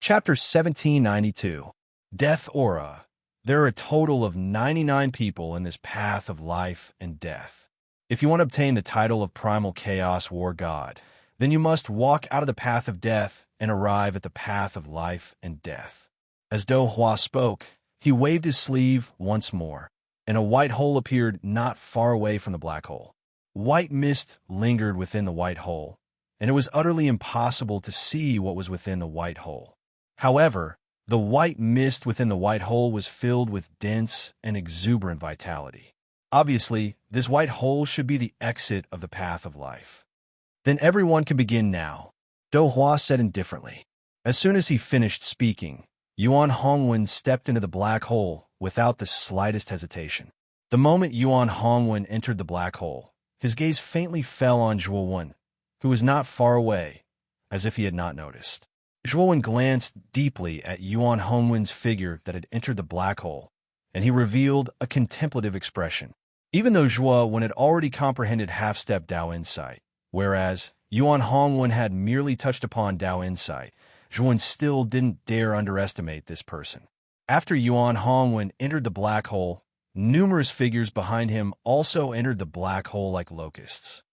Chapter 1792. Death Aura. There are a total of 99 people in this path of life and death. If you want to obtain the title of Primal Chaos War God, then you must walk out of the path of death and arrive at the path of life and death. As Do Hua spoke, he waved his sleeve once more, and a white hole appeared not far away from the black hole. White mist lingered within the white hole, and it was utterly impossible to see what was within the white hole. However, the white mist within the white hole was filled with dense and exuberant vitality. Obviously, this white hole should be the exit of the path of life. Then everyone can begin now, Do Hua said indifferently. As soon as he finished speaking, Yuan Hongwen stepped into the black hole without the slightest hesitation. The moment Yuan Hongwen entered the black hole, his gaze faintly fell on Zhuowen, who was not far away, as if he had not noticed. Zhuowen glanced deeply at Yuan Hongwen's figure that had entered the black hole, and he revealed a contemplative expression. Even though Zhuowen had already comprehended half-step Dao insight, whereas Yuan Hongwen had merely touched upon Dao insight, Zhuowen still didn't dare underestimate this person. After Yuan Hongwen entered the black hole, numerous figures behind him also entered the black hole like locusts.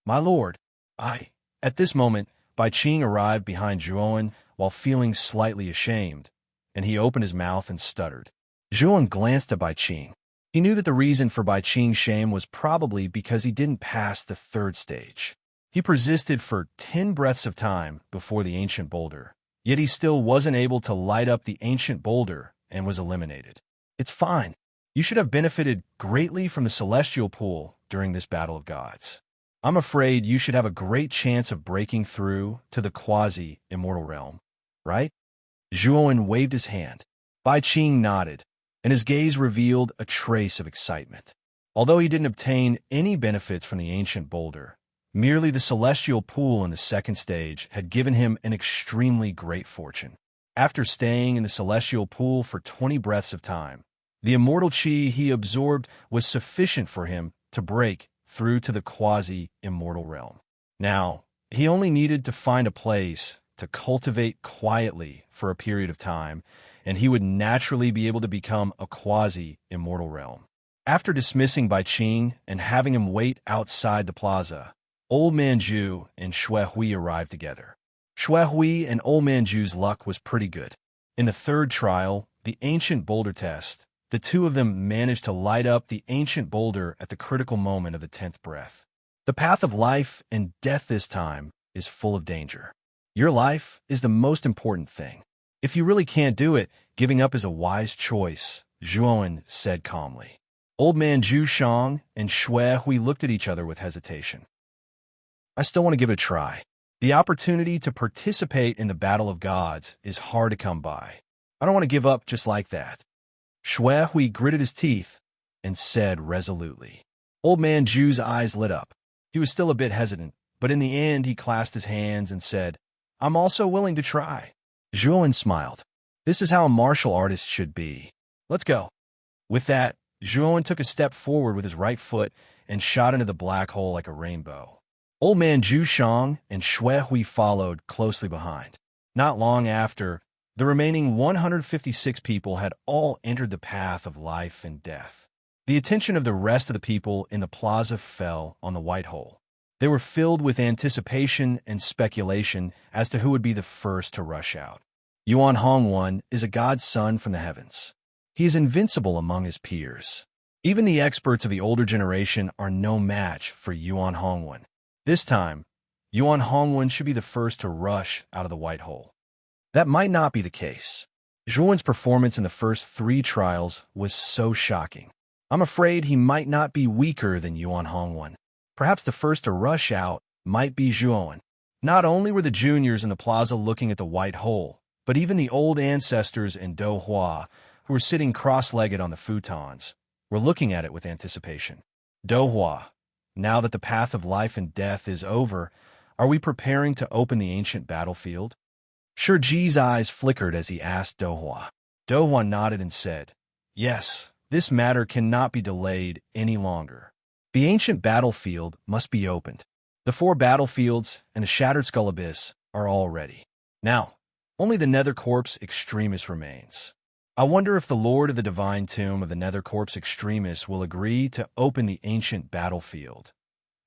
"My lord, At this moment, Bai Qing arrived behind Zhuowen while feeling slightly ashamed, and he opened his mouth and stuttered. Zhuowen glanced at Bai Qing. He knew that the reason for Bai Qing's shame was probably because he didn't pass the third stage. He persisted for 10 breaths of time before the ancient boulder, yet he still wasn't able to light up the ancient boulder and was eliminated. It's fine. You should have benefited greatly from the celestial pool during this battle of gods. I'm afraid you should have a great chance of breaking through to the quasi-immortal realm, right? Zhuowen waved his hand. Bai Qing nodded, and his gaze revealed a trace of excitement. Although he didn't obtain any benefits from the ancient boulder, merely the celestial pool in the second stage had given him an extremely great fortune. After staying in the celestial pool for 20 breaths of time, the immortal chi he absorbed was sufficient for him to break through to the quasi-immortal realm. Now, he only needed to find a place to cultivate quietly for a period of time, and he would naturally be able to become a quasi-immortal realm. After dismissing Bai Qing and having him wait outside the plaza, Old Man Zhu and Xue Hui arrived together. Xue Hui and Old Man Zhu's luck was pretty good. In the third trial, the ancient boulder test, the two of them managed to light up the ancient boulder at the critical moment of the 10th breath. The path of life and death this time is full of danger. Your life is the most important thing. If you really can't do it, giving up is a wise choice, Zhuowen said calmly. Old Man Zhu Shang and Xue Hui looked at each other with hesitation. I still want to give it a try. The opportunity to participate in the battle of gods is hard to come by. I don't want to give up just like that. Xue Hui gritted his teeth and said resolutely. Old Man Zhu's eyes lit up. He was still a bit hesitant, but in the end he clasped his hands and said, I'm also willing to try. Zhuowen smiled. This is how a martial artist should be. Let's go. With that, Zhuowen took a step forward with his right foot and shot into the black hole like a rainbow. Old Man Zhu Shang and Xue Hui followed closely behind. Not long after, the remaining 156 people had all entered the path of life and death. The attention of the rest of the people in the plaza fell on the white hole. They were filled with anticipation and speculation as to who would be the first to rush out. Yuan Hongwen is a god's son from the heavens. He is invincible among his peers. Even the experts of the older generation are no match for Yuan Hongwen. This time, Yuan Hongwen should be the first to rush out of the white hole. That might not be the case. Zhuowen's performance in the first 3 trials was so shocking. I'm afraid he might not be weaker than Yuan Hongwen. Perhaps the first to rush out might be Zhuowen. Not only were the juniors in the plaza looking at the white hole, but even the old ancestors in Do Hua, who were sitting cross-legged on the futons, were looking at it with anticipation. Do Hua, now that the path of life and death is over, are we preparing to open the ancient battlefield? Shiji's eyes flickered as he asked Do Hua. Do Hua nodded and said, Yes, this matter cannot be delayed any longer. The ancient battlefield must be opened. The 4 battlefields and a shattered skull abyss are all ready. Now, Only the Nether Corpse Extremis remains. I wonder if the Lord of the Divine Tomb of the Nether Corpse Extremis will agree to open the ancient battlefield.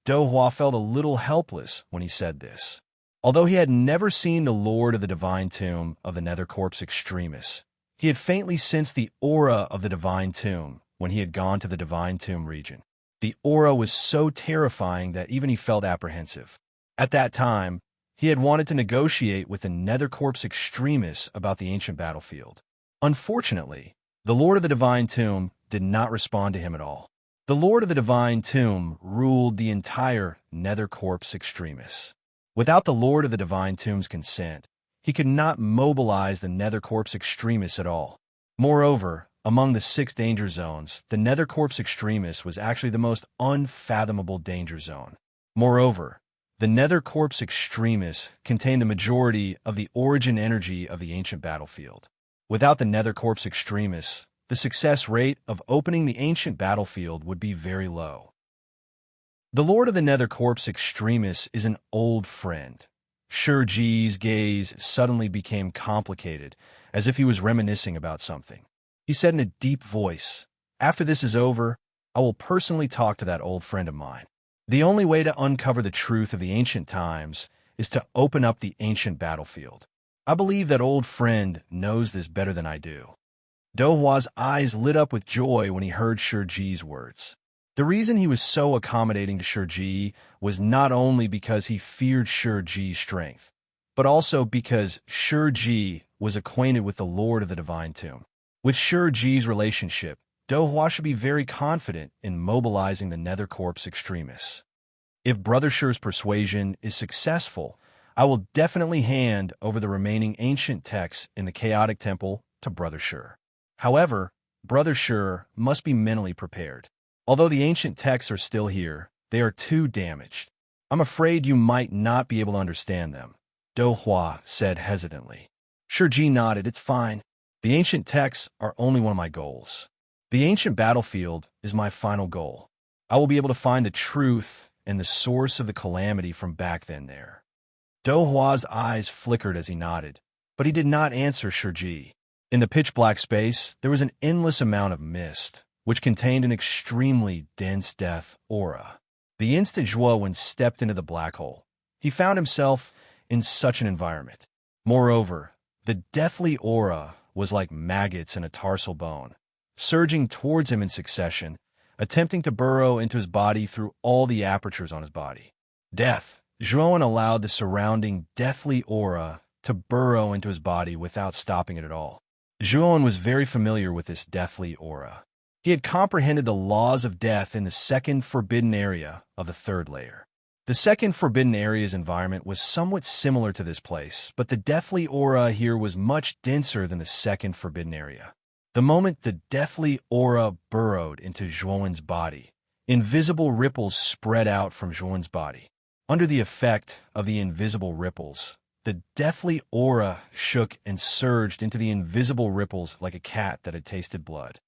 Do Hua felt a little helpless when he said this. Although he had never seen the Lord of the Divine Tomb of the Nether Corpse Extremis, he had faintly sensed the aura of the Divine Tomb when he had gone to the Divine Tomb region. The aura was so terrifying that even he felt apprehensive. At that time, he had wanted to negotiate with the Nether Corpse Extremis about the ancient battlefield. Unfortunately, the Lord of the Divine Tomb did not respond to him at all. The Lord of the Divine Tomb ruled the entire Nether Corpse Extremis. Without the Lord of the Divine Tomb's consent, he could not mobilize the Nether Corpse Extremis at all. Moreover, among the 6 danger zones, the Nether Corpse Extremis was actually the most unfathomable danger zone. Moreover, the Nether Corpse Extremis contained the majority of the origin energy of the ancient battlefield. Without the Nether Corpse Extremis, the success rate of opening the ancient battlefield would be very low. The Lord of the Nether Corpse Extremis is an old friend. Shurji's gaze suddenly became complicated, as if he was reminiscing about something. He said in a deep voice, "After this is over, I will personally talk to that old friend of mine. The only way to uncover the truth of the ancient times is to open up the ancient battlefield. I believe that old friend knows this better than I do." Do Hua's eyes lit up with joy when he heard Shurji's words. The reason he was so accommodating to Shurji was not only because he feared Shurji's strength, but also because Shurji was acquainted with the Lord of the Divine Tomb. With Shurji's relationship, Do Hua should be very confident in mobilizing the Nether Corpse Extremis. If Brother Shur's persuasion is successful, I will definitely hand over the remaining ancient texts in the Chaotic Temple to Brother Shur. However, Brother Shur must be mentally prepared. Although the ancient texts are still here, they are too damaged. I'm afraid you might not be able to understand them, Do Hua said hesitantly. Shurji nodded. It's fine. The ancient texts are only one of my goals. The ancient battlefield is my final goal. I will be able to find the truth and the source of the calamity from back then there. Do Hua's eyes flickered as he nodded, but he did not answer Shurji. In the pitch-black space, there was an endless amount of mist, which contained an extremely dense death aura. The instant Zhuowen stepped into the black hole, he found himself in such an environment. Moreover, the deathly aura was like maggots in a tarsal bone, surging towards him in succession, attempting to burrow into his body through all the apertures on his body. Death. Zhuowen allowed the surrounding deathly aura to burrow into his body without stopping it at all. Zhuowen was very familiar with this deathly aura. He had comprehended the laws of death in the second forbidden area of the 3rd layer. The second forbidden area's environment was somewhat similar to this place, but the deathly aura here was much denser than the second forbidden area. The moment the deathly aura burrowed into Zhuowen's body, invisible ripples spread out from Zhuowen's body. Under the effect of the invisible ripples, the deathly aura shook and surged into the invisible ripples like a cat that had tasted blood.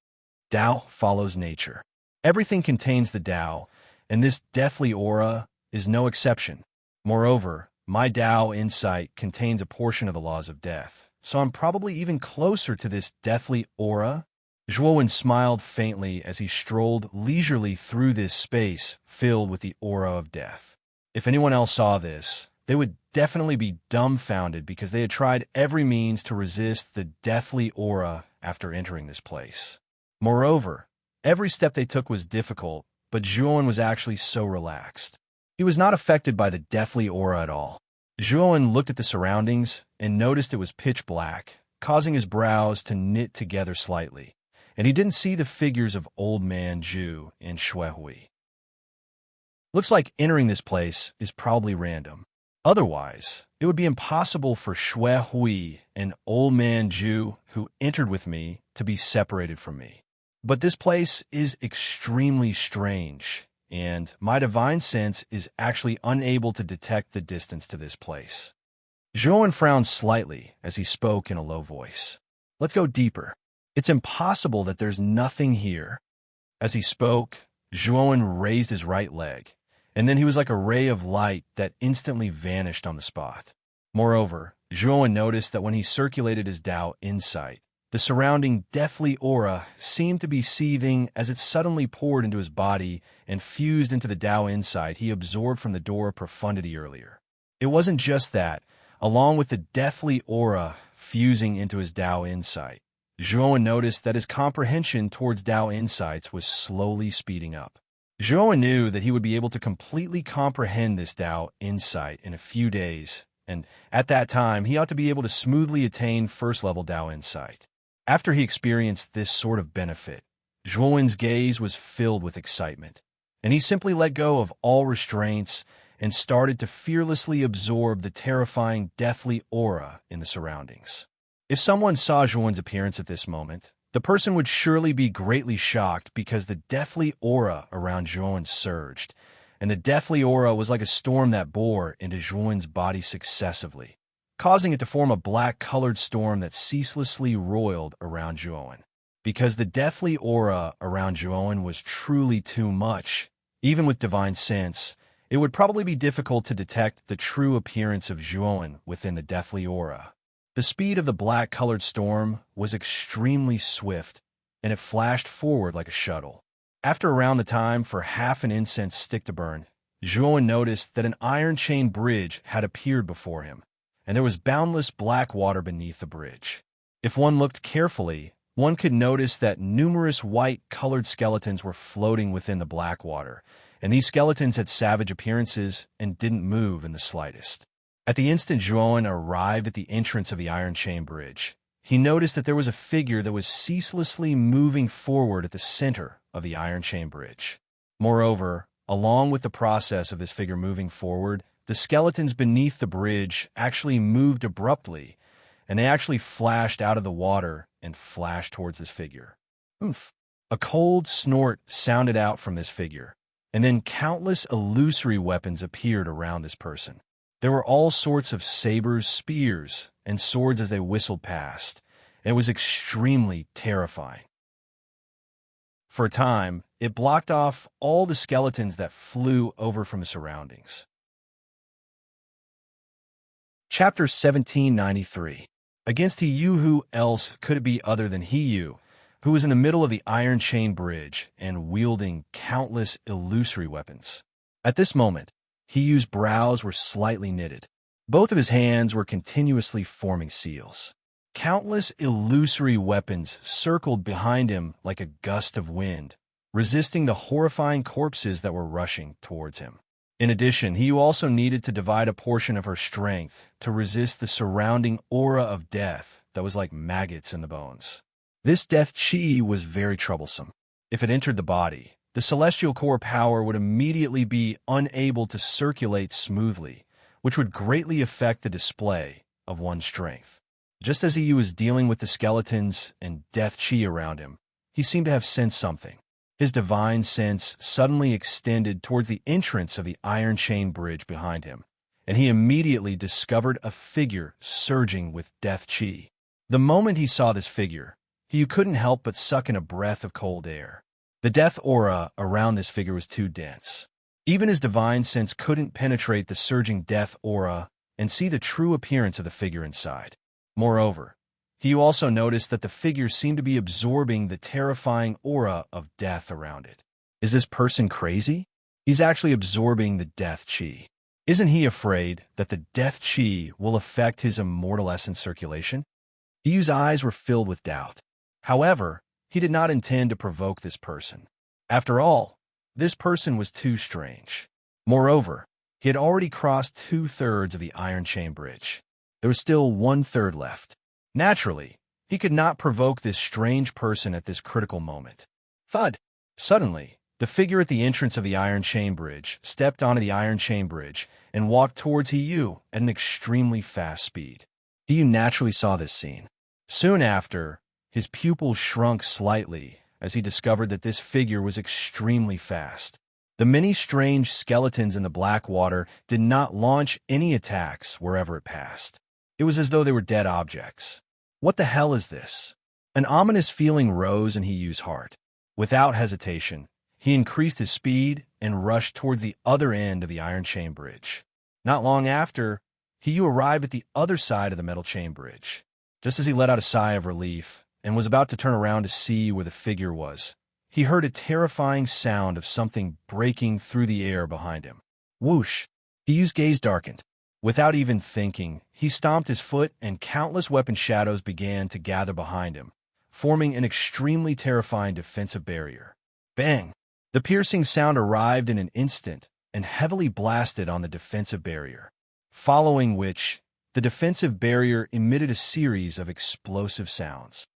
Tao follows nature. Everything contains the Tao, and this deathly aura is no exception. Moreover, my Tao insight contains a portion of the laws of death, so I'm probably even closer to this deathly aura. Zhuowen smiled faintly as he strolled leisurely through this space filled with the aura of death. If anyone else saw this, they would definitely be dumbfounded because they had tried every means to resist the deathly aura after entering this place. Moreover, every step they took was difficult, but Zhuowen was actually so relaxed. He was not affected by the deathly aura at all. Zhuowen looked at the surroundings and noticed it was pitch black, causing his brows to knit together slightly, and he didn't see the figures of Old Man Zhu and Shuehui. Looks like entering this place is probably random. Otherwise, it would be impossible for Shuehui and Old Man Zhu, who entered with me, to be separated from me. But this place is extremely strange, and my divine sense is actually unable to detect the distance to this place. Zhuowen frowned slightly as he spoke in a low voice. Let's go deeper. It's impossible that there's nothing here. As he spoke, Zhuowen raised his right leg, and then he was like a ray of light that instantly vanished on the spot. Moreover, Zhuowen noticed that when he circulated his Dao insight, the surrounding deathly aura seemed to be seething as it suddenly poured into his body and fused into the Dao insight he absorbed from the door of profundity earlier. It wasn't just that. Along with the deathly aura fusing into his Dao insight, Zhuowen noticed that his comprehension towards Dao insights was slowly speeding up. Zhuowen knew that he would be able to completely comprehend this Dao insight in a few days, and at that time, he ought to be able to smoothly attain first-level Dao insight. After he experienced this sort of benefit, Zhuowen's gaze was filled with excitement, and he simply let go of all restraints and started to fearlessly absorb the terrifying deathly aura in the surroundings. If someone saw Zhuowen's appearance at this moment, the person would surely be greatly shocked because the deathly aura around Zhuowen surged, and the deathly aura was like a storm that bore into Zhuowen's body successively, causing it to form a black-colored storm that ceaselessly roiled around Zhuowen. Because the deathly aura around Zhuowen was truly too much, even with divine sense, it would probably be difficult to detect the true appearance of Zhuowen within the deathly aura. The speed of the black-colored storm was extremely swift, and it flashed forward like a shuttle. After around the time for half an incense stick to burn, Zhuowen noticed that an iron chain bridge had appeared before him, and there was boundless black water beneath the bridge. If one looked carefully, one could notice that numerous white-colored skeletons were floating within the black water, and these skeletons had savage appearances and didn't move in the slightest. At the instant Zhuowen arrived at the entrance of the iron chain bridge, he noticed that there was a figure that was ceaselessly moving forward at the center of the iron chain bridge. Moreover, along with the process of this figure moving forward, the skeletons beneath the bridge actually moved abruptly, and they actually flashed out of the water and flashed towards this figure. Oomph! A cold snort sounded out from this figure, and then countless illusory weapons appeared around this person. There were all sorts of sabers, spears, and swords as they whistled past, and it was extremely terrifying. For a time, it blocked off all the skeletons that flew over from the surroundings. Chapter 1793. Against He-Yu, who else could it be other than He-Yu, who was in the middle of the iron chain bridge and wielding countless illusory weapons. At this moment, He-Yu's brows were slightly knitted. Both of his hands were continuously forming seals. Countless illusory weapons circled behind him like a gust of wind, resisting the horrifying corpses that were rushing towards him. In addition, He-Yu also needed to divide a portion of her strength to resist the surrounding aura of death that was like maggots in the bones. This death chi was very troublesome. If it entered the body, the celestial core power would immediately be unable to circulate smoothly, which would greatly affect the display of one's strength. Just as he was dealing with the skeletons and death chi around him, he seemed to have sensed something. His divine sense suddenly extended towards the entrance of the iron chain bridge behind him, and he immediately discovered a figure surging with death chi. The moment he saw this figure, he couldn't help but suck in a breath of cold air. The death aura around this figure was too dense. Even his divine sense couldn't penetrate the surging death aura and see the true appearance of the figure inside. Moreover, he also noticed that the figure seemed to be absorbing the terrifying aura of death around it. Is this person crazy? He's actually absorbing the death chi. Isn't he afraid that the death chi will affect his immortal essence circulation? He-Yu's eyes were filled with doubt. However, he did not intend to provoke this person. After all, this person was too strange. Moreover, he had already crossed 2/3 of the iron chain bridge. There was still 1/3 left. Naturally, he could not provoke this strange person at this critical moment. Thud! Suddenly, the figure at the entrance of the iron chain bridge stepped onto the iron chain bridge and walked towards He-Yu at an extremely fast speed. He-Yu naturally saw this scene. Soon after, his pupils shrunk slightly as he discovered that this figure was extremely fast. The many strange skeletons in the black water did not launch any attacks wherever it passed. It was as though they were dead objects. What the hell is this? An ominous feeling rose in He-Yu's heart. Without hesitation, he increased his speed and rushed towards the other end of the iron chain bridge. Not long after, He arrived at the other side of the metal chain bridge. Just as he let out a sigh of relief and was about to turn around to see where the figure was, he heard a terrifying sound of something breaking through the air behind him. Whoosh! Hiyu's gaze darkened. Without even thinking, he stomped his foot and countless weapon shadows began to gather behind him, forming an extremely terrifying defensive barrier. Bang! The piercing sound arrived in an instant and heavily blasted on the defensive barrier, following which the defensive barrier emitted a series of explosive sounds.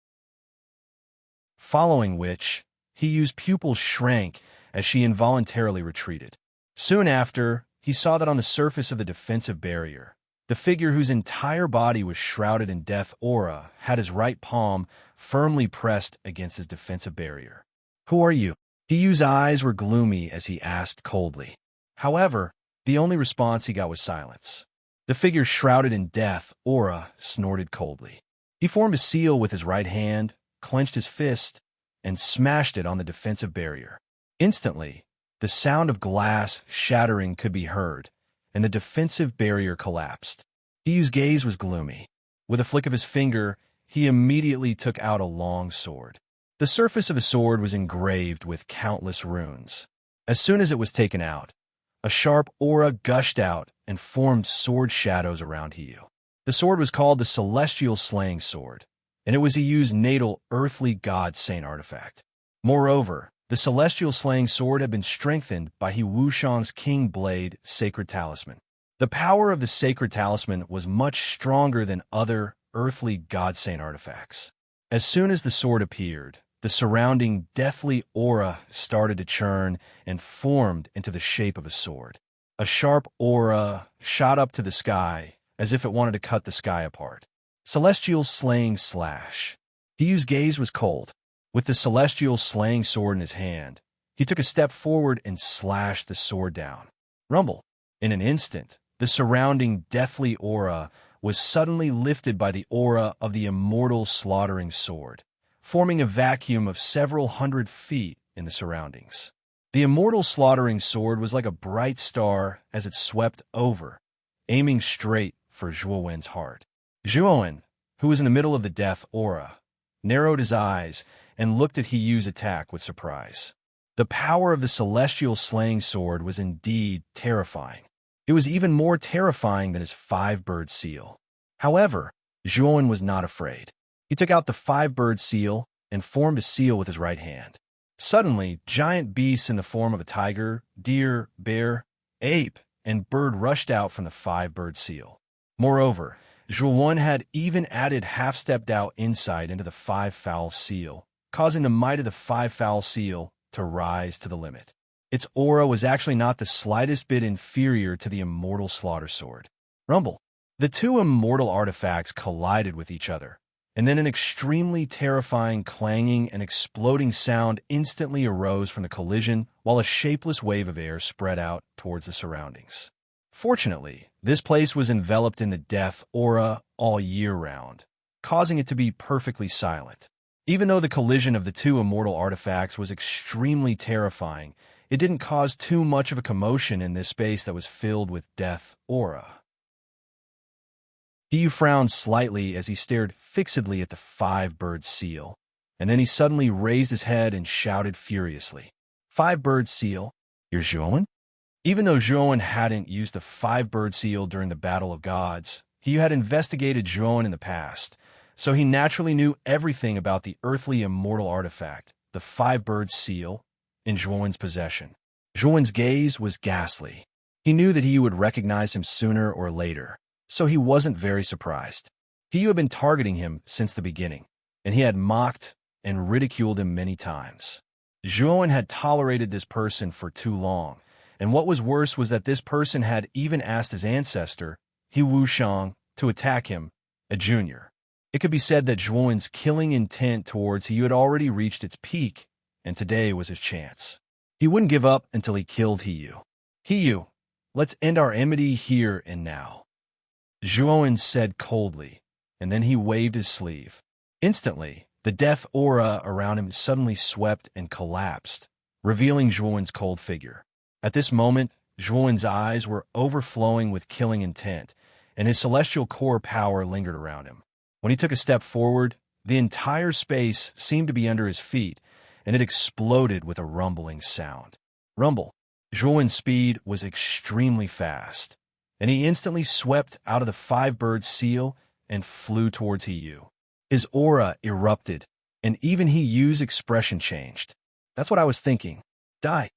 Following which, Hiyu's pupils shrank as she involuntarily retreated. Soon after, he saw that on the surface of the defensive barrier, the figure whose entire body was shrouded in death aura had his right palm firmly pressed against his defensive barrier. "Who are you?" Hiyu's eyes were gloomy as he asked coldly. However, the only response he got was silence. The figure shrouded in death aura snorted coldly. He formed a seal with his right hand, clenched his fist, and smashed it on the defensive barrier. Instantly, the sound of glass shattering could be heard, and the defensive barrier collapsed. Hiyu's gaze was gloomy. With a flick of his finger, he immediately took out a long sword. The surface of his sword was engraved with countless runes. As soon as it was taken out, a sharp aura gushed out and formed sword shadows around Hiyu. The sword was called the Celestial Slaying Sword, and it was Hiyu's natal earthly god saint artifact. Moreover, the Celestial Slaying Sword had been strengthened by He Wushang's King Blade Sacred Talisman. The power of the Sacred Talisman was much stronger than other earthly god saint artifacts. As soon as the sword appeared, the surrounding deathly aura started to churn and formed into the shape of a sword. A sharp aura shot up to the sky as if it wanted to cut the sky apart. Celestial Slaying Slash. Hiyu's gaze was cold. With the Celestial Slaying Sword in his hand, he took a step forward and slashed the sword down. Rumble. In an instant, the surrounding deathly aura was suddenly lifted by the aura of the immortal slaughtering sword, forming a vacuum of several hundred feet in the surroundings. The immortal slaughtering sword was like a bright star as it swept over, aiming straight for Zhuowen's heart. Zhuowen, who was in the middle of the death aura, narrowed his eyes and looked at Hiyu's attack with surprise. The power of the Celestial Slaying Sword was indeed terrifying. It was even more terrifying than his five-bird seal. However, Zhuowen was not afraid. He took out the five-bird seal and formed a seal with his right hand. Suddenly, giant beasts in the form of a tiger, deer, bear, ape, and bird rushed out from the five-bird seal. Moreover, Zhuowen had even added half-stepped out insight into the five-fowl seal, causing the might of the five-fowl seal to rise to the limit. Its aura was actually not the slightest bit inferior to the immortal slaughter sword. Rumble. The two immortal artifacts collided with each other, and then an extremely terrifying clanging and exploding sound instantly arose from the collision while a shapeless wave of air spread out towards the surroundings. Fortunately, this place was enveloped in the death aura all year round, causing it to be perfectly silent. Even though the collision of the two immortal artifacts was extremely terrifying, it didn't cause too much of a commotion in this space that was filled with death aura. Hiyu frowned slightly as he stared fixedly at the five-bird seal, and then he suddenly raised his head and shouted furiously, "Five-bird seal, you're Zhuowen?" Even though Zhuowen hadn't used the five-bird seal during the Battle of Gods, Hiyu had investigated Zhuowen in the past, so he naturally knew everything about the earthly immortal artifact, the five-bird seal, in Zhuowen's possession. Zhuowen's gaze was ghastly. He knew that Hiyu would recognize him sooner or later, so he wasn't very surprised. Hiyu had been targeting him since the beginning, and he had mocked and ridiculed him many times. Zhuowen had tolerated this person for too long, and what was worse was that this person had even asked his ancestor, He Wushang, to attack him, a junior. It could be said that Zhuowen's killing intent towards Hiyu had already reached its peak, and today was his chance. He wouldn't give up until he killed Hiyu. "Hiyu, let's end our enmity here and now," Zhuowen said coldly, and then he waved his sleeve. Instantly, the death aura around him suddenly swept and collapsed, revealing Zhuowen's cold figure. At this moment, Zhuowen's eyes were overflowing with killing intent, and his celestial core power lingered around him. When he took a step forward, the entire space seemed to be under his feet, and it exploded with a rumbling sound. Rumble. Zhuowen's speed was extremely fast, and he instantly swept out of the five-bird seal and flew towards He-Yu. His aura erupted, and even He-Yu's expression changed. That's what I was thinking. Die.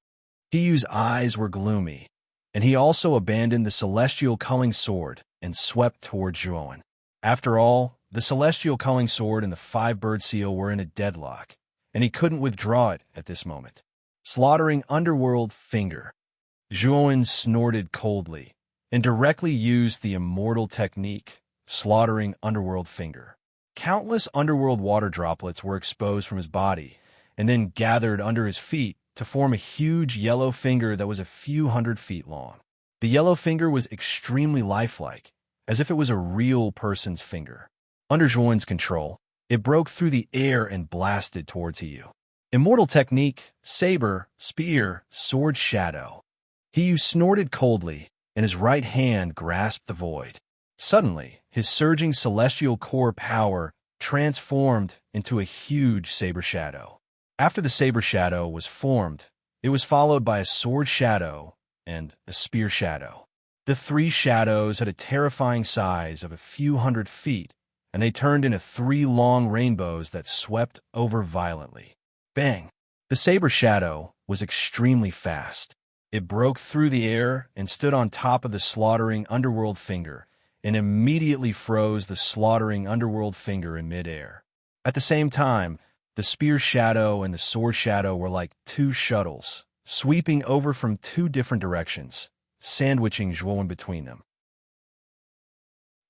He-Yu's eyes were gloomy, and he also abandoned the celestial culling sword and swept toward Zhuowen. After all, the celestial culling sword and the five-bird seal were in a deadlock, and he couldn't withdraw it at this moment. Slaughtering underworld finger. Zhuowen snorted coldly and directly used the immortal technique, slaughtering underworld finger. Countless underworld water droplets were exposed from his body and then gathered under his feet to form a huge yellow finger that was a few hundred feet long. The yellow finger was extremely lifelike, as if it was a real person's finger. Under Zhuowen's control, it broke through the air and blasted towards He-Yu. Immortal technique, saber, spear, sword shadow. He-Yu snorted coldly, and his right hand grasped the void. Suddenly, his surging celestial core power transformed into a huge saber shadow. After the saber shadow was formed, it was followed by a sword shadow and a spear shadow. The three shadows had a terrifying size of a few hundred feet, and they turned into three long rainbows that swept over violently. Bang! The saber shadow was extremely fast. It broke through the air and stood on top of the slaughtering underworld finger, and immediately froze the slaughtering underworld finger in midair. At the same time, the spear shadow and the sword shadow were like two shuttles, sweeping over from two different directions, sandwiching Zhuowen between them.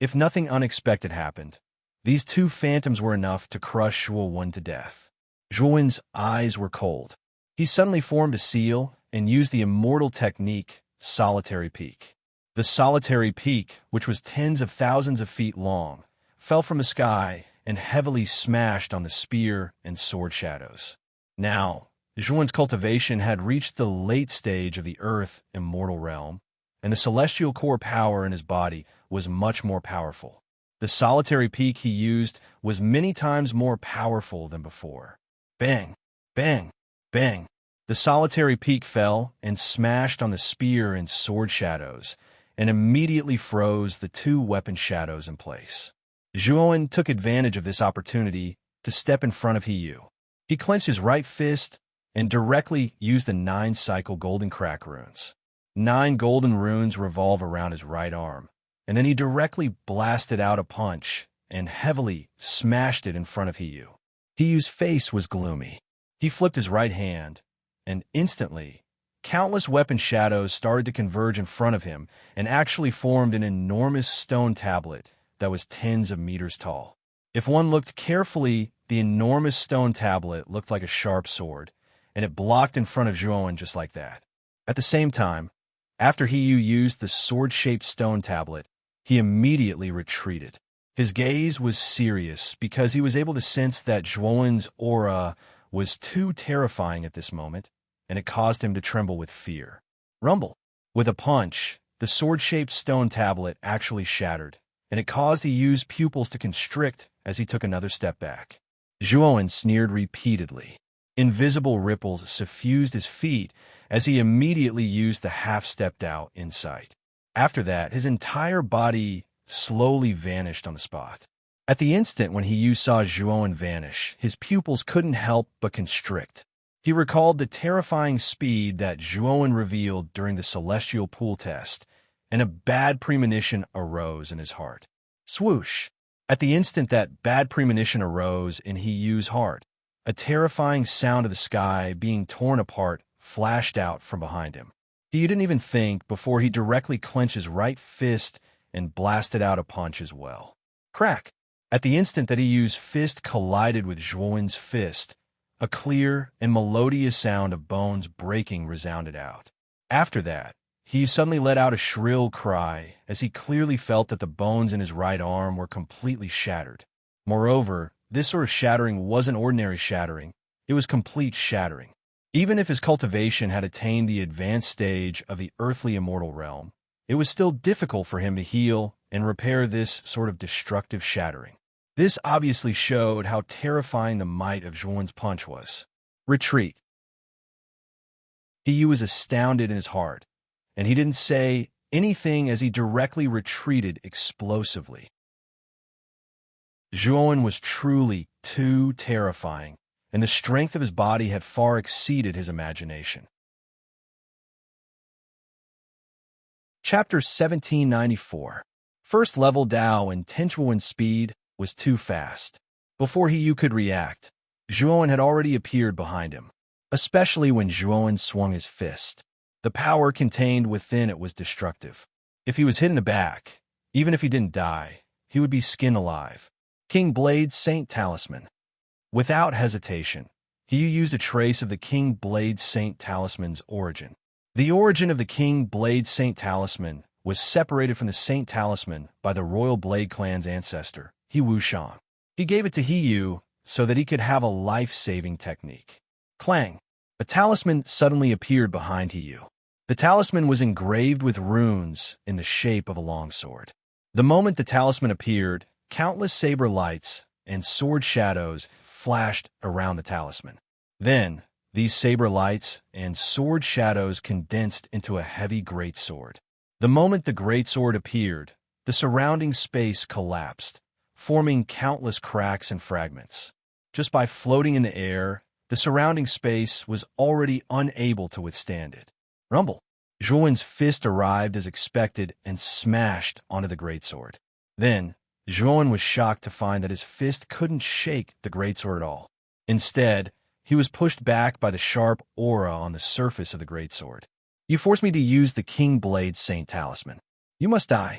If nothing unexpected happened, these two phantoms were enough to crush Zhuowen to death. Zhuowen's eyes were cold. He suddenly formed a seal and used the immortal technique, solitary peak. The solitary peak, which was tens of thousands of feet long, fell from the sky and heavily smashed on the spear and sword shadows. Now, Zhuowen's cultivation had reached the late stage of the earth immortal realm, and the celestial core power in his body was much more powerful. The solitary peak he used was many times more powerful than before. Bang! Bang! Bang! The solitary peak fell and smashed on the spear and sword shadows, and immediately froze the two weapon shadows in place. Zhuowen took advantage of this opportunity to step in front of He-Yu. He clenched his right fist and directly used the 9-cycle golden crack runes. 9 golden runes revolve around his right arm, and then he directly blasted out a punch and heavily smashed it in front of He-Yu. He-Yu's face was gloomy. He flipped his right hand, and instantly, countless weapon shadows started to converge in front of him and actually formed an enormous stone tablet that was tens of meters tall. If one looked carefully, the enormous stone tablet looked like a sharp sword, and it blocked in front of Zhuowen just like that. At the same time, after He-Yu used the sword-shaped stone tablet, he immediately retreated. His gaze was serious because he was able to sense that Zhuowen's aura was too terrifying at this moment, and it caused him to tremble with fear. Rumble. With a punch, the sword-shaped stone tablet actually shattered, and it caused He-Yu's pupils to constrict as he took another step back. Zhuowen sneered repeatedly. Invisible ripples suffused his feet as he immediately used the half-stepped-out insight. After that, his entire body slowly vanished on the spot. At the instant when He-Yu saw Zhuowen vanish, his pupils couldn't help but constrict. He recalled the terrifying speed that Zhuowen revealed during the celestial pool test, and a bad premonition arose in his heart. Swoosh! At the instant that bad premonition arose in He-Yu's heart, a terrifying sound of the sky being torn apart flashed out from behind him. He didn't even think before he directly clenched his right fist and blasted out a punch as well. Crack! At the instant that He-Yu's fist collided with Zhuowen's fist, a clear and melodious sound of bones breaking resounded out. After that, he suddenly let out a shrill cry as he clearly felt that the bones in his right arm were completely shattered. Moreover, this sort of shattering wasn't ordinary shattering, it was complete shattering. Even if his cultivation had attained the advanced stage of the earthly immortal realm, it was still difficult for him to heal and repair this sort of destructive shattering. This obviously showed how terrifying the might of Zhuan's punch was. Retreat. He was astounded in his heart, and he didn't say anything as he directly retreated explosively. Zhuan was truly too terrifying, and the strength of his body had far exceeded his imagination. Chapter 1794. First level Dao and Tenchuan's speed was too fast. Before Yu could react, Zhuan had already appeared behind him, especially when Zhuan swung his fist. The power contained within it was destructive. If he was hit in the back, even if he didn't die, he would be skinned alive. King Blade Saint Talisman. Without hesitation, Yu used a trace of the King Blade Saint Talisman's origin. The origin of the King Blade Saint Talisman was separated from the Saint Talisman by the Royal Blade Clan's ancestor, He Wushang. He gave it to Yu so that he could have a life-saving technique. Clang! A talisman suddenly appeared behind Yu. The talisman was engraved with runes in the shape of a longsword. The moment the talisman appeared, countless saber lights and sword shadows flashed around the talisman. Then, these saber lights and sword shadows condensed into a heavy greatsword. The moment the greatsword appeared, the surrounding space collapsed, forming countless cracks and fragments. Just by floating in the air, the surrounding space was already unable to withstand it. Rumble! Zhuan's fist arrived as expected and smashed onto the greatsword. Then, Zhuan was shocked to find that his fist couldn't shake the greatsword at all. Instead, he was pushed back by the sharp aura on the surface of the greatsword. You forced me to use the King Blade Saint Talisman. You must die.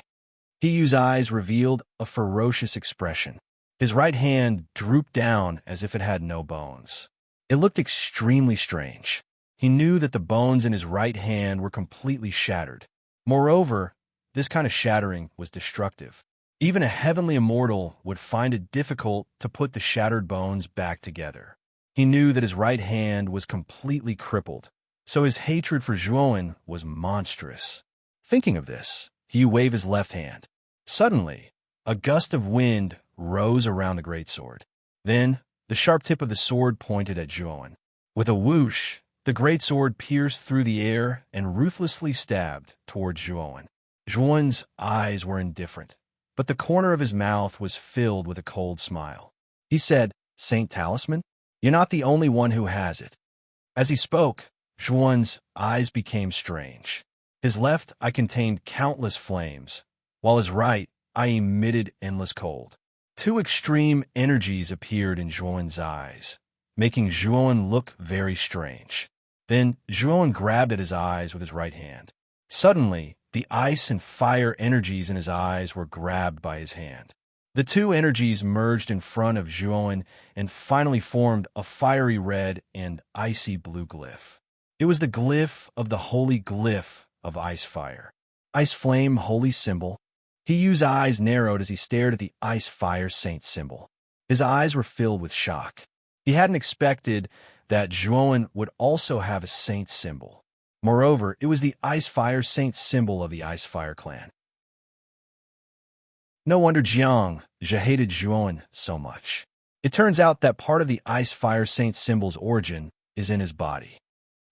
Yu's eyes revealed a ferocious expression. His right hand drooped down as if it had no bones. It looked extremely strange. He knew that the bones in his right hand were completely shattered. Moreover, this kind of shattering was destructive. Even a heavenly immortal would find it difficult to put the shattered bones back together. He knew that his right hand was completely crippled, so his hatred for Zhuan was monstrous. Thinking of this, he waved his left hand. Suddenly, a gust of wind rose around the greatsword. Then, the sharp tip of the sword pointed at Zhuan. With a whoosh, the greatsword pierced through the air and ruthlessly stabbed toward Zhuan. Zhuan's eyes were indifferent, but the corner of his mouth was filled with a cold smile. He said, "Saint Talisman? You're not the only one who has it." As he spoke, Zhuan's eyes became strange. His left eye contained countless flames, while his right eye emitted endless cold. Two extreme energies appeared in Zhuan's eyes, making Zhuan look very strange. Then Zhuan grabbed at his eyes with his right hand. Suddenly, the ice and fire energies in his eyes were grabbed by his hand. The two energies merged in front of Zhuan and finally formed a fiery red and icy blue glyph. It was the glyph of the holy glyph of ice fire. Ice flame holy symbol. Yu's eyes narrowed as he stared at the ice fire saint symbol. His eyes were filled with shock. He hadn't expected that Zhuan would also have a saint symbol. Moreover, it was the ice fire saint symbol of the ice fire clan. No wonder Jiang hated Zhuan so much. It turns out that part of the ice fire saint symbol's origin is in his body.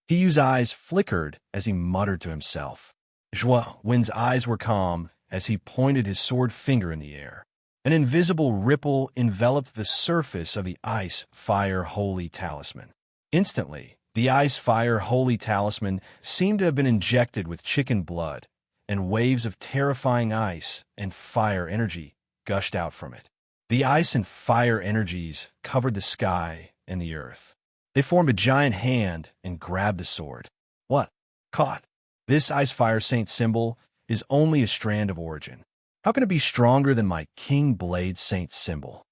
Yu's eyes flickered as he muttered to himself. Zhuan's eyes were calm as he pointed his sword finger in the air. An invisible ripple enveloped the surface of the ice fire holy talisman. Instantly, the ice fire holy talisman seemed to have been injected with chicken blood, and waves of terrifying ice and fire energy gushed out from it. The ice and fire energies covered the sky and the earth. They formed a giant hand and grabbed the sword. What? Caught. This ice fire saint symbol is only a strand of origin. How can it be stronger than my King Blade Saint symbol?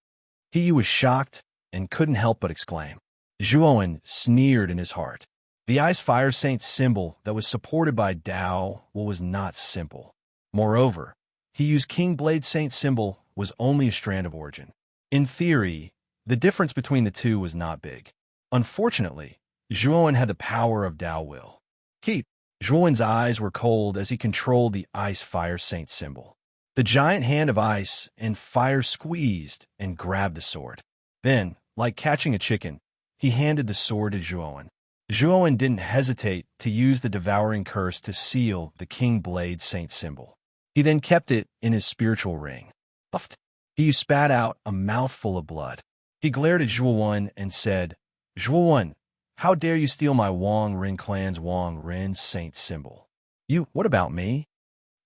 He was shocked and couldn't help but exclaim. Zhuan sneered in his heart. The ice fire saint symbol that was supported by Dao was not simple. Moreover, Yu's King Blade Saint symbol was only a strand of origin. In theory, the difference between the two was not big. Unfortunately, Zhuan had the power of Dao will. Keep. Zhuan's eyes were cold as he controlled the ice fire saint symbol. The giant hand of ice and fire squeezed and grabbed the sword. Then, like catching a chicken, he handed the sword to Zhuowen. Zhuowen didn't hesitate to use the devouring curse to seal the King Blade Saint symbol. He then kept it in his spiritual ring. Puffed. He spat out a mouthful of blood. He glared at Zhuowen and said, "Zhuowen, how dare you steal my Wang Rin clan's Wang Rin Saint symbol? What about me?"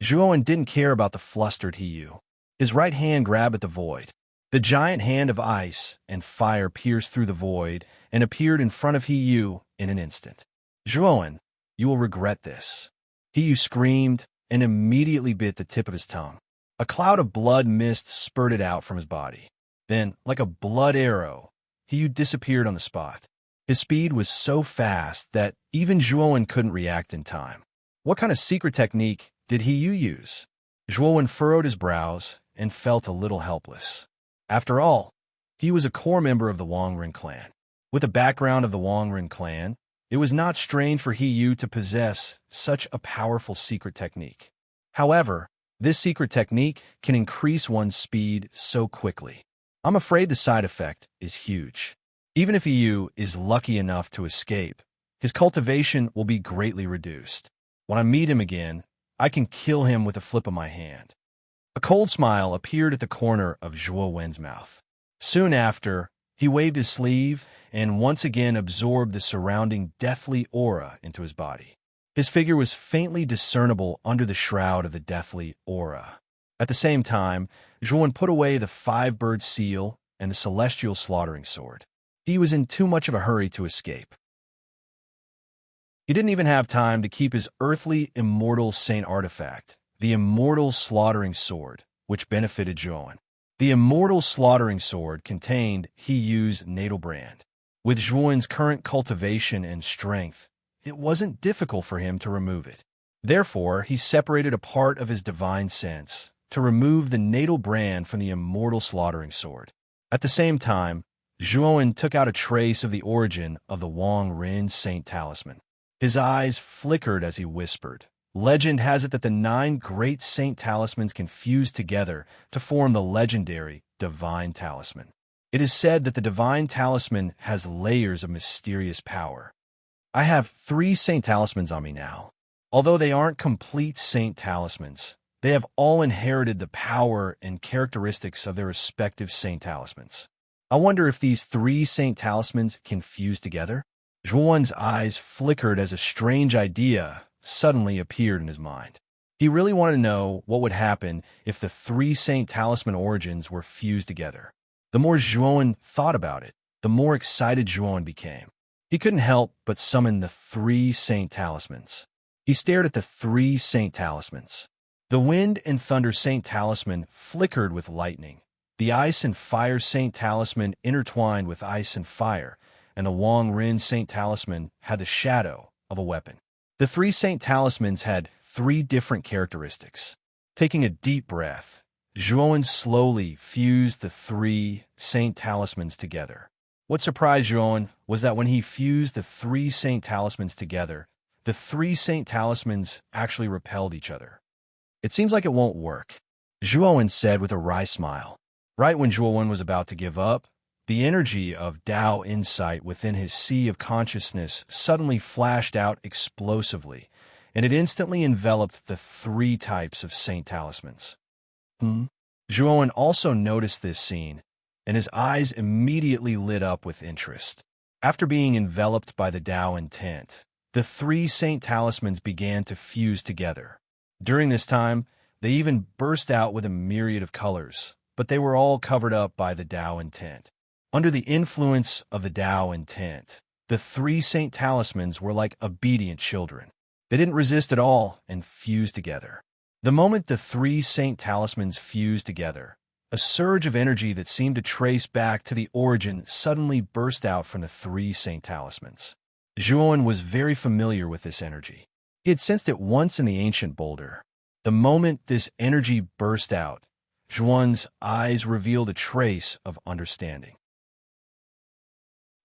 Zhuowen didn't care about the flustered Hiyu. His right hand grabbed at the void. The giant hand of ice and fire pierced through the void and appeared in front of Hiyu in an instant. "Zhuowen, you will regret this." Hiyu screamed and immediately bit the tip of his tongue. A cloud of blood mist spurted out from his body. Then, like a blood arrow, Hiyu disappeared on the spot. His speed was so fast that even Zhuowen couldn't react in time. What kind of secret technique did Hiyu use? Zhuowen furrowed his brows and felt a little helpless. After all, he was a core member of the Wang Rin clan. With a background of the Wang Rin clan, it was not strange for Hiyu to possess such a powerful secret technique. However, this secret technique can increase one's speed so quickly. I'm afraid the side effect is huge. Even if Hiyu is lucky enough to escape, his cultivation will be greatly reduced. When I meet him again, I can kill him with a flip of my hand. A cold smile appeared at the corner of Zhuowen's mouth. Soon after, he waved his sleeve and once again absorbed the surrounding deathly aura into his body. His figure was faintly discernible under the shroud of the deathly aura. At the same time, Zhuowen put away the five-bird seal and the celestial slaughtering sword. He was in too much of a hurry to escape. He didn't even have time to keep his earthly immortal saint artifact, the immortal slaughtering sword, which benefited Zhuowen. The immortal slaughtering sword contained Hiyu's natal brand. With Zhuowen's current cultivation and strength, it wasn't difficult for him to remove it. Therefore, he separated a part of his divine sense to remove the natal brand from the immortal slaughtering sword. At the same time, Zhuowen took out a trace of the origin of the Wang Rin Saint Talisman. His eyes flickered as he whispered, "Legend has it that the 9 great saint talismans can fuse together to form the legendary Divine Talisman. It is said that the Divine Talisman has layers of mysterious power. I have 3 saint talismans on me now. Although they aren't complete saint talismans, they have all inherited the power and characteristics of their respective saint talismans. I wonder if these 3 saint talismans can fuse together?" Zhuowen's eyes flickered as a strange idea suddenly appeared in his mind. He really wanted to know what would happen if the 3 saint talisman origins were fused together. The more Zhuowen thought about it, the more excited Zhuowen became. He couldn't help but summon the 3 saint talismans. He stared at the 3 saint talismans. The wind and thunder saint talisman flickered with lightning. The ice and fire saint talisman intertwined with ice and fire, and the Wang Rin Saint Talisman had the shadow of a weapon. The 3 Saint Talismans had 3 different characteristics. Taking a deep breath, Zhuowen slowly fused the 3 Saint Talismans together. What surprised Zhuowen was that when he fused the 3 Saint Talismans together, the 3 Saint Talismans actually repelled each other. "It seems like it won't work," Zhuowen said with a wry smile. Right when Zhuowen was about to give up, the energy of Tao insight within his sea of consciousness suddenly flashed out explosively, and it instantly enveloped the 3 types of saint talismans. Zhuowen also noticed this scene, and his eyes immediately lit up with interest. After being enveloped by the Tao intent, the 3 saint talismans began to fuse together. During this time, they even burst out with a myriad of colors, but they were all covered up by the Tao intent. Under the influence of the Tao intent, the 3 saint talismans were like obedient children. They didn't resist at all and fused together. The moment the 3 saint talismans fused together, a surge of energy that seemed to trace back to the origin suddenly burst out from the 3 saint talismans. Zhuowen was very familiar with this energy. He had sensed it once in the ancient boulder. The moment this energy burst out, Zhuowen's eyes revealed a trace of understanding.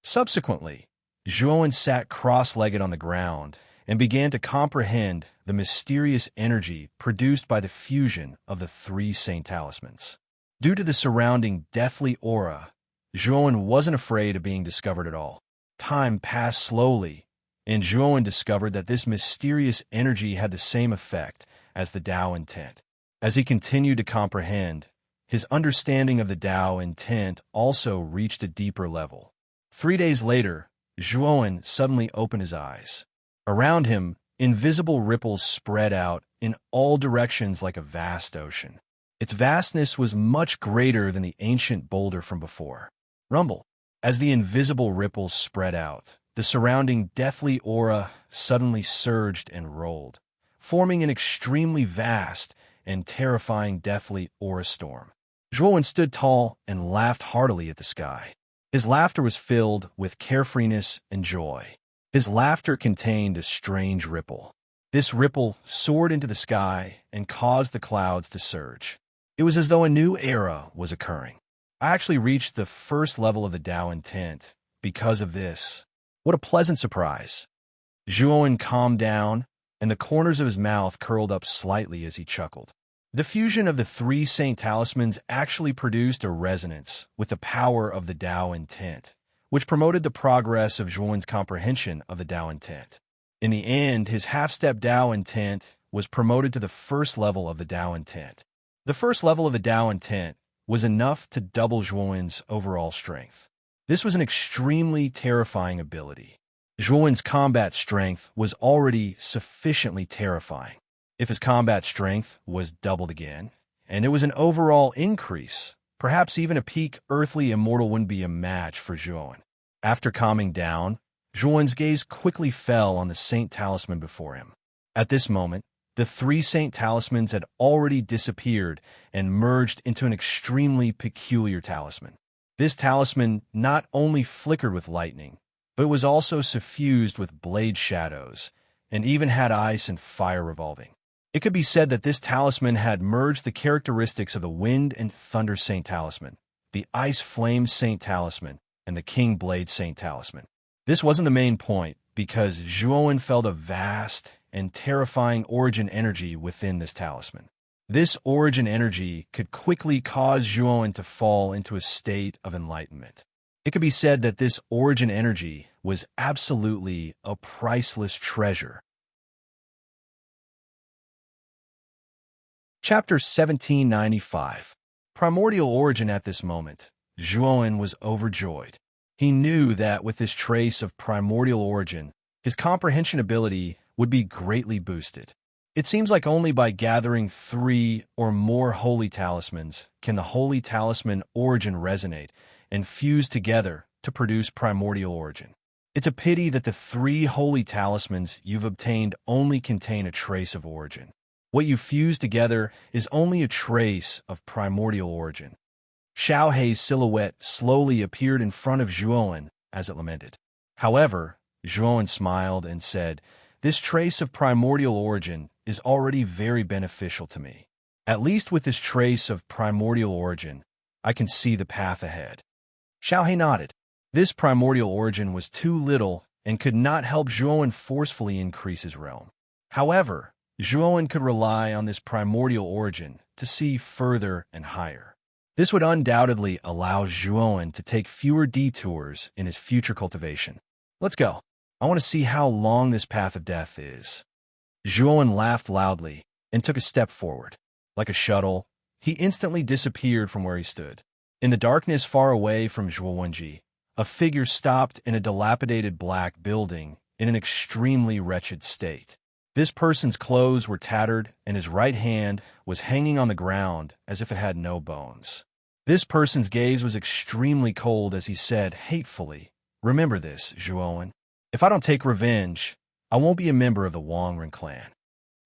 Subsequently, Zhuowen sat cross-legged on the ground and began to comprehend the mysterious energy produced by the fusion of the three Saint Talismans. Due to the surrounding deathly aura, Zhuowen wasn't afraid of being discovered at all. Time passed slowly, and Zhuowen discovered that this mysterious energy had the same effect as the Tao intent. As he continued to comprehend, his understanding of the Tao intent also reached a deeper level. 3 days later, Zhuowen suddenly opened his eyes. Around him, invisible ripples spread out in all directions like a vast ocean. Its vastness was much greater than the ancient boulder from before. Rumble. As the invisible ripples spread out, the surrounding deathly aura suddenly surged and rolled, forming an extremely vast and terrifying deathly aura storm. Zhuowen stood tall and laughed heartily at the sky. His laughter was filled with carefreeness and joy. His laughter contained a strange ripple. This ripple soared into the sky and caused the clouds to surge. It was as though a new era was occurring. I actually reached the first level of the Tao intent because of this. What a pleasant surprise. Zhuowen calmed down, and the corners of his mouth curled up slightly as he chuckled. The fusion of the three Saint Talismans actually produced a resonance with the power of the Tao intent, which promoted the progress of Zhuowen's comprehension of the Tao intent. In the end, his half-step Tao intent was promoted to the first level of the Tao intent. The first level of the Tao intent was enough to double Zhuowen's overall strength. This was an extremely terrifying ability. Zhuowen's combat strength was already sufficiently terrifying. If his combat strength was doubled again, and it was an overall increase, perhaps even a peak earthly immortal wouldn't be a match for Zhuowen. After calming down, Zhuowen's gaze quickly fell on the Saint Talisman before him. At this moment, the three Saint Talismans had already disappeared and merged into an extremely peculiar talisman. This talisman not only flickered with lightning, but was also suffused with blade shadows, and even had ice and fire revolving. It could be said that this talisman had merged the characteristics of the Wind and Thunder Saint Talisman, the Ice Flame Saint Talisman, and the King Blade Saint Talisman. This wasn't the main point, because Zhuowen felt a vast and terrifying origin energy within this talisman. This origin energy could quickly cause Zhuowen to fall into a state of enlightenment. It could be said that this origin energy was absolutely a priceless treasure. Chapter 1795. Primordial Origin. At this moment, Zhuowen was overjoyed. He knew that with this trace of primordial origin, his comprehension ability would be greatly boosted. It seems like only by gathering 3 or more holy talismans can the holy talisman origin resonate and fuse together to produce primordial origin. It's a pity that the 3 holy talismans you've obtained only contain a trace of origin. What you fuse together is only a trace of primordial origin. Xiao Hei's silhouette slowly appeared in front of Zhuowen as it lamented. However, Zhuowen smiled and said, "This trace of primordial origin is already very beneficial to me. At least with this trace of primordial origin, I can see the path ahead." Xiao Hei nodded. This primordial origin was too little and could not help Zhuowen forcefully increase his realm. However, Zhuowen could rely on this primordial origin to see further and higher. This would undoubtedly allow Zhuowen to take fewer detours in his future cultivation. "Let's go. I want to see how long this path of death is." Zhuowen laughed loudly and took a step forward. Like a shuttle, he instantly disappeared from where he stood. In the darkness far away from Zhuowenji, a figure stopped in a dilapidated black building in an extremely wretched state. This person's clothes were tattered, and his right hand was hanging on the ground as if it had no bones. This person's gaze was extremely cold as he said hatefully, "Remember this, Zhuowen. If I don't take revenge, I won't be a member of the Wangren clan."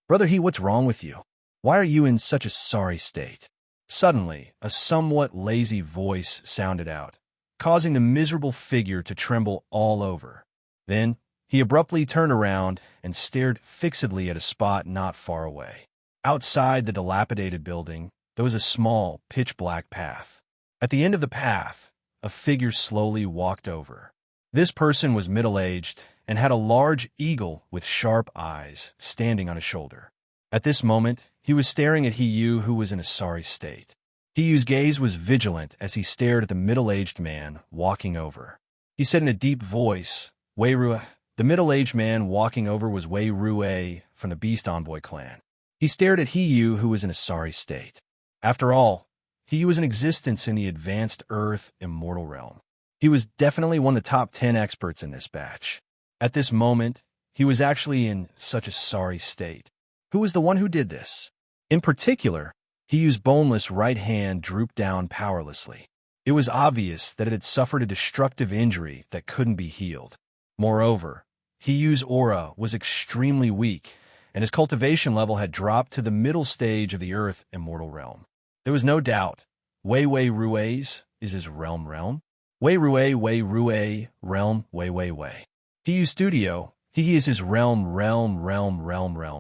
"Brother He, what's wrong with you? Why are you in such a sorry state?" Suddenly, a somewhat lazy voice sounded out, causing the miserable figure to tremble all over. Then, he abruptly turned around and stared fixedly at a spot not far away. Outside the dilapidated building, there was a small, pitch-black path. At the end of the path, a figure slowly walked over. This person was middle-aged and had a large eagle with sharp eyes standing on his shoulder. At this moment, he was staring at Hiyu, who was in a sorry state. Hiyu's gaze was vigilant as he stared at the middle-aged man walking over. He said in a deep voice, "Wei Rue." The middle-aged man walking over was Wei Rue from the Beast Envoy clan. He stared at Hiyu, who was in a sorry state. After all, Hiyu was in existence in the advanced Earth immortal realm. He was definitely one of the top 10 experts in this batch. At this moment, he was actually in such a sorry state. Who was the one who did this? In particular, Hiyu's boneless right hand drooped down powerlessly. It was obvious that it had suffered a destructive injury that couldn't be healed. Moreover, Hiyu's aura was extremely weak, and his cultivation level had dropped to the middle stage of the Earth immortal realm. There was no doubt, Wei Rue's is his realm. Wei Rue, realm, Wei. Hiyu's studio, he is his realm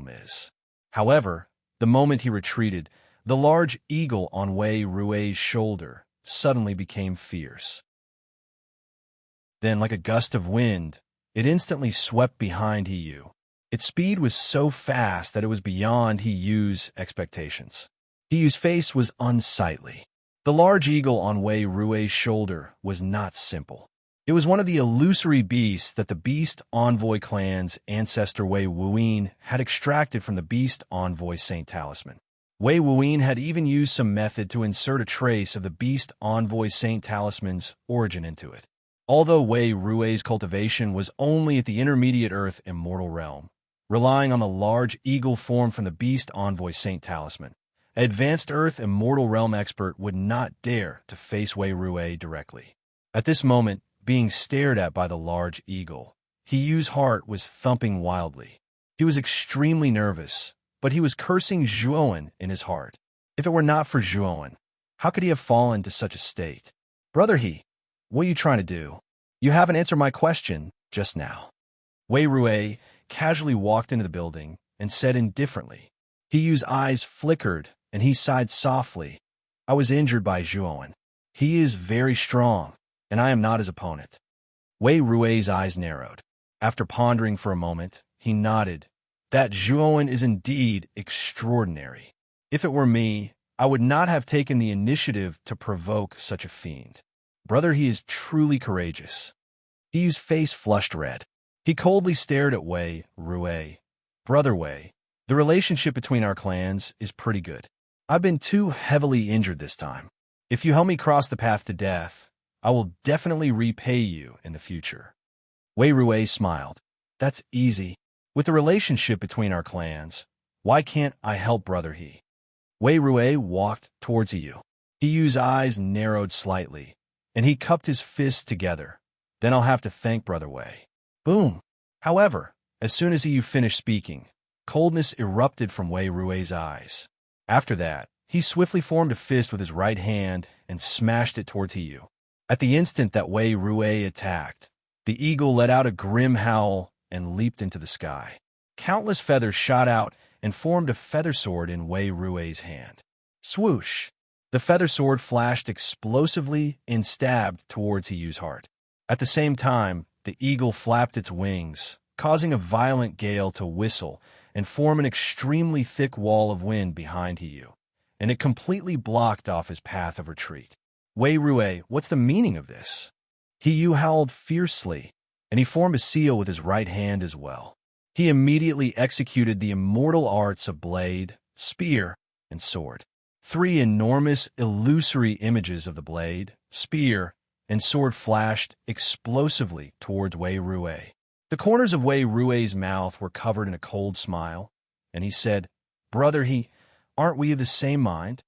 is. However, the moment he retreated, the large eagle on Wei Rue's shoulder suddenly became fierce. Then, like a gust of wind, it instantly swept behind Hiyu. Its speed was so fast that it was beyond Hiyu's expectations. Hiyu's face was unsightly. The large eagle on Wei Rue's shoulder was not simple. It was one of the illusory beasts that the Beast Envoy clan's ancestor Wei Wuyin had extracted from the Beast Envoy Saint Talisman. Wei Wuyin had even used some method to insert a trace of the Beast Envoy Saint Talisman's origin into it. Although Wei Rue's cultivation was only at the intermediate Earth immortal realm, relying on the large eagle form from the Beast Envoy Saint Talisman, an advanced Earth immortal realm expert would not dare to face Wei Rue directly. At this moment, being stared at by the large eagle, Hiyu's heart was thumping wildly. He was extremely nervous, but he was cursing Zhuowen in his heart. If it were not for Zhuowen, how could he have fallen to such a state? Brother He, what are you trying to do? You haven't answered my question just now. Wei Rue casually walked into the building and said indifferently. Hiyu's eyes flickered and he sighed softly. I was injured by Zhuowen. He is very strong, and I am not his opponent. Wei Rue's eyes narrowed. After pondering for a moment, he nodded. That Zhuowen is indeed extraordinary. If it were me, I would not have taken the initiative to provoke such a fiend. Brother, he is truly courageous. Hiyu's face flushed red. He coldly stared at Wei Rue. Brother Wei, the relationship between our clans is pretty good. I've been too heavily injured this time. If you help me cross the path to death, I will definitely repay you in the future. Wei Rue smiled. That's easy. With the relationship between our clans, why can't I help Brother He? Wei Rue walked towards Hiyu. Hiyu's eyes narrowed slightly, and he cupped his fists together. Then I'll have to thank Brother Wei. Boom! However, as soon as Hiyu finished speaking, coldness erupted from Wei Rue's eyes. After that, he swiftly formed a fist with his right hand and smashed it towards Hiyu. At the instant that Wei Rue attacked, the eagle let out a grim howl and leaped into the sky. Countless feathers shot out and formed a feather sword in Wei Rue's hand. Swoosh! The feather sword flashed explosively and stabbed towards Hiyu's heart. At the same time, the eagle flapped its wings, causing a violent gale to whistle and form an extremely thick wall of wind behind Hiyu, and it completely blocked off his path of retreat. Wei Rue, what's the meaning of this? Hiyu howled fiercely, and he formed a seal with his right hand as well. He immediately executed the immortal arts of blade, spear, and sword. 3 enormous, illusory images of the blade, spear, and sword flashed explosively towards Wei Rue. The corners of Wei Rue's mouth were covered in a cold smile, and he said, Brother He, aren't we of the same mind?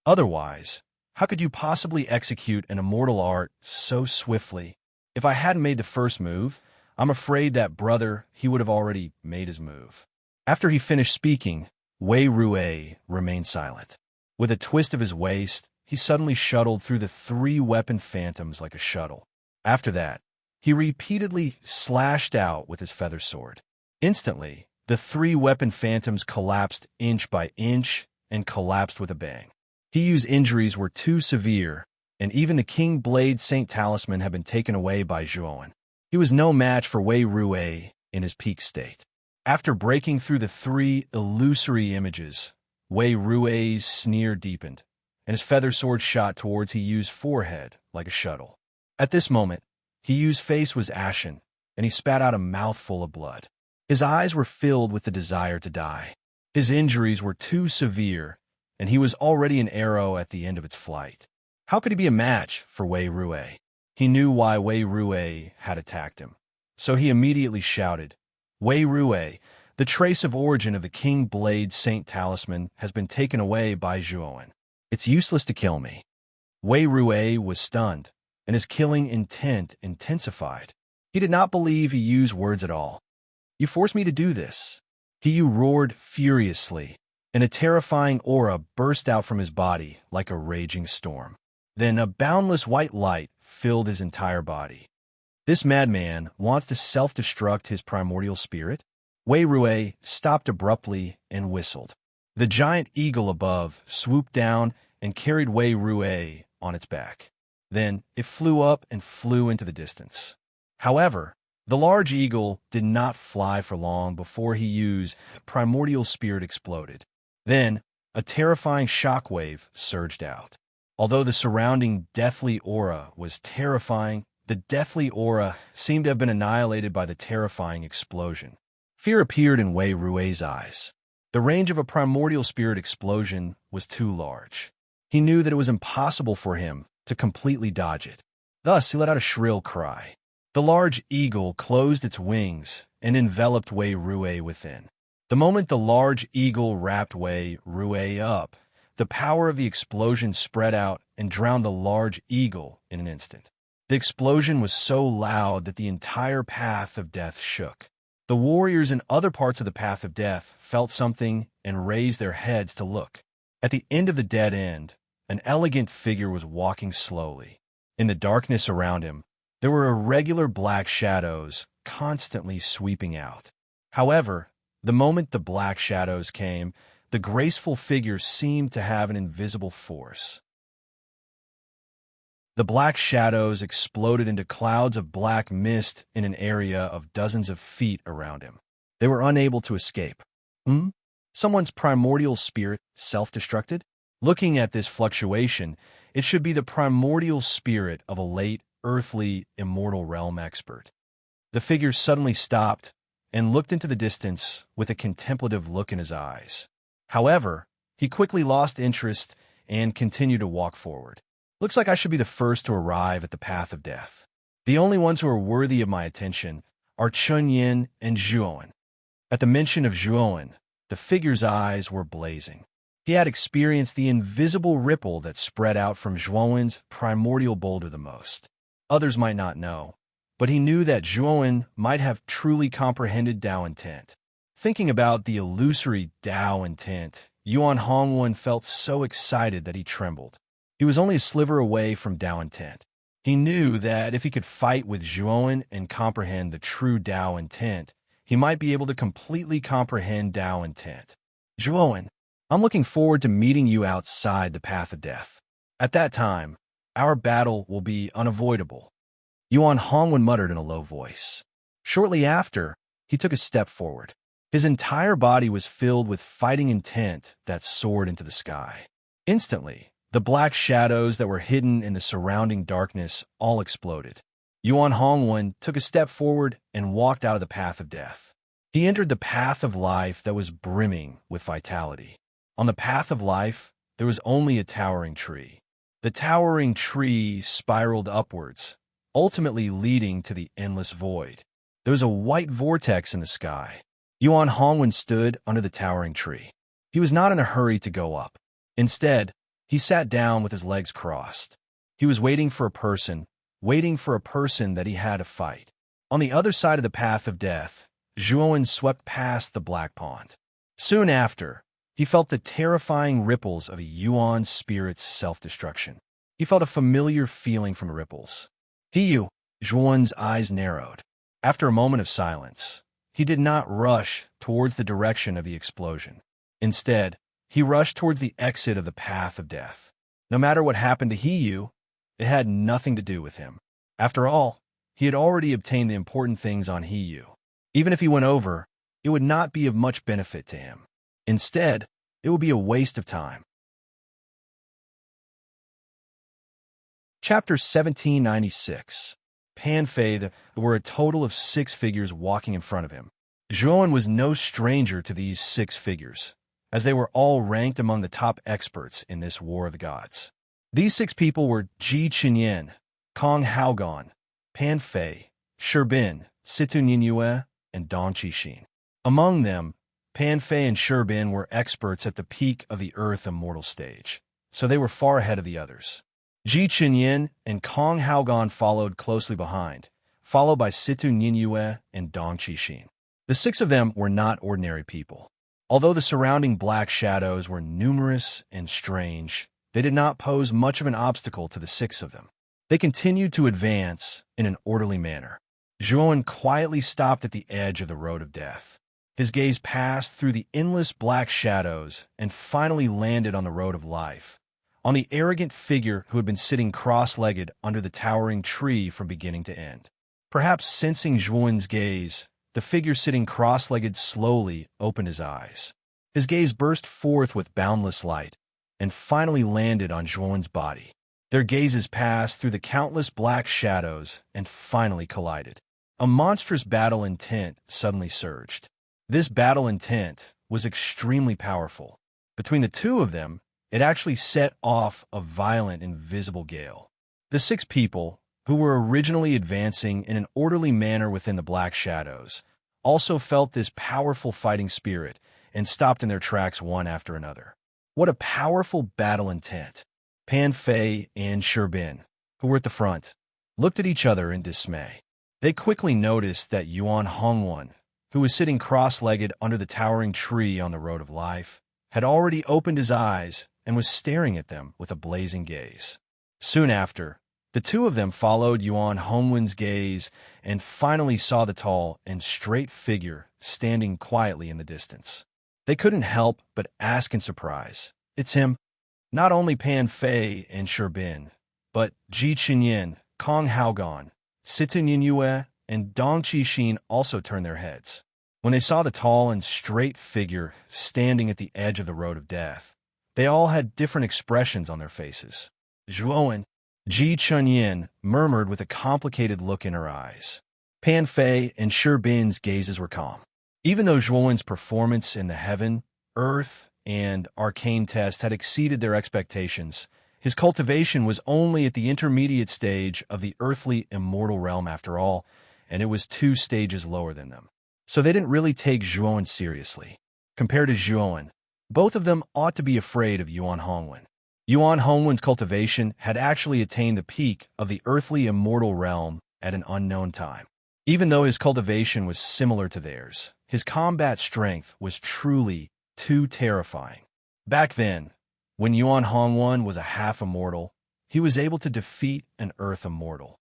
Otherwise, how could you possibly execute an immortal art so swiftly? If I hadn't made the first move, I'm afraid that Brother He would have already made his move. After he finished speaking, Wei Rue remained silent. With a twist of his waist, he suddenly shuttled through the 3 weapon phantoms like a shuttle. After that, he repeatedly slashed out with his feather sword. Instantly, the 3 weapon phantoms collapsed inch by inch and collapsed with a bang. Hiyu's injuries were too severe, and even the King Blade Saint Talisman had been taken away by Zhuowen. He was no match for Wei Ruwei in his peak state. After breaking through the three illusory images, Wei Ruwei's sneer deepened, and his feather sword shot towards He Yu's forehead like a shuttle. At this moment, He Yu's face was ashen, and he spat out a mouthful of blood. His eyes were filled with the desire to die. His injuries were too severe, and he was already an arrow at the end of its flight. How could he be a match for Wei Ruwei? He knew why Wei Ruwei had attacked him. So he immediately shouted, "Wei Ruwei, the trace of origin of the King Blade Saint Talisman has been taken away by Zhuowen. It's useless to kill me." Wei Ruwei was stunned, and his killing intent intensified. He did not believe He Yu's words at all. "You forced me to do this." He Yu roared furiously, and a terrifying aura burst out from his body like a raging storm. Then a boundless white light filled his entire body. This madman wants to self-destruct his primordial spirit? Wei Ruwei stopped abruptly and whistled. The giant eagle above swooped down and carried Wei Ruwei on its back. Then it flew up and flew into the distance. However, the large eagle did not fly for long before He Yu's primordial spirit exploded. Then, a terrifying shockwave surged out. Although the surrounding deathly aura was terrifying, the deathly aura seemed to have been annihilated by the terrifying explosion. Fear appeared in Wei Ruwei's eyes. The range of a primordial spirit explosion was too large. He knew that it was impossible for him to completely dodge it. Thus, he let out a shrill cry. The large eagle closed its wings and enveloped Wei Ruwei within. The moment the large eagle wrapped Wei Ruwei up, the power of the explosion spread out and drowned the large eagle in an instant. The explosion was so loud that the entire path of death shook. The warriors in other parts of the path of death felt something and raised their heads to look. At the end of the dead end, an elegant figure was walking slowly. In the darkness around him, there were irregular black shadows constantly sweeping out. However, the moment the black shadows came, the graceful figure seemed to have an invisible force. The black shadows exploded into clouds of black mist in an area of dozens of feet around him. They were unable to escape. Someone's primordial spirit self-destructed? Looking at this fluctuation, it should be the primordial spirit of a late, earthly, immortal realm expert. The figure suddenly stopped and looked into the distance with a contemplative look in his eyes. However, he quickly lost interest and continued to walk forward. "Looks like I should be the first to arrive at the path of death. The only ones who are worthy of my attention are Chunyin and Zhuowen." At the mention of Zhuowen, the figure's eyes were blazing. He had experienced the invisible ripple that spread out from Zhuowen's primordial boulder the most. Others might not know, but he knew that Zhuowen might have truly comprehended Tao intent. Thinking about the illusory Tao intent, Yuan Hongwen felt so excited that he trembled. He was only a sliver away from Tao intent. He knew that if he could fight with Zhuowen and comprehend the true Tao intent, he might be able to completely comprehend Tao intent. "Zhuowen, I'm looking forward to meeting you outside the path of death. At that time, our battle will be unavoidable," Yuan Hongwen muttered in a low voice. Shortly after, he took a step forward. His entire body was filled with fighting intent that soared into the sky. Instantly, the black shadows that were hidden in the surrounding darkness all exploded. Yuan Hongwen took a step forward and walked out of the path of death. He entered the path of life that was brimming with vitality. On the path of life, there was only a towering tree. The towering tree spiraled upwards, ultimately leading to the endless void. There was a white vortex in the sky. Yuan Hongwen stood under the towering tree. He was not in a hurry to go up. Instead, he sat down with his legs crossed. He was waiting for a person that he had to fight. On the other side of the path of death, Zhuowen swept past the black pond. Soon after, he felt the terrifying ripples of a Yuan spirit's self-destruction. He felt a familiar feeling from the ripples. Zhuowen's eyes narrowed. After a moment of silence, he did not rush towards the direction of the explosion. Instead, he rushed towards the exit of the path of death. No matter what happened to He Yu, it had nothing to do with him. After all, he had already obtained the important things on Hiyu. Even if he went over, it would not be of much benefit to him. Instead, it would be a waste of time. Chapter 1796. Panfei, there were a total of 6 figures walking in front of him. Zhuan was no stranger to these 6 figures, as they were all ranked among the top experts in this War of the Gods. These 6 people were Ji Chenyan, Kong Haogan, Panfei, Sherbin, Situ Ninyue, and Dong Qixin. Among them, Panfei and Sherbin were experts at the peak of the Earth Immortal stage, so they were far ahead of the others. Ji Chenyan and Kong Haogan followed closely behind, followed by Situ Ninyue and Dong Qixin. The 6 of them were not ordinary people. Although the surrounding black shadows were numerous and strange, they did not pose much of an obstacle to the 6 of them. They continued to advance in an orderly manner. Zhuan quietly stopped at the edge of the road of death. His gaze passed through the endless black shadows and finally landed on the road of life, on the arrogant figure who had been sitting cross-legged under the towering tree from beginning to end. Perhaps sensing Zhuan's gaze, the figure sitting cross-legged slowly opened his eyes. His gaze burst forth with boundless light and finally landed on Zhuan's body. Their gazes passed through the countless black shadows and finally collided. A monstrous battle intent suddenly surged. This battle intent was extremely powerful. Between the 2 of them, it actually set off a violent invisible gale. The 6 people, who were originally advancing in an orderly manner within the black shadows, also felt this powerful fighting spirit and stopped in their tracks one after another. What a powerful battle intent! Panfei and Sherbin, who were at the front, looked at each other in dismay. They quickly noticed that Yuan Hongwan, who was sitting cross-legged under the towering tree on the road of life, had already opened his eyes and was staring at them with a blazing gaze. Soon after, the 2 of them followed Yuan Hongwan's gaze and finally saw the tall and straight figure standing quietly in the distance. They couldn't help but ask in surprise, "It's him." Not only Panfei and Sherbin, but Ji Chenyan, Kong Haogan, Situ Ninyue, and Dong Qixin also turned their heads. When they saw the tall and straight figure standing at the edge of the road of death, they all had different expressions on their faces. Zhuan, Ji Chenyan murmured with a complicated look in her eyes. Panfei and Sherbin's gazes were calm. Even though Zhuan's performance in the heaven, earth, and arcane test had exceeded their expectations, his cultivation was only at the intermediate stage of the earthly immortal realm after all, and it was 2 stages lower than them. So they didn't really take Zhuan seriously. Compared to Zhuan, both of them ought to be afraid of Yuan Hongwan. Yuan Hongwan's cultivation had actually attained the peak of the earthly immortal realm at an unknown time. Even though his cultivation was similar to theirs, his combat strength was truly too terrifying. Back then, when Yuan Hongwan was a half-immortal, he was able to defeat an Earth Immortal.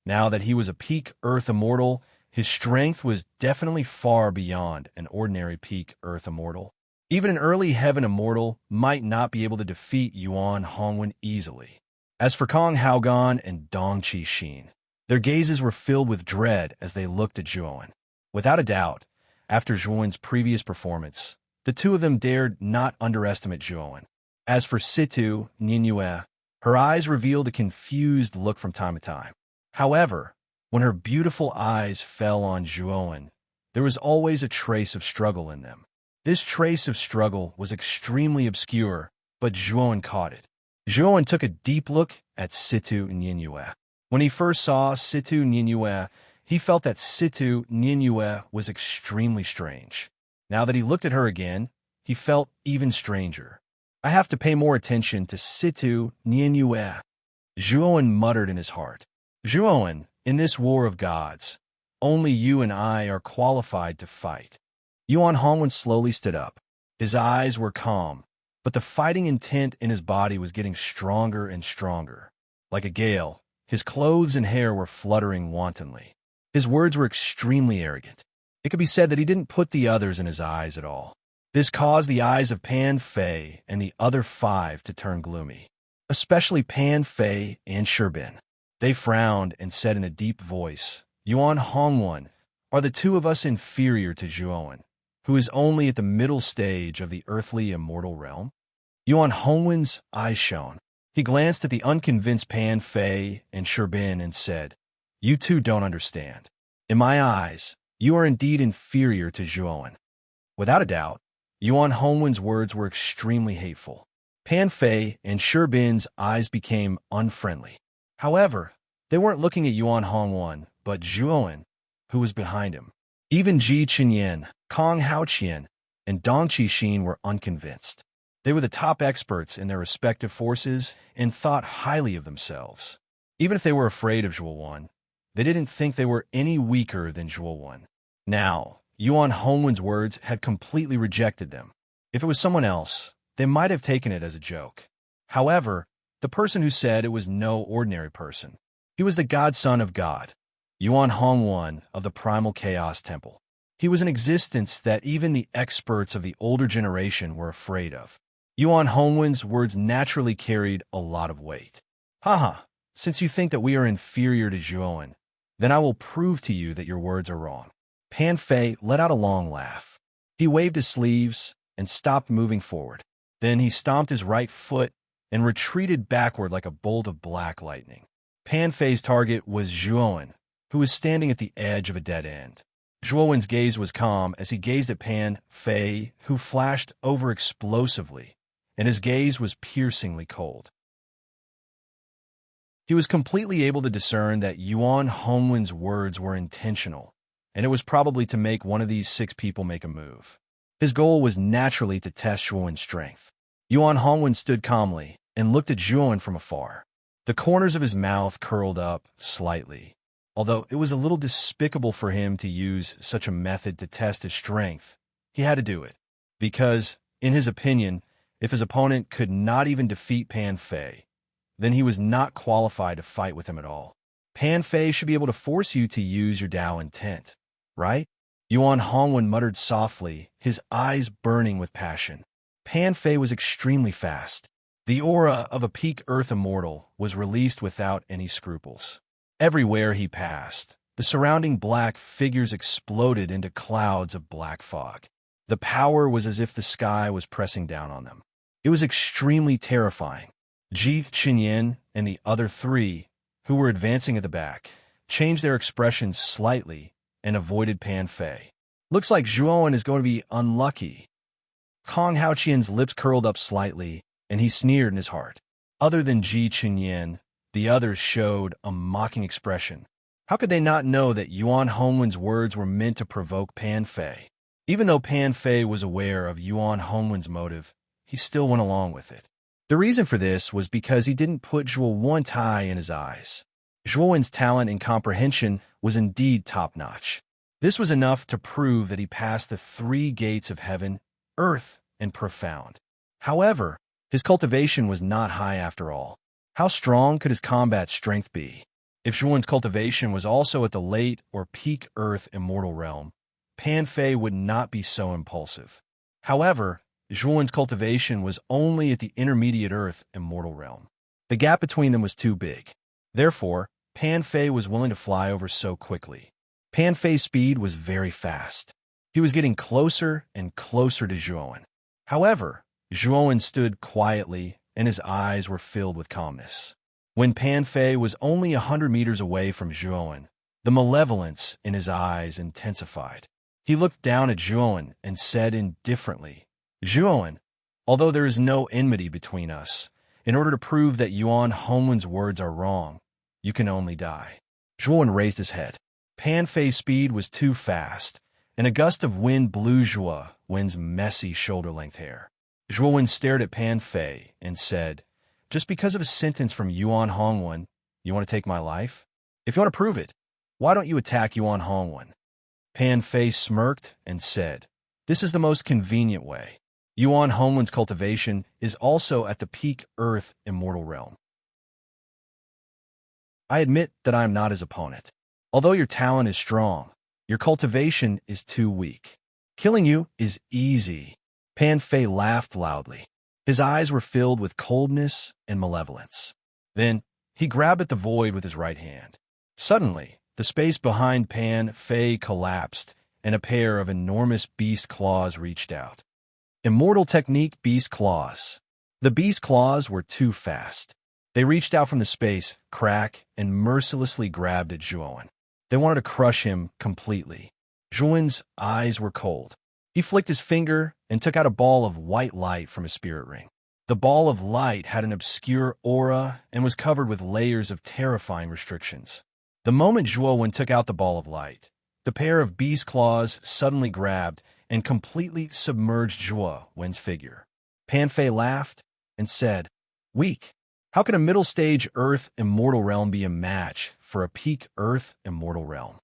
Now that he was a peak Earth Immortal, his strength was definitely far beyond an ordinary peak Earth Immortal. Even an early Heaven Immortal might not be able to defeat Yuan Hongwan easily. As for Kong Haogan and Dong Qixin, their gazes were filled with dread as they looked at Zhuan. Without a doubt, after Zhuan's previous performance, the 2 of them dared not underestimate Zhuan. As for Situ Ninyue, her eyes revealed a confused look from time to time. However, when her beautiful eyes fell on Zhuan, there was always a trace of struggle in them. This trace of struggle was extremely obscure, but Zhuan caught it. Zhuan took a deep look at Situ Ninyue. When he first saw Situ Ninyue, he felt that Situ Ninyue was extremely strange. Now that he looked at her again, he felt even stranger. "I have to pay more attention to Situ Ninyue," Zhuan muttered in his heart. "Zhuan, in this war of gods, only you and I are qualified to fight." Yuan Hongwan slowly stood up. His eyes were calm, but the fighting intent in his body was getting stronger and stronger. Like a gale, his clothes and hair were fluttering wantonly. His words were extremely arrogant. It could be said that he didn't put the others in his eyes at all. This caused the eyes of Panfei and the other 5 to turn gloomy, especially Panfei and Sherbin. They frowned and said in a deep voice, Yuan Hongwen, are the two of us inferior to Zhuowen, who is only at the middle stage of the earthly immortal realm? Yuan Hongwen's eyes shone. He glanced at the unconvinced Pan Fei and Sherbin and said, You two don't understand. In my eyes, you are indeed inferior to Zhuowen. Without a doubt, Yuan Hongwen's words were extremely hateful. Pan Fei and Sherbin's eyes became unfriendly. However, they weren't looking at Yuan Hongwen, but Zhuowen, who was behind him. Even Ji Qinyan, Kong Haoqian, and Dong Qixin were unconvinced. They were the top experts in their respective forces and thought highly of themselves. Even if they were afraid of Zhuowen, they didn't think they were any weaker than Zhuowen. Now, Yuan Hongwen's words had completely rejected them. If it was someone else, they might have taken it as a joke. However, the person who said it was no ordinary person. He was the godson of God, Yuan Hongwen of the Primal Chaos Temple. He was an existence that even the experts of the older generation were afraid of. Yuan Hongwen's words naturally carried a lot of weight. Haha, since you think that we are inferior to Zhuowen, then I will prove to you that your words are wrong. Pan Fei let out a long laugh. He waved his sleeves and stopped moving forward. Then he stomped his right foot and retreated backward like a bolt of black lightning. Pan Fei's target was Zhuowen, who was standing at the edge of a dead end. Zhuowen's gaze was calm as he gazed at Pan Fei, who flashed over explosively, and his gaze was piercingly cold. He was completely able to discern that Yuan Hongwen's words were intentional, and it was probably to make one of these 6 people make a move. His goal was naturally to test Zhuowen's strength. Yuan Hongwen stood calmly and looked at Zhuowen from afar. The corners of his mouth curled up slightly, although it was a little despicable for him to use such a method to test his strength. He had to do it, because, in his opinion, if his opponent could not even defeat Pan Fei, then he was not qualified to fight with him at all. Pan Fei should be able to force you to use your Dao intent, right? Yuan Hongwen muttered softly, his eyes burning with passion. Pan Fei was extremely fast. The aura of a peak Earth immortal was released without any scruples. Everywhere he passed, the surrounding black figures exploded into clouds of black fog. The power was as if the sky was pressing down on them. It was extremely terrifying. Ji Qinyan and the other 3, who were advancing at the back, changed their expressions slightly and avoided Pan Fei. Looks like Zhuowen is going to be unlucky. Kong Haoqian's lips curled up slightly, and he sneered in his heart. Other than Ji Qinyan, the others showed a mocking expression. How could they not know that Yuan Hongwen's words were meant to provoke Pan Fei? Even though Pan Fei was aware of Yuan Hongwen's motive, he still went along with it. The reason for this was because he didn't put Zhuowen Tai in his eyes. Zhuowen's talent and comprehension was indeed top-notch. This was enough to prove that he passed the 3 gates of heaven, earth, and profound. However, his cultivation was not high after all. How strong could his combat strength be? If Zhuowen's cultivation was also at the late or peak earth immortal realm, Pan Fei would not be so impulsive. However, Zhuowen's cultivation was only at the intermediate earth immortal realm. The gap between them was too big. Therefore, Pan Fei was willing to fly over so quickly. Pan Fei's speed was very fast. He was getting closer and closer to Zhuowen. However, Zhuowen stood quietly, and his eyes were filled with calmness. When Pan Fei was only 100 meters away from Zhuowen, the malevolence in his eyes intensified. He looked down at Zhuowen and said indifferently, Zhuowen, although there is no enmity between us, in order to prove that Yuan Hongwen's words are wrong, you can only die. Zhuowen raised his head. Pan Fei's speed was too fast, and a gust of wind blew Zhuowen's messy shoulder-length hair. Zhuowen stared at Pan Fei and said, just because of a sentence from Yuan Hongwen, you want to take my life? If you want to prove it, why don't you attack Yuan Hongwen? Pan Fei smirked and said, this is the most convenient way. Yuan Hongwen's cultivation is also at the peak earth immortal realm. I admit that I am not his opponent. Although your talent is strong, your cultivation is too weak. Killing you is easy. Pan Fei laughed loudly. His eyes were filled with coldness and malevolence. Then He grabbed at the void with his right hand. Suddenly, the space behind Pan Fei collapsed, and a pair of enormous beast claws reached out. Immortal technique beast claws. The beast claws were too fast. They reached out from the space, crack, and mercilessly grabbed at Zhuowen. They wanted to crush him completely. Zhuowen's eyes were cold. He flicked his finger and took out a ball of white light from his spirit ring. The ball of light had an obscure aura and was covered with layers of terrifying restrictions. The moment Zhuowen took out the ball of light, the pair of beast claws suddenly grabbed and completely submerged Zhuowen's figure. Pan Fei laughed and said, "Weak. How can a middle-stage Earth Immortal Realm be a match for a peak Earth Immortal Realm?"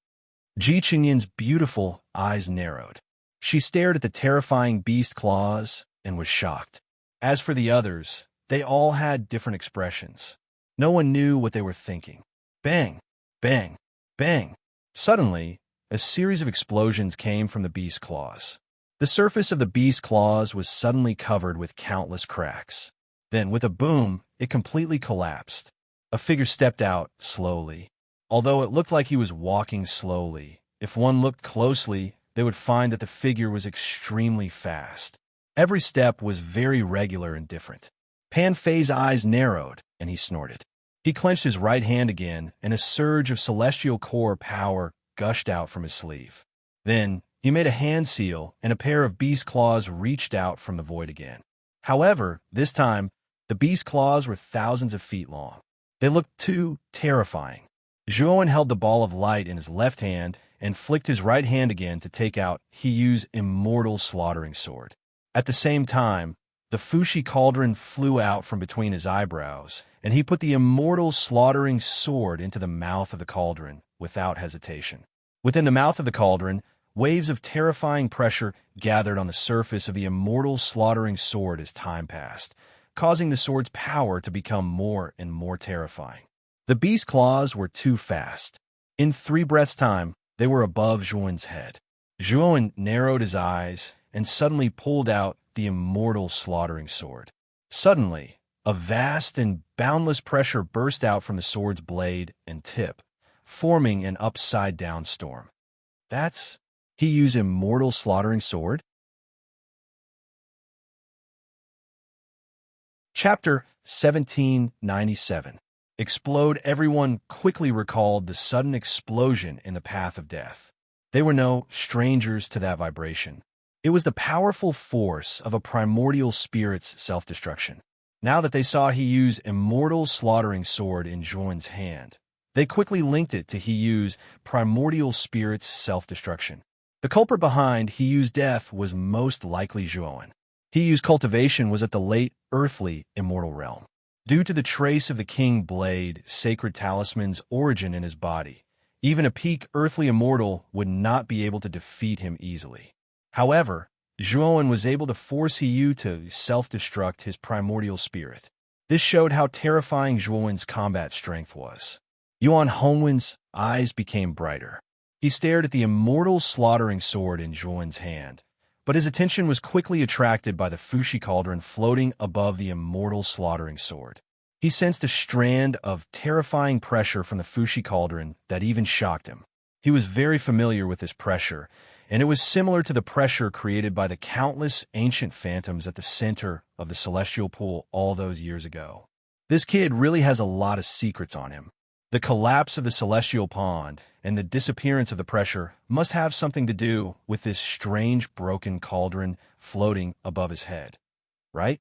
Ji Qinyan's beautiful eyes narrowed. She stared at the terrifying beast claws and was shocked. As for the others, they all had different expressions. No one knew what they were thinking. Bang! Bang! Bang! Suddenly, a series of explosions came from the beast claws. The surface of the beast claws was suddenly covered with countless cracks. Then, with a boom, it completely collapsed. A figure stepped out slowly. Although it looked like he was walking slowly, if one looked closely, they would find that the figure was extremely fast. Every step was very regular and different. Pan Fei's eyes narrowed, and he snorted. He clenched his right hand again, and a surge of celestial core power gushed out from his sleeve. Then, he made a hand seal, and a pair of beast claws reached out from the void again. However, this time, the beast claws were thousands of feet long. They looked too terrifying. Zhuowen held the ball of light in his left hand and flicked his right hand again to take out Hiyu's immortal slaughtering sword. At the same time, the Fushi cauldron flew out from between his eyebrows, and he put the immortal slaughtering sword into the mouth of the cauldron without hesitation. Within the mouth of the cauldron, waves of terrifying pressure gathered on the surface of the immortal slaughtering sword as time passed, causing the sword's power to become more and more terrifying. The beast claws were too fast. In 3 breaths' time, they were above Zhuowen's head. Zhuowen narrowed his eyes and suddenly pulled out the immortal slaughtering sword. Suddenly, a vast and boundless pressure burst out from the sword's blade and tip, forming an upside-down storm. That's Hiyu's immortal slaughtering sword? Chapter 1797. Explode. Everyone quickly recalled the sudden explosion in the path of death. They were no strangers to that vibration. It was the powerful force of a primordial spirit's self-destruction. Now that they saw Hiyu's immortal slaughtering sword in Zhuowen's hand, they quickly linked it to Hiyu's primordial spirit's self-destruction. The culprit behind Hiyu's death was most likely Zhuowen. Hiyu's cultivation was at the late earthly immortal realm. Due to the trace of the king blade, sacred talisman's origin in his body, even a peak earthly immortal would not be able to defeat him easily. However, Zhuowen was able to force Hiyu to self-destruct his primordial spirit. This showed how terrifying Zhuowen's combat strength was. Yuan Hongwen's eyes became brighter. He stared at the immortal slaughtering sword in Zhuowen's hand, but his attention was quickly attracted by the Fushi cauldron floating above the immortal slaughtering sword. He sensed a strand of terrifying pressure from the Fushi cauldron that even shocked him. He was very familiar with this pressure, and it was similar to the pressure created by the countless ancient phantoms at the center of the celestial pool all those years ago. This kid really has a lot of secrets on him. The collapse of the celestial pond and the disappearance of the pressure must have something to do with this strange broken cauldron floating above his head, right?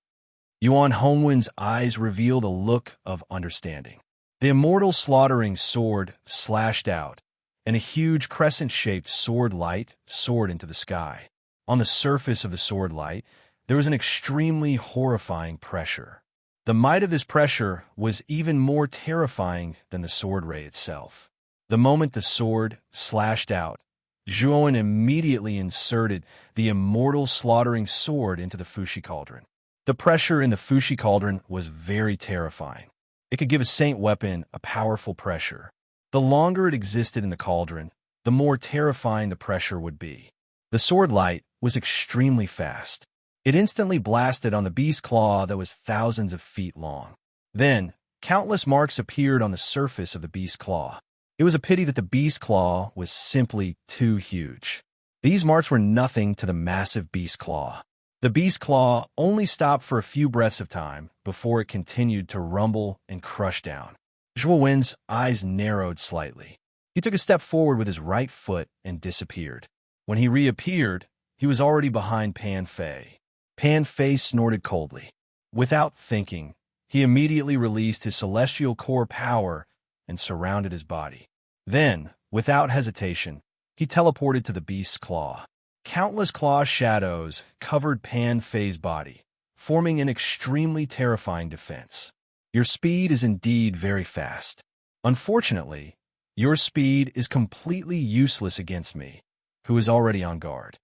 Yuan Hongwen's eyes revealed a look of understanding. The immortal slaughtering sword slashed out, and a huge crescent-shaped sword light soared into the sky. On the surface of the sword light, there was an extremely horrifying pressure. The might of this pressure was even more terrifying than the sword ray itself. The moment the sword slashed out, Zhuowen immediately inserted the immortal slaughtering sword into the Fushi cauldron. The pressure in the Fushi cauldron was very terrifying. It could give a saint weapon a powerful pressure. The longer it existed in the cauldron, the more terrifying the pressure would be. The sword light was extremely fast. It instantly blasted on the beast claw that was thousands of feet long. Then, Countless marks appeared on the surface of the beast's claw. It was a pity that the beast's claw was simply too huge. These marks were nothing to the massive beast's claw. The beast's claw only stopped for a few breaths of time before it continued to rumble and crush down. Zhuowen's eyes narrowed slightly. He took a step forward with his right foot and disappeared. When he reappeared, he was already behind Pan Fei. Pan Fei snorted coldly. Without thinking, he immediately released his celestial core power and surrounded his body. Then, without hesitation, he teleported to the beast's claw. Countless claw shadows covered Pan Fei's body, forming an extremely terrifying defense. Your speed is indeed very fast. Unfortunately, your speed is completely useless against me, who is already on guard.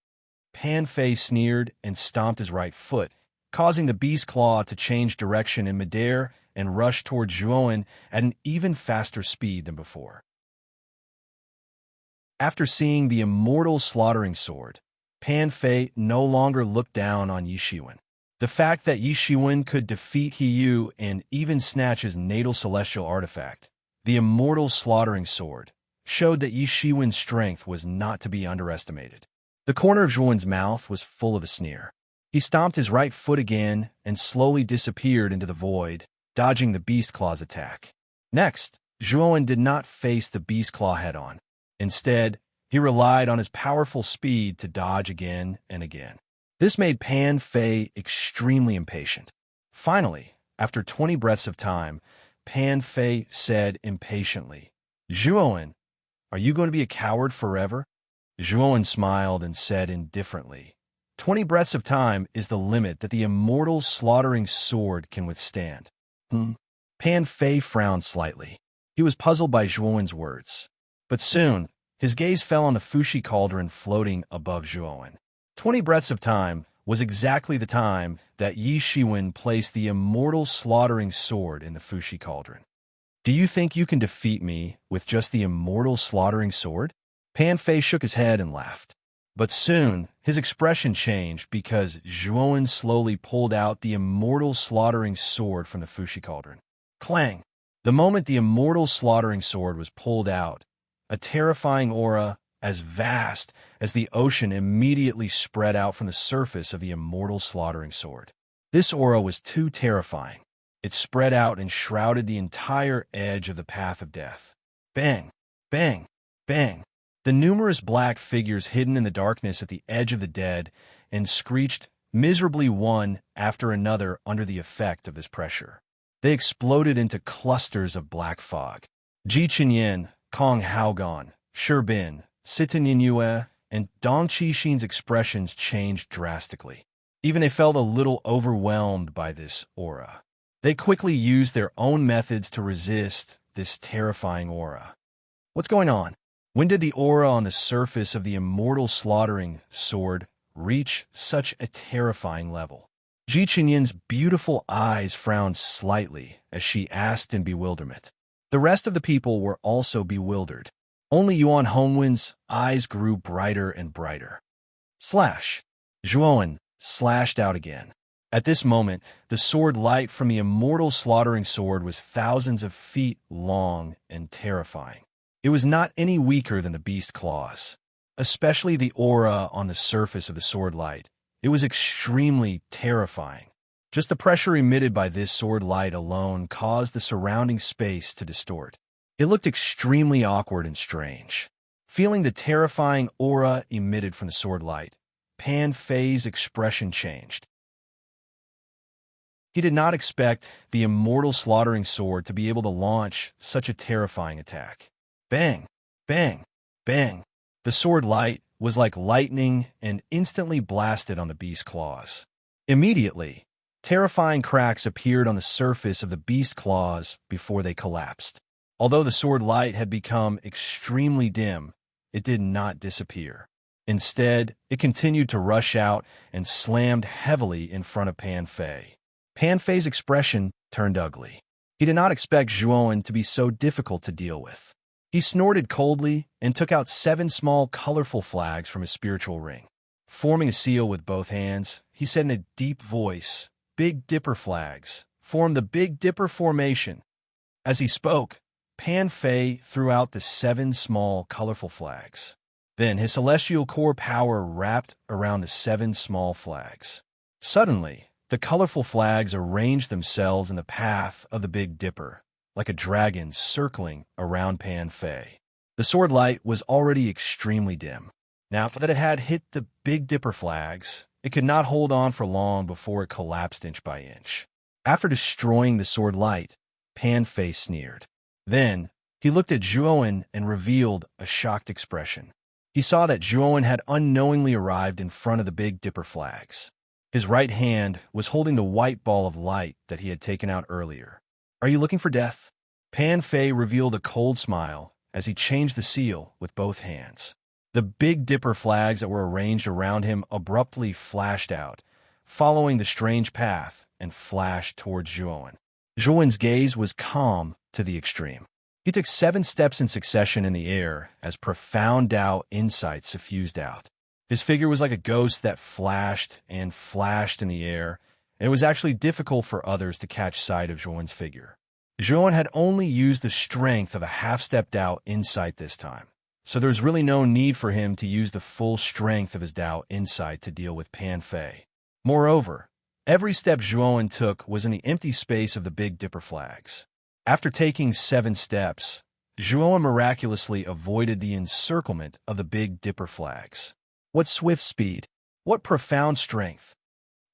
Pan Fei sneered and stomped his right foot, causing the beast's claw to change direction in midair and rush toward Zhuowen at an even faster speed than before. After seeing the immortal slaughtering sword, Pan Fei no longer looked down on Yi Shiwen. The fact that Yi Shiwen could defeat He Yu and even snatch his natal celestial artifact, the immortal slaughtering sword, showed that Yi Shiwen's strength was not to be underestimated. The corner of Zhuowen's mouth was full of a sneer. He stomped his right foot again and slowly disappeared into the void, dodging the beast claw's attack. Next, Zhuowen did not face the beast claw head-on. Instead, he relied on his powerful speed to dodge again and again. This made Pan Fei extremely impatient. Finally, after 20 breaths of time, Pan Fei said impatiently, "Zhuowen, are you going to be a coward forever?" Zhuowen smiled and said indifferently, 20 breaths of time is the limit that the immortal slaughtering sword can withstand. Pan Fei frowned slightly. He was puzzled by Zhuowen's words. But soon, his gaze fell on the Fushi cauldron floating above Zhuowen. 20 breaths of time was exactly the time that Yi Shiwen placed the immortal slaughtering sword in the Fushi cauldron. "Do you think you can defeat me with just the immortal slaughtering sword?" Pan Fei shook his head and laughed. But soon, his expression changed because Zhuowen slowly pulled out the immortal slaughtering sword from the Fushi cauldron. Clang! The moment the immortal slaughtering sword was pulled out, a terrifying aura as vast as the ocean immediately spread out from the surface of the immortal slaughtering sword. This aura was too terrifying. It spread out and shrouded the entire edge of the path of death. Bang! Bang! Bang! The numerous black figures hidden in the darkness at the edge of the dead and screeched miserably one after another under the effect of this pressure. They exploded into clusters of black fog. Ji Chenyan, Kong Haogan, Sherbin, Sitan Yinyue, and Dong Qixin's expressions changed drastically. Even they felt a little overwhelmed by this aura. They quickly used their own methods to resist this terrifying aura. What's going on? When did the aura on the surface of the immortal slaughtering sword reach such a terrifying level? Ji Chenyan's beautiful eyes frowned slightly as she asked in bewilderment. The rest of the people were also bewildered. Only Yuan Hongwen's eyes grew brighter and brighter. Slash! Zhuowen slashed out again. At this moment, the sword light from the immortal slaughtering sword was thousands of feet long and terrifying. It was not any weaker than the beast claws. Especially the aura on the surface of the sword light. It was extremely terrifying. Just the pressure emitted by this sword light alone caused the surrounding space to distort. It looked extremely awkward and strange. Feeling the terrifying aura emitted from the sword light, Pan Fei's expression changed. He did not expect the immortal slaughtering sword to be able to launch such a terrifying attack. Bang! Bang! Bang! The sword light was like lightning and instantly blasted on the beast's claws. Immediately, terrifying cracks appeared on the surface of the beast's claws before they collapsed. Although the sword light had become extremely dim, it did not disappear. Instead, it continued to rush out and slammed heavily in front of Pan Fei. Pan Fei's expression turned ugly. He did not expect Zhuowen to be so difficult to deal with. He snorted coldly and took out 7 small, colorful flags from his spiritual ring. Forming a seal with both hands, he said in a deep voice, "Big Dipper flags. Form the Big Dipper formation." As he spoke, Pan Fei threw out the 7 small, colorful flags. Then his celestial core power wrapped around the 7 small flags. Suddenly, the colorful flags arranged themselves in the path of the Big Dipper, like a dragon circling around Pan Fei. The sword light was already extremely dim. Now that it had hit the Big Dipper flags, it could not hold on for long before it collapsed inch by inch. After destroying the sword light, Pan Fei sneered. Then, he looked at Zhuowen and revealed a shocked expression. He saw that Zhuowen had unknowingly arrived in front of the Big Dipper flags. His right hand was holding the white ball of light that he had taken out earlier. "Are you looking for death?" Pan Fei revealed a cold smile as he changed the seal with both hands. The Big Dipper flags that were arranged around him abruptly flashed out, following the strange path, and flashed towards Zhuowen. Zhuowen's gaze was calm to the extreme. He took 7 steps in succession in the air as profound Tao insight suffused out. His figure was like a ghost that flashed and flashed in the air, and it was actually difficult for others to catch sight of Zhuowen's figure. Zhuowen had only used the strength of a half-step Tao insight this time, so there was really no need for him to use the full strength of his Tao insight to deal with Pan Fei. Moreover, every step Zhuowen took was in the empty space of the Big Dipper flags. After taking 7 steps, Zhuowen miraculously avoided the encirclement of the Big Dipper flags. What swift speed! What profound strength!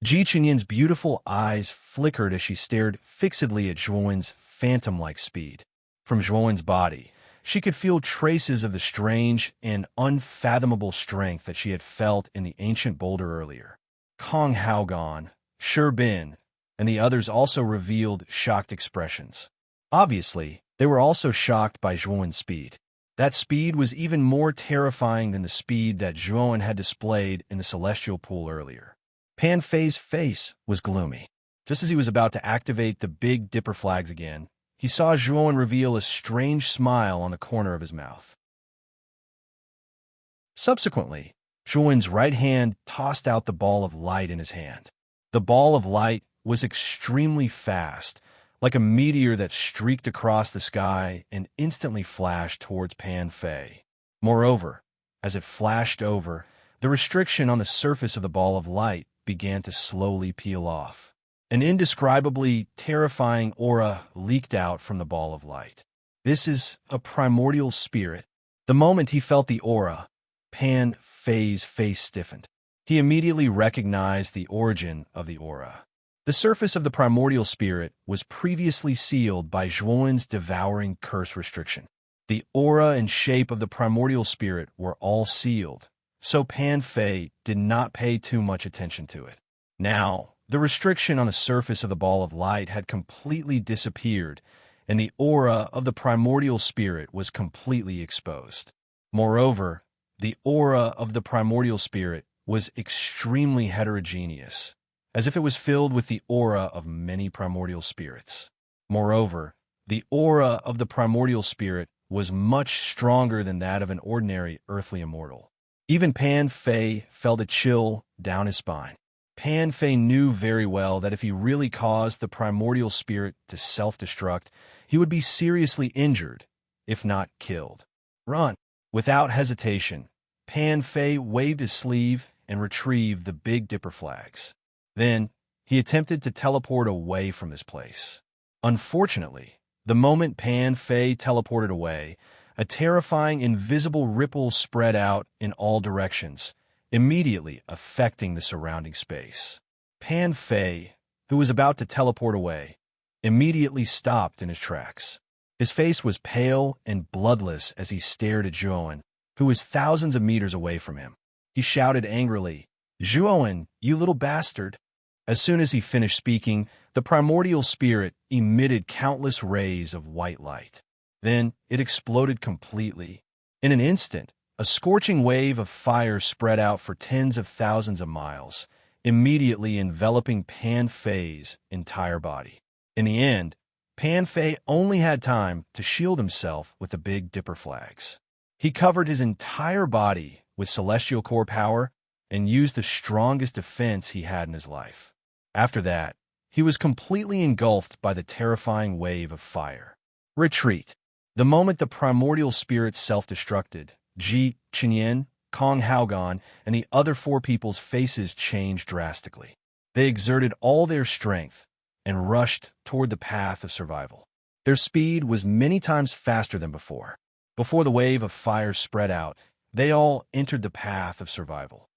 Ji Chenyan's beautiful eyes flickered as she stared fixedly at Zhuowen's phantom-like speed. From Zhuowen's body, she could feel traces of the strange and unfathomable strength that she had felt in the ancient boulder earlier. Kong Haogan, Shi Bin, and the others also revealed shocked expressions. Obviously, they were also shocked by Zhuowen's speed. That speed was even more terrifying than the speed that Zhuowen had displayed in the celestial pool earlier. Pan Fei's face was gloomy. Just as he was about to activate the Big Dipper flags again, he saw Zhuowen reveal a strange smile on the corner of his mouth. Subsequently, Zhuowen's right hand tossed out the ball of light in his hand. The ball of light was extremely fast, like a meteor that streaked across the sky and instantly flashed towards Pan Fei. Moreover, as it flashed over, the restriction on the surface of the ball of light began to slowly peel off. An indescribably terrifying aura leaked out from the ball of light. This is a primordial spirit. The moment he felt the aura, Pan Fei's face stiffened. He immediately recognized the origin of the aura. The surface of the primordial spirit was previously sealed by Zhuowen's devouring curse restriction. The aura and shape of the primordial spirit were all sealed, so Pan Fei did not pay too much attention to it. Now, the restriction on the surface of the ball of light had completely disappeared, and the aura of the primordial spirit was completely exposed. Moreover, the aura of the primordial spirit was extremely heterogeneous, as if it was filled with the aura of many primordial spirits. Moreover, the aura of the primordial spirit was much stronger than that of an ordinary earthly immortal. Even Pan Fei felt a chill down his spine. Pan Fei knew very well that if he really caused the primordial spirit to self-destruct, he would be seriously injured, if not killed. "Run!" Without hesitation, Pan Fei waved his sleeve and retrieved the Big Dipper flags. Then, he attempted to teleport away from this place. Unfortunately, the moment Pan Fei teleported away, a terrifying invisible ripple spread out in all directions, immediately affecting the surrounding space. Pan Fei, who was about to teleport away, immediately stopped in his tracks. His face was pale and bloodless as he stared at Zhuowen, who was thousands of meters away from him. He shouted angrily, "Zhuowen, you little bastard!" As soon as he finished speaking, the primordial spirit emitted countless rays of white light. Then it exploded completely. In an instant, a scorching wave of fire spread out for tens of thousands of miles, immediately enveloping Pan Fei's entire body. In the end, Pan Fei only had time to shield himself with the Big Dipper flags. He covered his entire body with celestial core power and used the strongest defense he had in his life. After that, he was completely engulfed by the terrifying wave of fire. Retreat. The moment the primordial spirit self-destructed, Ji, Chinyan, Kong Haogan, and the other four people's faces changed drastically. They exerted all their strength and rushed toward the path of survival. Their speed was many times faster than before. Before the wave of fire spread out, they all entered the path of survival.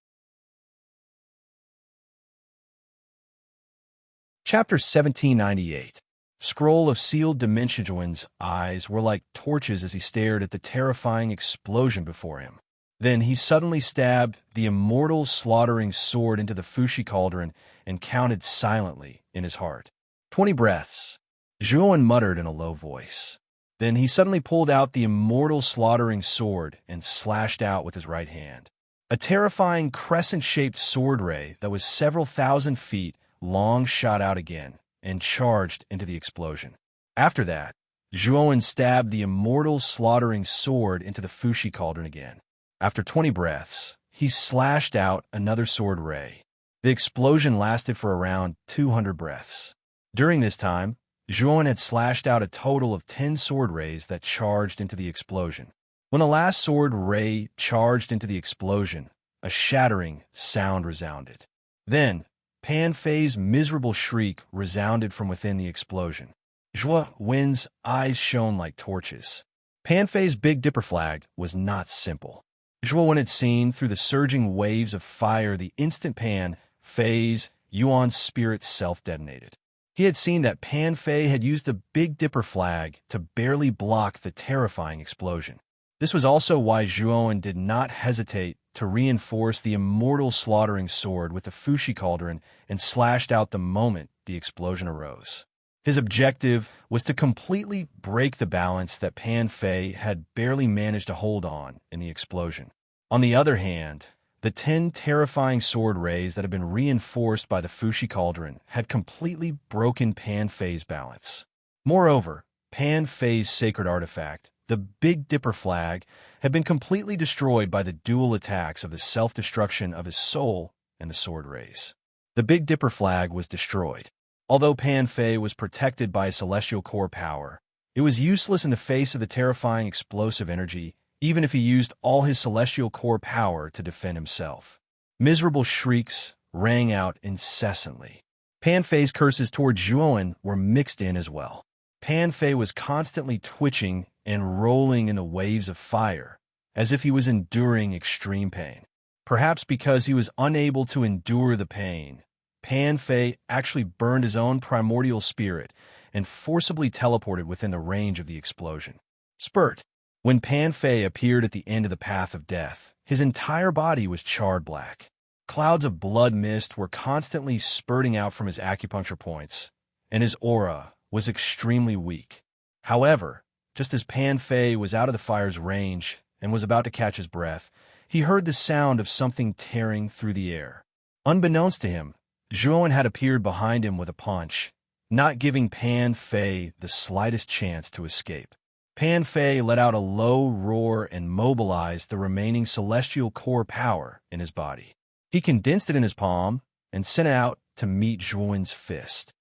Chapter 1798. Scroll of Sealed Dimension. Juowen's eyes were like torches as he stared at the terrifying explosion before him. Then he suddenly stabbed the immortal slaughtering sword into the Fushi cauldron and counted silently in his heart. 20 breaths. Juowen muttered in a low voice. Then he suddenly pulled out the immortal slaughtering sword and slashed out with his right hand. A terrifying crescent-shaped sword ray that was several thousand feet long shot out again and charged into the explosion. After that, Juowen stabbed the immortal slaughtering sword into the Fushi cauldron again. After 20 breaths, he slashed out another sword ray. The explosion lasted for around 200 breaths. During this time, Juowen had slashed out a total of 10 sword rays that charged into the explosion. When the last sword ray charged into the explosion, a shattering sound resounded. Then, Pan Fei's miserable shriek resounded from within the explosion. Juowen's eyes shone like torches. Pan Fei's Big Dipper flag was not simple. Juowen had seen through the surging waves of fire the instant Pan Fei's Yuan's spirit self-detonated. He had seen that Pan Fei had used the Big Dipper flag to barely block the terrifying explosion. This was also why Juowen did not hesitate to reinforce the immortal slaughtering sword with the Fushi cauldron and slashed out the moment the explosion arose. His objective was to completely break the balance that Pan Fei had barely managed to hold on in the explosion. On the other hand, the 10 terrifying sword rays that had been reinforced by the Fushi cauldron had completely broken Pan Fei's balance. Moreover, Pan Fei's sacred artifact, the Big Dipper flag, had been completely destroyed by the dual attacks of the self-destruction of his soul and the sword rays. The Big Dipper flag was destroyed. Although Pan Fei was protected by celestial core power, it was useless in the face of the terrifying explosive energy, even if he used all his celestial core power to defend himself. Miserable shrieks rang out incessantly. Pan Fei's curses toward Juowen were mixed in as well. Pan Fei was constantly twitching and rolling in the waves of fire, as if he was enduring extreme pain. Perhaps because he was unable to endure the pain, Pan Fei actually burned his own primordial spirit and forcibly teleported within the range of the explosion. Spurt. When Pan Fei appeared at the end of the path of death, his entire body was charred black. Clouds of blood mist were constantly spurting out from his acupuncture points, and his aura was extremely weak. However, just as Pan Fei was out of the fire's range and was about to catch his breath, he heard the sound of something tearing through the air. Unbeknownst to him, Juowen had appeared behind him with a punch, not giving Pan Fei the slightest chance to escape. Pan Fei let out a low roar and mobilized the remaining celestial core power in his body. He condensed it in his palm and sent it out to meet Juowen's fist.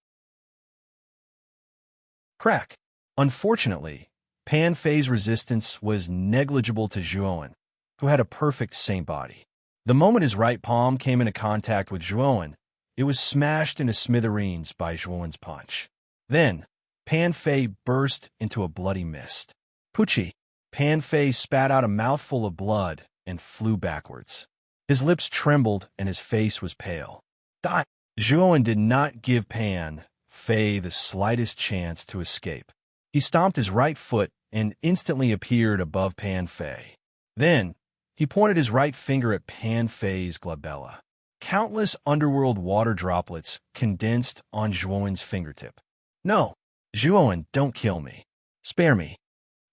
Crack. Unfortunately, Pan Fei's resistance was negligible to Juowen, who had a perfect saint body. The moment his right palm came into contact with Juowen, it was smashed into smithereens by Juowen's punch. Then, Pan Fei burst into a bloody mist. Pucci. Pan Fei spat out a mouthful of blood and flew backwards. His lips trembled and his face was pale. Die. Juowen did not give Pan Fei the slightest chance to escape. He stomped his right foot and instantly appeared above Pan Fei. Then, he pointed his right finger at Pan Fei's glabella. Countless underworld water droplets condensed on Juowen's fingertip. No, Juowen, don't kill me. Spare me.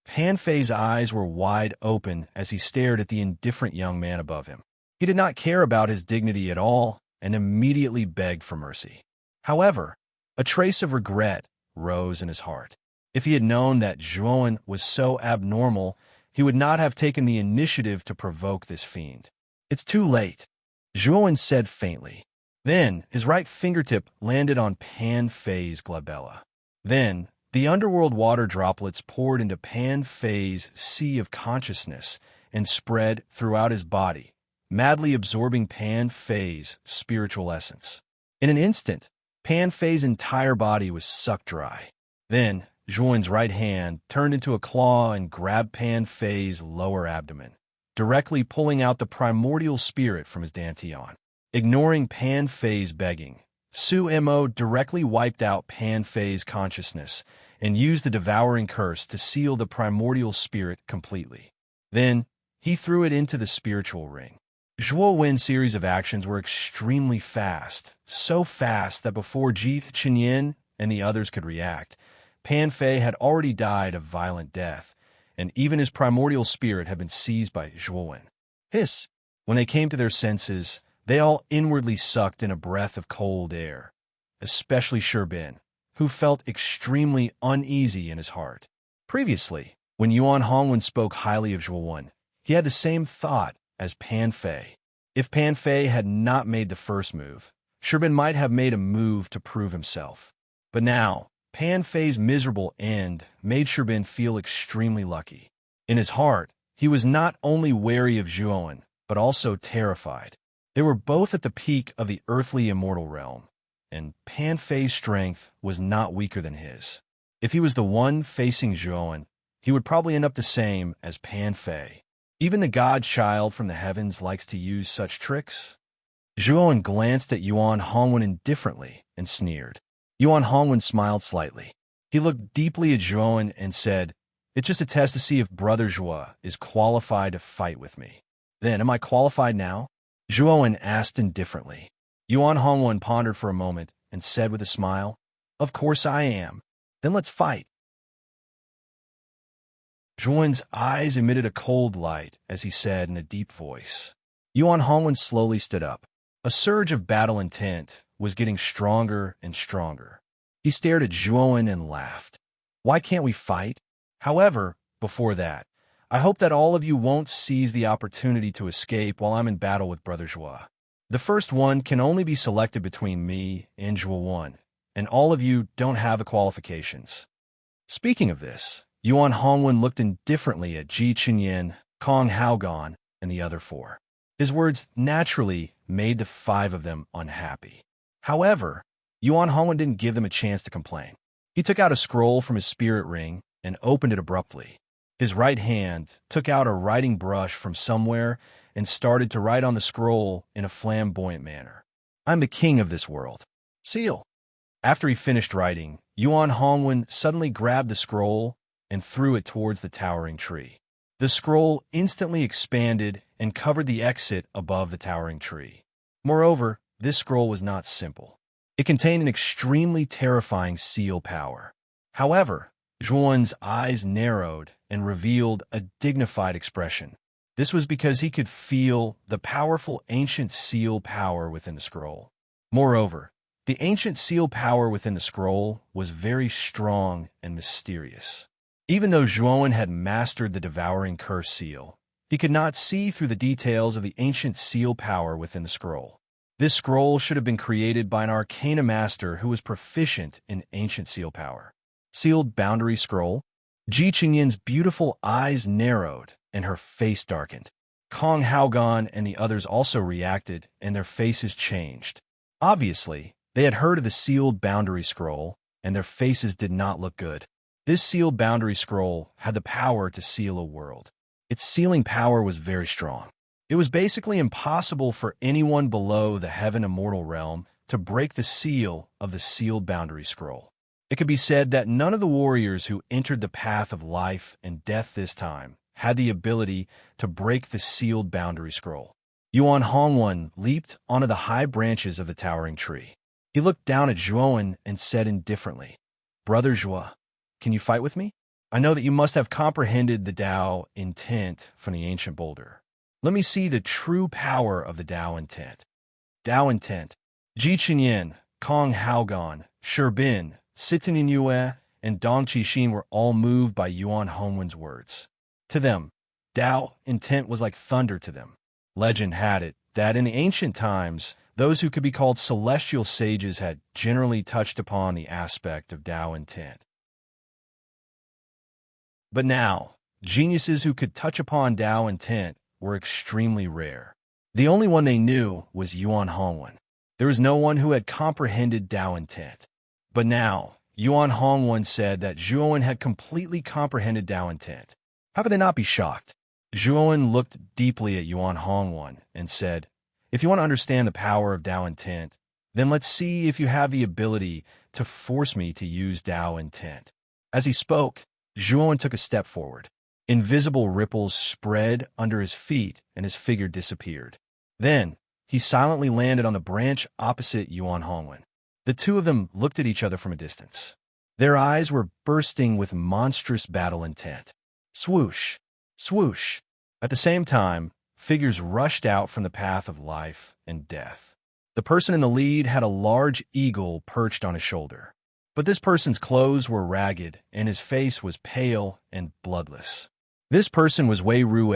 Pan Fei's eyes were wide open as he stared at the indifferent young man above him. He did not care about his dignity at all and immediately begged for mercy. However, a trace of regret rose in his heart. If he had known that Juowen was so abnormal, he would not have taken the initiative to provoke this fiend. It's too late, Juowen said faintly. Then, his right fingertip landed on Pan Fei's glabella. Then, The underworld water droplets poured into Pan Fei's sea of consciousness and spread throughout his body, madly absorbing Pan Fei's spiritual essence. In an instant, Pan Fei's entire body was sucked dry. Then, Zhuan's right hand turned into a claw and grabbed Pan Fei's lower abdomen, directly pulling out the primordial spirit from his dantian. Ignoring Pan Fei's begging, Su Mo directly wiped out Pan Fei's consciousness and used the devouring curse to seal the primordial spirit completely. Then, he threw it into the spiritual ring. Zhuo Wen's series of actions were extremely fast, so fast that before Ji Chenyin and the others could react, Pan Fei had already died a violent death, and even his primordial spirit had been seized by Zhuo Wen. Hiss! When they came to their senses, they all inwardly sucked in a breath of cold air, especially Sherbin, who felt extremely uneasy in his heart. Previously, when Yuan Hongwen spoke highly of Zhuo Wen, he had the same thought as Pan Fei. If Pan Fei had not made the first move, Sherbin might have made a move to prove himself. But now, Pan Fei's miserable end made Sherbin feel extremely lucky. In his heart, he was not only wary of Zhuo, but also terrified. They were both at the peak of the earthly immortal realm, and Pan Fei's strength was not weaker than his. If he was the one facing Zhuo, he would probably end up the same as Pan Fei. Even the god-child from the heavens likes to use such tricks. Zhuo glanced at Yuan Hongwen indifferently and sneered. Yuan Hongwen smiled slightly. He looked deeply at Zhuo and said, "It's just a test to see if Brother Zhuo is qualified to fight with me." "Then, am I qualified now?" Zhuo asked indifferently. Yuan Hongwen pondered for a moment and said with a smile, "Of course I am. Then let's fight." Zhuo's eyes emitted a cold light as he said in a deep voice. Yuan Hongwen slowly stood up. A surge of battle intent was getting stronger and stronger. He stared at Zhuo and laughed. "Why can't we fight? However, before that, I hope that all of you won't seize the opportunity to escape while I'm in battle with Brother Zhuo. The first one can only be selected between me and Zhuo, and all of you don't have the qualifications." Speaking of this, Yuan Hongwen looked indifferently at Ji Chenyin, Kong Haogan, and the other four. His words naturally made the five of them unhappy. However, Yuan Hongwen didn't give them a chance to complain. He took out a scroll from his spirit ring and opened it abruptly. His right hand took out a writing brush from somewhere and started to write on the scroll in a flamboyant manner. "I'm the king of this world. Seal." After he finished writing, Yuan Hongwen suddenly grabbed the scroll and threw it towards the towering tree. The scroll instantly expanded and covered the exit above the towering tree. Moreover, this scroll was not simple. It contained an extremely terrifying seal power. However, Zhuo's eyes narrowed and revealed a dignified expression. This was because he could feel the powerful ancient seal power within the scroll. Moreover, the ancient seal power within the scroll was very strong and mysterious. Even though Zhuo had mastered the devouring curse seal, he could not see through the details of the ancient seal power within the scroll. This scroll should have been created by an arcana master who was proficient in ancient seal power. Sealed boundary scroll? Ji Chenyin's beautiful eyes narrowed and her face darkened. Kong Haogan and the others also reacted and their faces changed. Obviously, they had heard of the sealed boundary scroll and their faces did not look good. This sealed boundary scroll had the power to seal a world. Its sealing power was very strong. It was basically impossible for anyone below the heaven immortal realm to break the seal of the sealed boundary scroll. It could be said that none of the warriors who entered the path of life and death this time had the ability to break the sealed boundary scroll. Yuan Hongwen leaped onto the high branches of the towering tree. He looked down at Zhuo and said indifferently, "Brother Zhuo, can you fight with me? I know that you must have comprehended the Tao intent from the ancient boulder. Let me see the true power of the Tao intent." Tao intent. Ji Chenyin, Kong Haogan, Sherbin, Sitin Yue, and Dong Qixin were all moved by Yuan Hongwen's words. To them, Tao intent was like thunder to them. Legend had it that in the ancient times, those who could be called celestial sages had generally touched upon the aspect of Tao intent. But now, geniuses who could touch upon Tao intent were extremely rare. The only one they knew was Yuan Hongwen. There was no one who had comprehended Tao intent. But now, Yuan Hongwen said that Zhuowen had completely comprehended Tao intent. How could they not be shocked? Zhuowen looked deeply at Yuan Hongwen and said, "If you want to understand the power of Tao intent, then let's see if you have the ability to force me to use Tao intent." As he spoke, Zhuowen took a step forward. Invisible ripples spread under his feet and his figure disappeared. Then, he silently landed on the branch opposite Yuan Hongwen. The two of them looked at each other from a distance. Their eyes were bursting with monstrous battle intent. Swoosh! Swoosh! At the same time, figures rushed out from the path of life and death. The person in the lead had a large eagle perched on his shoulder. But this person's clothes were ragged, and his face was pale and bloodless. This person was Wei Rue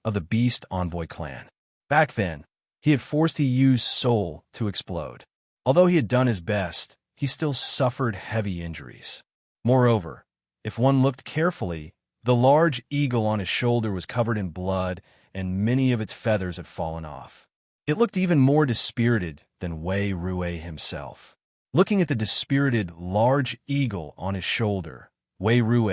of the Beast Envoy clan. Back then, he had forced Yu's soul to explode. Although he had done his best, he still suffered heavy injuries. Moreover, if one looked carefully, the large eagle on his shoulder was covered in blood, and many of its feathers had fallen off. It looked even more dispirited than Wei Rue himself. Looking at the dispirited large eagle on his shoulder, Wei Rue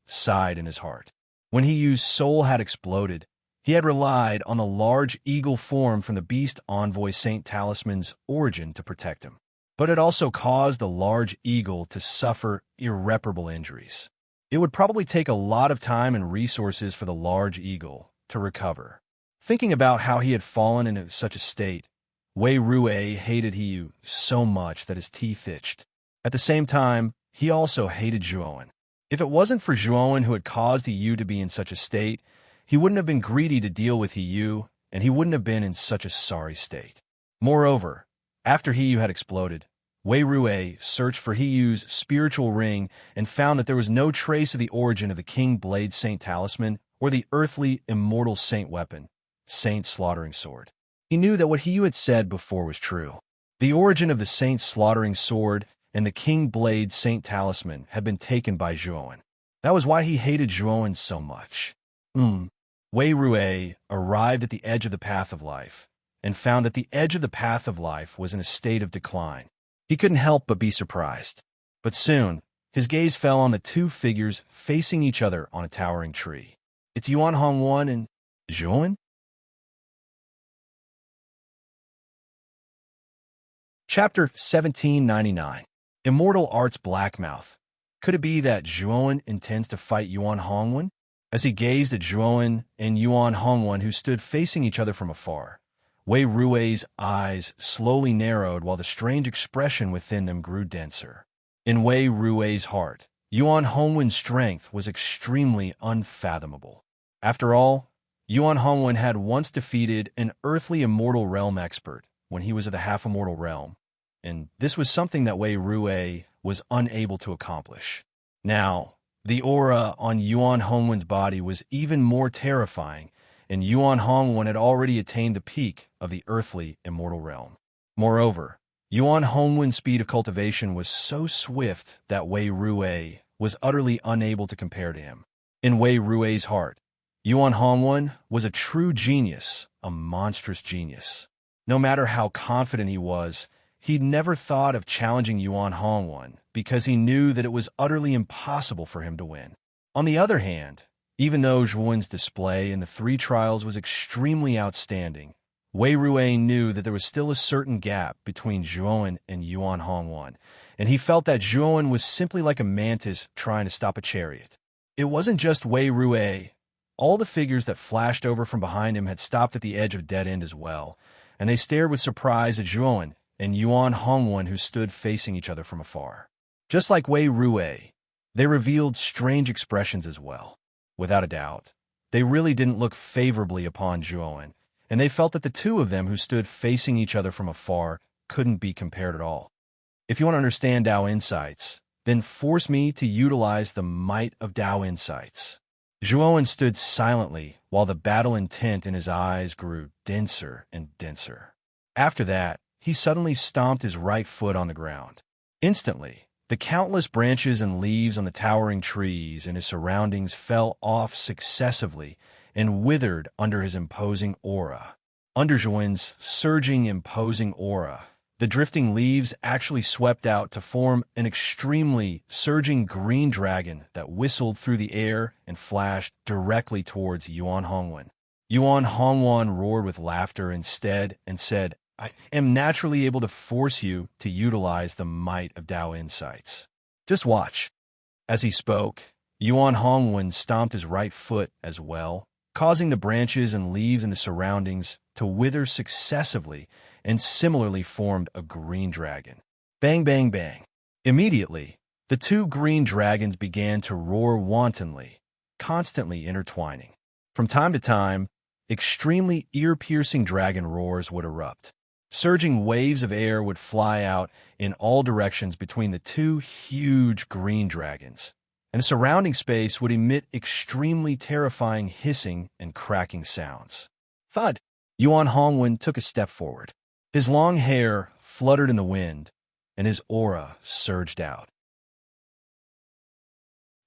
sighed in his heart. When Yu's soul had exploded, he had relied on the large eagle form from the Beast Envoy Saint Talisman's origin to protect him. But it also caused the large eagle to suffer irreparable injuries. It would probably take a lot of time and resources for the large eagle to recover. Thinking about how he had fallen into such a state, Wei Rue hated Yu so much that his teeth itched. At the same time, he also hated Zhuowen. If it wasn't for Zhuowen who had caused Yu to be in such a state, he wouldn't have been greedy to deal with Yu, and he wouldn't have been in such a sorry state. Moreover, after Yu had exploded, Wei Rue searched for Yu's spiritual ring and found that there was no trace of the origin of the King Blade Saint Talisman or the earthly immortal saint weapon, Saint Slaughtering Sword. He knew that what Yu had said before was true. The origin of the Saint Slaughtering Sword and the King Blade Saint Talisman had been taken by Zhuowen. That was why he hated Zhuowen so much. Wei Rue arrived at the edge of the path of life and found that the edge of the path of life was in a state of decline. He couldn't help but be surprised. But soon, his gaze fell on the two figures facing each other on a towering tree. It's Yuan Hongwen and Zhuowen? Chapter 1799. Immortal Art's Blackmouth. Could it be that Zhuowen intends to fight Yuan Hongwen? As he gazed at Zhuowen and Yuan Hongwen, who stood facing each other from afar, Wei Rue's eyes slowly narrowed while the strange expression within them grew denser. In Wei Rue's heart, Yuan Hongwen's strength was extremely unfathomable. After all, Yuan Hongwen had once defeated an earthly immortal realm expert when he was of the half-immortal realm, and this was something that Wei Rue was unable to accomplish. Now, the aura on Yuan Hongwen's body was even more terrifying, and Yuan Hongwen had already attained the peak of the earthly immortal realm. Moreover, Yuan Hongwen's speed of cultivation was so swift that Wei Rue was utterly unable to compare to him. In Wei Rue's heart, Yuan Hongwen was a true genius, a monstrous genius. No matter how confident he was, he'd never thought of challenging Yuan Hongwen because he knew that it was utterly impossible for him to win. On the other hand, even though Zhuowen's display in the 3 trials was extremely outstanding, Wei Rue knew that there was still a certain gap between Zhuowen and Yuan Hongwen, and he felt that Zhuowen was simply like a mantis trying to stop a chariot. It wasn't just Wei Rue. All the figures that flashed over from behind him had stopped at the edge of a dead end as well, and they stared with surprise at Zhuowen and Yuan Hongwen, who stood facing each other from afar. Just like Wei Rue, they revealed strange expressions as well. Without a doubt, they really didn't look favorably upon Zhuowen, and they felt that the two of them who stood facing each other from afar couldn't be compared at all. If you want to understand Tao insights, then force me to utilize the might of Tao insights. Zhuowen stood silently while the battle intent in his eyes grew denser and denser. After that, he suddenly stomped his right foot on the ground. Instantly, The countless branches and leaves on the towering trees and his surroundings fell off successively and withered under his imposing aura. Under Zhuan's surging, imposing aura, the drifting leaves actually swept out to form an extremely surging green dragon that whistled through the air and flashed directly towards Yuan Hongwen. Yuan Hongwen roared with laughter instead and said, "I am naturally able to force you to utilize the might of Dao insights. Just watch." As he spoke, Yuan Hongwen stomped his right foot as well, causing the branches and leaves in the surroundings to wither successively and similarly formed a green dragon. Bang, bang, bang. Immediately, the two green dragons began to roar wantonly, constantly intertwining. From time to time, extremely ear-piercing dragon roars would erupt. Surging waves of air would fly out in all directions between the two huge green dragons, and the surrounding space would emit extremely terrifying hissing and cracking sounds. Thud! Yuan Hongwen took a step forward. His long hair fluttered in the wind, and his aura surged out.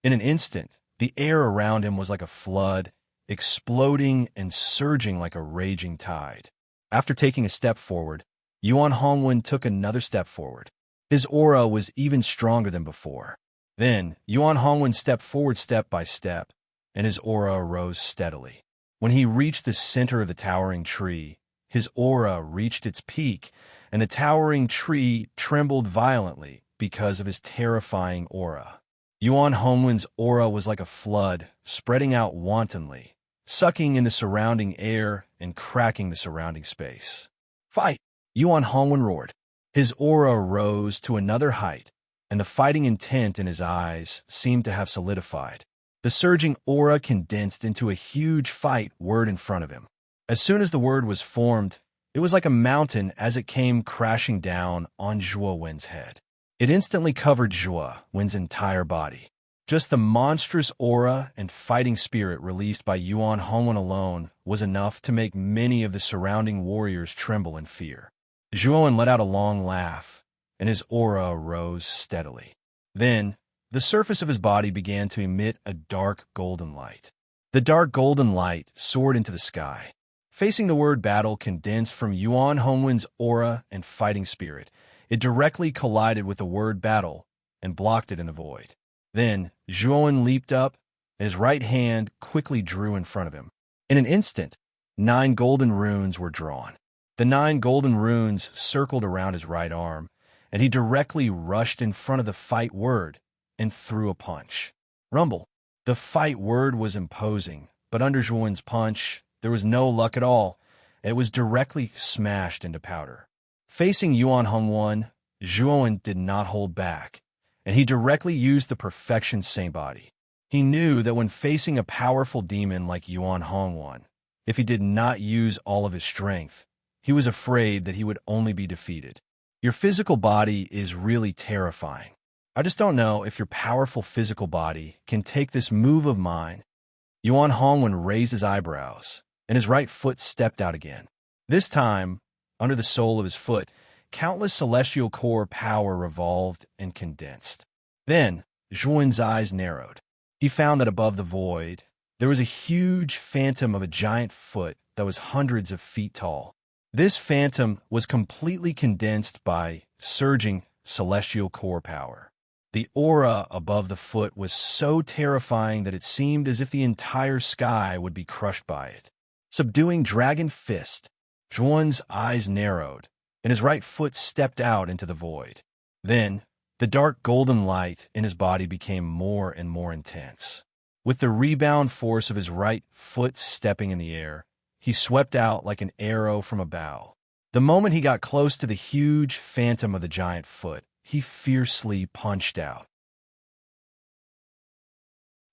In an instant, the air around him was like a flood, exploding and surging like a raging tide. After taking a step forward, Yuan Hongwen took another step forward. His aura was even stronger than before. Then, Yuan Hongwen stepped forward step by step, and his aura rose steadily. When he reached the center of the towering tree, his aura reached its peak, and the towering tree trembled violently because of his terrifying aura. Yuan Hongwen's aura was like a flood, spreading out wantonly, sucking in the surrounding air and cracking the surrounding space. Fight! Yuan Hongwen roared. His aura rose to another height, and the fighting intent in his eyes seemed to have solidified. The surging aura condensed into a huge fight word in front of him. As soon as the word was formed, it was like a mountain as it came crashing down on Zhuo Wen's head. It instantly covered Zhuo Wen's entire body. Just the monstrous aura and fighting spirit released by Yuan Hongwen alone was enough to make many of the surrounding warriors tremble in fear. Zhuo Wen let out a long laugh, and his aura rose steadily. Then, the surface of his body began to emit a dark golden light. The dark golden light soared into the sky. Facing the word battle condensed from Yuan Hongwen's aura and fighting spirit, it directly collided with the word battle and blocked it in the void. Then, Zhuo Wen leaped up, and his right hand quickly drew in front of him. In an instant, 9 golden runes were drawn. The 9 golden runes circled around his right arm, and he directly rushed in front of the fight word and threw a punch. Rumble. The fight word was imposing, but under Zhuo Wen's punch, there was no luck at all. It was directly smashed into powder. Facing Yuan Hongwen, Zhuo Wen did not hold back, and he directly used the perfection Saint body. He knew that when facing a powerful demon like Yuan Hongwen, if he did not use all of his strength, he was afraid that he would only be defeated. Your physical body is really terrifying. I just don't know if your powerful physical body can take this move of mine. Yuan Hongwen raised his eyebrows, and his right foot stepped out again. This time, under the sole of his foot, countless celestial core power revolved and condensed. Then, Zhuo Wen's eyes narrowed. He found that above the void, there was a huge phantom of a giant foot that was hundreds of feet tall. This phantom was completely condensed by surging celestial core power. The aura above the foot was so terrifying that it seemed as if the entire sky would be crushed by it. Subduing Dragon Fist, Zhuo Wen's eyes narrowed, and his right foot stepped out into the void. Then, the dark golden light in his body became more and more intense. With the rebound force of his right foot stepping in the air, he swept out like an arrow from a bow. The moment he got close to the huge phantom of the giant foot, he fiercely punched out.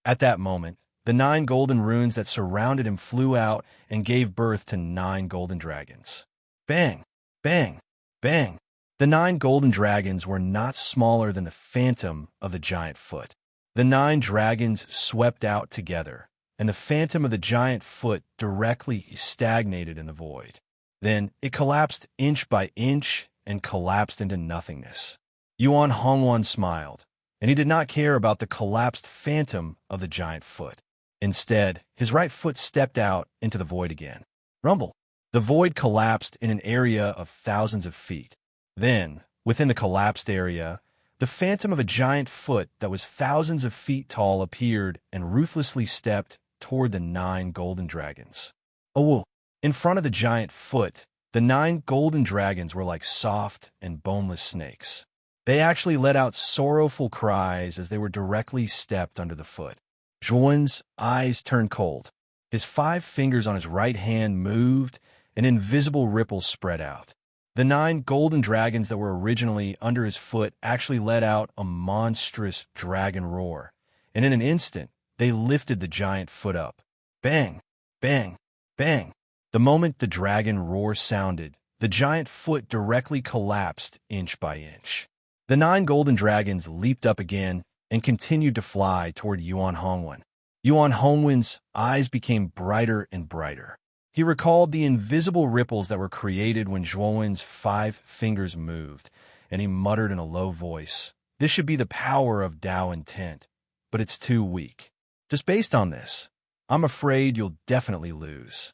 At that moment, the 9 golden runes that surrounded him flew out and gave birth to 9 golden dragons. Bang! Bang! Bang! The 9 golden dragons were not smaller than the phantom of the giant foot. The 9 dragons swept out together, and the phantom of the giant foot directly stagnated in the void. Then it collapsed inch by inch and collapsed into nothingness. Yuan Hongwan smiled, and he did not care about the collapsed phantom of the giant foot. Instead, his right foot stepped out into the void again. Rumble. The void collapsed in an area of thousands of feet. Then, within the collapsed area, the phantom of a giant foot that was thousands of feet tall appeared and ruthlessly stepped toward the 9 golden dragons. Oh, in front of the giant foot, the 9 golden dragons were like soft and boneless snakes. They actually let out sorrowful cries as they were directly stepped under the foot. Zhuan's eyes turned cold. His 5 fingers on his right hand moved, and invisible ripples spread out. The 9 golden dragons that were originally under his foot actually let out a monstrous dragon roar, and in an instant, they lifted the giant foot up. Bang! Bang! Bang! The moment the dragon roar sounded, the giant foot directly collapsed inch by inch. The 9 golden dragons leaped up again and continued to fly toward Yuan Hongwan. Yuan Hongwan's eyes became brighter and brighter. He recalled the invisible ripples that were created when Zhuan's 5 fingers moved, and he muttered in a low voice, "This should be the power of Tao intent, but it's too weak. Just based on this, I'm afraid you'll definitely lose."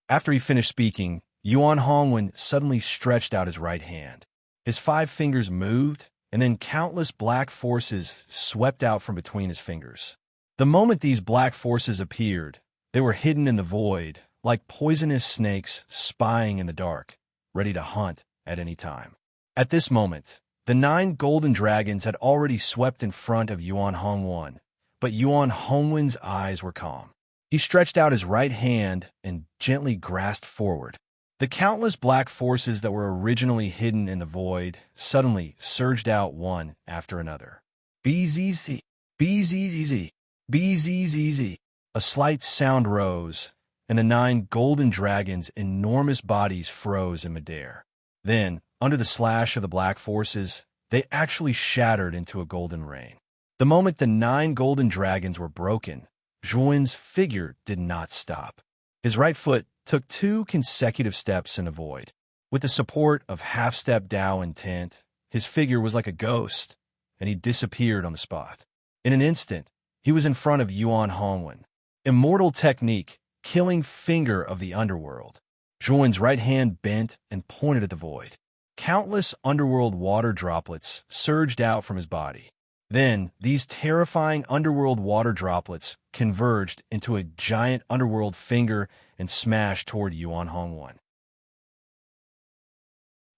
After he finished speaking, Yuan Hongwan suddenly stretched out his right hand. His 5 fingers moved, and then countless black forces swept out from between his fingers. The moment these black forces appeared, they were hidden in the void, like poisonous snakes spying in the dark, ready to hunt at any time. At this moment, the 9 golden dragons had already swept in front of Yuan Hongwan, but Yuan Hongwan's eyes were calm. He stretched out his right hand and gently grasped forward. The countless black forces that were originally hidden in the void suddenly surged out one after another. BZZ, BZZZ, BZZZ. A slight sound rose, and the 9 golden dragons' enormous bodies froze in midair. Then, under the slash of the black forces, they actually shattered into a golden rain. The moment the 9 golden dragons were broken, Zhuan's figure did not stop. His right foot took 2 consecutive steps in the void. With the support of half-step Tao intent, his figure was like a ghost, and he disappeared on the spot. In an instant, he was in front of Yuan Hongwan. Immortal technique, killing finger of the underworld. Zhuan's right hand bent and pointed at the void. Countless underworld water droplets surged out from his body. Then, these terrifying underworld water droplets converged into a giant underworld finger and smashed toward Yuan Hongwan.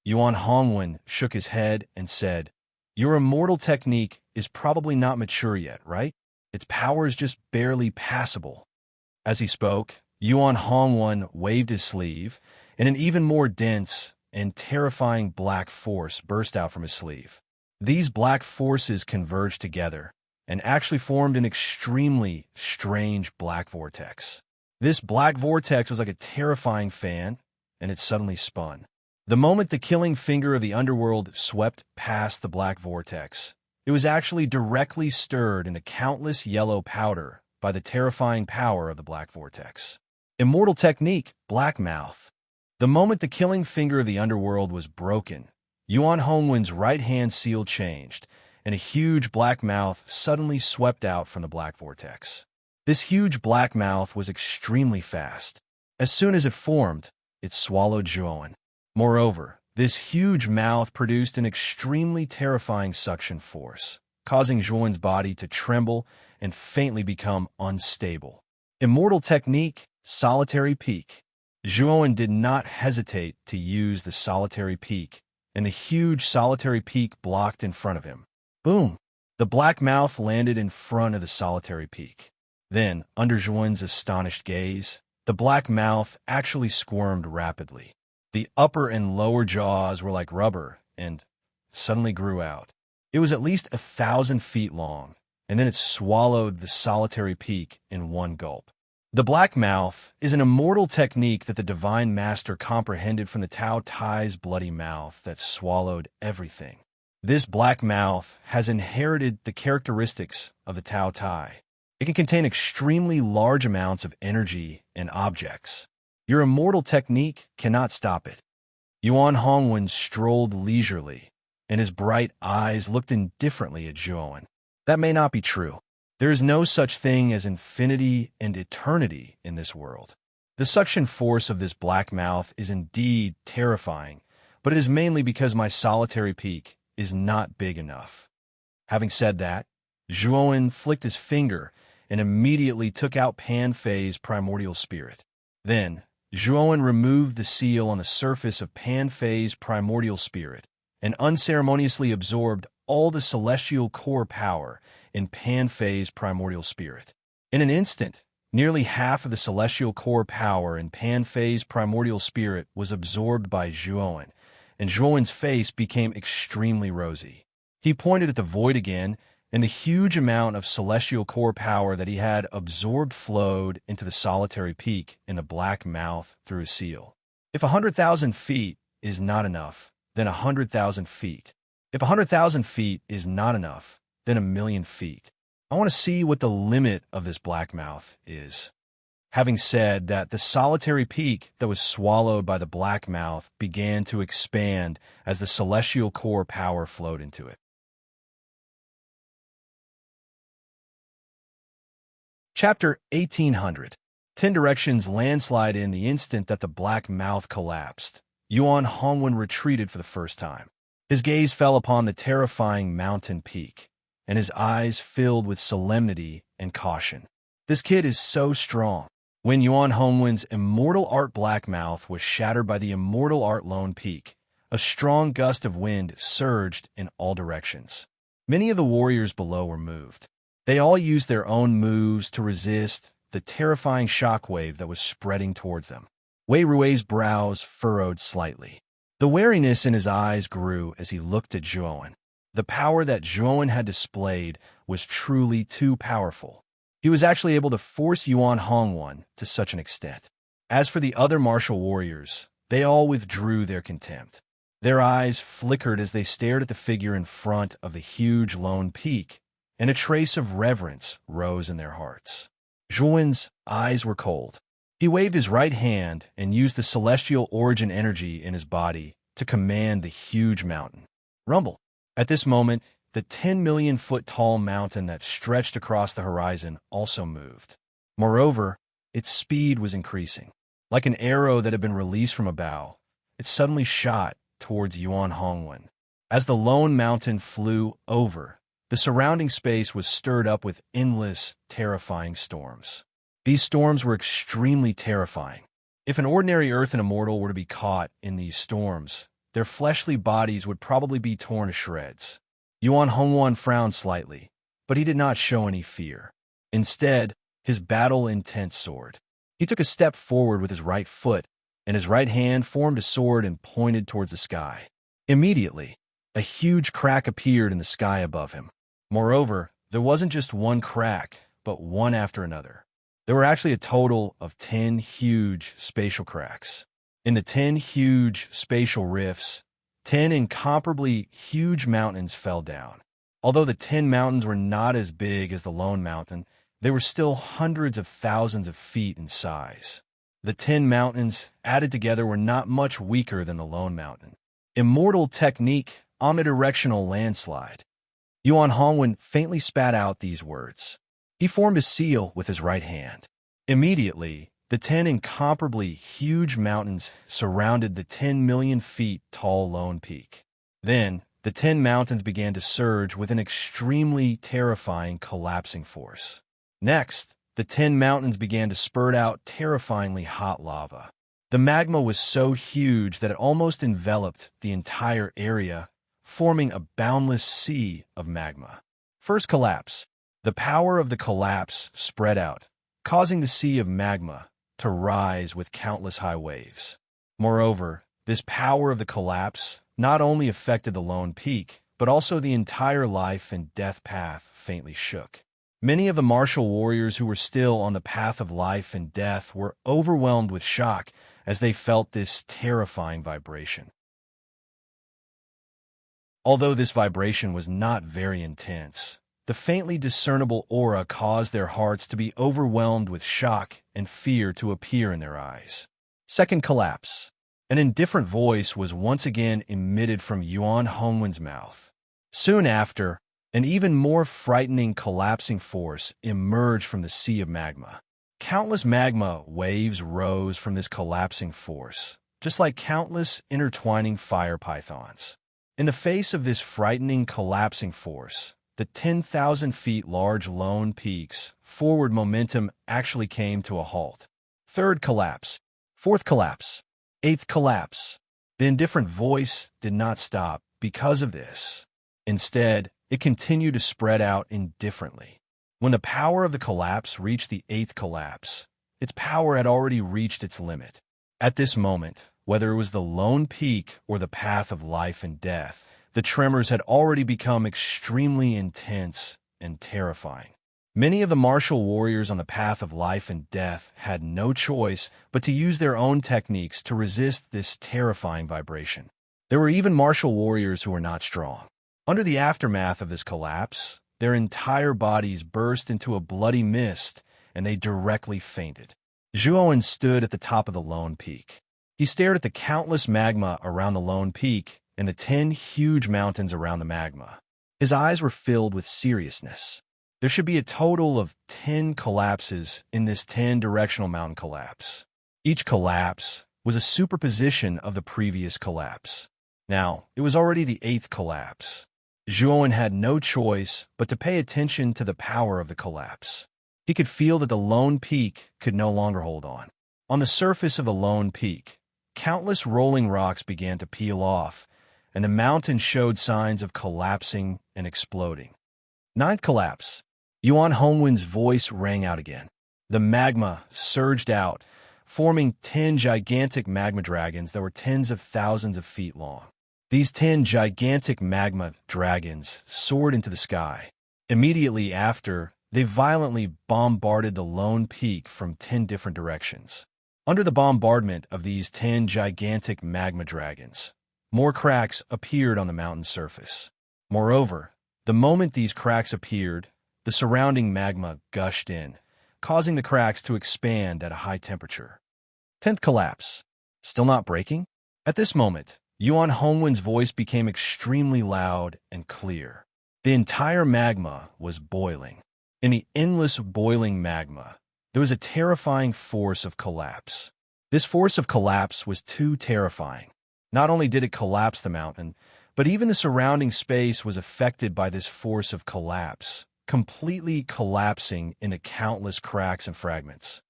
Yuan Hongwan shook his head and said, "Your immortal technique is probably not mature yet, right? Its power is just barely passable." As he spoke, Yuan Hongwan waved his sleeve, and an even more dense and terrifying black force burst out from his sleeve. These black forces converged together and actually formed an extremely strange black vortex. This black vortex was like a terrifying fan, and it suddenly spun. The moment the killing finger of the underworld swept past the black vortex, it was actually directly stirred into countless yellow powder by the terrifying power of the black vortex. Immortal technique, Black Mouth. The moment the killing finger of the underworld was broken, Yuan Hongwan's right hand seal changed, and a huge black mouth suddenly swept out from the black vortex. This huge black mouth was extremely fast. As soon as it formed, it swallowed Zhuan. Moreover, this huge mouth produced an extremely terrifying suction force, causing Zhuan's body to tremble and faintly become unstable. Immortal technique, Solitary Peak. Zhuan did not hesitate to use the Solitary Peak, and the huge Solitary Peak blocked in front of him. Boom! The black mouth landed in front of the Solitary Peak. Then, under Zhuan's astonished gaze, the black mouth actually squirmed rapidly. The upper and lower jaws were like rubber and suddenly grew out. It was at least 1,000 feet long, and then it swallowed the Solitary Peak in one gulp. The Black Mouth is an immortal technique that the Divine Master comprehended from the Tao Tai's bloody mouth that swallowed everything. This Black Mouth has inherited the characteristics of the Tao Tai. It can contain extremely large amounts of energy and objects. Your immortal technique cannot stop it. Yuan Hongwan strolled leisurely, and his bright eyes looked indifferently at Zhuowen. That may not be true. There is no such thing as infinity and eternity in this world. The suction force of this black mouth is indeed terrifying, but it is mainly because my solitary peak is not big enough. Having said that, Zhuowen flicked his finger and immediately took out Pan Fei's primordial spirit. Then, Zhuowen removed the seal on the surface of Pan Fei's primordial spirit and unceremoniously absorbed all the celestial core power in Pan Fei's primordial spirit. In an instant, nearly half of the celestial core power in Pan Fei's primordial spirit was absorbed by Zhuowen, and Zhuowen's face became extremely rosy. He pointed at the void again, and the huge amount of celestial core power that he had absorbed flowed into the solitary peak in the black mouth through his seal. If 100,000 feet is not enough, then 100,000 feet. If 100,000 feet is not enough, then 1,000,000 feet. I want to see what the limit of this black mouth is. Having said that, the solitary peak that was swallowed by the black mouth began to expand as the celestial core power flowed into it. Chapter 1800. 10 Directions landslide. In the instant that the black mouth collapsed, Yuan Hongwen retreated for the first time. His gaze fell upon the terrifying mountain peak, and his eyes filled with solemnity and caution. This kid is so strong. When Yuan Hongwen's immortal art black mouth was shattered by the immortal art lone peak, a strong gust of wind surged in all directions. Many of the warriors below were moved. They all used their own moves to resist the terrifying shockwave that was spreading towards them. Wei Rui's brows furrowed slightly. The wariness in his eyes grew as he looked at Zhuowen. The power that Zhuowen had displayed was truly too powerful. He was actually able to force Yuan Hongwen to such an extent. As for the other martial warriors, they all withdrew their contempt. Their eyes flickered as they stared at the figure in front of the huge lone peak, and a trace of reverence rose in their hearts. Zhuowen's eyes were cold. He waved his right hand and used the celestial origin energy in his body to command the huge mountain. Rumble. At this moment, the 10-million-foot-tall mountain that stretched across the horizon also moved. Moreover, its speed was increasing. Like an arrow that had been released from a bow, it suddenly shot towards Yuan Hongwen. As the lone mountain flew over, the surrounding space was stirred up with endless, terrifying storms. These storms were extremely terrifying. If an ordinary earthen immortal were to be caught in these storms, their fleshly bodies would probably be torn to shreds. Yuan Hongwen frowned slightly, but he did not show any fear. Instead, his battle intent soared. He took a step forward with his right foot, and his right hand formed a sword and pointed towards the sky. Immediately, a huge crack appeared in the sky above him. Moreover, there wasn't just one crack, but one after another. There were actually a total of 10 huge spatial cracks. In the 10 huge spatial rifts, 10 incomparably huge mountains fell down. Although the 10 mountains were not as big as the lone mountain, they were still hundreds of thousands of feet in size. The 10 mountains added together were not much weaker than the lone mountain. Immortal technique, omnidirectional landslide. Yuan Hongwen faintly spat out these words. He formed a seal with his right hand. Immediately, the 10 incomparably huge mountains surrounded the 10 million feet tall lone peak. Then, the 10 mountains began to surge with an extremely terrifying collapsing force. Next, the 10 mountains began to spurt out terrifyingly hot lava. The magma was so huge that it almost enveloped the entire area, forming a boundless sea of magma. First collapse. The power of the collapse spread out, causing the sea of magma to rise with countless high waves. Moreover, this power of the collapse not only affected the lone peak, but also the entire life and death path faintly shook. Many of the martial warriors who were still on the path of life and death were overwhelmed with shock as they felt this terrifying vibration. Although this vibration was not very intense, the faintly discernible aura caused their hearts to be overwhelmed with shock and fear to appear in their eyes. Second collapse. An indifferent voice was once again emitted from Yuan Hongwen's mouth. Soon after, an even more frightening collapsing force emerged from the sea of magma. Countless magma waves rose from this collapsing force, just like countless intertwining fire pythons. In the face of this frightening collapsing force, the 10,000 feet large lone peak's forward momentum actually came to a halt. Third collapse, fourth collapse, eighth collapse. The indifferent voice did not stop because of this. Instead, it continued to spread out indifferently. When the power of the collapse reached the eighth collapse, its power had already reached its limit. At this moment, whether it was the lone peak or the path of life and death, the tremors had already become extremely intense and terrifying. Many of the martial warriors on the path of life and death had no choice but to use their own techniques to resist this terrifying vibration. There were even martial warriors who were not strong. Under the aftermath of this collapse, their entire bodies burst into a bloody mist, and they directly fainted. Zhuowen stood at the top of the lone peak. He stared at the countless magma around the lone peak and the 10 huge mountains around the magma. His eyes were filled with seriousness. There should be a total of 10 collapses in this 10-directional mountain collapse. Each collapse was a superposition of the previous collapse. Now, it was already the 8th collapse. Zhuowen had no choice but to pay attention to the power of the collapse. He could feel that the lone peak could no longer hold on. On the surface of the lone peak, countless rolling rocks began to peel off, and the mountain showed signs of collapsing and exploding. Ninth collapse. Yuan Hongwen's voice rang out again. The magma surged out, forming 10 gigantic magma dragons that were tens of thousands of feet long. These 10 gigantic magma dragons soared into the sky. Immediately after, they violently bombarded the lone peak from 10 different directions. Under the bombardment of these 10 gigantic magma dragons, more cracks appeared on the mountain's surface. Moreover, the moment these cracks appeared, the surrounding magma gushed in, causing the cracks to expand at a high temperature. 10th collapse. Still not breaking? At this moment, Yuan Hongwen's voice became extremely loud and clear. The entire magma was boiling. In the endless boiling magma, there was a terrifying force of collapse. This force of collapse was too terrifying. Not only did it collapse the mountain, but even the surrounding space was affected by this force of collapse, completely collapsing into countless cracks and fragments.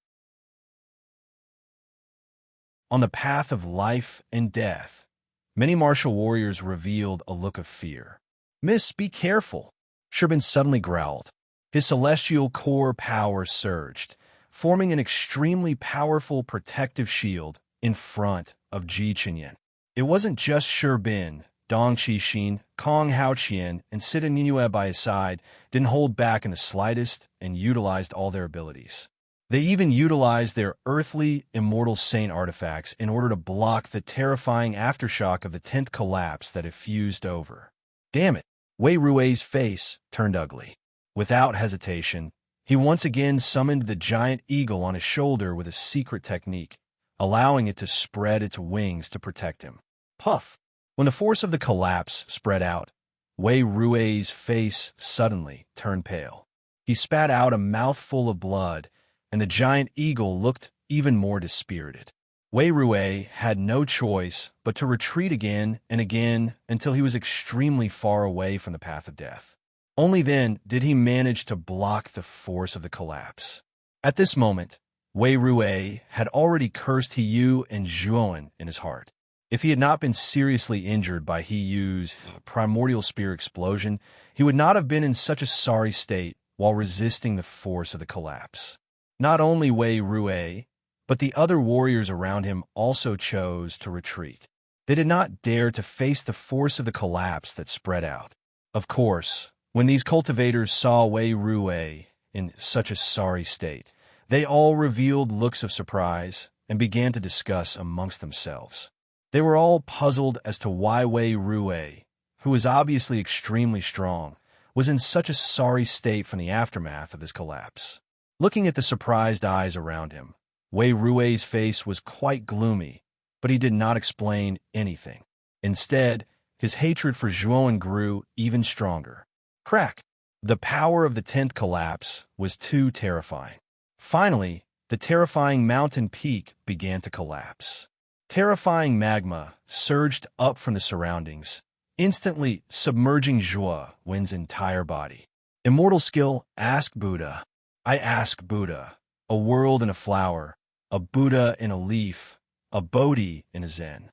On the path of life and death, many martial warriors revealed a look of fear. "Miss, be careful," Sherbin suddenly growled. His celestial core power surged, forming an extremely powerful protective shield in front of Ji Chenyan. It wasn't just Sherbin. Dong Qixin, Kong Haoqian, and Sita Ninyue by his side didn't hold back in the slightest and utilized all their abilities. They even utilized their earthly, immortal saint artifacts in order to block the terrifying aftershock of the 10th collapse that effused over. Damn it! Wei Rui's face turned ugly. Without hesitation, he once again summoned the giant eagle on his shoulder with a secret technique, allowing it to spread its wings to protect him. Puff! When the force of the collapse spread out, Wei Rui's face suddenly turned pale. He spat out a mouthful of blood, and the giant eagle looked even more dispirited. Wei Rui had no choice but to retreat again and again until he was extremely far away from the path of death. Only then did he manage to block the force of the collapse. At this moment, Wei Rui had already cursed He Yu and Zhuowen in his heart. If he had not been seriously injured by He Yu's primordial spear explosion, he would not have been in such a sorry state while resisting the force of the collapse. Not only Wei Rui, but the other warriors around him also chose to retreat. They did not dare to face the force of the collapse that spread out. Of course, when these cultivators saw Wei Rui in such a sorry state, they all revealed looks of surprise and began to discuss amongst themselves. They were all puzzled as to why Wei Rui, who was obviously extremely strong, was in such a sorry state from the aftermath of this collapse. Looking at the surprised eyes around him, Wei Rui's face was quite gloomy, but he did not explain anything. Instead, his hatred for Zhuowen grew even stronger. Crack! The power of the 10th collapse was too terrifying. Finally, the terrifying mountain peak began to collapse. Terrifying magma surged up from the surroundings, instantly submerging Zhuowen's entire body. Immortal skill, ask Buddha. I ask Buddha. A world in a flower, a Buddha in a leaf, a Bodhi in a Zen.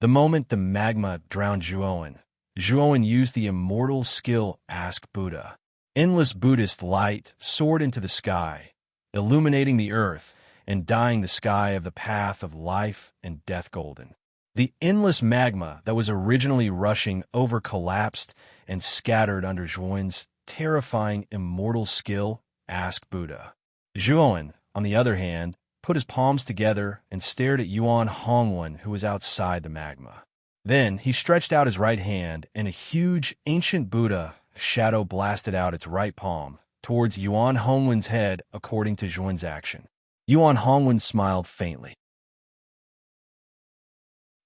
The moment the magma drowned Zhuowen used the immortal skill, ask Buddha. Endless Buddhist light soared into the sky, illuminating the earth and dyeing the sky of the path of life and death golden. The endless magma that was originally rushing over collapsed and scattered under Zhuowen's terrifying immortal skill, ask Buddha. Zhuowen, on the other hand, put his palms together and stared at Yuan Hongwen, who was outside the magma. Then he stretched out his right hand, and a huge ancient Buddha shadow blasted out its right palm towards Yuan Hongwen's head according to Zhuowen's action. Yuan Hongwen smiled faintly.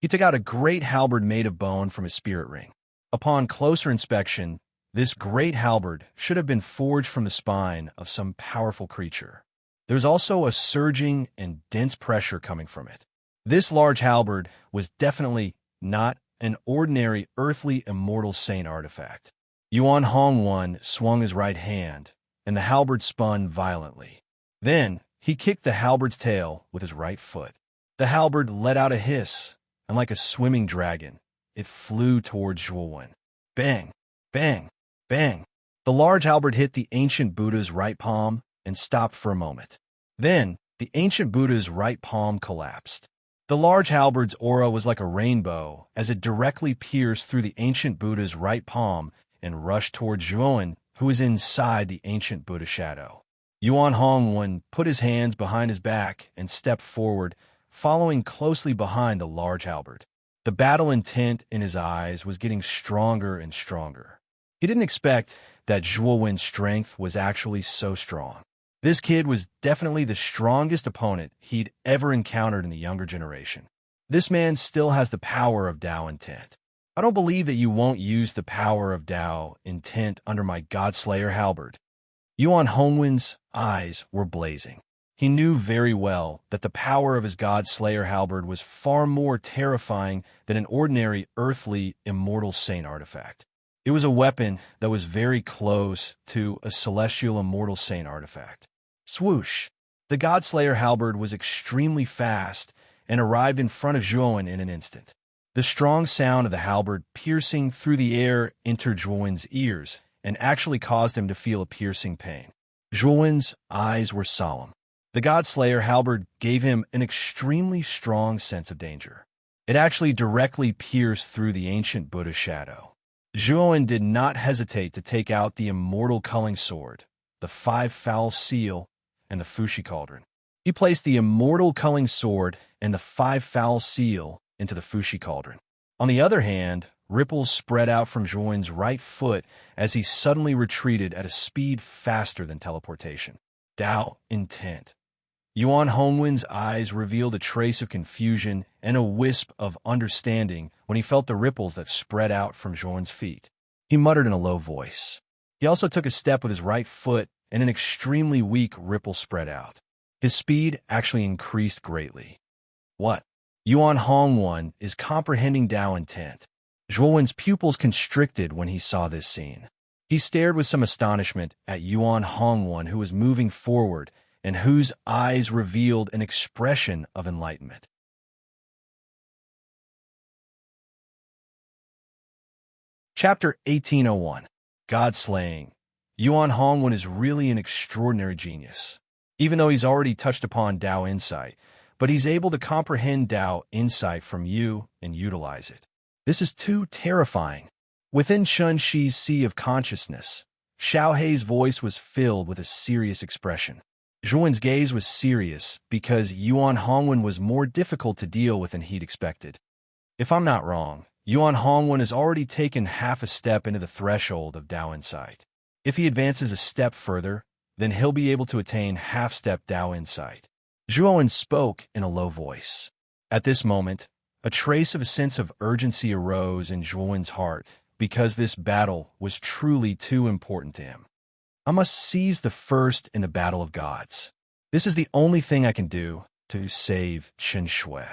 He took out a great halberd made of bone from his spirit ring. Upon closer inspection, this great halberd should have been forged from the spine of some powerful creature. There was also a surging and dense pressure coming from it. This large halberd was definitely not an ordinary earthly immortal saint artifact. Yuan Hongwen swung his right hand, and the halberd spun violently. Then he kicked the halberd's tail with his right foot. The halberd let out a hiss, and like a swimming dragon, it flew towards Zhuowen. Bang! Bang! Bang! The large halberd hit the ancient Buddha's right palm and stopped for a moment. Then, the ancient Buddha's right palm collapsed. The large halberd's aura was like a rainbow as it directly pierced through the ancient Buddha's right palm and rushed towards Zhuowen, who was inside the ancient Buddha shadow. Yuan Hongwen put his hands behind his back and stepped forward, following closely behind the large halberd. The battle intent in his eyes was getting stronger and stronger. He didn't expect that Zhuowen's strength was actually so strong. This kid was definitely the strongest opponent he'd ever encountered in the younger generation. This man still has the power of Tao intent. I don't believe that you won't use the power of Tao intent under my Godslayer halberd. Yuan Hongwen's eyes were blazing. He knew very well that the power of his Godslayer halberd was far more terrifying than an ordinary earthly immortal saint artifact. It was a weapon that was very close to a celestial immortal saint artifact. Swoosh! The Godslayer halberd was extremely fast and arrived in front of Zhuowen in an instant. The strong sound of the halberd piercing through the air entered Zhuowen's ears and actually caused him to feel a piercing pain. Zhuowen's eyes were solemn. The Godslayer halberd gave him an extremely strong sense of danger. It actually directly pierced through the ancient Buddha shadow. Zhuowen did not hesitate to take out the immortal culling sword, the 5-foul seal, and the Fushi cauldron. He placed the immortal culling sword and the 5-foul seal into the Fushi cauldron. On the other hand, ripples spread out from Zhuowen's right foot as he suddenly retreated at a speed faster than teleportation. Tao intent. Yuan Hongwen's eyes revealed a trace of confusion and a wisp of understanding when he felt the ripples that spread out from Zhuowen's feet. He muttered in a low voice. He also took a step with his right foot, and an extremely weak ripple spread out. His speed actually increased greatly. What? Yuan Hongwen is comprehending Tao intent. Zhuowen's pupils constricted when he saw this scene. He stared with some astonishment at Yuan Hongwen, who was moving forward and whose eyes revealed an expression of enlightenment. Chapter 1801. God Slaying. Yuan Hongwen is really an extraordinary genius, even though he's already touched upon Tao insight, but he's able to comprehend Tao insight from you and utilize it. This is too terrifying. Within Shun Shi's sea of consciousness, Xiao Hei's voice was filled with a serious expression. Zhuowen's gaze was serious because Yuan Hongwen was more difficult to deal with than he'd expected. If I'm not wrong, Yuan Hongwen has already taken half a step into the threshold of Tao insight. If he advances a step further, then he'll be able to attain half-step Tao insight. Zhuowen spoke in a low voice. At this moment, A trace of a sense of urgency arose in Zhuowen's heart because this battle was truly too important to him. I must seize the first in the battle of gods. This is the only thing I can do to save Chen Shui.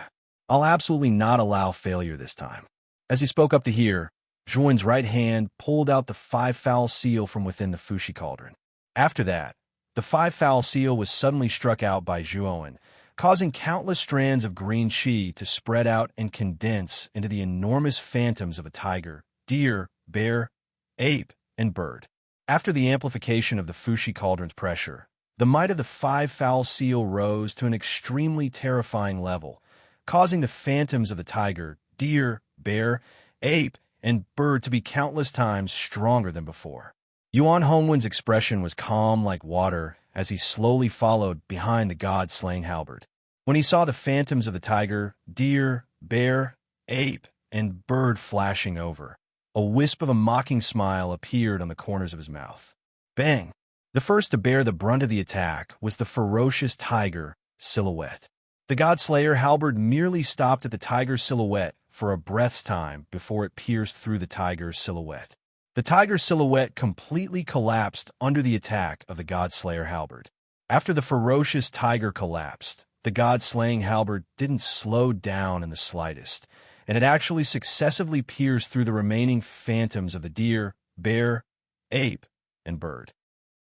I'll absolutely not allow failure this time. As he spoke up to hear, Zhuowen's right hand pulled out the five-fowl seal from within the Fushi cauldron. After that, the five-fowl seal was suddenly struck out by Zhuowen, causing countless strands of green qi to spread out and condense into the enormous phantoms of a tiger, deer, bear, ape, and bird. After the amplification of the Fushi cauldron's pressure, the might of the five-fowl seal rose to an extremely terrifying level, causing the phantoms of the tiger, deer, bear, ape, and bird to be countless times stronger than before. Yuan Hongwen's expression was calm like water as he slowly followed behind the god-slaying halberd. When he saw the phantoms of the tiger, deer, bear, ape, and bird flashing over, a wisp of a mocking smile appeared on the corners of his mouth. Bang! The first to bear the brunt of the attack was the ferocious tiger silhouette. The god-slayer halberd merely stopped at the tiger's silhouette for a breath's time before it pierced through the tiger's silhouette. The tiger's silhouette completely collapsed under the attack of the god-slayer halberd. After the ferocious tiger collapsed, the god-slaying halberd didn't slow down in the slightest, and it actually successively pierced through the remaining phantoms of the deer, bear, ape, and bird.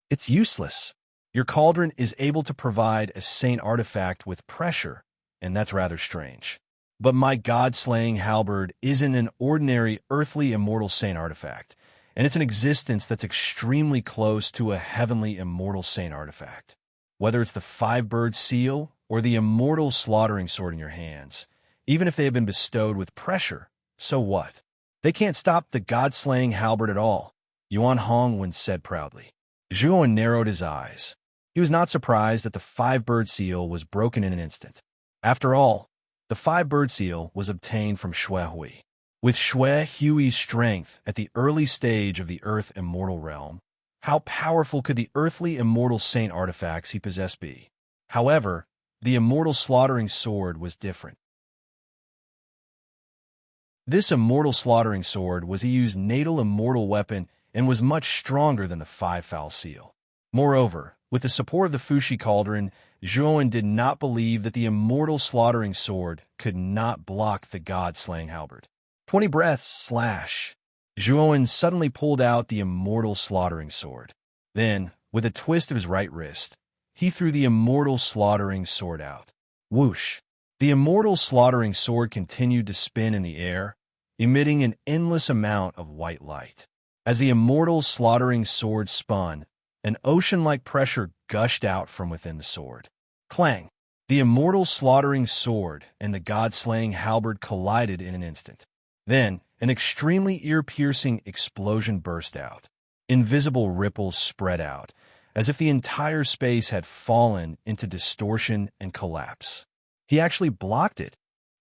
It's useless. Your cauldron is able to provide a saint artifact with pressure, and that's rather strange. But my god-slaying halberd isn't an ordinary earthly immortal saint artifact, and it's an existence that's extremely close to a heavenly immortal saint artifact. Whether it's the five-bird seal or the immortal slaughtering sword in your hands, even if they have been bestowed with pressure, so what? They can't stop the god-slaying halberd at all, Yuan Hongwen said proudly. Zhuowen narrowed his eyes. He was not surprised that the five-bird seal was broken in an instant. After all, the five-bird seal was obtained from Shui Hui. With Shui Hui's strength at the early stage of the Earth Immortal realm, how powerful could the earthly immortal saint artifacts he possessed be? However, the immortal slaughtering sword was different. This immortal slaughtering sword was Yu's natal immortal weapon and was much stronger than the five-fowl seal. Moreover, with the support of the Fushi cauldron, Zhuowen did not believe that the immortal slaughtering sword could not block the god-slaying halberd. 20 breaths slash. Zhuowen suddenly pulled out the immortal slaughtering sword. Then, with a twist of his right wrist, he threw the immortal slaughtering sword out. Whoosh! The immortal slaughtering sword continued to spin in the air, emitting an endless amount of white light. As the immortal slaughtering sword spun, an ocean-like pressure gushed out from within the sword. Clang! The immortal slaughtering sword and the god-slaying halberd collided in an instant. Then, an extremely ear-piercing explosion burst out. Invisible ripples spread out, as if the entire space had fallen into distortion and collapse. He actually blocked it.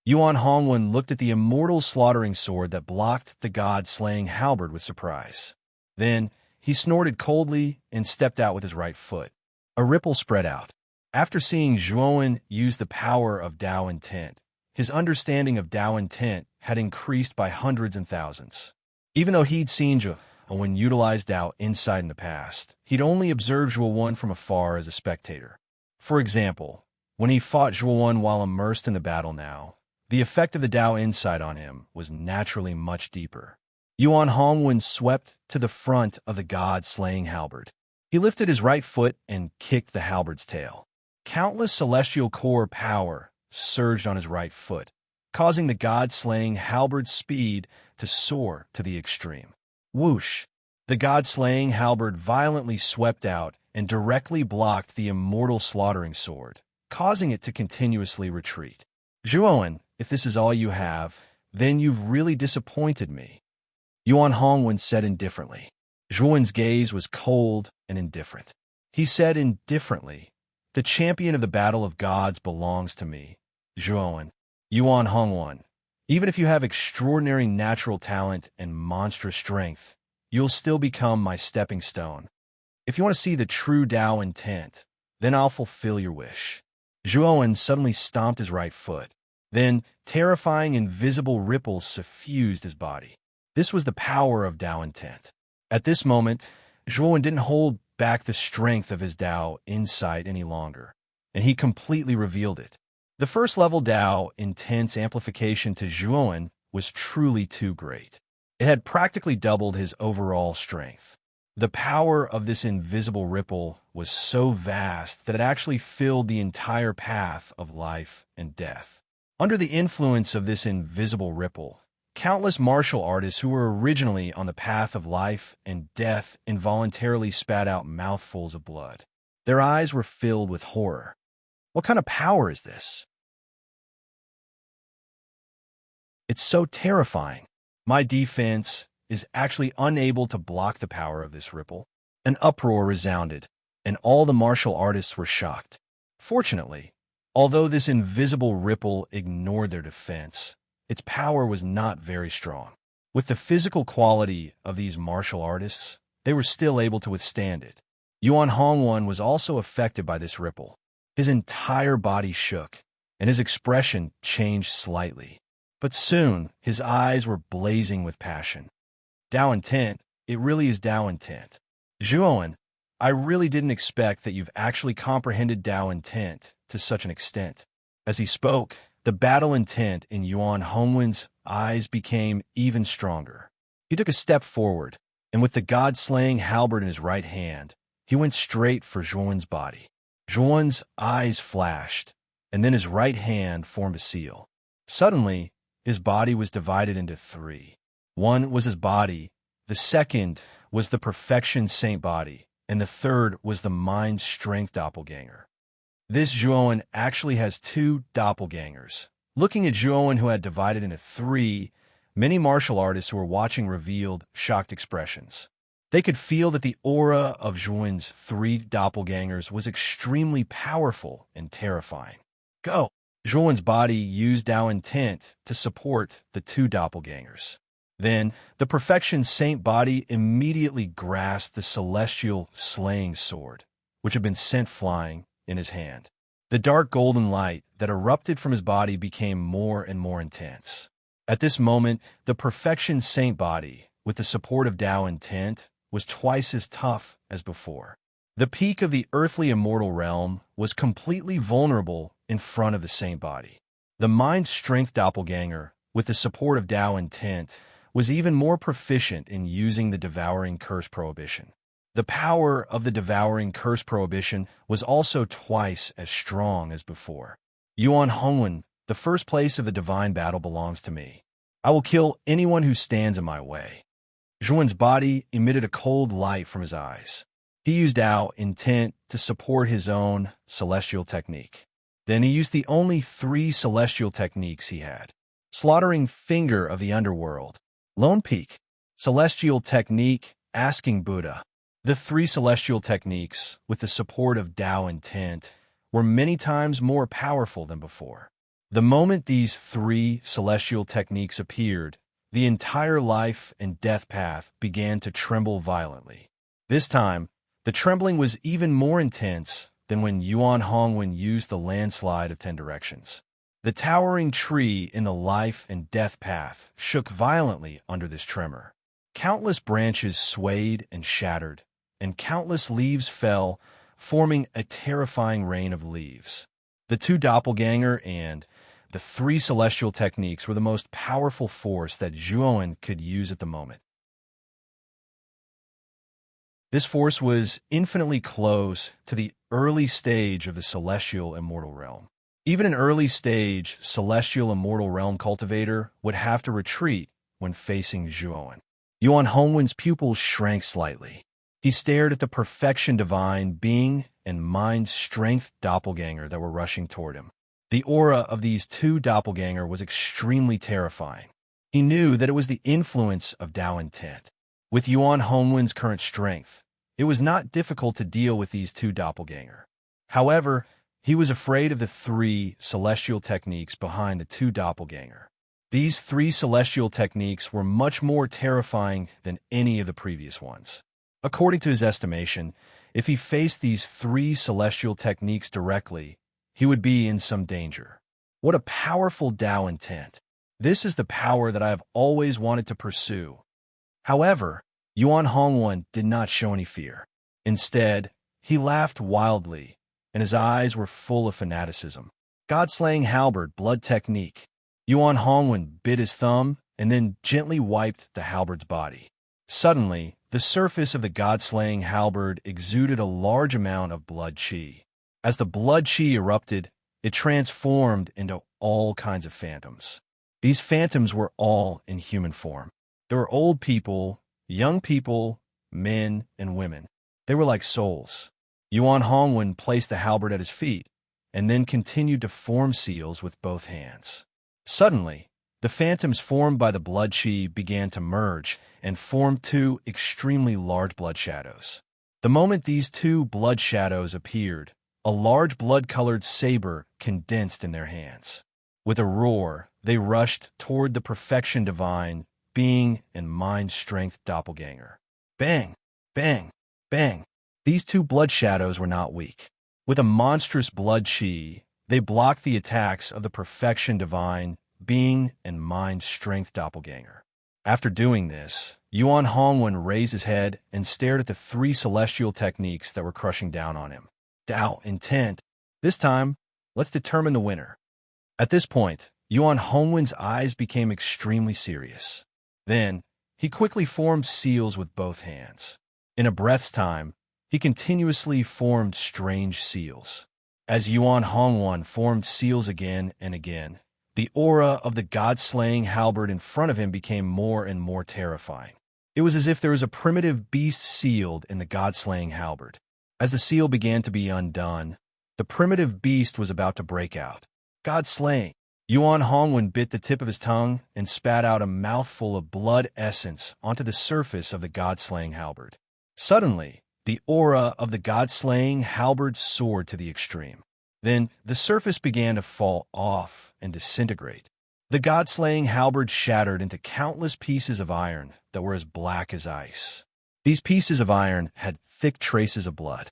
Yuan Hongwen looked at the immortal slaughtering sword that blocked the god-slaying halberd with surprise. Then, he snorted coldly and stepped out with his right foot. A ripple spread out. After seeing Zhuowen use the power of Tao intent, his understanding of Tao intent had increased by hundreds and thousands. Even though he'd seen Zhuowen utilize Tao insight in the past, he'd only observed Zhuowen from afar as a spectator. For example, when he fought Zhuowen while immersed in the battle now, the effect of the Tao insight on him was naturally much deeper. Yuan Hongwen swept to the front of the god-slaying halberd. He lifted his right foot and kicked the halberd's tail. Countless celestial core power surged on his right foot, causing the god-slaying halberd's speed to soar to the extreme. Whoosh! The god-slaying halberd violently swept out and directly blocked the immortal slaughtering sword, causing it to continuously retreat. Zhuowen, if this is all you have, then you've really disappointed me, Yuan Hongwen said indifferently. Zhuowen's gaze was cold and indifferent. He said indifferently, "The champion of the battle of gods belongs to me, Zhuowen." Yuan Hongwen, even if you have extraordinary natural talent and monstrous strength, you'll still become my stepping stone. If you want to see the true Tao intent, then I'll fulfill your wish. Zhuowen suddenly stomped his right foot. Then, terrifying invisible ripples suffused his body. This was the power of Tao intent. At this moment, Zhuowen didn't hold back the strength of his Tao insight any longer, and he completely revealed it. The first level Tao intense amplification to Zhuowen was truly too great. It had practically doubled his overall strength. The power of this invisible ripple was so vast that it actually filled the entire path of life and death. Under the influence of this invisible ripple, countless martial artists who were originally on the path of life and death involuntarily spat out mouthfuls of blood. Their eyes were filled with horror. What kind of power is this? It's so terrifying. My defense is actually unable to block the power of this ripple. An uproar resounded, and all the martial artists were shocked. Fortunately, although this invisible ripple ignored their defense, its power was not very strong. With the physical quality of these martial artists, they were still able to withstand it. Yuan Hongwen was also affected by this ripple. His entire body shook, and his expression changed slightly. But soon, his eyes were blazing with passion. Tao intent, it really is Tao intent. Zhuowen, I really didn't expect that you've actually comprehended Tao intent to such an extent. As he spoke, the battle intent in Yuan Hongwen's eyes became even stronger. He took a step forward, and with the god-slaying halberd in his right hand, he went straight for Zhuowen's body. Zhuowen's eyes flashed, and then his right hand formed a seal. Suddenly, his body was divided into three. One was his body, the second was the perfection saint body, and the third was the mind strength doppelganger. This Zhuowen actually has two doppelgangers. Looking at Zhuowen, who had divided into three, many martial artists who were watching revealed shocked expressions. They could feel that the aura of Zhuowen's three doppelgangers was extremely powerful and terrifying. Go! Zhuowen's body used Tao intent to support the two doppelgangers. Then, the perfection saint body immediately grasped the celestial slaying sword, which had been sent flying in his hand. The dark golden light that erupted from his body became more and more intense. At this moment, the perfection saint body, with the support of Tao intent, was twice as tough as before. The peak of the earthly immortal realm was completely vulnerable in front of the saint body. The mind strength doppelganger, with the support of Tao intent, was even more proficient in using the devouring curse prohibition. The power of the devouring curse prohibition was also twice as strong as before. Yuan Hongwen, the first place of the divine battle belongs to me. I will kill anyone who stands in my way. Zhuowen's body emitted a cold light from his eyes. He used Tao intent to support his own celestial technique. Then he used the only three celestial techniques he had. Slaughtering Finger of the Underworld, Lone Peak, Celestial Technique, Asking Buddha. The three celestial techniques, with the support of Tao intent, were many times more powerful than before. The moment these three celestial techniques appeared, the entire life and death path began to tremble violently. This time, the trembling was even more intense than when Yuan Hongwen used the landslide of 10 directions. The towering tree in the life and death path shook violently under this tremor. Countless branches swayed and shattered, and countless leaves fell, forming a terrifying rain of leaves. The two doppelganger and the three celestial techniques were the most powerful force that Zhuowen could use at the moment. This force was infinitely close to the early stage of the celestial immortal realm. Even an early stage celestial immortal realm cultivator would have to retreat when facing Zhuowen. Yuan Hongwen's pupils shrank slightly. He stared at the perfection divine being and mind strength doppelganger that were rushing toward him. The aura of these two doppelganger was extremely terrifying. He knew that it was the influence of Tao intent. With Yuan Hongwen's current strength, it was not difficult to deal with these two doppelganger. However, he was afraid of the three celestial techniques behind the two doppelganger. These three celestial techniques were much more terrifying than any of the previous ones. According to his estimation, if he faced these three celestial techniques directly, he would be in some danger. What a powerful Tao intent. This is the power that I have always wanted to pursue. However, Yuan Hongwen did not show any fear. Instead, he laughed wildly, and his eyes were full of fanaticism. God-slaying halberd blood technique. Yuan Hongwen bit his thumb and then gently wiped the halberd's body. Suddenly, the surface of the god-slaying halberd exuded a large amount of blood qi. As the blood qi erupted, it transformed into all kinds of phantoms. These phantoms were all in human form. There were old people, young people, men, and women. They were like souls. Yuan Hongwen placed the halberd at his feet, and then continued to form seals with both hands. Suddenly, the phantoms formed by the blood qi began to merge and form two extremely large blood shadows. The moment these two blood shadows appeared, a large blood-colored saber condensed in their hands. With a roar, they rushed toward the perfection divine, being and mind strength doppelganger. Bang! Bang! Bang! These two blood shadows were not weak. With a monstrous blood qi, they blocked the attacks of the perfection divine, being and mind strength doppelganger. After doing this, Yuan Hongwen raised his head and stared at the three celestial techniques that were crushing down on him. Tao intent. This time, let's determine the winner. At this point, Yuan Hongwen's eyes became extremely serious. Then, he quickly formed seals with both hands. In a breath's time, he continuously formed strange seals. As Yuan Hongwen formed seals again and again, the aura of the god-slaying halberd in front of him became more and more terrifying. It was as if there was a primitive beast sealed in the god-slaying halberd. As the seal began to be undone, the primitive beast was about to break out. God-slaying. Yuan Hongwen bit the tip of his tongue and spat out a mouthful of blood essence onto the surface of the god-slaying halberd. Suddenly, the aura of the god-slaying halberd soared to the extreme. Then, the surface began to fall off and disintegrate. The god-slaying halberd shattered into countless pieces of iron that were as black as ice. These pieces of iron had thick traces of blood.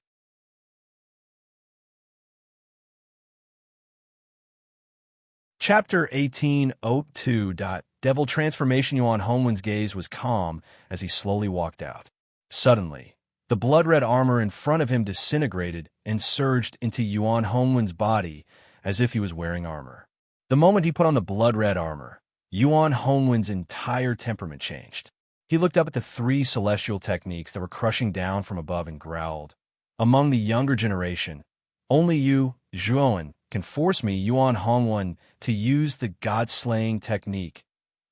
Chapter 18:02. Devil Transformation. Yuan Hongwen's gaze was calm as he slowly walked out. Suddenly, the blood-red armor in front of him disintegrated and surged into Yuan Hongwen's body as if he was wearing armor. The moment he put on the blood-red armor, Yuan Hongwen's entire temperament changed. He looked up at the three celestial techniques that were crushing down from above and growled. Among the younger generation, only you, Zhuowen, can force me, Yuan Hongwen, to use the god-slaying technique.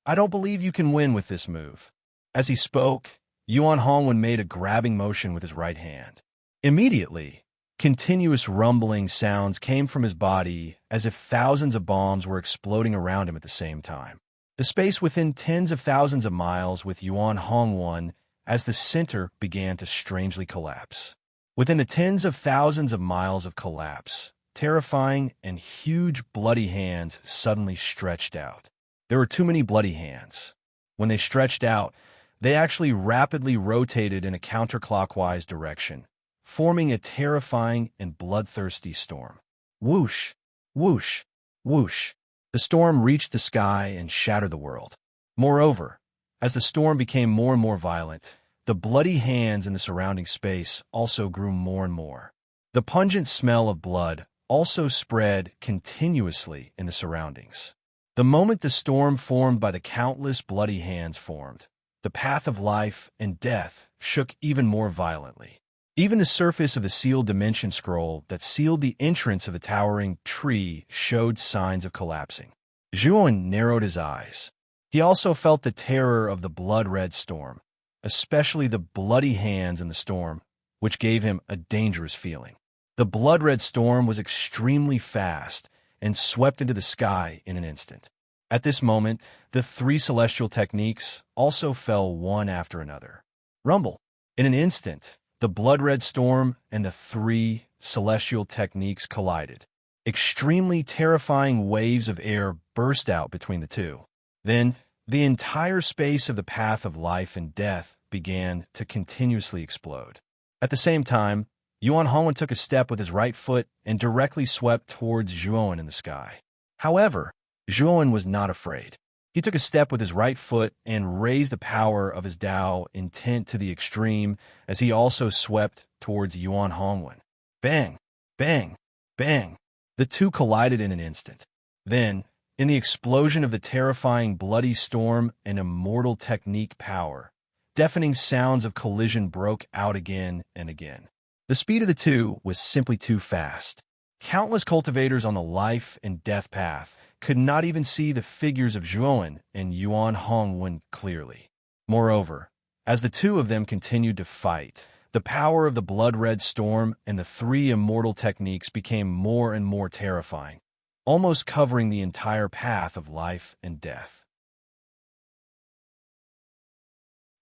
I don't believe you can win with this move. As he spoke, Yuan Hongwen made a grabbing motion with his right hand. Immediately, continuous rumbling sounds came from his body as if thousands of bombs were exploding around him at the same time. The space within tens of thousands of miles with Yuan Hongwen as the center began to strangely collapse. Within the tens of thousands of miles of collapse, terrifying and huge bloody hands suddenly stretched out. There were too many bloody hands. When they stretched out, they actually rapidly rotated in a counterclockwise direction, forming a terrifying and bloodthirsty storm. Whoosh, whoosh, whoosh. The storm reached the sky and shattered the world. Moreover, as the storm became more and more violent, the bloody hands in the surrounding space also grew more and more. The pungent smell of blood also spread continuously in the surroundings. The moment the storm formed by the countless bloody hands formed, the path of life and death shook even more violently. Even the surface of the sealed dimension scroll that sealed the entrance of the towering tree showed signs of collapsing. Zhuowen narrowed his eyes. He also felt the terror of the blood-red storm, especially the bloody hands in the storm, which gave him a dangerous feeling. The blood-red storm was extremely fast and swept into the sky in an instant. At this moment, the three celestial techniques also fell one after another. Rumble. In an instant, the blood-red storm and the three celestial techniques collided. Extremely terrifying waves of air burst out between the two. Then, the entire space of the path of life and death began to continuously explode. At the same time, Yuan Hongwen took a step with his right foot and directly swept towards Zhuowen in the sky. However, Zhuan was not afraid. He took a step with his right foot and raised the power of his Dao intent to the extreme as he also swept towards Yuan Hongwen. Bang! Bang! Bang! The two collided in an instant. Then, in the explosion of the terrifying bloody storm and immortal technique power, deafening sounds of collision broke out again and again. The speed of the two was simply too fast. Countless cultivators on the life and death path could not even see the figures of Zhuan and Yuan Hongwen clearly. Moreover, as the two of them continued to fight, the power of the blood-red storm and the three immortal techniques became more and more terrifying, almost covering the entire path of life and death.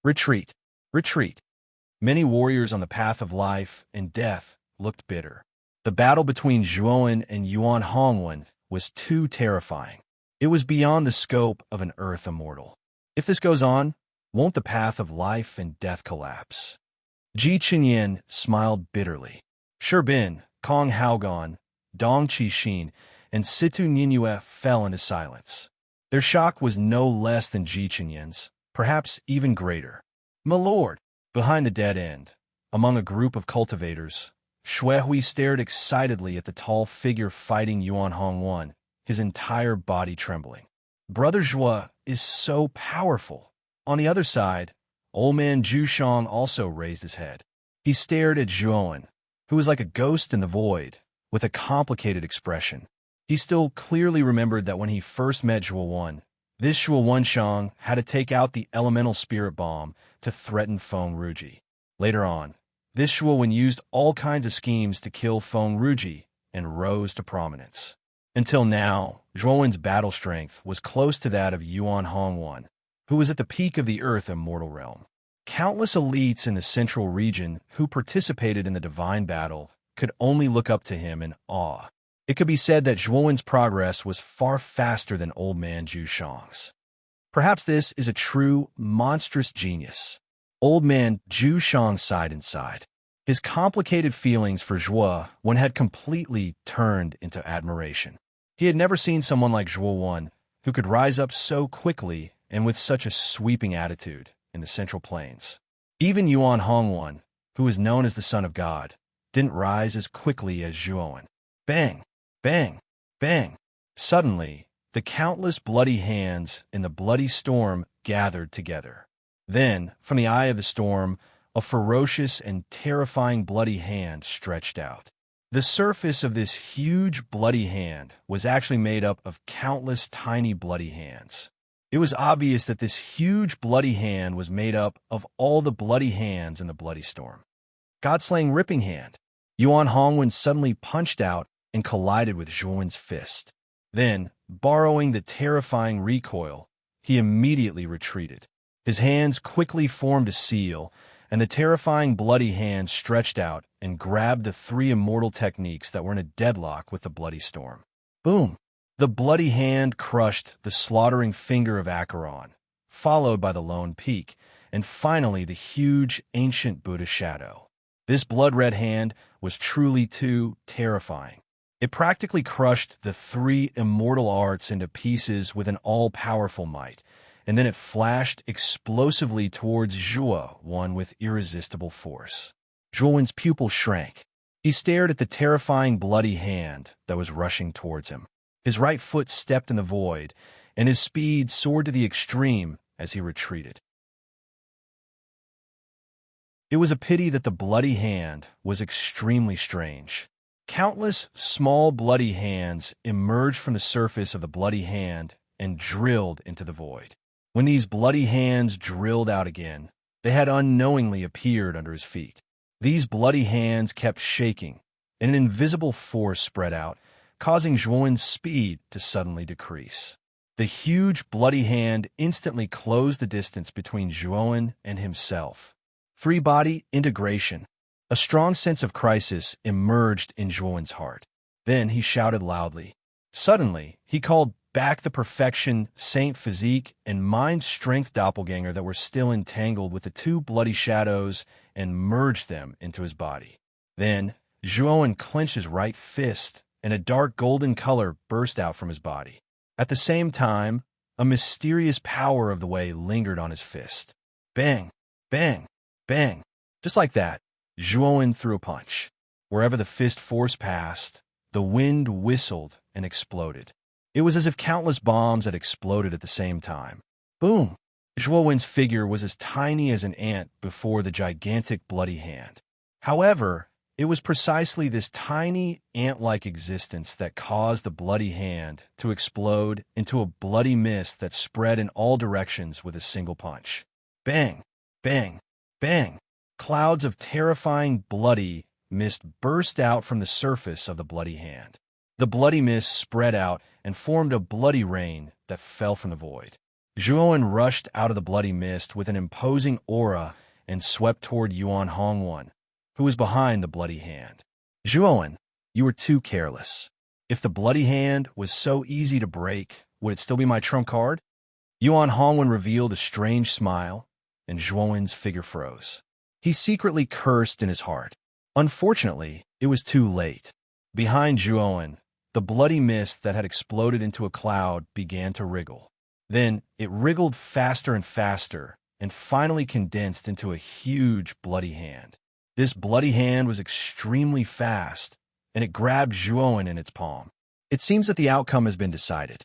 Retreat. Retreat. Many warriors on the path of life and death looked bitter. The battle between Zhuan and Yuan Hongwen was too terrifying. It was beyond the scope of an earth immortal. If this goes on, won't the path of life and death collapse? Ji Qinyan smiled bitterly. Sherbin, Kong Haogan, Dong Qixin, and Situ Ninyue fell into silence. Their shock was no less than Ji Qinyan's, perhaps even greater. My lord, behind the dead end, among a group of cultivators, Xuehui stared excitedly at the tall figure fighting Yuan Hongwen, his entire body trembling. Brother Zhua is so powerful. On the other side, old man Zhu Shang also raised his head. He stared at Zhuan, who was like a ghost in the void, with a complicated expression. He still clearly remembered that when he first met Zhuan, this Zhuan Shang had to take out the elemental spirit bomb to threaten Feng Ruji. Later on, this Zhuan used all kinds of schemes to kill Feng Ruji and rose to prominence. Until now, Zhuan's battle strength was close to that of Yuan Hongwen, who was at the peak of the Earth Immortal Realm. Countless elites in the central region who participated in the divine battle could only look up to him in awe. It could be said that Zhuan's progress was far faster than old man Zhu Shang's. Perhaps this is a true, monstrous genius. Old man Zhu Shang sighed inside. His complicated feelings for Zhuan had completely turned into admiration. He had never seen someone like Zhuan who could rise up so quickly and with such a sweeping attitude in the Central Plains. Even Yuan Hongwen, who was known as the Son of God, didn't rise as quickly as Zhuan. Bang! Bang! Bang! Suddenly, the countless bloody hands in the bloody storm gathered together. Then, from the eye of the storm, a ferocious and terrifying bloody hand stretched out. The surface of this huge bloody hand was actually made up of countless tiny bloody hands. It was obvious that this huge bloody hand was made up of all the bloody hands in the bloody storm. God-slaying ripping hand. Yuan Hongwen suddenly punched out and collided with Zhuan's fist. Then, borrowing the terrifying recoil, he immediately retreated. His hands quickly formed a seal, and the terrifying bloody hand stretched out and grabbed the three immortal techniques that were in a deadlock with the bloody storm. Boom! The bloody hand crushed the slaughtering finger of Acheron, followed by the lone peak, and finally the huge ancient Buddha shadow. This blood-red hand was truly too terrifying. It practically crushed the three immortal arts into pieces with an all-powerful might, and then it flashed explosively towards Zhuan with irresistible force. Zhuan's pupil shrank. He stared at the terrifying bloody hand that was rushing towards him. His right foot stepped in the void, and his speed soared to the extreme as he retreated. It was a pity that the bloody hand was extremely strange. Countless small bloody hands emerged from the surface of the bloody hand and drilled into the void. When these bloody hands drilled out again, they had unknowingly appeared under his feet. These bloody hands kept shaking, and an invisible force spread out, causing Zhuan's speed to suddenly decrease. The huge bloody hand instantly closed the distance between Zhuan and himself. Three-body integration. A strong sense of crisis emerged in Zhuan's heart. Then he shouted loudly. Suddenly, he called back the perfection, saint physique, and mind-strength doppelganger that were still entangled with the two bloody shadows and merged them into his body. Then, Zhuan clenched his right fist and a dark golden color burst out from his body. At the same time, a mysterious power of the way lingered on his fist. Bang, bang, bang. Just like that, Zhuowen threw a punch. Wherever the fist force passed, the wind whistled and exploded. It was as if countless bombs had exploded at the same time. Boom! Zhuowen's figure was as tiny as an ant before the gigantic bloody hand. However, it was precisely this tiny, ant-like existence that caused the bloody hand to explode into a bloody mist that spread in all directions with a single punch. Bang! Bang! Bang! Clouds of terrifying, bloody mist burst out from the surface of the bloody hand. The bloody mist spread out and formed a bloody rain that fell from the void. Zhuowen rushed out of the bloody mist with an imposing aura and swept toward Yuan Hongwen, who was behind the bloody hand. Zhuowen, you were too careless. If the bloody hand was so easy to break, would it still be my trump card? Yuan Hongwen revealed a strange smile, and Zhuowen's figure froze. He secretly cursed in his heart. Unfortunately, it was too late. Behind Zhuowen, the bloody mist that had exploded into a cloud began to wriggle. Then it wriggled faster and finally condensed into a huge bloody hand. This bloody hand was extremely fast, and it grabbed Zhuowen in its palm. It seems that the outcome has been decided.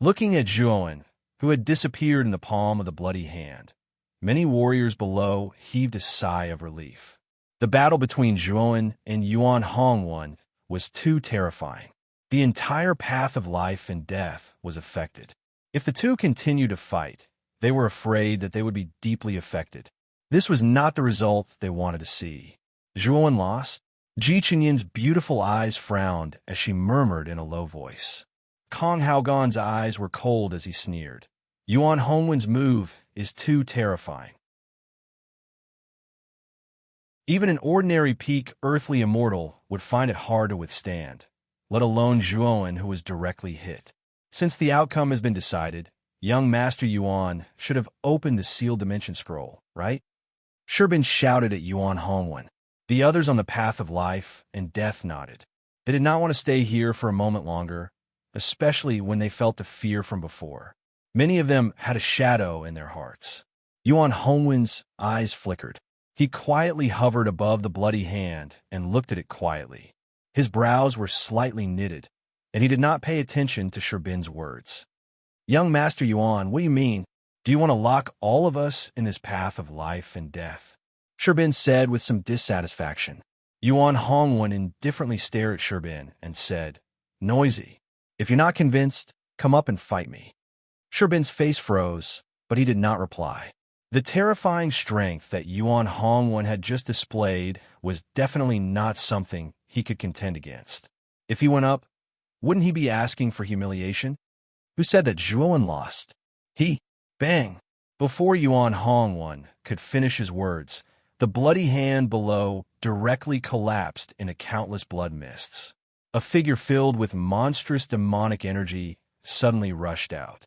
Looking at Zhuowen, who had disappeared in the palm of the bloody hand, many warriors below heaved a sigh of relief. The battle between Zhuowen and Yuan Hongwen was too terrifying. The entire path of life and death was affected. If the two continued to fight, they were afraid that they would be deeply affected. This was not the result they wanted to see. Zhuowen lost. Ji Chenyan's beautiful eyes frowned as she murmured in a low voice. Kong Haogan's eyes were cold as he sneered. Yuan Hongwen's move is too terrifying. Even an ordinary peak earthly immortal would find it hard to withstand, let alone Zhuowen, who was directly hit. Since the outcome has been decided, young Master Yuan should have opened the sealed dimension scroll, right? Sherbin shouted at Yuan Hongwen. The others on the path of life and death nodded. They did not want to stay here for a moment longer, especially when they felt the fear from before. Many of them had a shadow in their hearts. Yuan Hongwen's eyes flickered. He quietly hovered above the bloody hand and looked at it quietly. His brows were slightly knitted, and he did not pay attention to Sherbin's words. Young Master Yuan, what do you mean? Do you want to lock all of us in this path of life and death? Sherbin said with some dissatisfaction. Yuan Hongwen indifferently stared at Sherbin and said, Noisy, if you're not convinced, come up and fight me. Sherbin's face froze, but he did not reply. The terrifying strength that Yuan Hongwen had just displayed was definitely not something he could contend against. If he went up, wouldn't he be asking for humiliation? Who said that Zhuowen lost? Bang! Before Yuan Hongwen could finish his words, the bloody hand below directly collapsed into countless blood mists. A figure filled with monstrous demonic energy suddenly rushed out.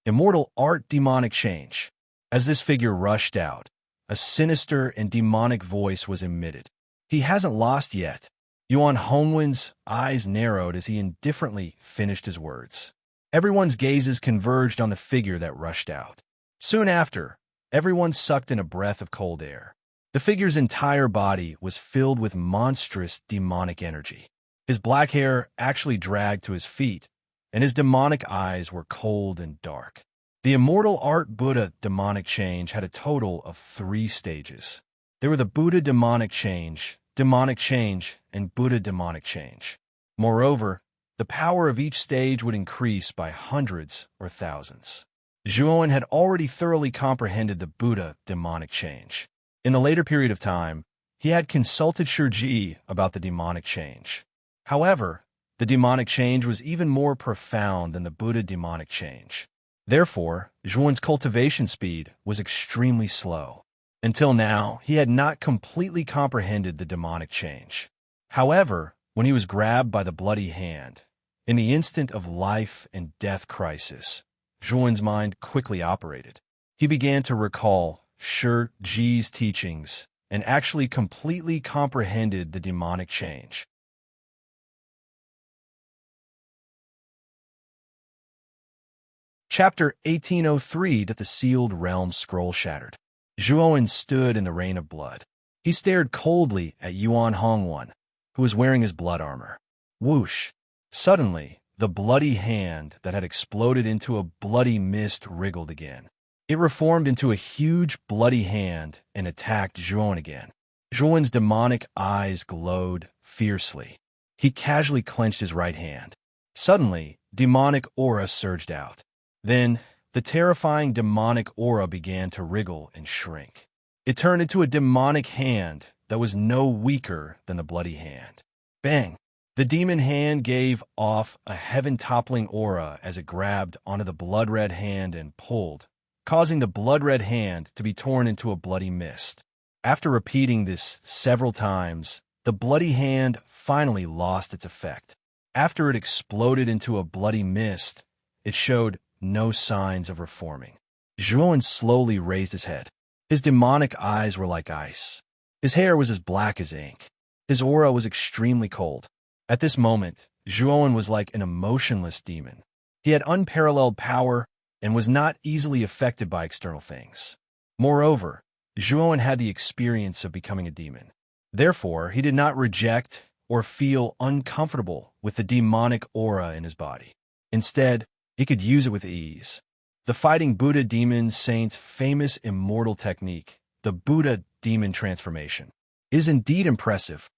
Immortal art demonic change. As this figure rushed out, a sinister and demonic voice was emitted. He hasn't lost yet. Yuan Hongwen's eyes narrowed as he indifferently finished his words. Everyone's gazes converged on the figure that rushed out. Soon after, everyone sucked in a breath of cold air. The figure's entire body was filled with monstrous demonic energy. His black hair actually dragged to his feet, and his demonic eyes were cold and dark. The immortal art Buddha demonic change had a total of 3 stages. There were the Buddha demonic change, and Buddha demonic change. Moreover, the power of each stage would increase by hundreds or thousands. Zhuowen had already thoroughly comprehended the Buddha demonic change. In the later period of time, he had consulted Shiji about the demonic change. However, the demonic change was even more profound than the Buddha demonic change. Therefore, Zhuowen's cultivation speed was extremely slow. Until now, he had not completely comprehended the demonic change. However, when he was grabbed by the bloody hand, in the instant of life and death crisis, Zhuowen's mind quickly operated. He began to recall Shiji's teachings and actually completely comprehended the demonic change. Chapter 1803 that the sealed realm scroll shattered. Zhuowen stood in the rain of blood. He stared coldly at Yuan Hongwan, who was wearing his blood armor. Whoosh! Suddenly, the bloody hand that had exploded into a bloody mist wriggled again. It reformed into a huge bloody hand and attacked Zhuowen again. Zhuowen's demonic eyes glowed fiercely. He casually clenched his right hand. Suddenly, demonic aura surged out. Then, the terrifying demonic aura began to wriggle and shrink. It turned into a demonic hand that was no weaker than the bloody hand. Bang! The demon hand gave off a heaven-toppling aura as it grabbed onto the blood-red hand and pulled, causing the blood-red hand to be torn into a bloody mist. After repeating this several times, the bloody hand finally lost its effect. After it exploded into a bloody mist, it showed no signs of reforming. Zhuowen slowly raised his head. His demonic eyes were like ice. His hair was as black as ink. His aura was extremely cold. At this moment, Zhuowen was like an emotionless demon. He had unparalleled power and was not easily affected by external things. Moreover, Zhuowen had the experience of becoming a demon. Therefore, he did not reject or feel uncomfortable with the demonic aura in his body. Instead, he could use it with ease. The Fighting Buddha Demon Saint's famous immortal technique, the Buddha Demon Transformation, is indeed impressive.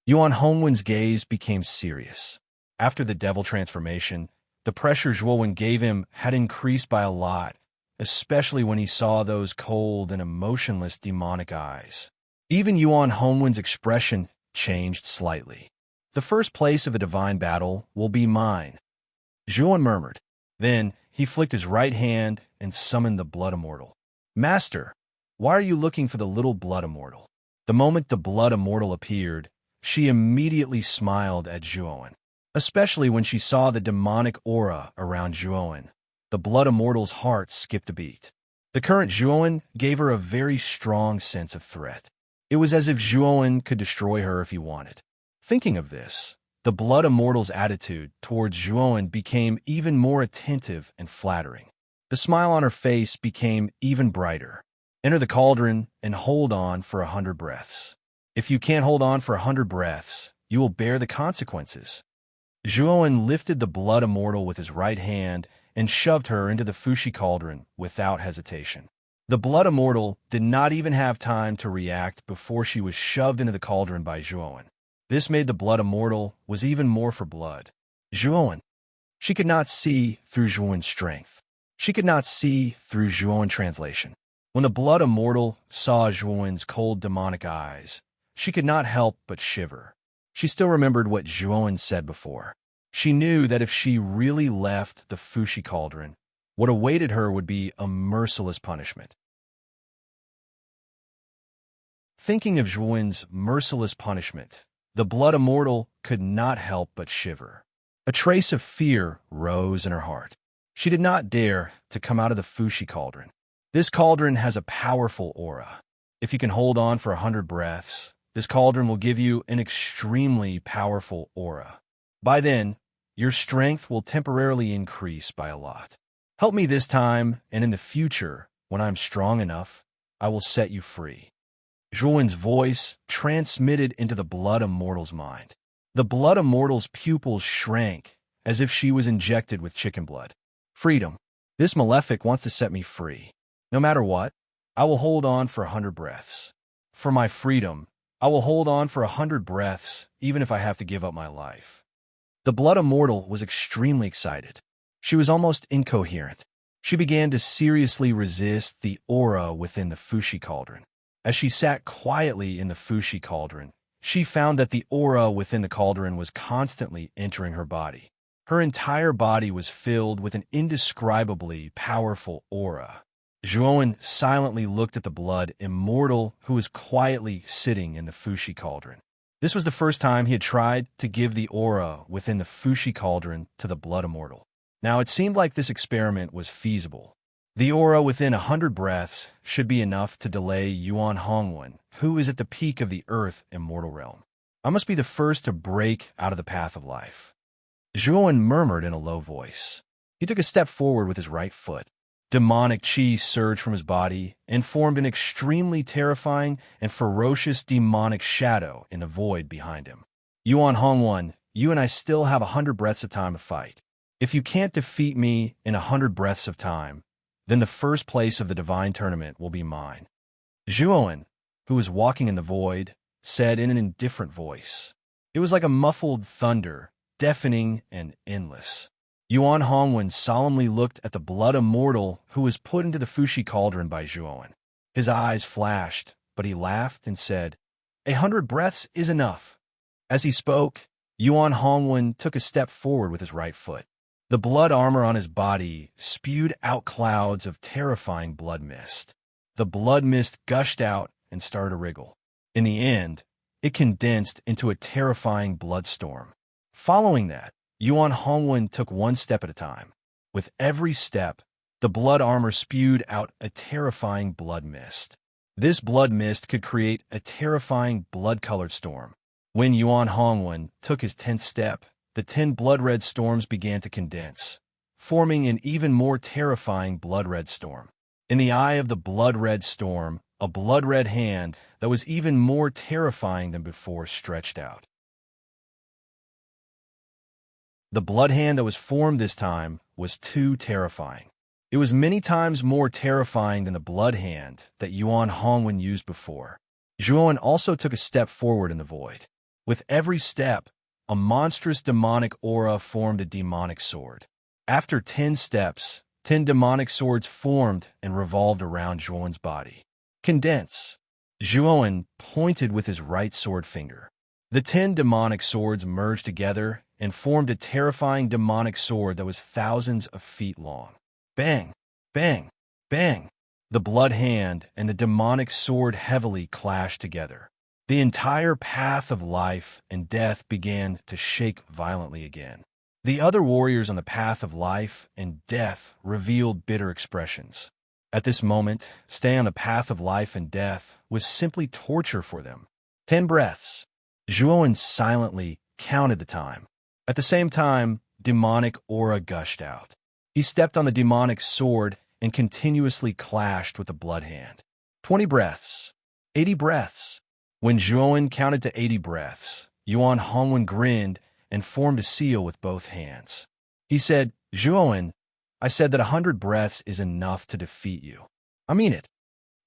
Yuan Hongwen's gaze became serious. After the devil transformation, the pressure Zhuowen gave him had increased by a lot, especially when he saw those cold and emotionless demonic eyes. Even Yuan Hongwen's expression changed slightly. The first place of a divine battle will be mine, Zhuowen murmured. Then he flicked his right hand and summoned the Blood Immortal. Master, why are you looking for the little Blood Immortal? The moment the Blood Immortal appeared, she immediately smiled at Zhuowen. Especially when she saw the demonic aura around Zhuowen, the Blood Immortal's heart skipped a beat. The current Zhuowen gave her a very strong sense of threat. It was as if Zhuowen could destroy her if he wanted. Thinking of this, the Blood Immortal's attitude towards Zhuowen became even more attentive and flattering. The smile on her face became even brighter. Enter the cauldron and hold on for 100 breaths. If you can't hold on for 100 breaths, you will bear the consequences. Zhuowen lifted the Blood Immortal with his right hand and shoved her into the Fushi cauldron without hesitation. The Blood Immortal did not even have time to react before she was shoved into the cauldron by Zhuowen. This made the Blood Immortal was even more for blood. Zhuowen. She could not see through Zhuowen's strength. She could not see through Zhuowen's translation. When the Blood Immortal saw Zhuowen's cold demonic eyes, she could not help but shiver. She still remembered what Zhuowen said before. She knew that if she really left the Fushi cauldron, what awaited her would be a merciless punishment. Thinking of Zhuowen's merciless punishment, the Blood Immortal could not help but shiver. A trace of fear rose in her heart. She did not dare to come out of the Fushi cauldron. This cauldron has a powerful aura. If you can hold on for 100 breaths, this cauldron will give you an extremely powerful aura. By then, your strength will temporarily increase by a lot. Help me this time, and in the future, when I'm strong enough, I will set you free. Zhuowen's voice transmitted into the Blood Immortal's mind. The Blood Immortal's pupils shrank as if she was injected with chicken blood. Freedom. This malefic wants to set me free. No matter what, I will hold on for 100 breaths. For my freedom, I will hold on for 100 breaths, even if I have to give up my life. The Blood Immortal was extremely excited. She was almost incoherent. She began to seriously resist the aura within the Fushi cauldron. As she sat quietly in the Fushi cauldron, she found that the aura within the cauldron was constantly entering her body. Her entire body was filled with an indescribably powerful aura. Zhuowen silently looked at the Blood Immortal who was quietly sitting in the Fushi cauldron. This was the first time he had tried to give the aura within the Fushi cauldron to the Blood Immortal. Now it seemed like this experiment was feasible. The aura within 100 breaths should be enough to delay Yuan Hongwen, who is at the peak of the Earth Immortal Realm. I must be the first to break out of the path of life. Zhuowen murmured in a low voice. He took a step forward with his right foot. Demonic chi surged from his body and formed an extremely terrifying and ferocious demonic shadow in the void behind him. Yuan Hongwen, you and I still have 100 breaths of time to fight. If you can't defeat me in 100 breaths of time, then the first place of the divine tournament will be mine. Zhuowen, who was walking in the void, said in an indifferent voice. It was like a muffled thunder, deafening and endless. Yuan Hongwen solemnly looked at the blood immortal who was put into the Fushi cauldron by Zhuowen. His eyes flashed, but he laughed and said, 100 breaths is enough. As he spoke, Yuan Hongwen took a step forward with his right foot. The blood armor on his body spewed out clouds of terrifying blood mist. The blood mist gushed out and started to wriggle. In the end, it condensed into a terrifying blood storm. Following that, Yuan Hongwen took one step at a time. With every step, the blood armor spewed out a terrifying blood mist. This blood mist could create a terrifying blood-colored storm. When Yuan Hongwen took his 10th step, the 10 blood-red storms began to condense, forming an even more terrifying blood-red storm. In the eye of the blood-red storm, a blood-red hand that was even more terrifying than before stretched out. The blood hand that was formed this time was too terrifying. It was many times more terrifying than the blood hand that Yuan Hongwen used before. Zhuowen also took a step forward in the void. With every step, a monstrous demonic aura formed a demonic sword. After 10 steps, 10 demonic swords formed and revolved around Zhuowen's body. Condense. Zhuowen pointed with his right sword finger. The 10 demonic swords merged together and formed a terrifying demonic sword that was thousands of feet long. Bang! Bang! Bang! The blood hand and the demonic sword heavily clashed together. The entire path of life and death began to shake violently again. The other warriors on the path of life and death revealed bitter expressions. At this moment, staying on the path of life and death was simply torture for them. 10 breaths. Zhuowen silently counted the time. At the same time, demonic aura gushed out. He stepped on the demonic sword and continuously clashed with the blood hand. 20 breaths. 80 breaths. When Zhuowen counted to 80 breaths, Yuan Hongwen grinned and formed a seal with both hands. He said, Zhuowen, I said that 100 breaths is enough to defeat you. I mean it.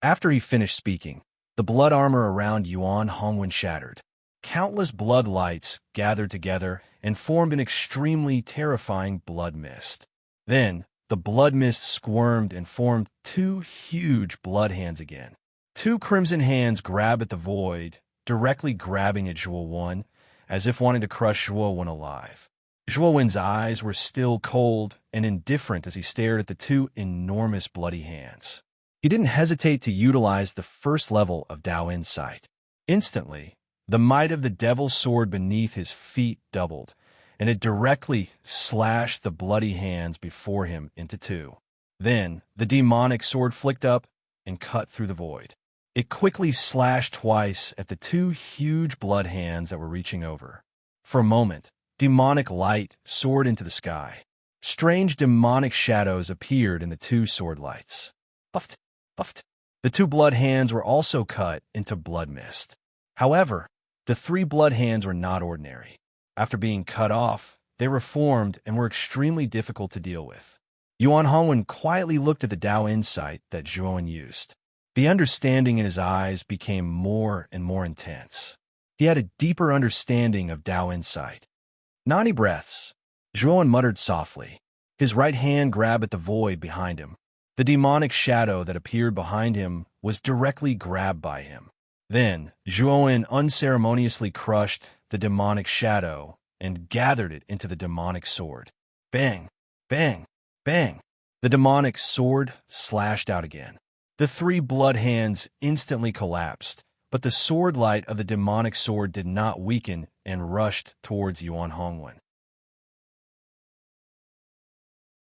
After he finished speaking, the blood armor around Yuan Hongwen shattered. Countless blood lights gathered together and formed an extremely terrifying blood mist. Then, the blood mist squirmed and formed 2 huge blood hands again. 2 crimson hands grabbed at the void, directly grabbing at Zhuowen, as if wanting to crush Zhuowen alive. Zhuowen's eyes were still cold and indifferent as he stared at the 2 enormous bloody hands. He didn't hesitate to utilize the first level of Dao Insight. Instantly, the might of the devil's sword beneath his feet doubled, and it directly slashed the bloody hands before him into 2. Then, the demonic sword flicked up and cut through the void. It quickly slashed twice at the 2 huge blood hands that were reaching over. For a moment, demonic light soared into the sky. Strange demonic shadows appeared in the 2 sword lights. Puffed, puffed. The 2 blood hands were also cut into blood mist. However, the 3 blood hands were not ordinary. After being cut off, they reformed and were extremely difficult to deal with. Yuan Hongwen quietly looked at the Dao Insight that Zhuowen used. The understanding in his eyes became more and more intense. He had a deeper understanding of Dao Insight. 90 breaths. Zhuowen muttered softly. His right hand grabbed at the void behind him. The demonic shadow that appeared behind him was directly grabbed by him. Then, Zhuowen unceremoniously crushed the demonic shadow and gathered it into the demonic sword. Bang! Bang! Bang! The demonic sword slashed out again. The 3 blood hands instantly collapsed, but the sword light of the demonic sword did not weaken and rushed towards Yuan Hongwen.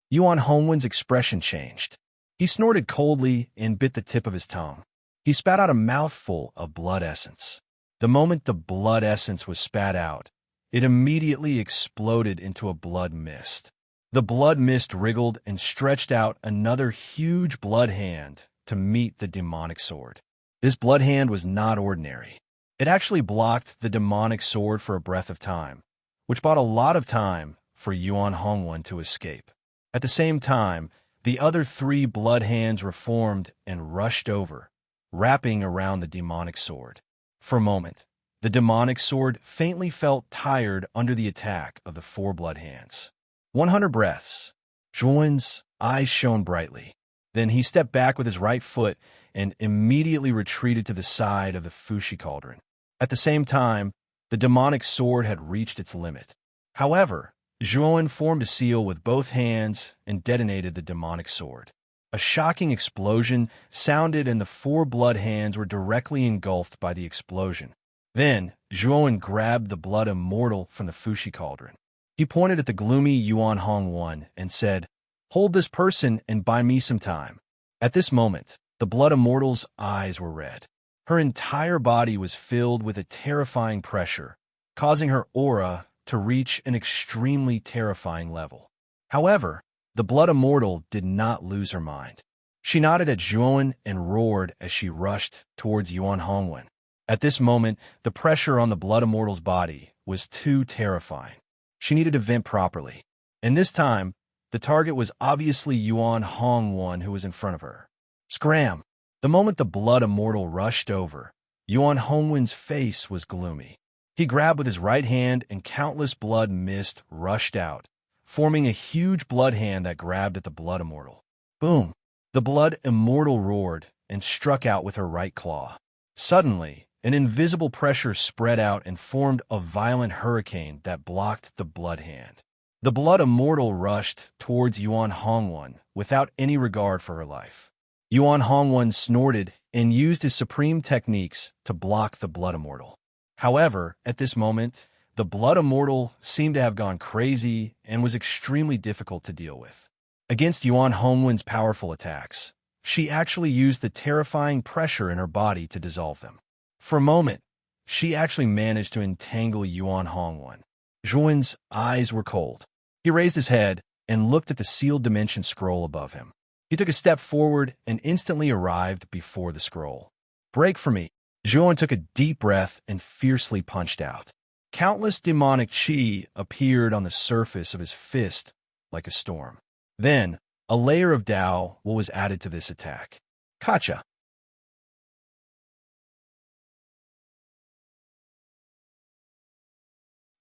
Yuan Hongwen's expression changed. He snorted coldly and bit the tip of his tongue. He spat out a mouthful of blood essence. The moment the blood essence was spat out, it immediately exploded into a blood mist. The blood mist wriggled and stretched out another huge blood hand to meet the demonic sword. This blood hand was not ordinary. It actually blocked the demonic sword for a breath of time, which bought a lot of time for Yuan Hongwen to escape. At the same time, the other 3 blood hands reformed and rushed over, wrapping around the demonic sword. For a moment, the demonic sword faintly felt tired under the attack of the 4 blood hands. 100 breaths. Zhuan's eyes shone brightly. Then he stepped back with his right foot and immediately retreated to the side of the Fushi cauldron. At the same time, the demonic sword had reached its limit. However, Zhuan formed a seal with both hands and detonated the demonic sword. A shocking explosion sounded and the 4 blood hands were directly engulfed by the explosion. Then, Zhuan grabbed the blood immortal from the Fushi cauldron. He pointed at the gloomy Yuan Hongwen and said, "Hold this person and buy me some time." At this moment, the blood immortal's eyes were red. Her entire body was filled with a terrifying pressure, causing her aura to reach an extremely terrifying level. However, the blood immortal did not lose her mind. She nodded at Zhuan and roared as she rushed towards Yuan Hongwen. At this moment, the pressure on the blood immortal's body was too terrifying. She needed to vent properly. And this time, the target was obviously Yuan Hongwen, who was in front of her. Scram! The moment the blood immortal rushed over, Yuan Hongwen's face was gloomy. He grabbed with his right hand and countless blood mist rushed out, forming a huge blood hand that grabbed at the blood immortal. Boom! The blood immortal roared and struck out with her right claw. Suddenly, an invisible pressure spread out and formed a violent hurricane that blocked the blood hand. The blood immortal rushed towards Yuan Hongwen without any regard for her life. Yuan Hongwen snorted and used his supreme techniques to block the blood immortal. However, at this moment, the blood immortal seemed to have gone crazy and was extremely difficult to deal with. Against Yuan Hongwen's powerful attacks, she actually used the terrifying pressure in her body to dissolve them. For a moment, she actually managed to entangle Yuan Hongwen. Zhuan's eyes were cold. He raised his head and looked at the sealed dimension scroll above him. He took a step forward and instantly arrived before the scroll. "Break for me." Zhuan took a deep breath and fiercely punched out. Countless demonic chi appeared on the surface of his fist like a storm. Then, a layer of Tao was added to this attack. Kacha!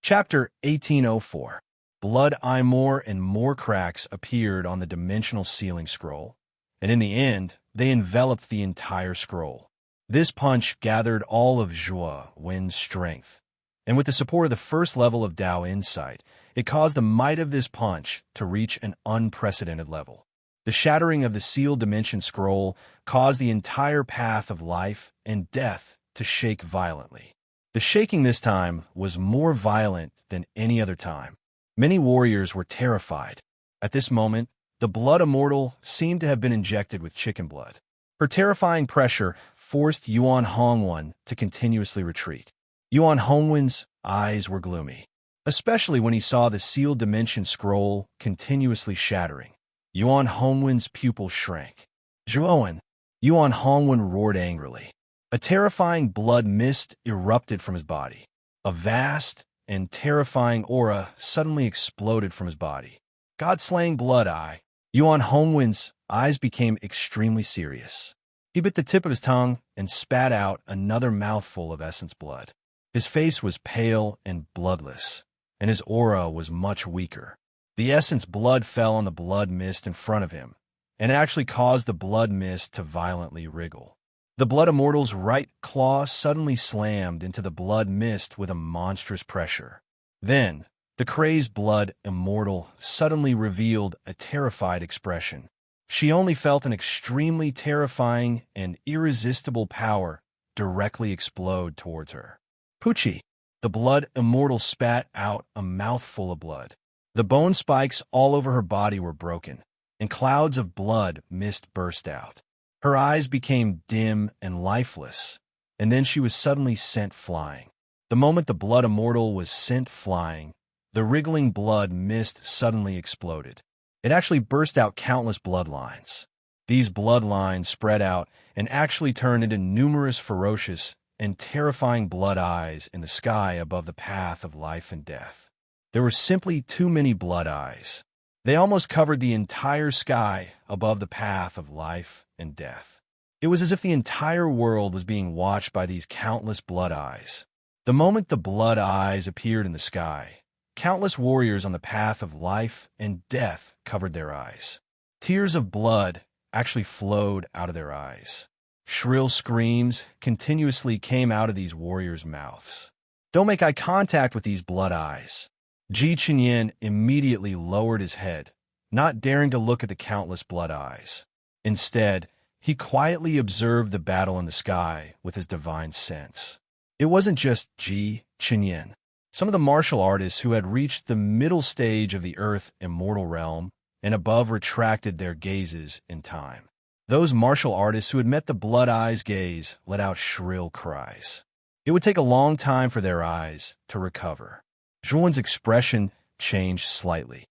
Chapter 1804. Blood eye more and more cracks appeared on the dimensional ceiling scroll, and in the end, they enveloped the entire scroll. This punch gathered all of Zhuan's strength, and with the support of the first level of Tao insight, it caused the might of this punch to reach an unprecedented level. The shattering of the sealed dimension scroll caused the entire path of life and death to shake violently. The shaking this time was more violent than any other time. Many warriors were terrified. At this moment, the blood immortal seemed to have been injected with chicken blood. Her terrifying pressure forced Yuan Hongwen to continuously retreat. Yuan Hongwen's eyes were gloomy, especially when he saw the sealed dimension scroll continuously shattering. Yuan Hongwen's pupils shrank. "Zhuan!" Yuan Hongwen roared angrily. A terrifying blood mist erupted from his body. A vast and terrifying aura suddenly exploded from his body. God-slaying blood eye. Yuan Hongwen's eyes became extremely serious. He bit the tip of his tongue and spat out another mouthful of essence blood. His face was pale and bloodless, and his aura was much weaker. The essence blood fell on the blood mist in front of him, and it actually caused the blood mist to violently wriggle. The blood immortal's right claw suddenly slammed into the blood mist with a monstrous pressure. Then, the crazed blood immortal suddenly revealed a terrified expression. She only felt an extremely terrifying and irresistible power directly explode towards her. Poochie! The blood immortal spat out a mouthful of blood. The bone spikes all over her body were broken, and clouds of blood mist burst out. Her eyes became dim and lifeless, and then she was suddenly sent flying. The moment the blood immortal was sent flying, The wriggling blood mist suddenly exploded. It actually burst out countless bloodlines. These bloodlines spread out and actually turned into numerous ferocious and terrifying blood eyes in the sky above the path of life and death. There were simply too many blood eyes. They almost covered the entire sky above the path of life and death. It was as if the entire world was being watched by these countless blood eyes. The moment the blood eyes appeared in the sky, countless warriors on the path of life and death covered their eyes. Tears of blood actually flowed out of their eyes. Shrill screams continuously came out of these warriors' mouths. Don't make eye contact with these blood eyes. Ji Chenyin immediately lowered his head, not daring to look at the countless blood eyes. Instead, he quietly observed the battle in the sky with his divine sense. It wasn't just Ji Chenyin. Some of the martial artists who had reached the middle stage of the Earth immortal realm and above retracted their gazes in time. Those martial artists who had met the blood eyes' gaze let out shrill cries. It would take a long time for their eyes to recover. Zhuan's expression changed slightly.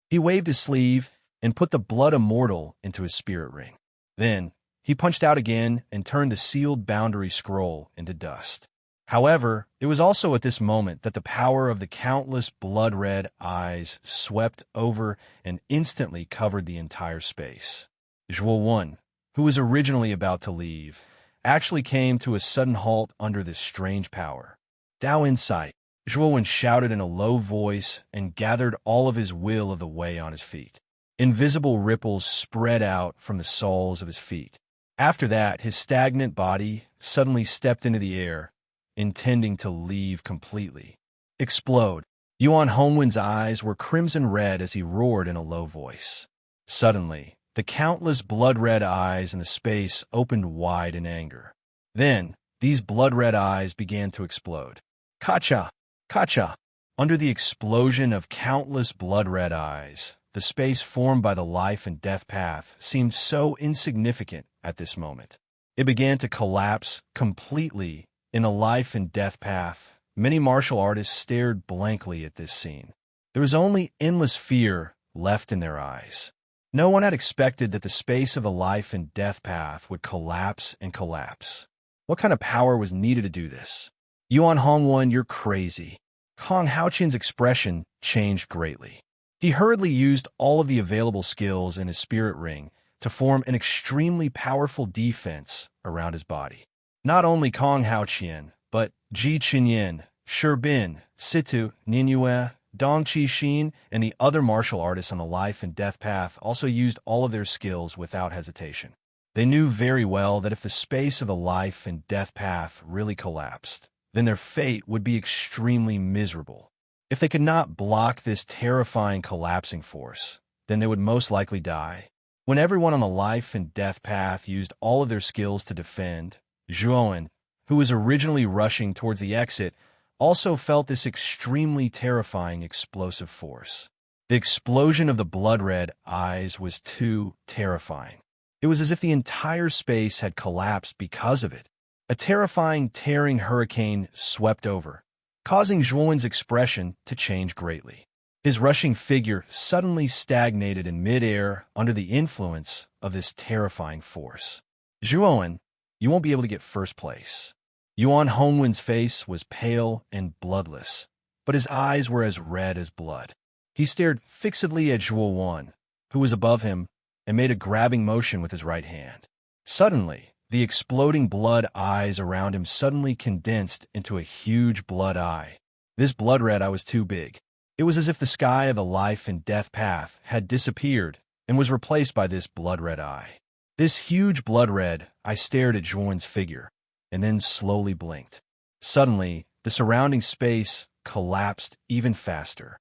He waved his sleeve and put the blood immortal into his spirit ring. Then, he punched out again and turned the sealed boundary scroll into dust. However, it was also at this moment that the power of the countless blood-red eyes swept over and instantly covered the entire space. Zhuo, who was originally about to leave, actually came to a sudden halt under this strange power. Dao insight, Zhuo shouted in a low voice and gathered all of his will of the way on his feet. Invisible ripples spread out from the soles of his feet. After that, his stagnant body suddenly stepped into the air, intending to leave completely. Explode. Yuan Hongwen's eyes were crimson red as he roared in a low voice. Suddenly, the countless blood-red eyes in the space opened wide in anger. Then, these blood-red eyes began to explode. Kacha! Kacha! Under the explosion of countless blood-red eyes, the space formed by the life and death path seemed so insignificant at this moment. It began to collapse completely in a life and death path. Many martial artists stared blankly at this scene. There was only endless fear left in their eyes. No one had expected that the space of the life and death path would collapse and collapse. What kind of power was needed to do this? Yuan Hongwen, you're crazy. Kong Haoqian's expression changed greatly. He hurriedly used all of the available skills in his spirit ring to form an extremely powerful defense around his body. Not only Kong Haoqian, but Ji Chenyin, Sherbin, Situ, Ninyue, Dong Qixin, and the other martial artists on the life and death path also used all of their skills without hesitation. They knew very well that if the space of the life and death path really collapsed, then their fate would be extremely miserable. If they could not block this terrifying collapsing force, then they would most likely die. When everyone on the life and death path used all of their skills to defend, Zhuo, who was originally rushing towards the exit, also felt this extremely terrifying explosive force. The explosion of the blood-red eyes was too terrifying. It was as if the entire space had collapsed because of it. A terrifying, tearing hurricane swept over, causing Zhuo's expression to change greatly. His rushing figure suddenly stagnated in midair under the influence of this terrifying force. Zhuo, you won't be able to get first place. Yuan Hongwen's face was pale and bloodless, but his eyes were as red as blood. He stared fixedly at Zhuo, who was above him, and made a grabbing motion with his right hand. Suddenly, the exploding blood eyes around him suddenly condensed into a huge blood eye. This blood red eye was too big. It was as if the sky of the life and death path had disappeared and was replaced by this blood red eye. This huge blood red eye stared at Zhuo's figure, and then slowly blinked. Suddenly, the surrounding space collapsed even faster.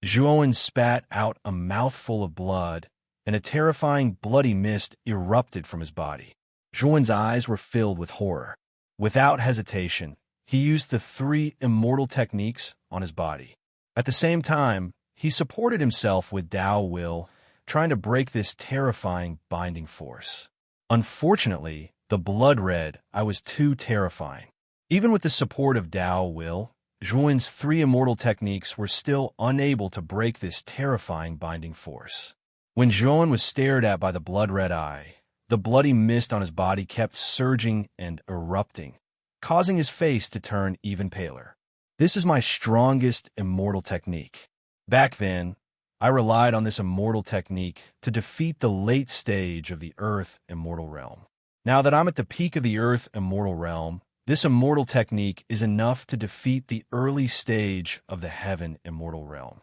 Zhuo spat out a mouthful of blood, and a terrifying bloody mist erupted from his body. Zhuo's eyes were filled with horror. Without hesitation, he used the 3 immortal techniques on his body. At the same time, he supported himself with Dao Will, trying to break this terrifying binding force. Unfortunately, the blood red eye was too terrifying. Even with the support of Dao Will, Zhuan's 3 immortal techniques were still unable to break this terrifying binding force. When Zhuan was stared at by the blood red eye, the bloody mist on his body kept surging and erupting, causing his face to turn even paler. This is my strongest immortal technique. Back then, I relied on this immortal technique to defeat the late stage of the Earth Immortal Realm. Now that I'm at the peak of the Earth Immortal Realm, this immortal technique is enough to defeat the early stage of the Heaven Immortal Realm.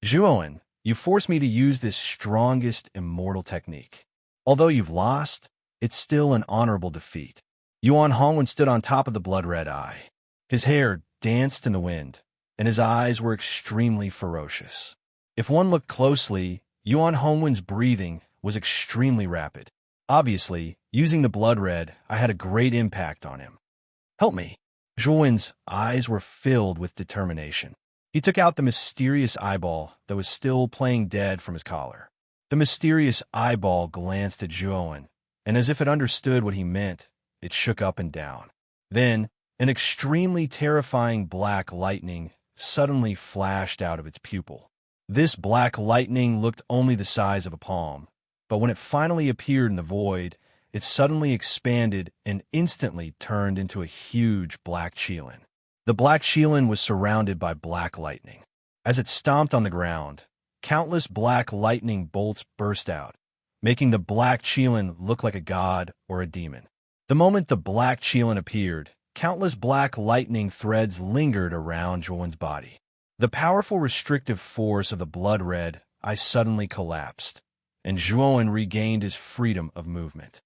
Zhuan, you forced me to use this strongest immortal technique. Although you've lost, it's still an honorable defeat. Yuan Hongwen stood on top of the blood-red eye. His hair danced in the wind, and his eyes were extremely ferocious. If one looked closely, Yuan Hongwen's breathing was extremely rapid. Obviously, using the blood red, I had a great impact on him. Help me. Zhuan's eyes were filled with determination. He took out the mysterious eyeball that was still playing dead from his collar. The mysterious eyeball glanced at Zhuan, and as if it understood what he meant, it shook up and down. Then, an extremely terrifying black lightning suddenly flashed out of its pupil. This black lightning looked only the size of a palm, but when it finally appeared in the void, it suddenly expanded and instantly turned into a huge black qilin. The black qilin was surrounded by black lightning. As it stomped on the ground, countless black lightning bolts burst out, making the black qilin look like a god or a demon. The moment the black qilin appeared, countless black lightning threads lingered around Zhuan's body. The powerful restrictive force of the blood red eye suddenly collapsed, and Zhuan regained his freedom of movement.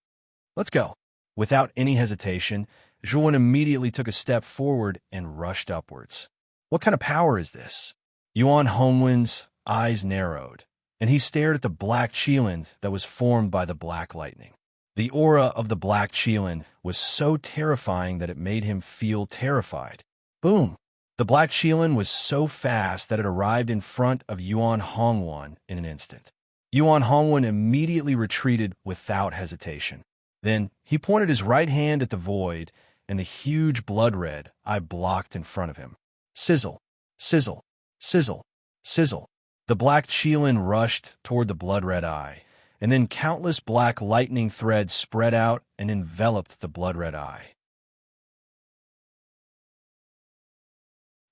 Let's go. Without any hesitation, Zhuan immediately took a step forward and rushed upwards. What kind of power is this? Yuan Hongwen's eyes narrowed, and he stared at the black qilin that was formed by the black lightning. The aura of the black qilin was so terrifying that it made him feel terrified. Boom! The black qilin was so fast that it arrived in front of Yuan Hongwen in an instant. Yuan Hongwen immediately retreated without hesitation. Then he pointed his right hand at the void, and the huge blood red eye blocked in front of him. Sizzle, sizzle, sizzle, sizzle. The black qilin rushed toward the blood red eye, and then countless black lightning threads spread out and enveloped the blood red eye.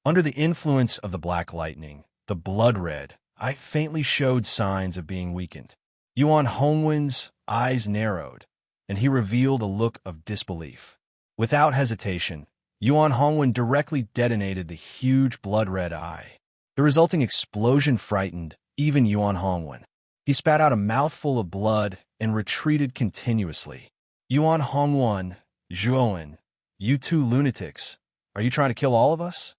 Under the influence of the black lightning, the blood red eye faintly showed signs of being weakened. Yuan Hongwen's eyes narrowed, and he revealed a look of disbelief. Without hesitation, Yuan Hongwen directly detonated the huge blood red eye. The resulting explosion frightened even Yuan Hongwen. He spat out a mouthful of blood and retreated continuously. Yuan Hongwen, Zhuan, you two lunatics, are you trying to kill all of us?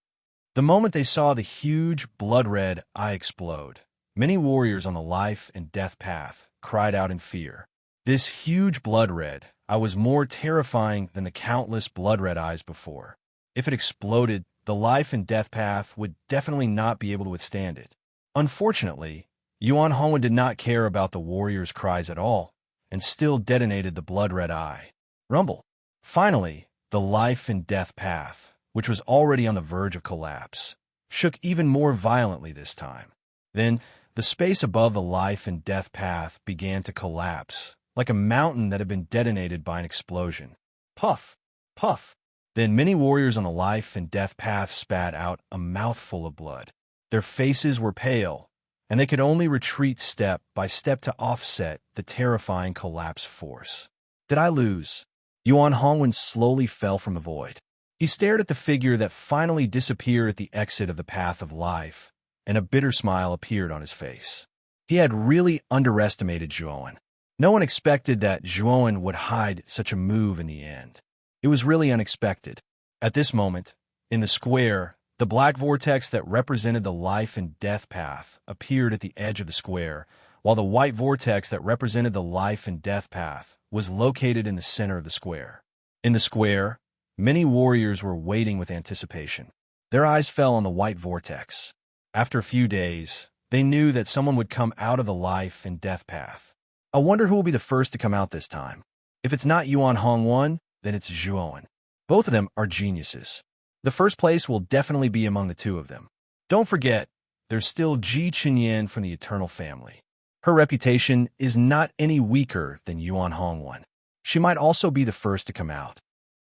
The moment they saw the huge blood red eye explode, many warriors on the life and death path cried out in fear. This huge blood red eye was more terrifying than the countless blood red eyes before. If it exploded, the life and death path would definitely not be able to withstand it. Unfortunately, Yuan Hongwen did not care about the warriors' cries at all, and still detonated the blood red eye. Rumble. Finally, the life and death path, which was already on the verge of collapse, shook even more violently this time. Then, the space above the life and death path began to collapse, like a mountain that had been detonated by an explosion. Puff! Puff! Then many warriors on the life and death path spat out a mouthful of blood. Their faces were pale, and they could only retreat step by step to offset the terrifying collapse force. Did I lose? Yuan Hongwen slowly fell from the void. He stared at the figure that finally disappeared at the exit of the path of life, and a bitter smile appeared on his face. He had really underestimated Zhuan. No one expected that Zhuan would hide such a move in the end. It was really unexpected. At this moment, in the square, the black vortex that represented the life and death path appeared at the edge of the square, while the white vortex that represented the life and death path was located in the center of the square. In the square, many warriors were waiting with anticipation. Their eyes fell on the white vortex. After a few days, they knew that someone would come out of the life and death path. I wonder who will be the first to come out this time. If it's not Yuan Hongwan, then it's Zhuowen. Both of them are geniuses. The first place will definitely be among the two of them. Don't forget, there's still Ji Chenyan from the Eternal Family. Her reputation is not any weaker than Yuan Hongwan. She might also be the first to come out.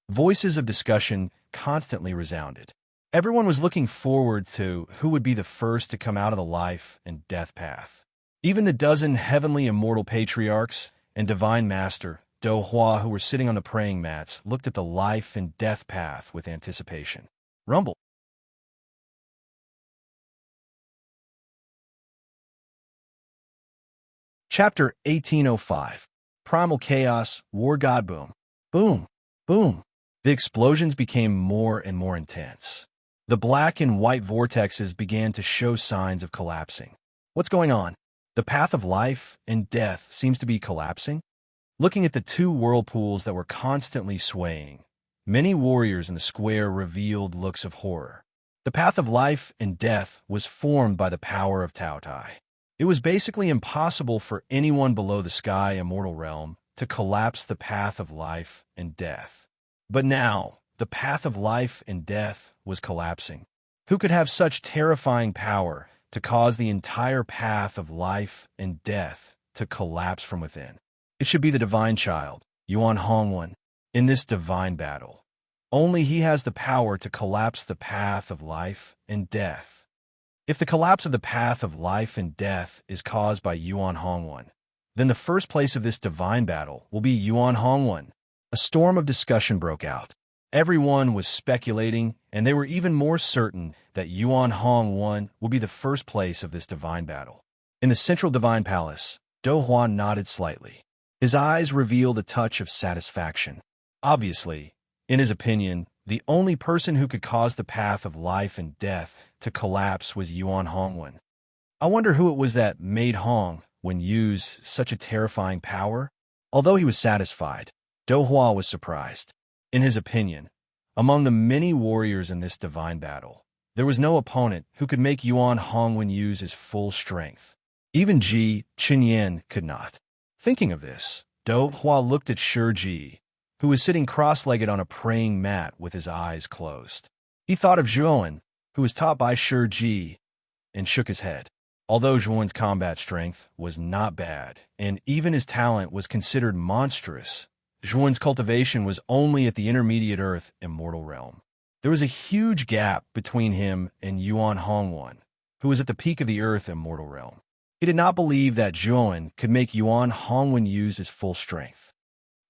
Voices of discussion constantly resounded. Everyone was looking forward to who would be the first to come out of the life and death path. Even the dozen heavenly immortal patriarchs and divine master, Do Hua, who were sitting on the praying mats, looked at the life and death path with anticipation. Rumble. Chapter 1805. Primal Chaos, War God Boom. Boom. Boom. The explosions became more and more intense. The black and white vortexes began to show signs of collapsing. What's going on? The path of life and death seems to be collapsing? Looking at the two whirlpools that were constantly swaying, many warriors in the square revealed looks of horror. The path of life and death was formed by the power of Tao Tai. It was basically impossible for anyone below the sky immortal realm to collapse the path of life and death. But now, the path of life and death was collapsing. Who could have such terrifying power to cause the entire path of life and death to collapse from within? It should be the divine child, Yuan Hongwan, in this divine battle. Only he has the power to collapse the path of life and death. If the collapse of the path of life and death is caused by Yuan Hongwan, then the first place of this divine battle will be Yuan Hongwan. A storm of discussion broke out. Everyone was speculating, and they were even more certain that Yuan Hongwan would be the first place of this divine battle. In the central divine palace, Do Hua nodded slightly. His eyes revealed a touch of satisfaction. Obviously, in his opinion, the only person who could cause the path of life and death to collapse was Yuan Hongwan. I wonder who it was that made Hongwan use such a terrifying power? Although he was satisfied, Do Hua was surprised. In his opinion, among the many warriors in this divine battle, there was no opponent who could make Yuan Hongwan use his full strength. Even Ji Chenyan could not. Thinking of this, Do Hua looked at Ji, who was sitting cross-legged on a praying mat with his eyes closed. He thought of Zhuowen, who was taught by Ji, and shook his head. Although Zhuowen's combat strength was not bad, and even his talent was considered monstrous, Zhuowen's cultivation was only at the intermediate earth immortal realm. There was a huge gap between him and Yuan Hongwan, who was at the peak of the earth immortal realm. He did not believe that Zhuowen could make Yuan Hongwan use his full strength.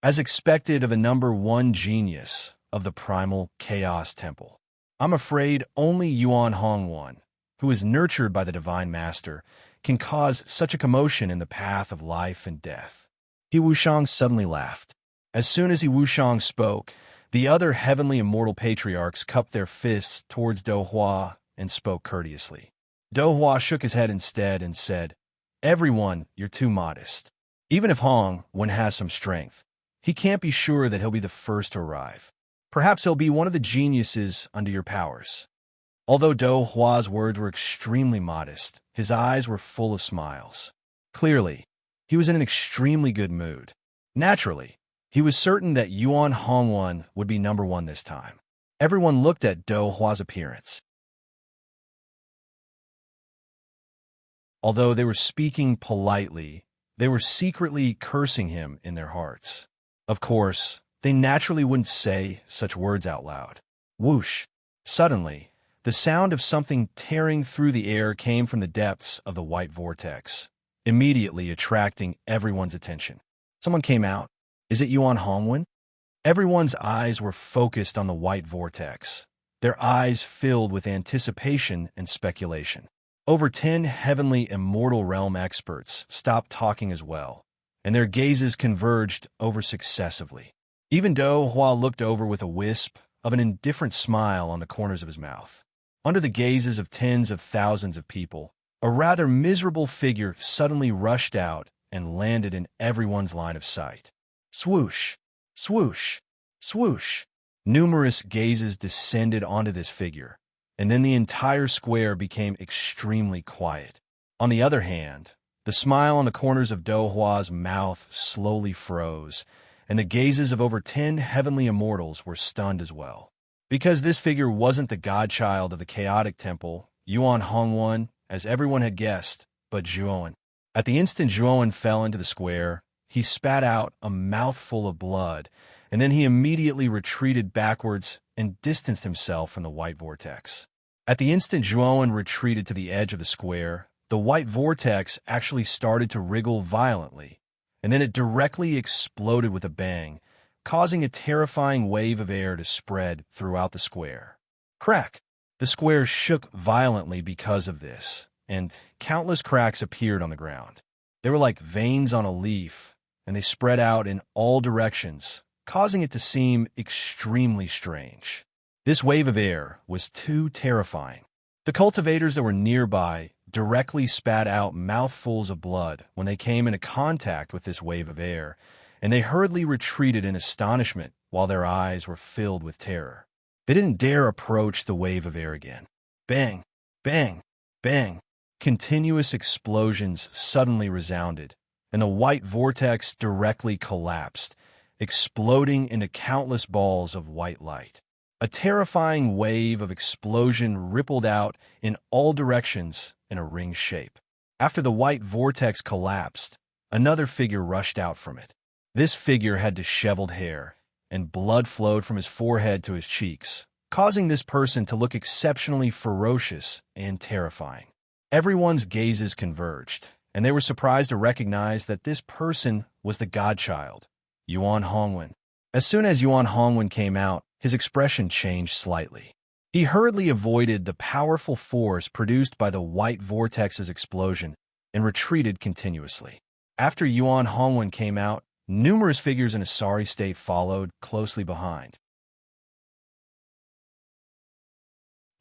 As expected of a number one genius of the primal chaos temple, I'm afraid only Yuan Hongwan, who is nurtured by the divine master, can cause such a commotion in the path of life and death. He Wushang suddenly laughed. As soon as he Wushang spoke, the other heavenly immortal patriarchs cupped their fists towards Do Hua and spoke courteously. Do Hua shook his head instead and said, "Everyone, you're too modest. Even if Hongwan has some strength, he can't be sure that he'll be the first to arrive. Perhaps he'll be one of the geniuses under your powers." Although Do Hua's words were extremely modest, his eyes were full of smiles. Clearly, he was in an extremely good mood. Naturally, he was certain that Yuan Hongwan would be number one this time. Everyone looked at Do Hua's appearance. Although they were speaking politely, they were secretly cursing him in their hearts. Of course, they naturally wouldn't say such words out loud. Whoosh! Suddenly, the sound of something tearing through the air came from the depths of the white vortex, immediately attracting everyone's attention. Someone came out. Is it Yuan Hongwan? Everyone's eyes were focused on the white vortex, their eyes filled with anticipation and speculation. Over 10 heavenly immortal realm experts stopped talking as well, and their gazes converged over successively. Even Do Hua looked over with a wisp of an indifferent smile on the corners of his mouth. Under the gazes of tens of thousands of people, a rather miserable figure suddenly rushed out and landed in everyone's line of sight. Swoosh! Swoosh! Swoosh! Numerous gazes descended onto this figure, and then the entire square became extremely quiet. On the other hand, the smile on the corners of Do Hua's mouth slowly froze, and the gazes of over 10 heavenly immortals were stunned as well. Because this figure wasn't the godchild of the chaotic temple, Yuan Hongwen, as everyone had guessed, but Zhuowen. At the instant Zhuowen fell into the square, he spat out a mouthful of blood, and then he immediately retreated backwards and distanced himself from the white vortex. At the instant Zhuowen retreated to the edge of the square, the white vortex actually started to wriggle violently, and then it directly exploded with a bang, causing a terrifying wave of air to spread throughout the square. Crack! The square shook violently because of this, and countless cracks appeared on the ground. They were like veins on a leaf, and they spread out in all directions, causing it to seem extremely strange. This wave of air was too terrifying. The cultivators that were nearby directly spat out mouthfuls of blood when they came into contact with this wave of air, and they hurriedly retreated in astonishment while their eyes were filled with terror. They didn't dare approach the wave of air again. Bang! Bang! Bang! Continuous explosions suddenly resounded, and the white vortex directly collapsed, exploding into countless balls of white light. A terrifying wave of explosion rippled out in all directions in a ring shape. After the white vortex collapsed, another figure rushed out from it. This figure had disheveled hair, and blood flowed from his forehead to his cheeks, causing this person to look exceptionally ferocious and terrifying. Everyone's gazes converged, and they were surprised to recognize that this person was the godchild, Yuan Hongwen. As soon as Yuan Hongwen came out, his expression changed slightly. He hurriedly avoided the powerful force produced by the white vortex's explosion and retreated continuously. After Yuan Hongwen came out, numerous figures in a sorry state followed closely behind.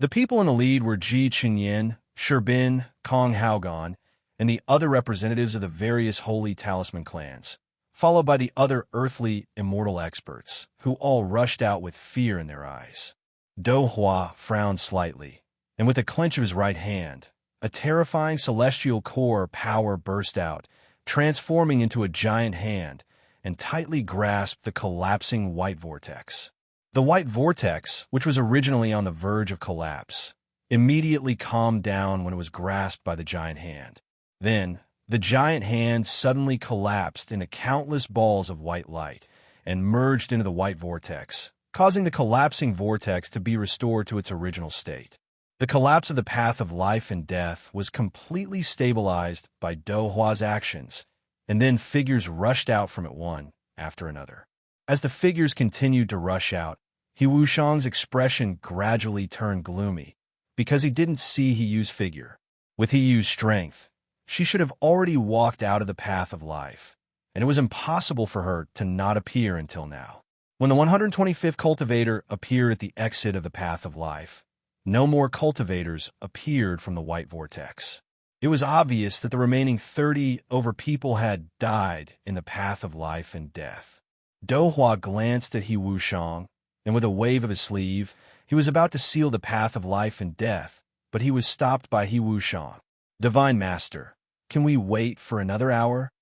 The people in the lead were Ji Chenyin, Sherbin, Kong Haogan, and the other representatives of the various holy talisman clans, followed by the other earthly immortal experts, who all rushed out with fear in their eyes. Do Hua frowned slightly, and with a clench of his right hand, a terrifying celestial core power burst out, transforming into a giant hand, and tightly grasped the collapsing white vortex. The white vortex, which was originally on the verge of collapse, immediately calmed down when it was grasped by the giant hand. Then, the giant hand suddenly collapsed into countless balls of white light and merged into the white vortex, causing the collapsing vortex to be restored to its original state. The collapse of the path of life and death was completely stabilized by Do Hua's actions, and then figures rushed out from it one after another. As the figures continued to rush out, He Wushang's expression gradually turned gloomy, because he didn't see He Yu's figure. With He Yu's strength, she should have already walked out of the path of life, and it was impossible for her to not appear until now. When the 125th cultivator appeared at the exit of the path of life, no more cultivators appeared from the white vortex. It was obvious that the remaining 30 over people had died in the path of life and death. Do Hua glanced at He Wushang, and with a wave of his sleeve, he was about to seal the path of life and death, but he was stopped by He Wushang. "Divine Master, can we wait for another hour?"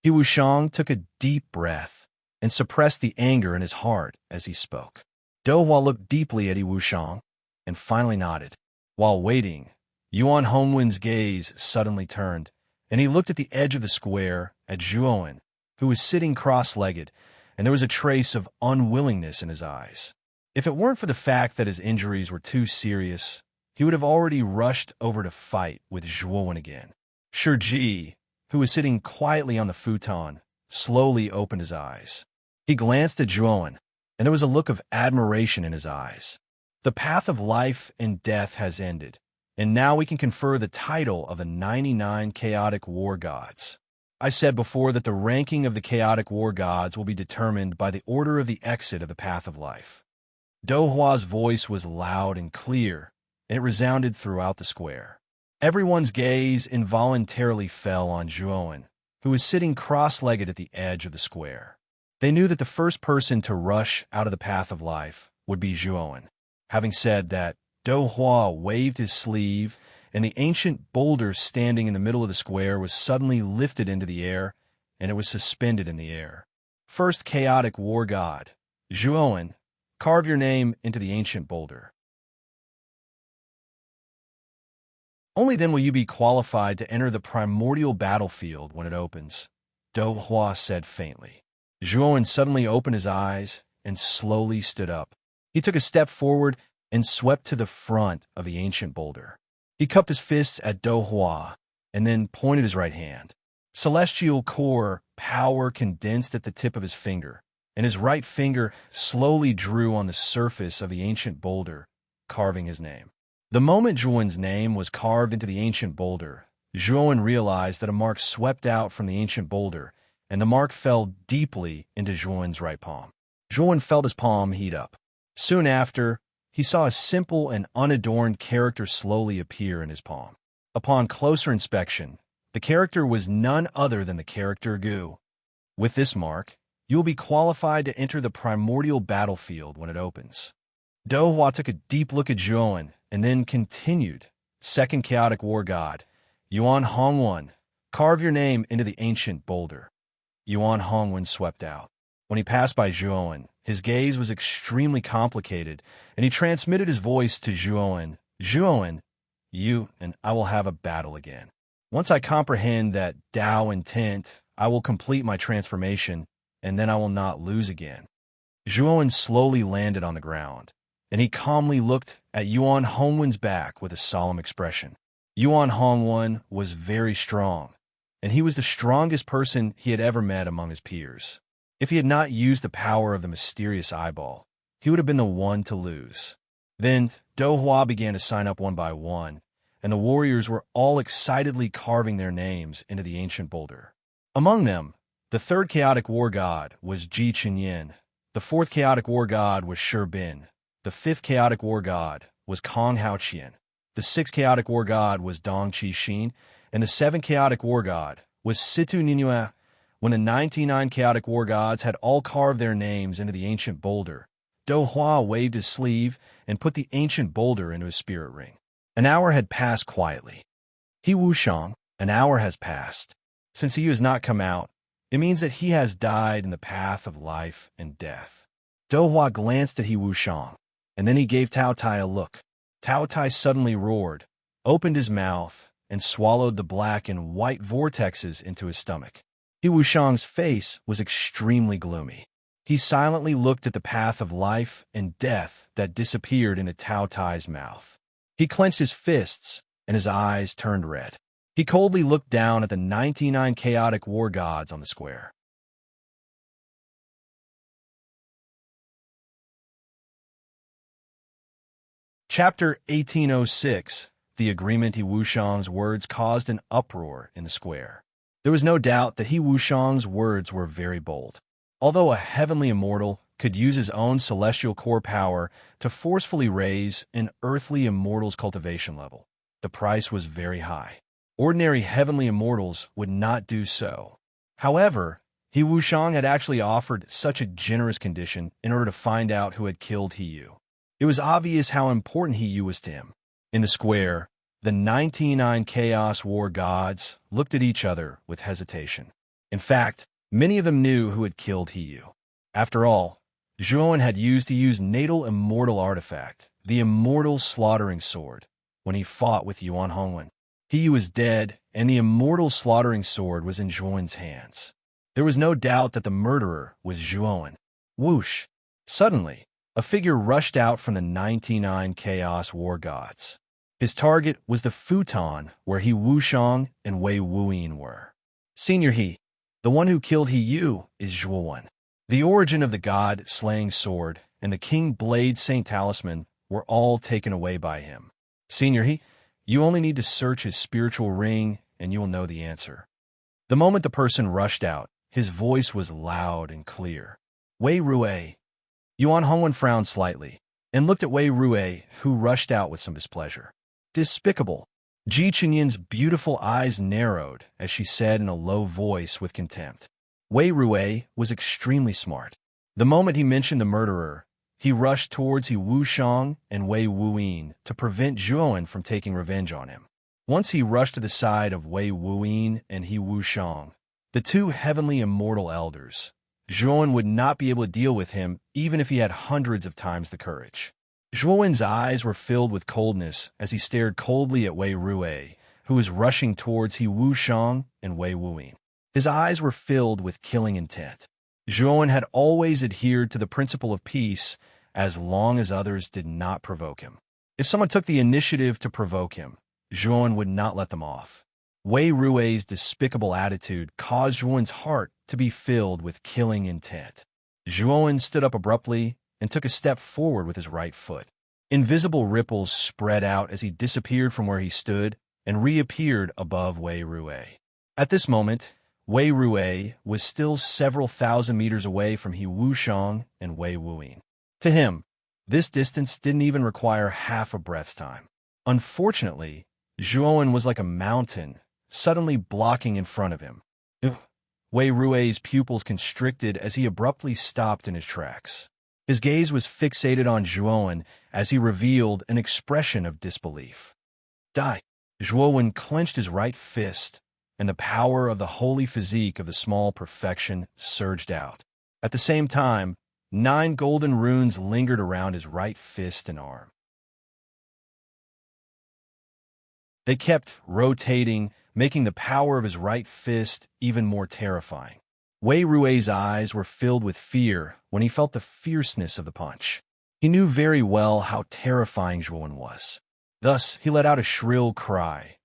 He Wushang took a deep breath and suppressed the anger in his heart as he spoke. Do Hua looked deeply at He Wushang and finally nodded. While waiting, Yuan Hongwen's gaze suddenly turned, and he looked at the edge of the square at Zhuowen, who was sitting cross-legged, and there was a trace of unwillingness in his eyes. If it weren't for the fact that his injuries were too serious, he would have already rushed over to fight with Zhuowen again. Shiji, who was sitting quietly on the futon, slowly opened his eyes. He glanced at Zhuowen, and there was a look of admiration in his eyes. The path of life and death has ended, and now we can confer the title of the 99 chaotic war gods. I said before that the ranking of the chaotic war gods will be determined by the order of the exit of the path of life. Do Hua's voice was loud and clear, and it resounded throughout the square. Everyone's gaze involuntarily fell on Zhuowen, who was sitting cross-legged at the edge of the square. They knew that the first person to rush out of the path of life would be Zhuowen. Having said that, Do Hua waved his sleeve, and the ancient boulder standing in the middle of the square was suddenly lifted into the air, and it was suspended in the air. First chaotic war god, Zhuoan, carve your name into the ancient boulder. Only then will you be qualified to enter the primordial battlefield when it opens, Do Hua said faintly. Zhuoan suddenly opened his eyes and slowly stood up. He took a step forward and swept to the front of the ancient boulder. He cupped his fists at Do Hua and then pointed his right hand. Celestial core power condensed at the tip of his finger, and his right finger slowly drew on the surface of the ancient boulder, carving his name. The moment Zhuoan's name was carved into the ancient boulder, Zhuoan realized that a mark swept out from the ancient boulder, and the mark fell deeply into Zhuoan's right palm. Zhuoan felt his palm heat up. Soon after, he saw a simple and unadorned character slowly appear in his palm. Upon closer inspection, the character was none other than the character Gu. With this mark, you will be qualified to enter the primordial battlefield when it opens. Do Hua took a deep look at Zhuoan and then continued, Second chaotic war god, Yuan Hongwen, carve your name into the ancient boulder. Yuan Hongwen swept out. When he passed by Zhuoan, his gaze was extremely complicated, and he transmitted his voice to Zhuoan. Zhuoan, you and I will have a battle again. Once I comprehend that Tao intent, I will complete my transformation, and then I will not lose again. Zhuoan slowly landed on the ground, and he calmly looked at Yuan Hongwen's back with a solemn expression. Yuan Hongwen was very strong, and he was the strongest person he had ever met among his peers. If he had not used the power of the mysterious eyeball, he would have been the one to lose. Then Do Hua began to sign up one by one, and the warriors were all excitedly carving their names into the ancient boulder. Among them, the third chaotic war god was Ji Chenyin, the fourth chaotic war god was Shi Bin, the fifth chaotic war god was Kong Haoqian, the sixth chaotic war god was Dong Qi Xin, and the seventh chaotic war god was Situ Ninua. When the 99 chaotic war gods had all carved their names into the ancient boulder, Do Hua waved his sleeve and put the ancient boulder into his spirit ring. An hour had passed quietly. He Wushang, an hour has passed. Since he has not come out, it means that he has died in the path of life and death. Do Hua glanced at He Wushang, and then he gave Tao Tai a look. Tao Tai suddenly roared, opened his mouth, and swallowed the black and white vortexes into his stomach. He Wushang's face was extremely gloomy. He silently looked at the path of life and death that disappeared into Tao Tai's mouth. He clenched his fists, and his eyes turned red. He coldly looked down at the 99 chaotic war gods on the square. Chapter 1806. The agreement. He Wushang's words caused an uproar in the square. There was no doubt that He Wushang's words were very bold. Although a heavenly immortal could use his own celestial core power to forcefully raise an earthly immortal's cultivation level, the price was very high. Ordinary heavenly immortals would not do so. However, He Wushang had actually offered such a generous condition in order to find out who had killed He Yu. It was obvious how important He Yu was to him. In the square, the 99 Chaos War gods looked at each other with hesitation. In fact, many of them knew who had killed He Yu. After all, Zhuoan had used He natal immortal artifact, the immortal slaughtering sword, when he fought with Yuan Hongwen. He Yu was dead, and the immortal slaughtering sword was in Zhuoan's hands. There was no doubt that the murderer was Zhuoan. Whoosh! Suddenly, a figure rushed out from the 99 Chaos War gods. His target was the futon where He Wushang and Wei Wuyin were. Senior He, the one who killed He Yu, is Zhuoan. The origin of the god-slaying sword and the King Blade Saint Talisman were all taken away by him. Senior He, you only need to search his spiritual ring and you will know the answer. The moment the person rushed out, his voice was loud and clear. Wei Rui. Yuan Hongwen frowned slightly and looked at Wei Rui, who rushed out with some displeasure. Despicable. Ji Chenyin's beautiful eyes narrowed as she said in a low voice with contempt. Wei Rui was extremely smart. The moment he mentioned the murderer, he rushed towards He Wushang and Wei Wuyin to prevent Zhuoan from taking revenge on him. Once he rushed to the side of Wei Wuyin and He Wushang, the two heavenly immortal elders, Zhuowen would not be able to deal with him even if he had hundreds of times the courage. Zhuowen's eyes were filled with coldness as he stared coldly at Wei Ruwei, who was rushing towards He Wuxiang and Wei Wuyin. His eyes were filled with killing intent. Zhuowen had always adhered to the principle of peace as long as others did not provoke him. If someone took the initiative to provoke him, Zhuowen would not let them off. Wei Ruwei's despicable attitude caused Zhuowen's heart to be filled with killing intent. Zhuowen stood up abruptly and took a step forward with his right foot. Invisible ripples spread out as he disappeared from where he stood and reappeared above Wei Ruwei. At this moment, Wei Ruwei was still several thousand meters away from He Wuxiang and Wei Wuyin. To him, this distance didn't even require half a breath's time. Unfortunately, Zhuowen was like a mountain, suddenly blocking in front of him. Wei Ruwei's pupils constricted as he abruptly stopped in his tracks. His gaze was fixated on Zhuowen as he revealed an expression of disbelief. Die! Zhuowen clenched his right fist, and the power of the holy physique of the small perfection surged out. At the same time, 9 golden runes lingered around his right fist and arm. They kept rotating, making the power of his right fist even more terrifying. Wei Ruwei's eyes were filled with fear when he felt the fierceness of the punch. He knew very well how terrifying Zhuowen was. Thus, he let out a shrill cry,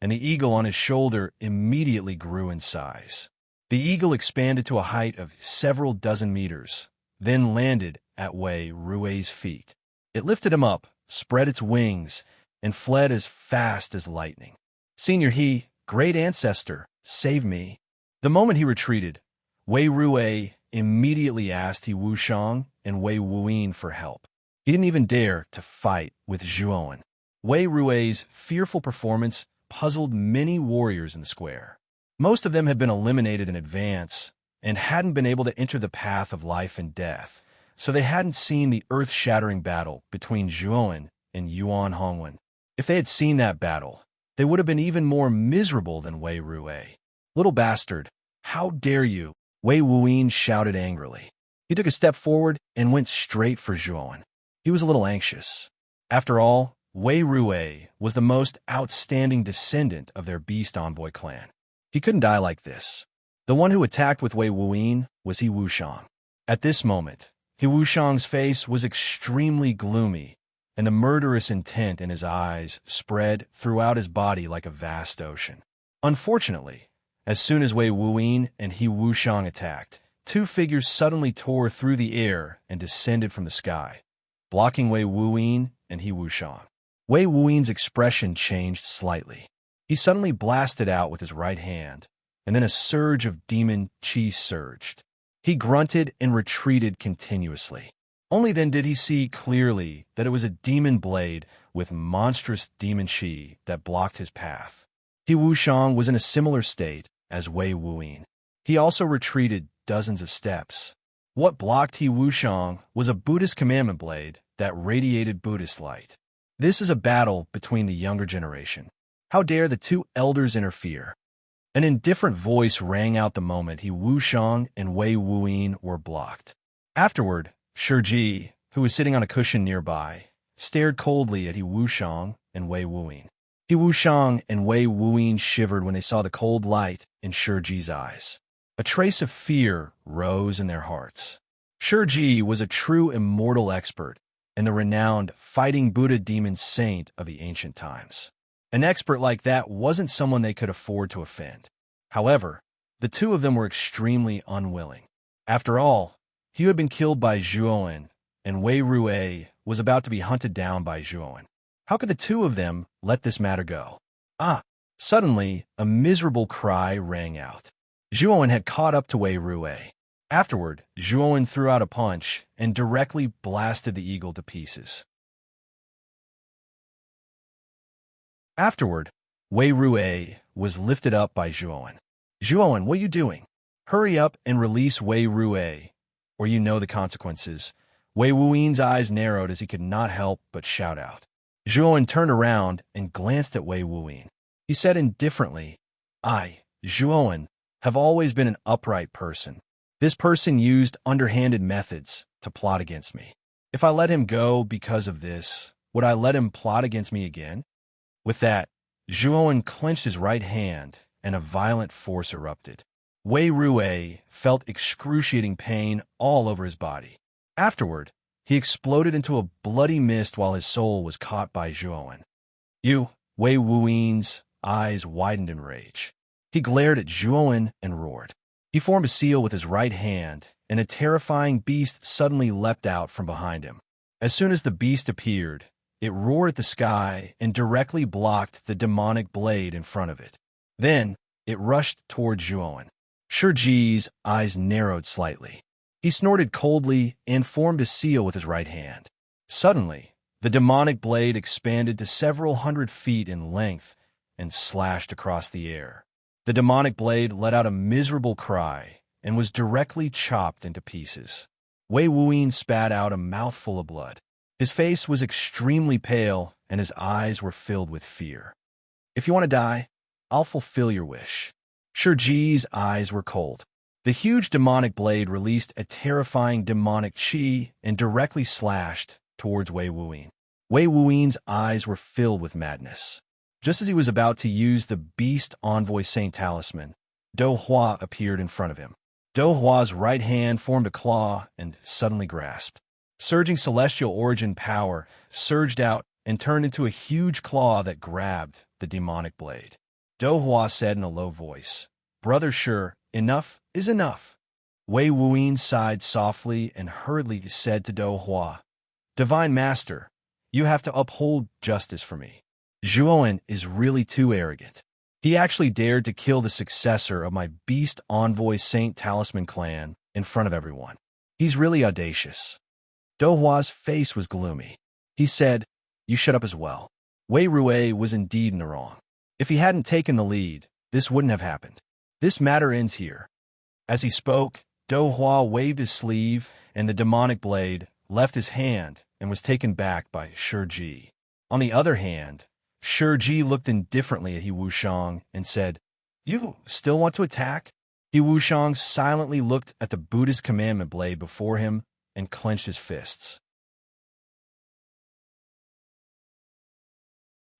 and the eagle on his shoulder immediately grew in size. The eagle expanded to a height of several dozen meters, then landed at Wei Ruwei's feet. It lifted him up, spread its wings, and fled as fast as lightning. Senior He, great ancestor, save me. The moment he retreated, Wei Ruwei immediately asked He Wuxiang and Wei Wuyin for help. He didn't even dare to fight with Zhuowen. Wei Ruwei's fearful performance puzzled many warriors in the square. Most of them had been eliminated in advance and hadn't been able to enter the path of life and death, so they hadn't seen the earth-shattering battle between Zhuowen and Yuan Hongwen. If they had seen that battle, they would have been even more miserable than Wei Ruwei. Little bastard, how dare you? Wei Wuyin shouted angrily. He took a step forward and went straight for Zhuowen. He was a little anxious. After all, Wei Ruwei was the most outstanding descendant of their Beast Envoy clan. He couldn't die like this. The one who attacked with Wei Wuyin was He Wuxiang. At this moment, He Wuxiang's face was extremely gloomy, and the murderous intent in his eyes spread throughout his body like a vast ocean. Unfortunately, as soon as Wei Wuyin and He Wuxiang attacked, 2 figures suddenly tore through the air and descended from the sky, blocking Wei Wuyin and He Wuxiang. Wei Wuyin's expression changed slightly. He suddenly blasted out with his right hand, and then a surge of demon qi surged. He grunted and retreated continuously. Only then did he see clearly that it was a demon blade with monstrous demon qi that blocked his path. He Wuxiang was in a similar state as Wei Wuyin. He also retreated dozens of steps. What blocked He Wuxiang was a Buddhist commandment blade that radiated Buddhist light. This is a battle between the younger generation. How dare the 2 elders interfere? An indifferent voice rang out the moment He Wuxiang and Wei Wuyin were blocked. Afterward, Shiji, who was sitting on a cushion nearby, stared coldly at He Wuxiang and Wei Wuyin. He Wuxiang and Wei Wuyin shivered when they saw the cold light in Shiji's eyes. A trace of fear rose in their hearts. Shiji was a true immortal expert and the renowned fighting Buddha demon saint of the ancient times. An expert like that wasn't someone they could afford to offend. However, the 2 of them were extremely unwilling. After all, he had been killed by Zhuowen, and Wei Ruwei was about to be hunted down by Zhuowen. How could the 2 of them let this matter go? Suddenly, a miserable cry rang out. Zhuowen had caught up to Wei Ruwei. Afterward, Zhuowen threw out a punch and directly blasted the eagle to pieces. Afterward, Wei Ruwei was lifted up by Zhuowen. Zhuowen, what are you doing? Hurry up and release Wei Ruwei, or you know the consequences. Wei Wuyin's eyes narrowed as he could not help but shout out. Zhuowen turned around and glanced at Wei Wuyin. He said indifferently, I, Zhuowen, have always been an upright person. This person used underhanded methods to plot against me. If I let him go because of this, would I let him plot against me again? With that, Zhuowen clenched his right hand, and a violent force erupted. Wei Rue felt excruciating pain all over his body. Afterward, he exploded into a bloody mist while his soul was caught by Zhuowen. Wei Wuyin's eyes widened in rage. He glared at Zhuowen and roared. He formed a seal with his right hand, and a terrifying beast suddenly leapt out from behind him. As soon as the beast appeared, it roared at the sky and directly blocked the demonic blade in front of it. Then, it rushed toward Zhuowen. Shiji's eyes narrowed slightly. He snorted coldly and formed a seal with his right hand. Suddenly, the demonic blade expanded to several hundred feet in length and slashed across the air. The demonic blade let out a miserable cry and was directly chopped into pieces. Wei Wuyin spat out a mouthful of blood. His face was extremely pale and his eyes were filled with fear. "If you want to die, I'll fulfill your wish." Shiji's eyes were cold. The huge demonic blade released a terrifying demonic chi and directly slashed towards Wei Wuyin. Wei Wuyin's eyes were filled with madness. Just as he was about to use the Beast Envoy Saint Talisman, Do Hua appeared in front of him. Do Hua's right hand formed a claw and suddenly grasped. Surging celestial origin power surged out and turned into a huge claw that grabbed the demonic blade. Do Hua said in a low voice, "Brother Shi, enough is enough." Wei Wuyin sighed softly and hurriedly said to Do Hua, "Divine Master, you have to uphold justice for me. Zhuowen is really too arrogant. He actually dared to kill the successor of my Beast Envoy Saint Talisman clan in front of everyone. He's really audacious." Do Hua's face was gloomy. He said, "You shut up as well." Wei Rue was indeed in the wrong. If he hadn't taken the lead, this wouldn't have happened. This matter ends here. As he spoke, Do Hua waved his sleeve, and the demonic blade left his hand and was taken back by Shiji. On the other hand, Shiji looked indifferently at He Wushang and said, "You still want to attack?" He Wushang silently looked at the Buddhist commandment blade before him and clenched his fists.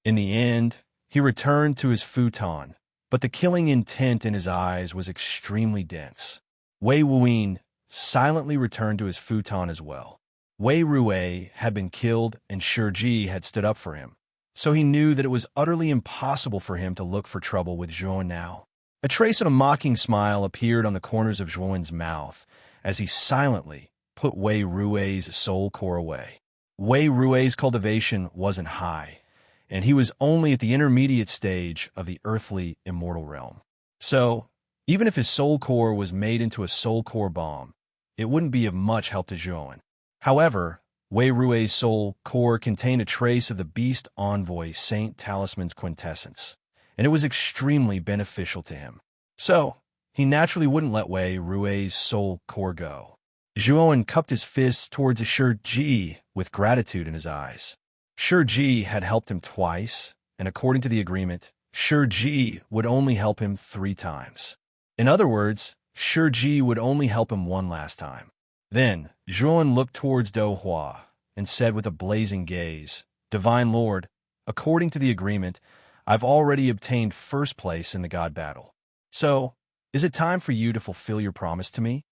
In the end, he returned to his futon, but the killing intent in his eyes was extremely dense. Wei Wuyin silently returned to his futon as well. Wei Rue had been killed and Shiji had stood up for him, so he knew that it was utterly impossible for him to look for trouble with Zhuowen now. A trace of a mocking smile appeared on the corners of Zhuowen's mouth as he silently put Wei Rue's soul core away. Wei Rue's cultivation wasn't high, and he was only at the intermediate stage of the earthly immortal realm. So, even if his soul core was made into a soul core bomb, it wouldn't be of much help to Zhuowen. However, Wei Rue's soul core contained a trace of the Beast Envoy Saint Talisman's quintessence, and it was extremely beneficial to him. So, he naturally wouldn't let Wei Rue's soul core go. Zhuowen cupped his fists towards Shiji with gratitude in his eyes. Shiji had helped him twice, and according to the agreement, Shiji would only help him 3 times. In other words, Shiji would only help him one last time. Then, Zhuowen looked towards Do Hua and said with a blazing gaze, "Divine Lord, according to the agreement, I've already obtained first place in the God battle. So, is it time for you to fulfill your promise to me?"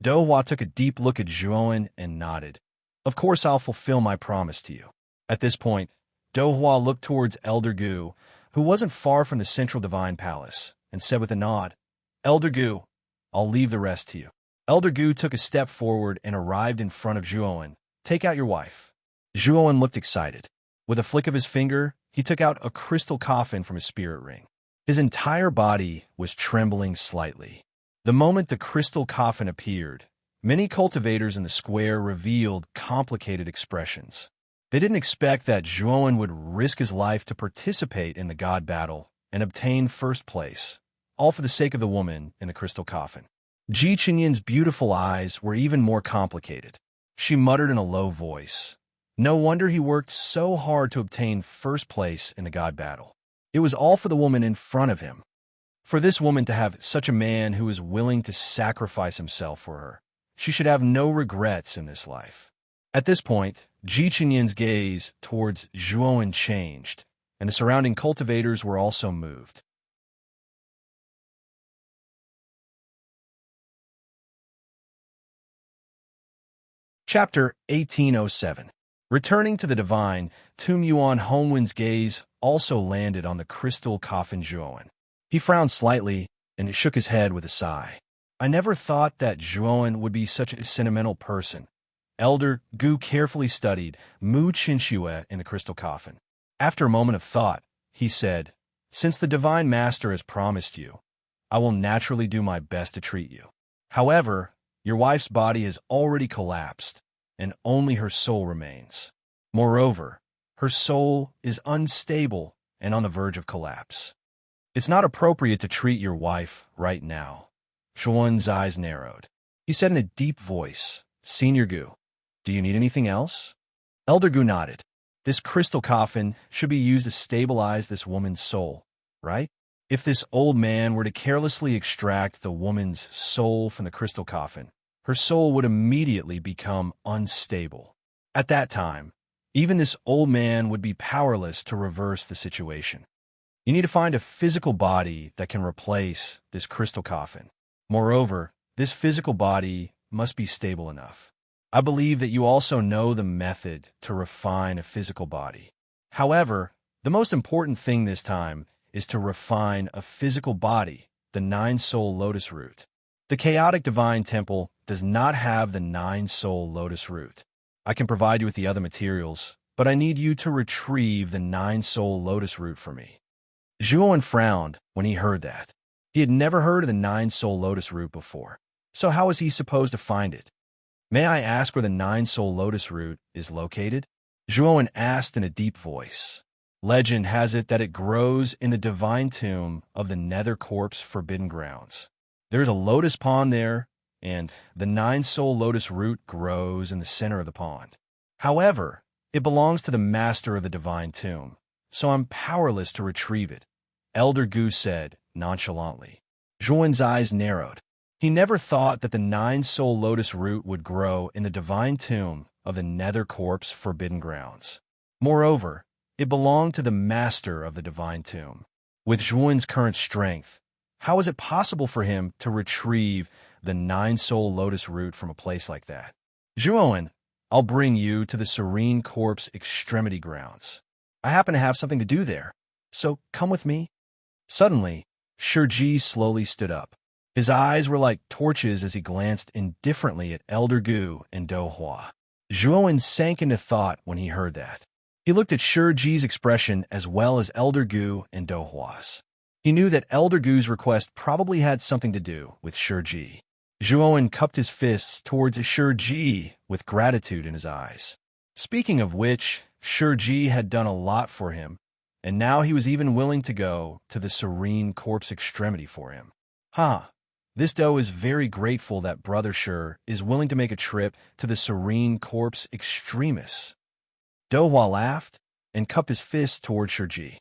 Do Hua took a deep look at Zhuowen and nodded. "Of course I'll fulfill my promise to you." At this point, Do Hua looked towards Elder Gu, who wasn't far from the central divine palace, and said with a nod, "Elder Gu, I'll leave the rest to you." Elder Gu took a step forward and arrived in front of Zhuowen. "Take out your wife." Zhuowen looked excited. With a flick of his finger, he took out a crystal coffin from his spirit ring. His entire body was trembling slightly. The moment the crystal coffin appeared, many cultivators in the square revealed complicated expressions. They didn't expect that Zhuowen would risk his life to participate in the god battle and obtain first place, all for the sake of the woman in the crystal coffin. Ji Qinyan's beautiful eyes were even more complicated. She muttered in a low voice, "No wonder he worked so hard to obtain first place in the god battle. It was all for the woman in front of him." For this woman to have such a man who is willing to sacrifice himself for her, she should have no regrets in this life. At this point, Ji Chenyan's gaze towards Zhuowen changed, and the surrounding cultivators were also moved. Chapter 1807. Returning to the divine, Tum Yuan Hongwen's gaze also landed on the crystal coffin Zhuowen. He frowned slightly and shook his head with a sigh. I never thought that Zhuowen would be such a sentimental person. Elder Gu carefully studied Mu Qinxue in the crystal coffin. After a moment of thought, he said, "Since the Divine Master has promised you, I will naturally do my best to treat you. However, your wife's body has already collapsed, and only her soul remains. Moreover, her soul is unstable and on the verge of collapse. It's not appropriate to treat your wife right now." Zhuowen's eyes narrowed. He said in a deep voice, "Senior Gu, do you need anything else?" Elder Gu nodded. This crystal coffin should be used to stabilize this woman's soul, right? If this old man were to carelessly extract the woman's soul from the crystal coffin, her soul would immediately become unstable. At that time, even this old man would be powerless to reverse the situation. You need to find a physical body that can replace this crystal coffin. Moreover, this physical body must be stable enough. I believe that you also know the method to refine a physical body. However, the most important thing this time is to refine a physical body, the nine-soul lotus root. The chaotic divine temple does not have the nine-soul lotus root. I can provide you with the other materials, but I need you to retrieve the nine-soul lotus root for me. Zhuowen frowned when he heard that. He had never heard of the nine-soul lotus root before, so how was he supposed to find it? May I ask where the nine-soul lotus root is located? Zhuowen asked in a deep voice. Legend has it that it grows in the divine tomb of the Nether Corpse Forbidden Grounds. There's a lotus pond there, and the nine-soul lotus root grows in the center of the pond. However, it belongs to the master of the divine tomb, so I'm powerless to retrieve it, Elder Gu said nonchalantly. Zhuowen's eyes narrowed. He never thought that the nine-soul lotus root would grow in the divine tomb of the Nether Corpse Forbidden Grounds. Moreover, it belonged to the master of the divine tomb. With Zhuowen's current strength, how is it possible for him to retrieve the nine-soul lotus root from a place like that? Zhuowen, I'll bring you to the Serene Corpse Extremity Grounds. I happen to have something to do there, so come with me. Suddenly, Shiji slowly stood up. His eyes were like torches as he glanced indifferently at Elder Gu and Do Hua. Zhuowen sank into thought when he heard that. He looked at Shiji's expression as well as Elder Gu and Do Hua's. He knew that Elder Gu's request probably had something to do with Shiji. Zhuowen cupped his fists towards Shiji with gratitude in his eyes. Speaking of which, Shiji had done a lot for him, and now he was even willing to go to the Serene Corpse Extremity for him. This Do is very grateful that Brother Shi is willing to make a trip to the Serene Corpse Extremis. Do Hua laughed and cupped his fist toward Shiji.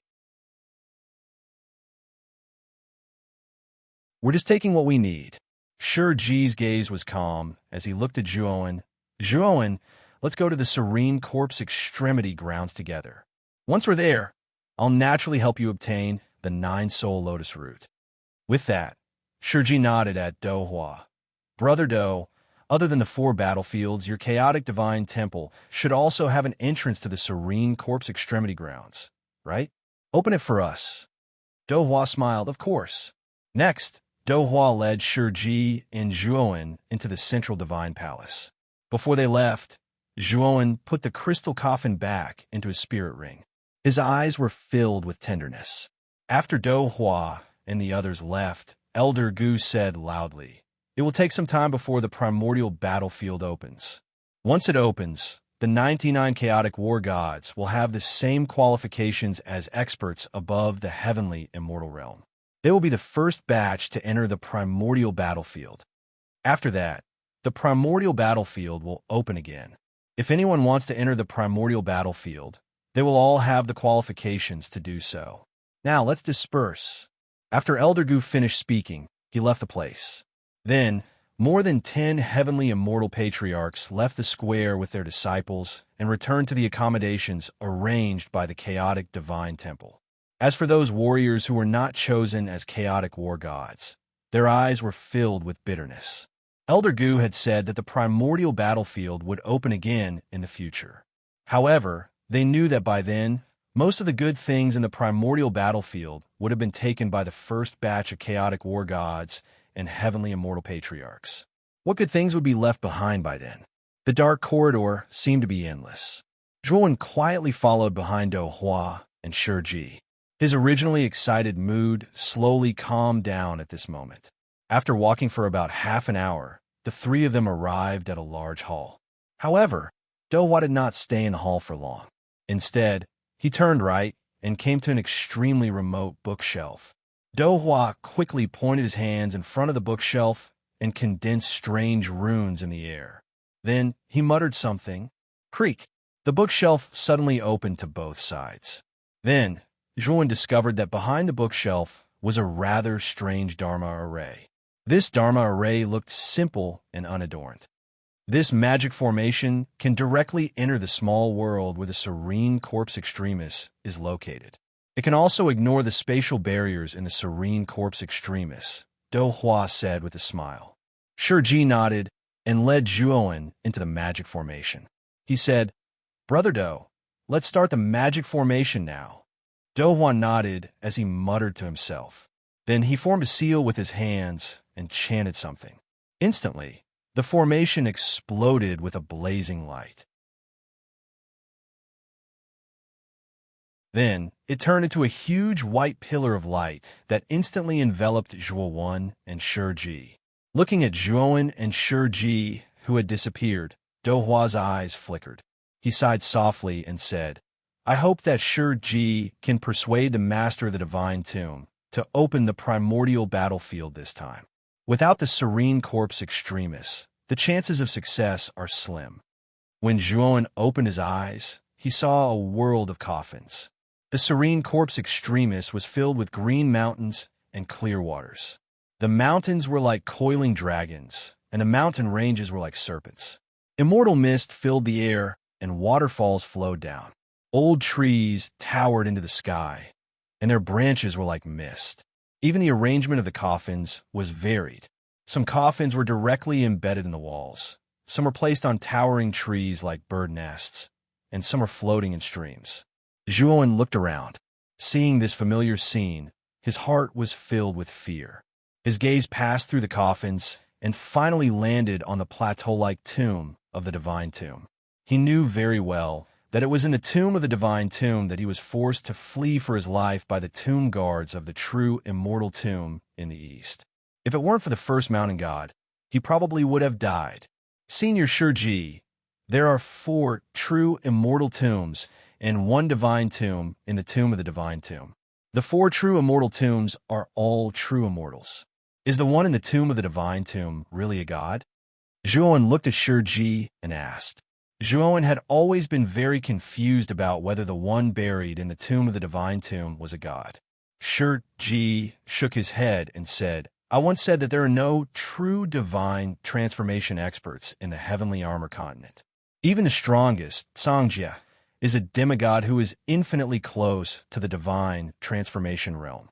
We're just taking what we need. Shiji's gaze was calm as he looked at Zhuowen. Zhuowen, let's go to the Serene Corpse Extremity Grounds together. Once we're there, I'll naturally help you obtain the nine-soul lotus root. With that, Shiji nodded at Do Hua. Brother Do, other than the 4 battlefields, your chaotic divine temple should also have an entrance to the Serene Corpse Extremity Grounds, right? Open it for us. Do Hua smiled, of course. Next, Do Hua led Shiji and Zhuowen into the central divine palace. Before they left, Zhuowen put the crystal coffin back into his spirit ring. His eyes were filled with tenderness. After Do Hua and the others left, Elder Gu said loudly, "It will take some time before the primordial battlefield opens. Once it opens, the 99 chaotic war gods will have the same qualifications as experts above the heavenly immortal realm. They will be the first batch to enter the primordial battlefield. After that, the primordial battlefield will open again. If anyone wants to enter the primordial battlefield, they will all have the qualifications to do so. Now let's disperse." After Elder Gu finished speaking, he left the place. Then, more than 10 heavenly immortal patriarchs left the square with their disciples and returned to the accommodations arranged by the chaotic divine temple. As for those warriors who were not chosen as chaotic war gods, their eyes were filled with bitterness. Elder Gu had said that the primordial battlefield would open again in the future. However, they knew that by then, most of the good things in the primordial battlefield would have been taken by the first batch of chaotic war gods and heavenly immortal patriarchs. What good things would be left behind by then? The dark corridor seemed to be endless. Zhuan quietly followed behind Do Hua and Shiji. His originally excited mood slowly calmed down at this moment. After walking for about half an hour, the three of them arrived at a large hall. However, Do Hua did not stay in the hall for long. Instead, he turned right and came to an extremely remote bookshelf. Do Hua quickly pointed his hands in front of the bookshelf and condensed strange runes in the air. Then he muttered something. Creak! The bookshelf suddenly opened to both sides. Then, Zhuan discovered that behind the bookshelf was a rather strange Dharma array. This Dharma array looked simple and unadorned. This magic formation can directly enter the small world where the serene corpse extremis is located. It can also ignore the spatial barriers in the serene corpse extremis, Do Hua said with a smile. Shiji nodded and led Zhuan into the magic formation. He said, Brother Do, let's start the magic formation now. Do Hua nodded as he muttered to himself. Then he formed a seal with his hands and chanted something. Instantly, the formation exploded with a blazing light. Then, it turned into a huge white pillar of light that instantly enveloped Zhuan and Shiji. Looking at Zhuan and Shiji, who had disappeared, Do Hua's eyes flickered. He sighed softly and said, I hope that Shiji can persuade the master of the divine tomb to open the primordial battlefield this time. Without the serene corpse extremis, the chances of success are slim. When Zhuan opened his eyes, he saw a world of coffins. The serene corpse extremis was filled with green mountains and clear waters. The mountains were like coiling dragons, and the mountain ranges were like serpents. Immortal mist filled the air, and waterfalls flowed down. Old trees towered into the sky, and their branches were like mist. Even the arrangement of the coffins was varied. Some coffins were directly embedded in the walls. Some were placed on towering trees like bird nests, and some were floating in streams. Zhuan looked around. Seeing this familiar scene, his heart was filled with fear. His gaze passed through the coffins and finally landed on the plateau-like tomb of the divine tomb. He knew very well that it was in the tomb of the divine tomb that he was forced to flee for his life by the tomb guards of the true immortal tomb in the east. If it weren't for the first mountain god, he probably would have died. Senior Shiji, there are 4 true immortal tombs and 1 divine tomb in the tomb of the divine tomb. The 4 true immortal tombs are all true immortals. Is the one in the tomb of the divine tomb really a god? Zhuan looked at Shiji and asked. Zhuan had always been very confused about whether the one buried in the tomb of the divine tomb was a god. Shiji shook his head and said, I once said that there are no true divine transformation experts in the heavenly armor continent. Even the strongest, Songjia, is a demigod who is infinitely close to the divine transformation realm.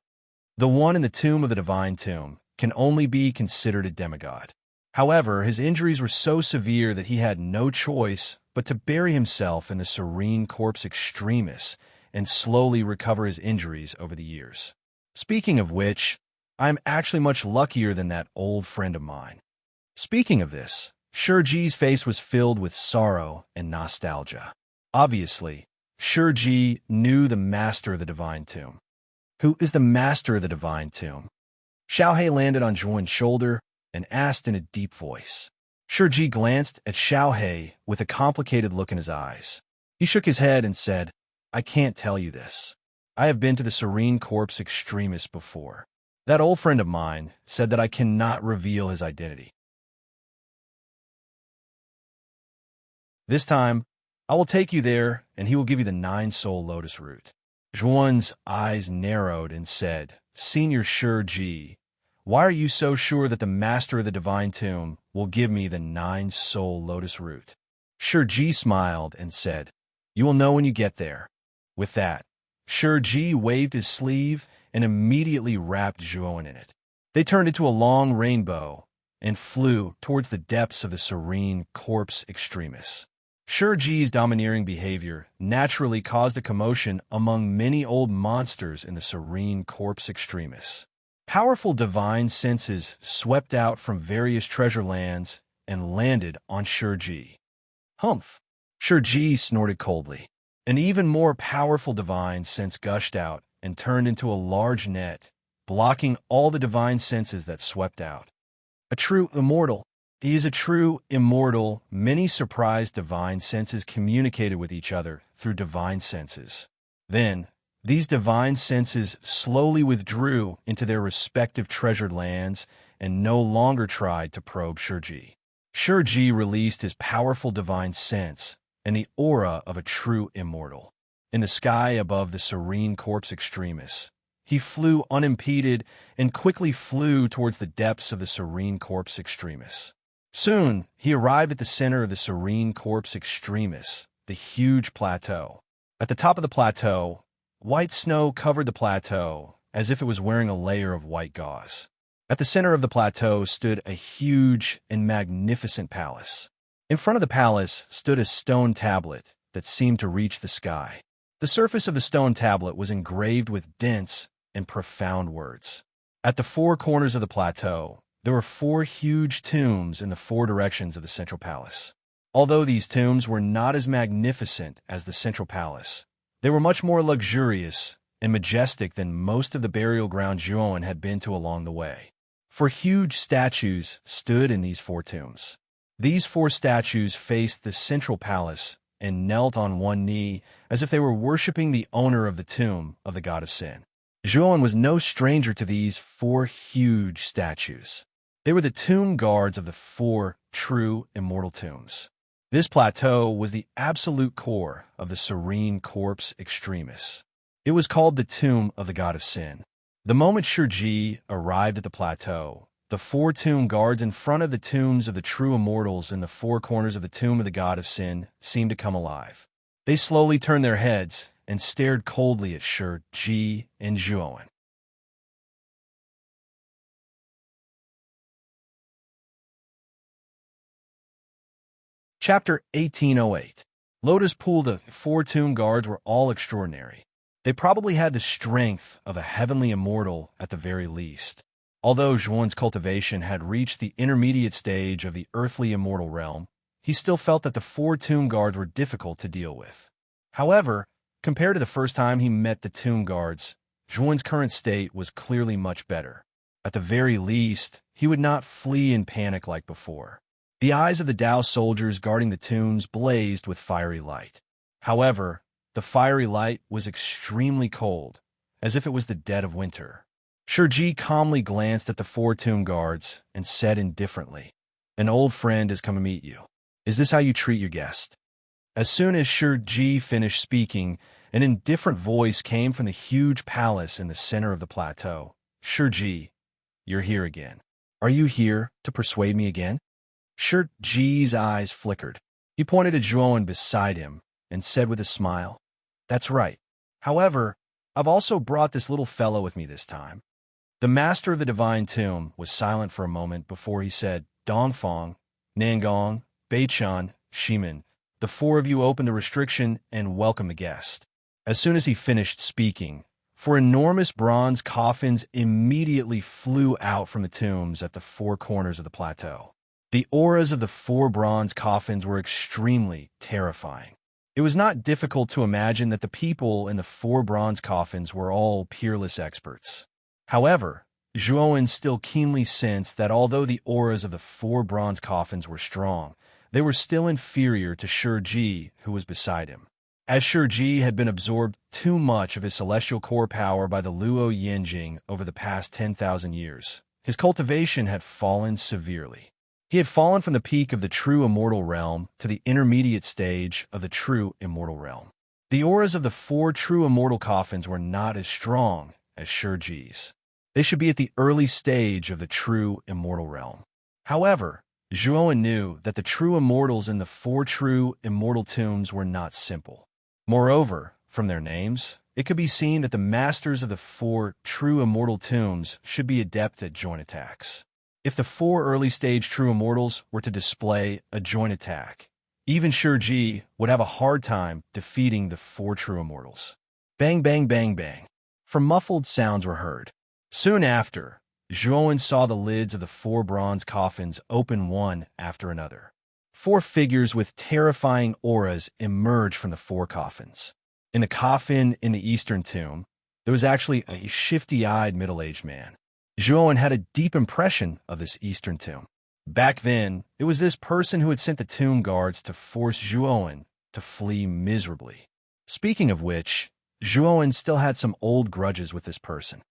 The one in the tomb of the divine tomb can only be considered a demigod. However, his injuries were so severe that he had no choice but to bury himself in the serene corpse extremis and slowly recover his injuries over the years. Speaking of which, I am actually much luckier than that old friend of mine. Speaking of this, Shiji's face was filled with sorrow and nostalgia. Obviously, Shiji knew the master of the divine tomb. Who is the master of the divine tomb? Xiaohe landed on Zhuan's shoulder and asked in a deep voice. Shiji glanced at Xiaohe with a complicated look in his eyes. He shook his head and said, I can't tell you this. I have been to the serene corpse extremis before. That old friend of mine said that I cannot reveal his identity. This time, I will take you there, and he will give you the 9-soul lotus root. Zhuan's eyes narrowed and said, Senior Shi, why are you so sure that the master of the divine tomb will give me the 9-soul lotus root? Shi smiled and said, You will know when you get there. With that, Shi waved his sleeve and immediately wrapped Zhuan in it. They turned into a long rainbow and flew towards the depths of the serene corpse extremis. Shi's domineering behavior naturally caused a commotion among many old monsters in the serene corpse extremis. Powerful divine senses swept out from various treasure lands and landed on Shi. Humph! Shi snorted coldly. An even more powerful divine sense gushed out and turned into a large net, blocking all the divine senses that swept out. A true immortal. He is a true immortal. Many surprised divine senses communicated with each other through divine senses. Then, these divine senses slowly withdrew into their respective treasured lands and no longer tried to probe Shi. Shi released his powerful divine sense and the aura of a true immortal. In the sky above the serene corpse extremis, he flew unimpeded and quickly flew towards the depths of the serene corpse extremis. Soon, he arrived at the center of the serene corpse extremis, the huge plateau. At the top of the plateau, white snow covered the plateau as if it was wearing a layer of white gauze. At the center of the plateau stood a huge and magnificent palace. In front of the palace stood a stone tablet that seemed to reach the sky. The surface of the stone tablet was engraved with dense and profound words. At the four corners of the plateau, there were 4 huge tombs in the 4 directions of the central palace. Although these tombs were not as magnificent as the central palace, they were much more luxurious and majestic than most of the burial ground Zhuan had been to along the way. 4 huge statues stood in these 4 tombs. These 4 statues faced the central palace and knelt on one knee as if they were worshipping the owner of the tomb of the god of sin. Zhuan was no stranger to these 4 huge statues. They were the tomb guards of the 4 true immortal tombs. This plateau was the absolute core of the serene corpse extremis. It was called the tomb of the god of sin. The moment Shi arrived at the plateau, the 4 tomb guards in front of the tombs of the true immortals in the 4 corners of the tomb of the god of sin seemed to come alive. They slowly turned their heads and stared coldly at Shi and Zhuan. Chapter 1808. Lotus Pool. The 4 tomb guards were all extraordinary. They probably had the strength of a heavenly immortal at the very least. Although Zhuan's cultivation had reached the intermediate stage of the earthly immortal realm, he still felt that the 4 tomb guards were difficult to deal with. However, compared to the first time he met the tomb guards, Zhuan's current state was clearly much better. At the very least, he would not flee in panic like before. The eyes of the Tao soldiers guarding the tombs blazed with fiery light. However, the fiery light was extremely cold, as if it was the dead of winter. Shi calmly glanced at the 4 tomb guards and said indifferently, "An old friend has come to meet you. Is this how you treat your guest?" As soon as Shi finished speaking, an indifferent voice came from the huge palace in the center of the plateau. "Shi, you're here again. Are you here to persuade me again?" Shi's eyes flickered. He pointed at Zhuan beside him and said with a smile, "That's right. However, I've also brought this little fellow with me this time." The master of the divine tomb was silent for a moment before he said, "Dongfang, Nangong, Beichan, Shimin, the 4 of you open the restriction and welcome the guest." As soon as he finished speaking, 4 enormous bronze coffins immediately flew out from the tombs at the 4 corners of the plateau. The auras of the 4 bronze coffins were extremely terrifying. It was not difficult to imagine that the people in the 4 bronze coffins were all peerless experts. However, Zhuan still keenly sensed that although the auras of the 4 bronze coffins were strong, they were still inferior to Shi, who was beside him. As Shi had been absorbed too much of his celestial core power by the Luo Yanjing over the past 10,000 years, his cultivation had fallen severely. He had fallen from the peak of the true immortal realm to the intermediate stage of the true immortal realm. The auras of the 4 true immortal coffins were not as strong as Shurji's. They should be at the early stage of the true immortal realm. However, Zhuowen knew that the true immortals in the 4 true immortal tombs were not simple. Moreover, from their names, it could be seen that the masters of the 4 true immortal tombs should be adept at joint attacks. If the 4 early-stage true immortals were to display a joint attack, even Shurji would have a hard time defeating the 4 true immortals. Bang, bang, bang, bang. For muffled sounds were heard. Soon after, Zhuowen saw the lids of the 4 bronze coffins open one after another. 4 figures with terrifying auras emerged from the 4 coffins. In the coffin in the eastern tomb, there was actually a shifty-eyed middle-aged man. Zhuowen had a deep impression of this eastern tomb. Back then, it was this person who had sent the tomb guards to force Zhuowen to flee miserably. Speaking of which, Zhuowen still had some old grudges with this person.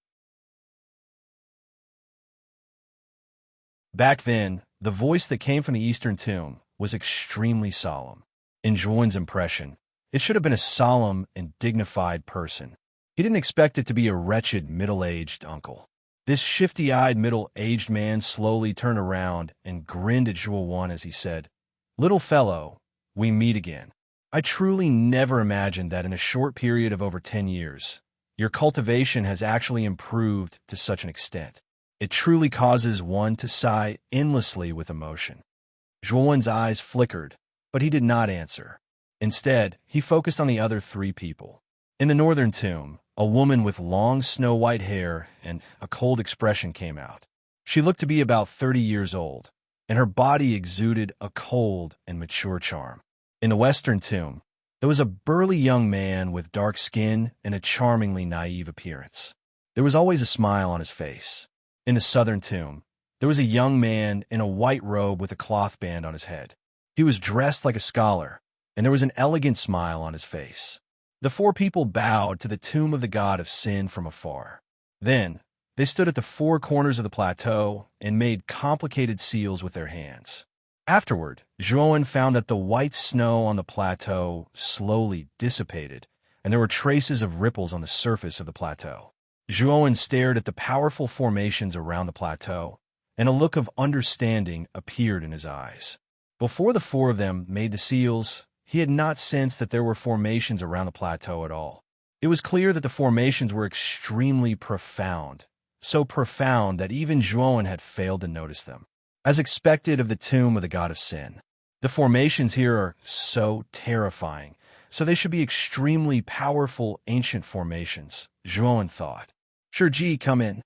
Back then, the voice that came from the eastern tomb was extremely solemn. In Zhuowen's impression, it should have been a solemn and dignified person. He didn't expect it to be a wretched middle-aged uncle. This shifty-eyed middle-aged man slowly turned around and grinned at Zhuowen as he said, "Little fellow, we meet again. I truly never imagined that in a short period of over 10 years, your cultivation has actually improved to such an extent. It truly causes one to sigh endlessly with emotion." Zhuowen's eyes flickered, but he did not answer. Instead, he focused on the other 3 people. In the northern tomb, a woman with long snow-white hair and a cold expression came out. She looked to be about 30 years old, and her body exuded a cold and mature charm. In the western tomb, there was a burly young man with dark skin and a charmingly naive appearance. There was always a smile on his face. In the southern tomb, there was a young man in a white robe with a cloth band on his head. He was dressed like a scholar, and there was an elegant smile on his face. The 4 people bowed to the tomb of the god of sin from afar. Then, they stood at the 4 corners of the plateau and made complicated seals with their hands. Afterward, Zhuowen found that the white snow on the plateau slowly dissipated, and there were traces of ripples on the surface of the plateau. Zhuowen stared at the powerful formations around the plateau, and a look of understanding appeared in his eyes. Before the 4 of them made the seals, he had not sensed that there were formations around the plateau at all. It was clear that the formations were extremely profound, so profound that even Zhuowen had failed to notice them. As expected of the tomb of the god of sin, the formations here are so terrifying, so they should be extremely powerful ancient formations, Zhuowen thought. "Shurji, come in."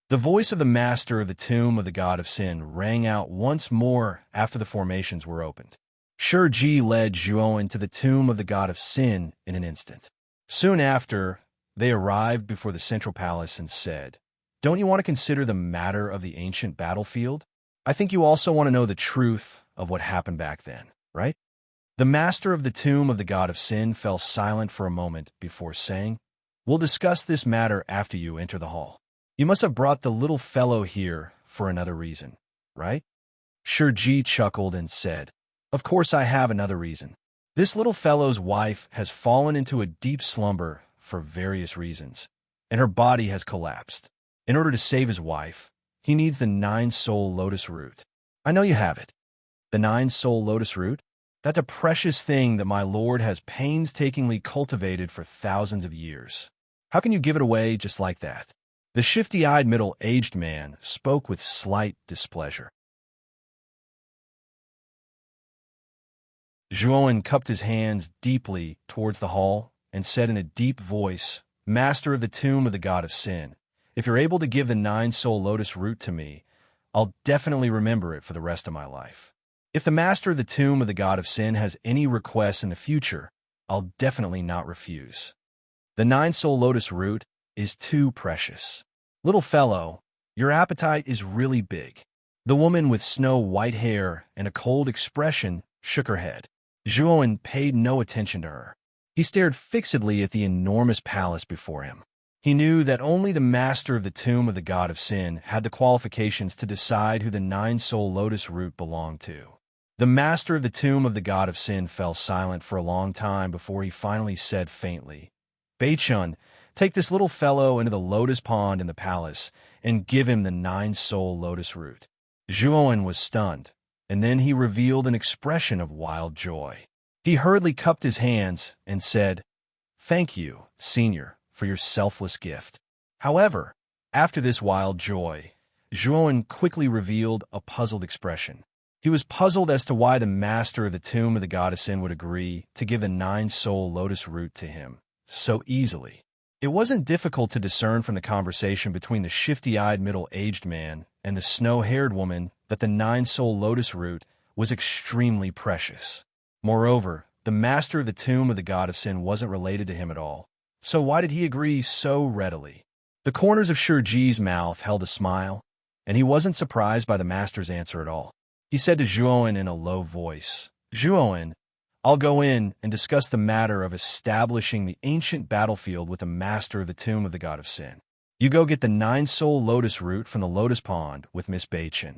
The voice of the master of the tomb of the god of sin rang out once more after the formations were opened. Shurji led Zhuowen to the tomb of the god of sin in an instant. Soon after, they arrived before the central palace and said, "Don't you want to consider the matter of the ancient battlefield? I think you also want to know the truth of what happened back then, right?" The master of the tomb of the god of sin fell silent for a moment before saying, "We'll discuss this matter after you enter the hall. You must have brought the little fellow here for another reason, right?" Shurji chuckled and said, "Of course I have another reason. This little fellow's wife has fallen into a deep slumber for various reasons, and her body has collapsed. In order to save his wife, he needs the 9-soul lotus root. I know you have it. The 9-soul lotus root? That's a precious thing that my lord has painstakingly cultivated for thousands of years. How can you give it away just like that?" The shifty-eyed middle-aged man spoke with slight displeasure. Zhuowen cupped his hands deeply towards the hall and said in a deep voice, "Master of the tomb of the god of sin, if you're able to give the 9-soul lotus root to me, I'll definitely remember it for the rest of my life. If the master of the tomb of the god of sin has any requests in the future, I'll definitely not refuse. The 9-soul lotus root is too precious. Little fellow, your appetite is really big." The woman with snow-white hair and a cold expression shook her head. Zhuowen paid no attention to her. He stared fixedly at the enormous palace before him. He knew that only the master of the tomb of the god of sin had the qualifications to decide who the 9-soul lotus root belonged to. The master of the tomb of the god of sin fell silent for a long time before he finally said faintly, Beichun, take this little fellow into the lotus pond in the palace and give him the 9-soul lotus root. Zhuowen was stunned, and then he revealed an expression of wild joy. He hurriedly cupped his hands and said, Thank you, Senior, for your selfless gift. However, after this wild joy, Zhuowen quickly revealed a puzzled expression. He was puzzled as to why the master of the tomb of the goddess Sin would agree to give the 9-soul lotus root to him so easily. It wasn't difficult to discern from the conversation between the shifty-eyed middle-aged man and the snow-haired woman that the 9-soul lotus root was extremely precious. Moreover, the master of the tomb of the god of Sin wasn't related to him at all. So why did he agree so readily? The corners of Shurji's mouth held a smile, and he wasn't surprised by the master's answer at all. He said to Zhuowen in a low voice, Zhuowen, I'll go in and discuss the matter of establishing the ancient battlefield with the master of the tomb of the god of Sin. You go get the 9-soul lotus root from the lotus pond with Miss Beichun.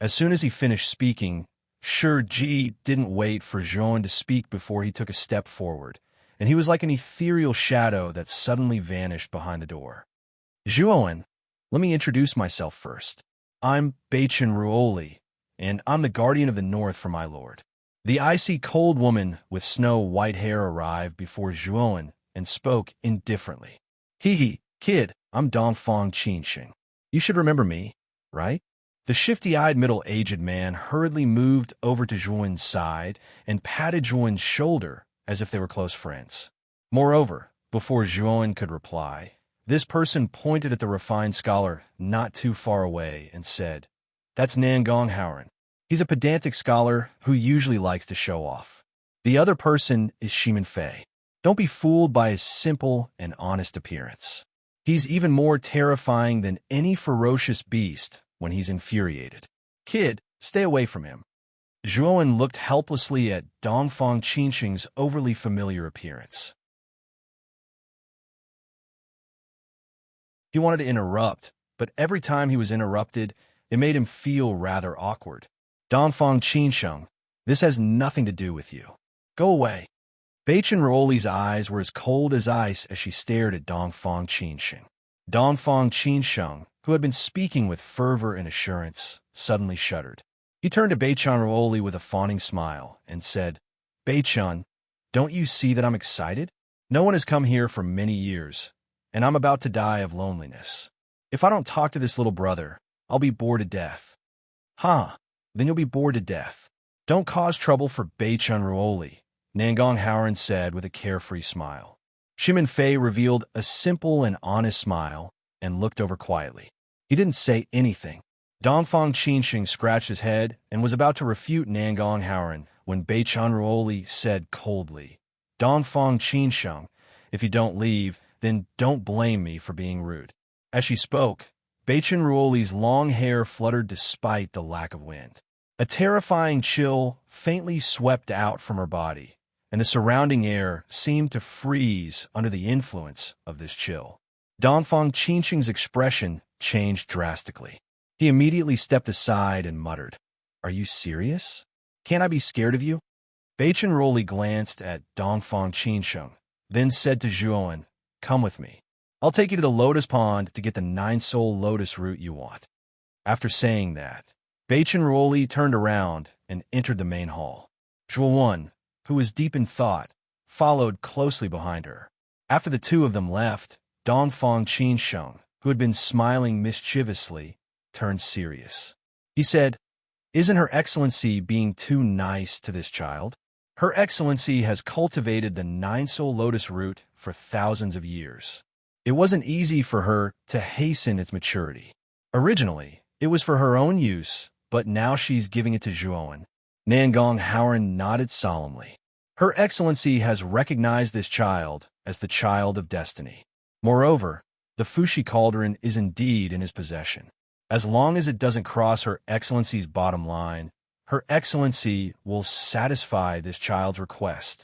As soon as he finished speaking, Shurji didn't wait for Zhuowen to speak before he took a step forward, and he was like an ethereal shadow that suddenly vanished behind the door. Zhuowen, let me introduce myself first. I'm Beichun Ruoli, and I'm the guardian of the north for my lord. The icy cold woman with snow-white hair arrived before Zhuowen and spoke indifferently. Hee, kid, I'm Dongfang Qinsheng. You should remember me, right? The shifty-eyed middle-aged man hurriedly moved over to Zhuowen's side and patted Zhuowen's shoulder as if they were close friends. Moreover, before Zhuowen could reply, this person pointed at the refined scholar not too far away and said, That's Nangong Howren. He's a pedantic scholar who usually likes to show off. The other person is Shimin Fei. Don't be fooled by his simple and honest appearance. He's even more terrifying than any ferocious beast when he's infuriated. Kid, stay away from him. Zhuowen looked helplessly at Dongfang Qinsheng's overly familiar appearance. He wanted to interrupt, but every time he was interrupted, it made him feel rather awkward. Dongfang Qinsheng, this has nothing to do with you. Go away. Beichun Ruoli's eyes were as cold as ice as she stared at Dongfang Qinsheng. Dongfang Qinsheng, who had been speaking with fervor and assurance, suddenly shuddered. He turned to Beichun Ruoli with a fawning smile and said, Beichun, don't you see that I'm excited? No one has come here for many years, and I'm about to die of loneliness. If I don't talk to this little brother, I'll be bored to death. Huh, then you'll be bored to death. Don't cause trouble for Beichun Ruoli, Nangong Howren said with a carefree smile. Shimin Fei revealed a simple and honest smile and looked over quietly. He didn't say anything. Dongfang Qinsheng scratched his head and was about to refute Nangong Howren when Beichun Ruoli said coldly, Dongfang Qinsheng, if you don't leave, then don't blame me for being rude. As she spoke, Beichun Ruoli's long hair fluttered despite the lack of wind. A terrifying chill faintly swept out from her body, and the surrounding air seemed to freeze under the influence of this chill. Dongfang Qinsheng's expression changed drastically. He immediately stepped aside and muttered, Are you serious? Can't I be scared of you? Beichun Ruoli glanced at Dongfang Qinsheng, then said to Zhuowen, Come with me. I'll take you to the lotus pond to get the 9-soul lotus root you want. After saying that, Beichun Ruoli turned around and entered the main hall. Zhuowen, who was deep in thought, followed closely behind her. After the two of them left, Dongfang Qinsheng, who had been smiling mischievously, turned serious. He said, Isn't Her Excellency being too nice to this child? Her Excellency has cultivated the 9-soul lotus root for thousands of years. It wasn't easy for her to hasten its maturity. Originally, it was for her own use, but now she's giving it to Zhuowen. Nangong Howren nodded solemnly. Her Excellency has recognized this child as the child of destiny. Moreover, the Fushi cauldron is indeed in his possession. As long as it doesn't cross Her Excellency's bottom line, Her Excellency will satisfy this child's request.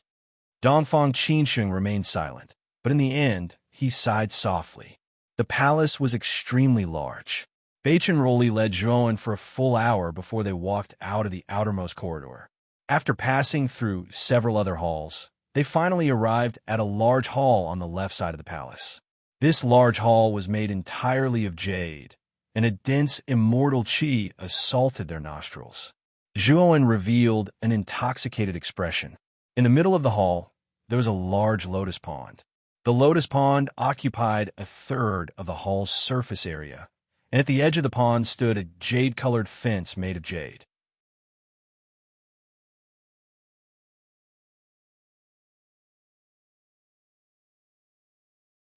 Dongfang Qinsheng remained silent, but in the end, he sighed softly. The palace was extremely large. Baich and Rolly led Zhuowen for a full hour before they walked out of the outermost corridor. After passing through several other halls, they finally arrived at a large hall on the left side of the palace. This large hall was made entirely of jade, and a dense immortal qi assaulted their nostrils. Zhuowen revealed an intoxicated expression. In the middle of the hall, there was a large lotus pond. The lotus pond occupied a third of the hall's surface area, and at the edge of the pond stood a jade-colored fence made of jade.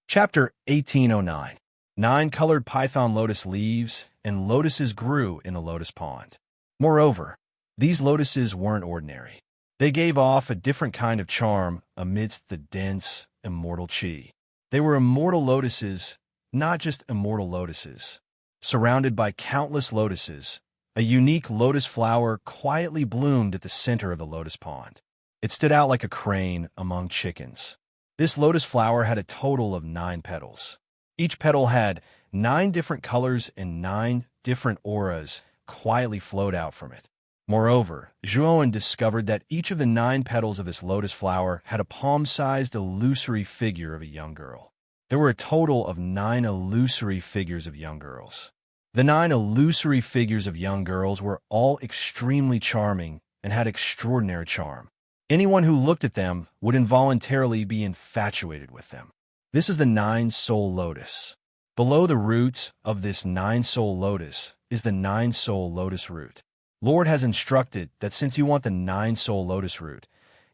Chapter 1809. 9 colored python lotus leaves and lotuses grew in the lotus pond. Moreover, these lotuses weren't ordinary. They gave off a different kind of charm amidst the dense, immortal qi. They were immortal lotuses, not just immortal lotuses. Surrounded by countless lotuses, a unique lotus flower quietly bloomed at the center of the lotus pond. It stood out like a crane among chickens. This lotus flower had a total of 9 petals. Each petal had 9 different colors and 9 different auras quietly flowed out from it. Moreover, Zhuowen discovered that each of the 9 petals of this lotus flower had a palm-sized illusory figure of a young girl. There were a total of 9 illusory figures of young girls. The 9 illusory figures of young girls were all extremely charming and had extraordinary charm. Anyone who looked at them would involuntarily be infatuated with them. This is the 9-soul lotus. Below the roots of this 9-soul lotus is the 9-soul lotus root. Lord has instructed that since you want the 9-soul lotus root,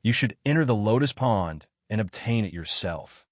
you should enter the lotus pond and obtain it yourself.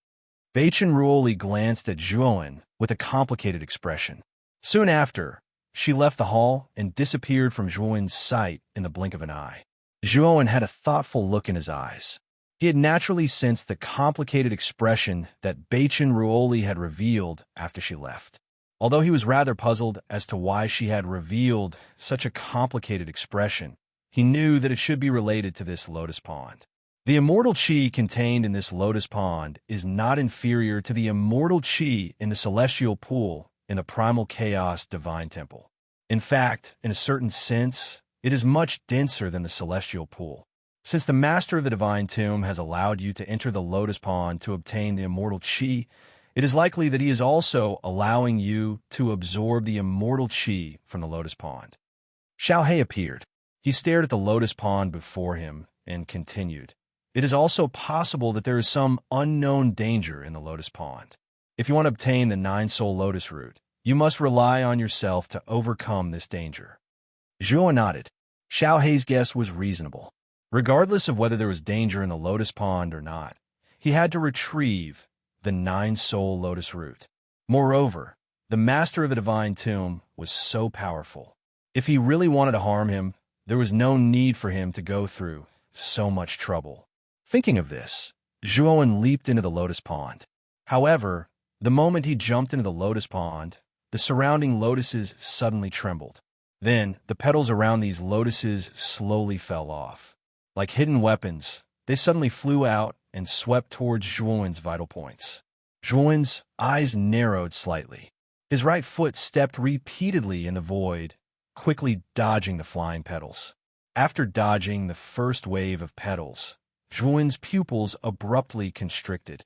Baich and Rolly glanced at Zhuowen with a complicated expression. Soon after, she left the hall and disappeared from Zhuowen's sight in the blink of an eye. Zhuowen had a thoughtful look in his eyes. He had naturally sensed the complicated expression that Baich and Rolly had revealed after she left. Although he was rather puzzled as to why she had revealed such a complicated expression, he knew that it should be related to this lotus pond. The immortal qi contained in this lotus pond is not inferior to the immortal qi in the celestial pool in the primal chaos divine temple. In fact, in a certain sense, it is much denser than the celestial pool. Since the master of the divine tomb has allowed you to enter the lotus pond to obtain the immortal qi, it is likely that he is also allowing you to absorb the immortal qi from the lotus pond. Xiao He appeared. He stared at the lotus pond before him and continued. It is also possible that there is some unknown danger in the lotus pond. If you want to obtain the 9-soul lotus root, you must rely on yourself to overcome this danger. Zhuo nodded. Xiao He's guess was reasonable. Regardless of whether there was danger in the lotus pond or not, he had to retrieve the 9-soul lotus root. Moreover, the master of the divine tomb was so powerful. If he really wanted to harm him, there was no need for him to go through so much trouble. Thinking of this, Zhuowen leaped into the lotus pond. However, the moment he jumped into the lotus pond, the surrounding lotuses suddenly trembled. Then, the petals around these lotuses slowly fell off. Like hidden weapons, they suddenly flew out and swept towards Zhuowen's vital points. Zhuowen's eyes narrowed slightly. His right foot stepped repeatedly in the void, quickly dodging the flying petals. After dodging the first wave of petals, Zhuowen's pupils abruptly constricted.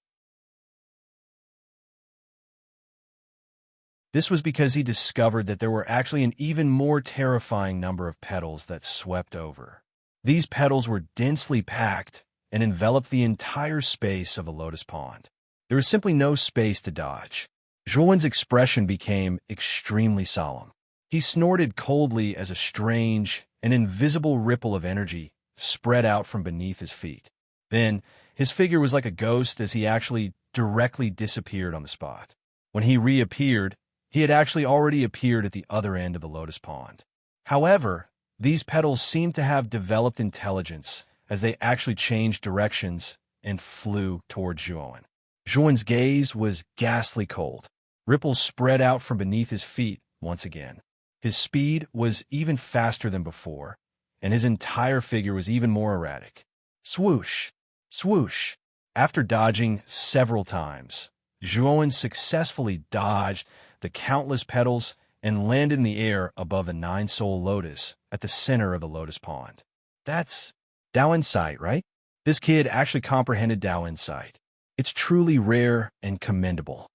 This was because he discovered that there were actually an even more terrifying number of petals that swept over. These petals were densely packed and enveloped the entire space of the lotus pond. There was simply no space to dodge. Zhuowen's expression became extremely solemn. He snorted coldly as a strange and invisible ripple of energy spread out from beneath his feet. Then, his figure was like a ghost as he actually directly disappeared on the spot. When he reappeared, he had actually already appeared at the other end of the lotus pond. However, these petals seemed to have developed intelligence as they actually changed directions and flew toward Zhuowen. Zhuowen's gaze was ghastly cold. Ripples spread out from beneath his feet once again. His speed was even faster than before, and his entire figure was even more erratic. Swoosh! Swoosh! After dodging several times, Zhuowen successfully dodged the countless petals and landed in the air above the nine-soul lotus at the center of the lotus pond. That's Tao insight, right? This kid actually comprehended Tao insight. It's truly rare and commendable.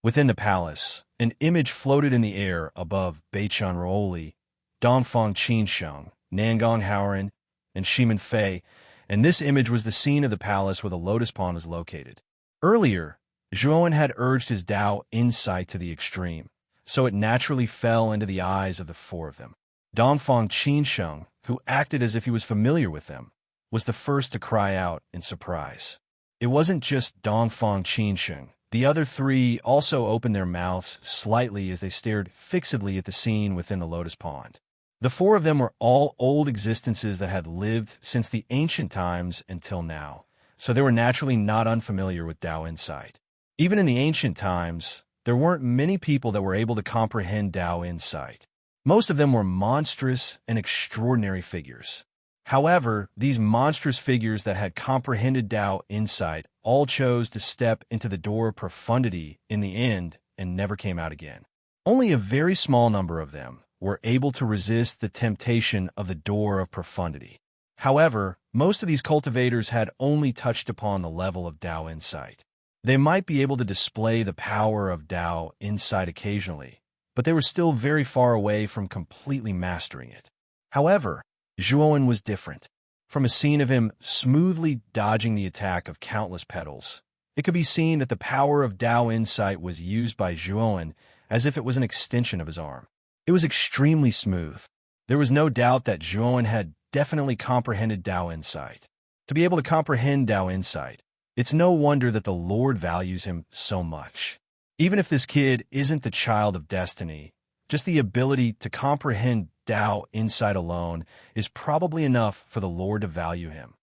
Within the palace, an image floated in the air above Beichun Rooli, Dongfang Qinsheng, Nangong Haoren, and Shimen Fei, and this image was the scene of the palace where the lotus pond is located. Earlier, Zhuowen had urged his Tao insight to the extreme, so it naturally fell into the eyes of the four of them. Dongfang Qinsheng, who acted as if he was familiar with them, was the first to cry out in surprise. It wasn't just Dongfang Qinsheng. The other three also opened their mouths slightly as they stared fixedly at the scene within the lotus pond. The four of them were all old existences that had lived since the ancient times until now, so they were naturally not unfamiliar with Tao insight. Even in the ancient times, there weren't many people that were able to comprehend Tao insight. Most of them were monstrous and extraordinary figures. However, these monstrous figures that had comprehended Tao insight all chose to step into the door of profundity in the end and never came out again. Only a very small number of them were able to resist the temptation of the door of profundity. However, most of these cultivators had only touched upon the level of Tao insight. They might be able to display the power of Tao insight occasionally, but they were still very far away from completely mastering it. However, Zhuowen was different. From a scene of him smoothly dodging the attack of countless petals, it could be seen that the power of Tao insight was used by Zhuowen as if it was an extension of his arm. It was extremely smooth. There was no doubt that Zhuowen had definitely comprehended Tao insight. To be able to comprehend Tao insight, it's no wonder that the Lord values him so much. Even if this kid isn't the child of destiny, just the ability to comprehend Tao insight alone is probably enough for the Lord to value him,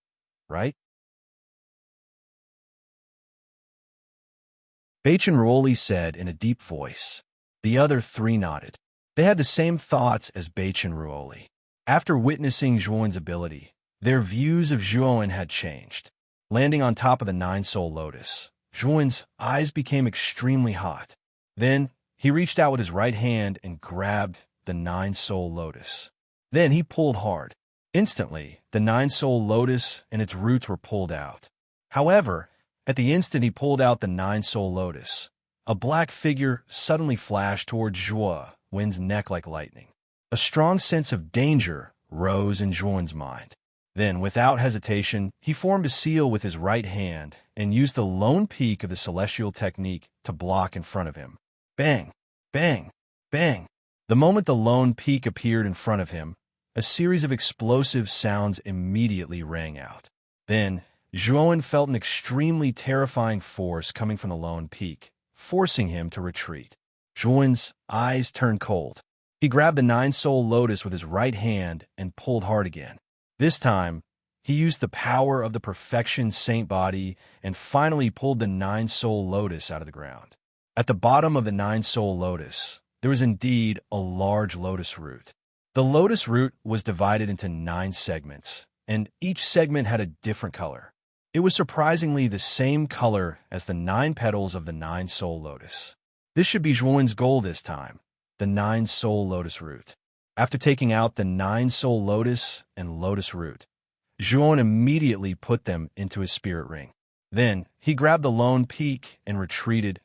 right? Beichun Rooli said in a deep voice. The other three nodded. They had the same thoughts as Beichun Rooli. After witnessing Zhuowen's ability, their views of Zhuowen had changed. Landing on top of the nine-soul lotus, Zhuowen's eyes became extremely hot. Then, he reached out with his right hand and grabbed the nine-soul lotus. Then he pulled hard. Instantly, the nine-soul lotus and its roots were pulled out. However, at the instant he pulled out the nine-soul lotus, a black figure suddenly flashed toward Zhuowen's neck like lightning. A strong sense of danger rose in Zhuowen's mind. Then, without hesitation, he formed a seal with his right hand and used the lone peak of the celestial technique to block in front of him. Bang! Bang! Bang! The moment the lone peak appeared in front of him, a series of explosive sounds immediately rang out. Then, Zhuowen felt an extremely terrifying force coming from the lone peak, forcing him to retreat. Zhuowen's eyes turned cold. He grabbed the nine-soul lotus with his right hand and pulled hard again. This time, he used the power of the perfection saint body and finally pulled the nine-soul lotus out of the ground. At the bottom of the nine-soul lotus, there was indeed a large lotus root. The lotus root was divided into 9 segments, and each segment had a different color. It was surprisingly the same color as the 9 petals of the nine-soul lotus. This should be Zhuowen's goal this time, the nine-soul lotus root. After taking out the nine-soul lotus and lotus root, Zhuowen immediately put them into his spirit ring. Then, he grabbed the lone peak and retreated,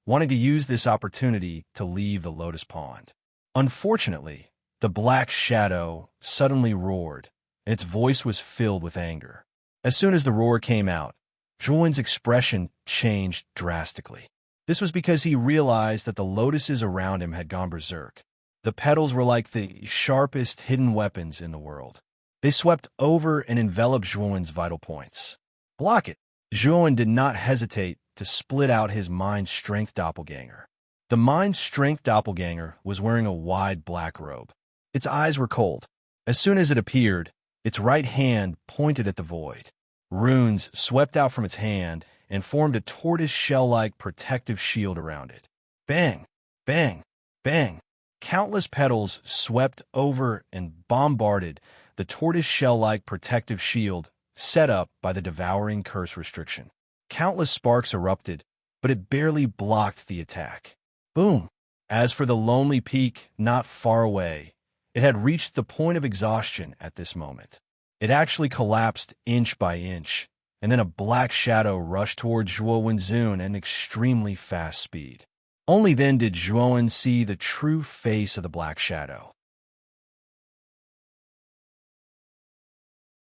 wanting to use this opportunity to leave the lotus pond. Unfortunately, the black shadow suddenly roared, and its voice was filled with anger. As soon as the roar came out, Zhuowen's expression changed drastically. This was because he realized that the lotuses around him had gone berserk. The petals were like the sharpest hidden weapons in the world. They swept over and enveloped Zhuowen's vital points. Block it! Zhuowen did not hesitate to split out his mind strength doppelganger. The mind strength doppelganger was wearing a wide black robe. Its eyes were cold. As soon as it appeared, its right hand pointed at the void. Runes swept out from its hand and formed a tortoise shell-like protective shield around it. Bang! Bang! Bang! Countless petals swept over and bombarded the tortoise shell-like protective shield set up by the devouring curse restriction. Countless sparks erupted, but it barely blocked the attack. Boom! As for the lonely peak not far away, it had reached the point of exhaustion at this moment. It actually collapsed inch by inch, and then a black shadow rushed toward Zhuo Wenzun at an extremely fast speed. Only then did Zhuowen see the true face of the black shadow.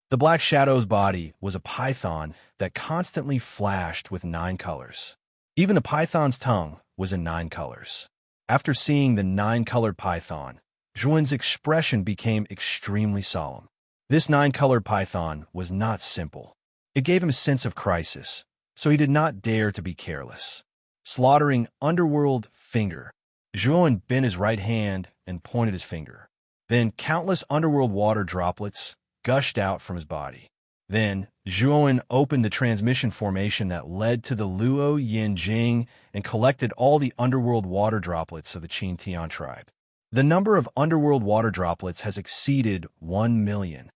The black shadow's body was a python that constantly flashed with 9 colors. Even the python's tongue was in 9 colors. After seeing the 9-colored python, Zhuowen's expression became extremely solemn. This 9-colored python was not simple. It gave him a sense of crisis, so he did not dare to be careless. Slaughtering underworld finger, Zhuowen bent his right hand and pointed his finger. Then countless underworld water droplets gushed out from his body. Then Zhuowen opened the transmission formation that led to the Luo Yinjing and collected all the underworld water droplets of the Qin Tian tribe. The number of underworld water droplets has exceeded 1 million.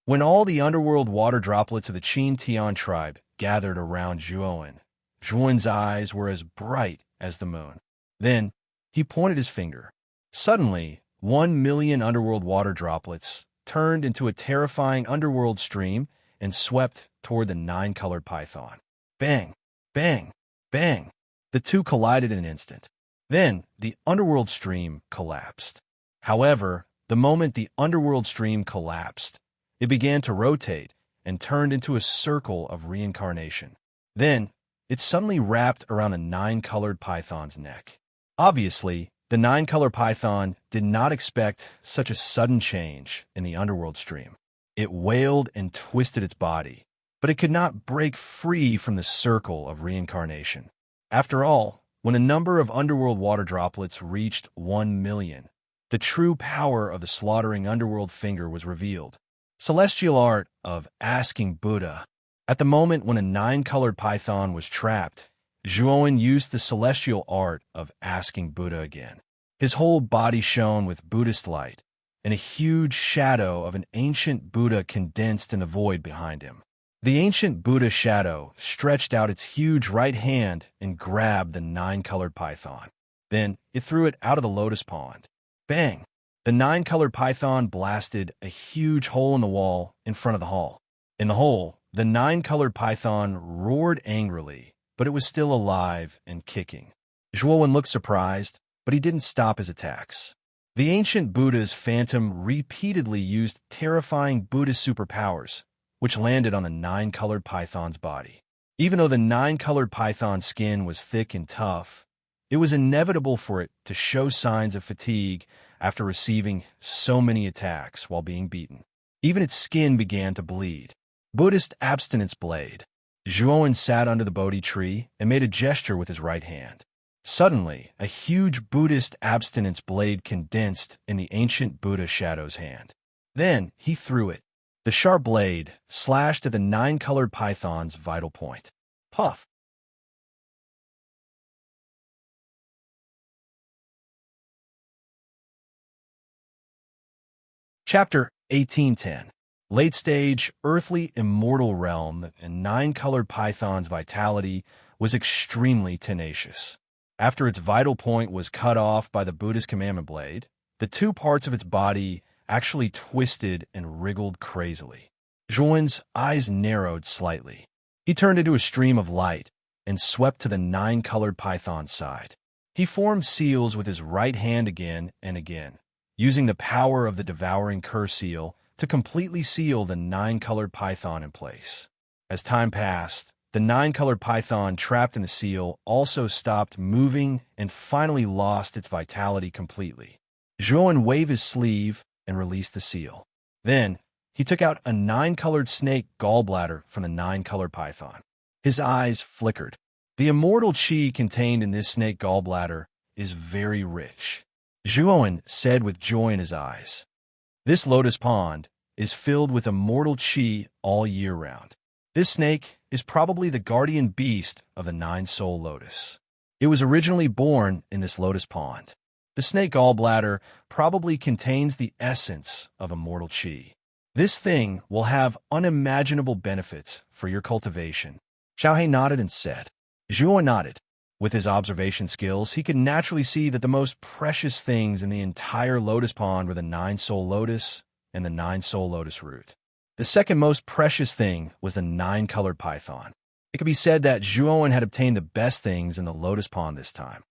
When all the underworld water droplets of the Qin Tian tribe gathered around Zhuowen, Zhuowen's eyes were as bright as the moon. Then he pointed his finger. Suddenly, 1 million underworld water droplets turned into a terrifying underworld stream and swept toward the 9-colored python. Bang! Bang! Bang! The two collided in an instant. Then the underworld stream collapsed. However, the moment the underworld stream collapsed, it began to rotate and turned into a circle of reincarnation. Then it suddenly wrapped around a 9-colored python's neck. Obviously, the 9-colored python did not expect such a sudden change in the underworld stream. It wailed and twisted its body, but it could not break free from the circle of reincarnation. After all, when a number of underworld water droplets reached 1 million, the true power of the slaughtering underworld finger was revealed. Celestial art of asking Buddha. At the moment when a 9-colored python was trapped, Zhuowen used the celestial art of asking Buddha again. His whole body shone with Buddhist light, and a huge shadow of an ancient Buddha condensed in the void behind him. The ancient Buddha shadow stretched out its huge right hand and grabbed the 9-colored python. Then it threw it out of the lotus pond. Bang! The 9-colored python blasted a huge hole in the wall in front of the hall. In the hole, the 9-colored python roared angrily, but it was still alive and kicking. Zhuowen looked surprised, but he didn't stop his attacks. The ancient Buddha's phantom repeatedly used terrifying Buddhist superpowers, which landed on the 9-colored python's body. Even though the 9-colored python's skin was thick and tough, it was inevitable for it to show signs of fatigue after receiving so many attacks while being beaten. Even its skin began to bleed. Buddhist abstinence blade. Zhuowen sat under the Bodhi tree and made a gesture with his right hand. Suddenly, a huge Buddhist abstinence blade condensed in the ancient Buddha shadow's hand. Then he threw it. The sharp blade slashed at the 9-colored python's vital point. Puff! Chapter 1810. Late stage, earthly immortal realm and 9-colored python's vitality was extremely tenacious. After its vital point was cut off by the Buddhist commandment blade, the two parts of its body actually twisted and wriggled crazily. Zhuowen's eyes narrowed slightly. He turned into a stream of light and swept to the 9-colored python's side. He formed seals with his right hand again and again, using the power of the devouring curse seal to completely seal the 9-colored python in place. As time passed, the 9-colored python trapped in the seal also stopped moving and finally lost its vitality completely. Zhuowen waved his sleeve and released the seal. Then, he took out a 9-colored snake gallbladder from the 9-colored python. His eyes flickered. The immortal qi contained in this snake gallbladder is very rich. Zhuowen said with joy in his eyes. This lotus pond is filled with immortal qi all year round. This snake is probably the guardian beast of the 9-soul lotus. It was originally born in this lotus pond. The snake gallbladder probably contains the essence of immortal qi. This thing will have unimaginable benefits for your cultivation. Xiaohe nodded and said. Zhuo nodded. With his observation skills, he could naturally see that the most precious things in the entire lotus pond were the 9-soul lotus and the 9-soul lotus root. The second most precious thing was the 9-colored python. It could be said that Zhuowen had obtained the best things in the lotus pond this time.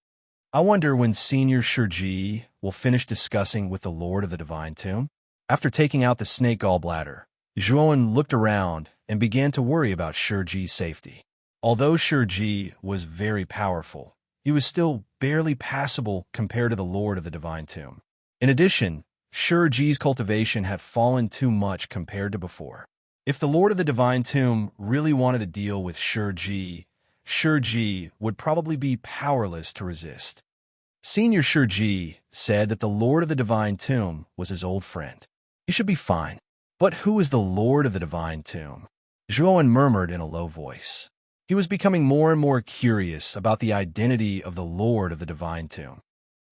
I wonder when Senior Shiji will finish discussing with the Lord of the Divine Tomb. After taking out the snake gallbladder, Zhuowen looked around and began to worry about Shiji's safety. Although Shiji was very powerful, he was still barely passable compared to the Lord of the Divine Tomb. In addition, Shiji's cultivation had fallen too much compared to before. If the Lord of the Divine Tomb really wanted to deal with Shiji would probably be powerless to resist. Senior Shiji said that the Lord of the Divine Tomb was his old friend. He should be fine. But who is the Lord of the Divine Tomb? Zhuowen murmured in a low voice. He was becoming more and more curious about the identity of the Lord of the Divine Tomb.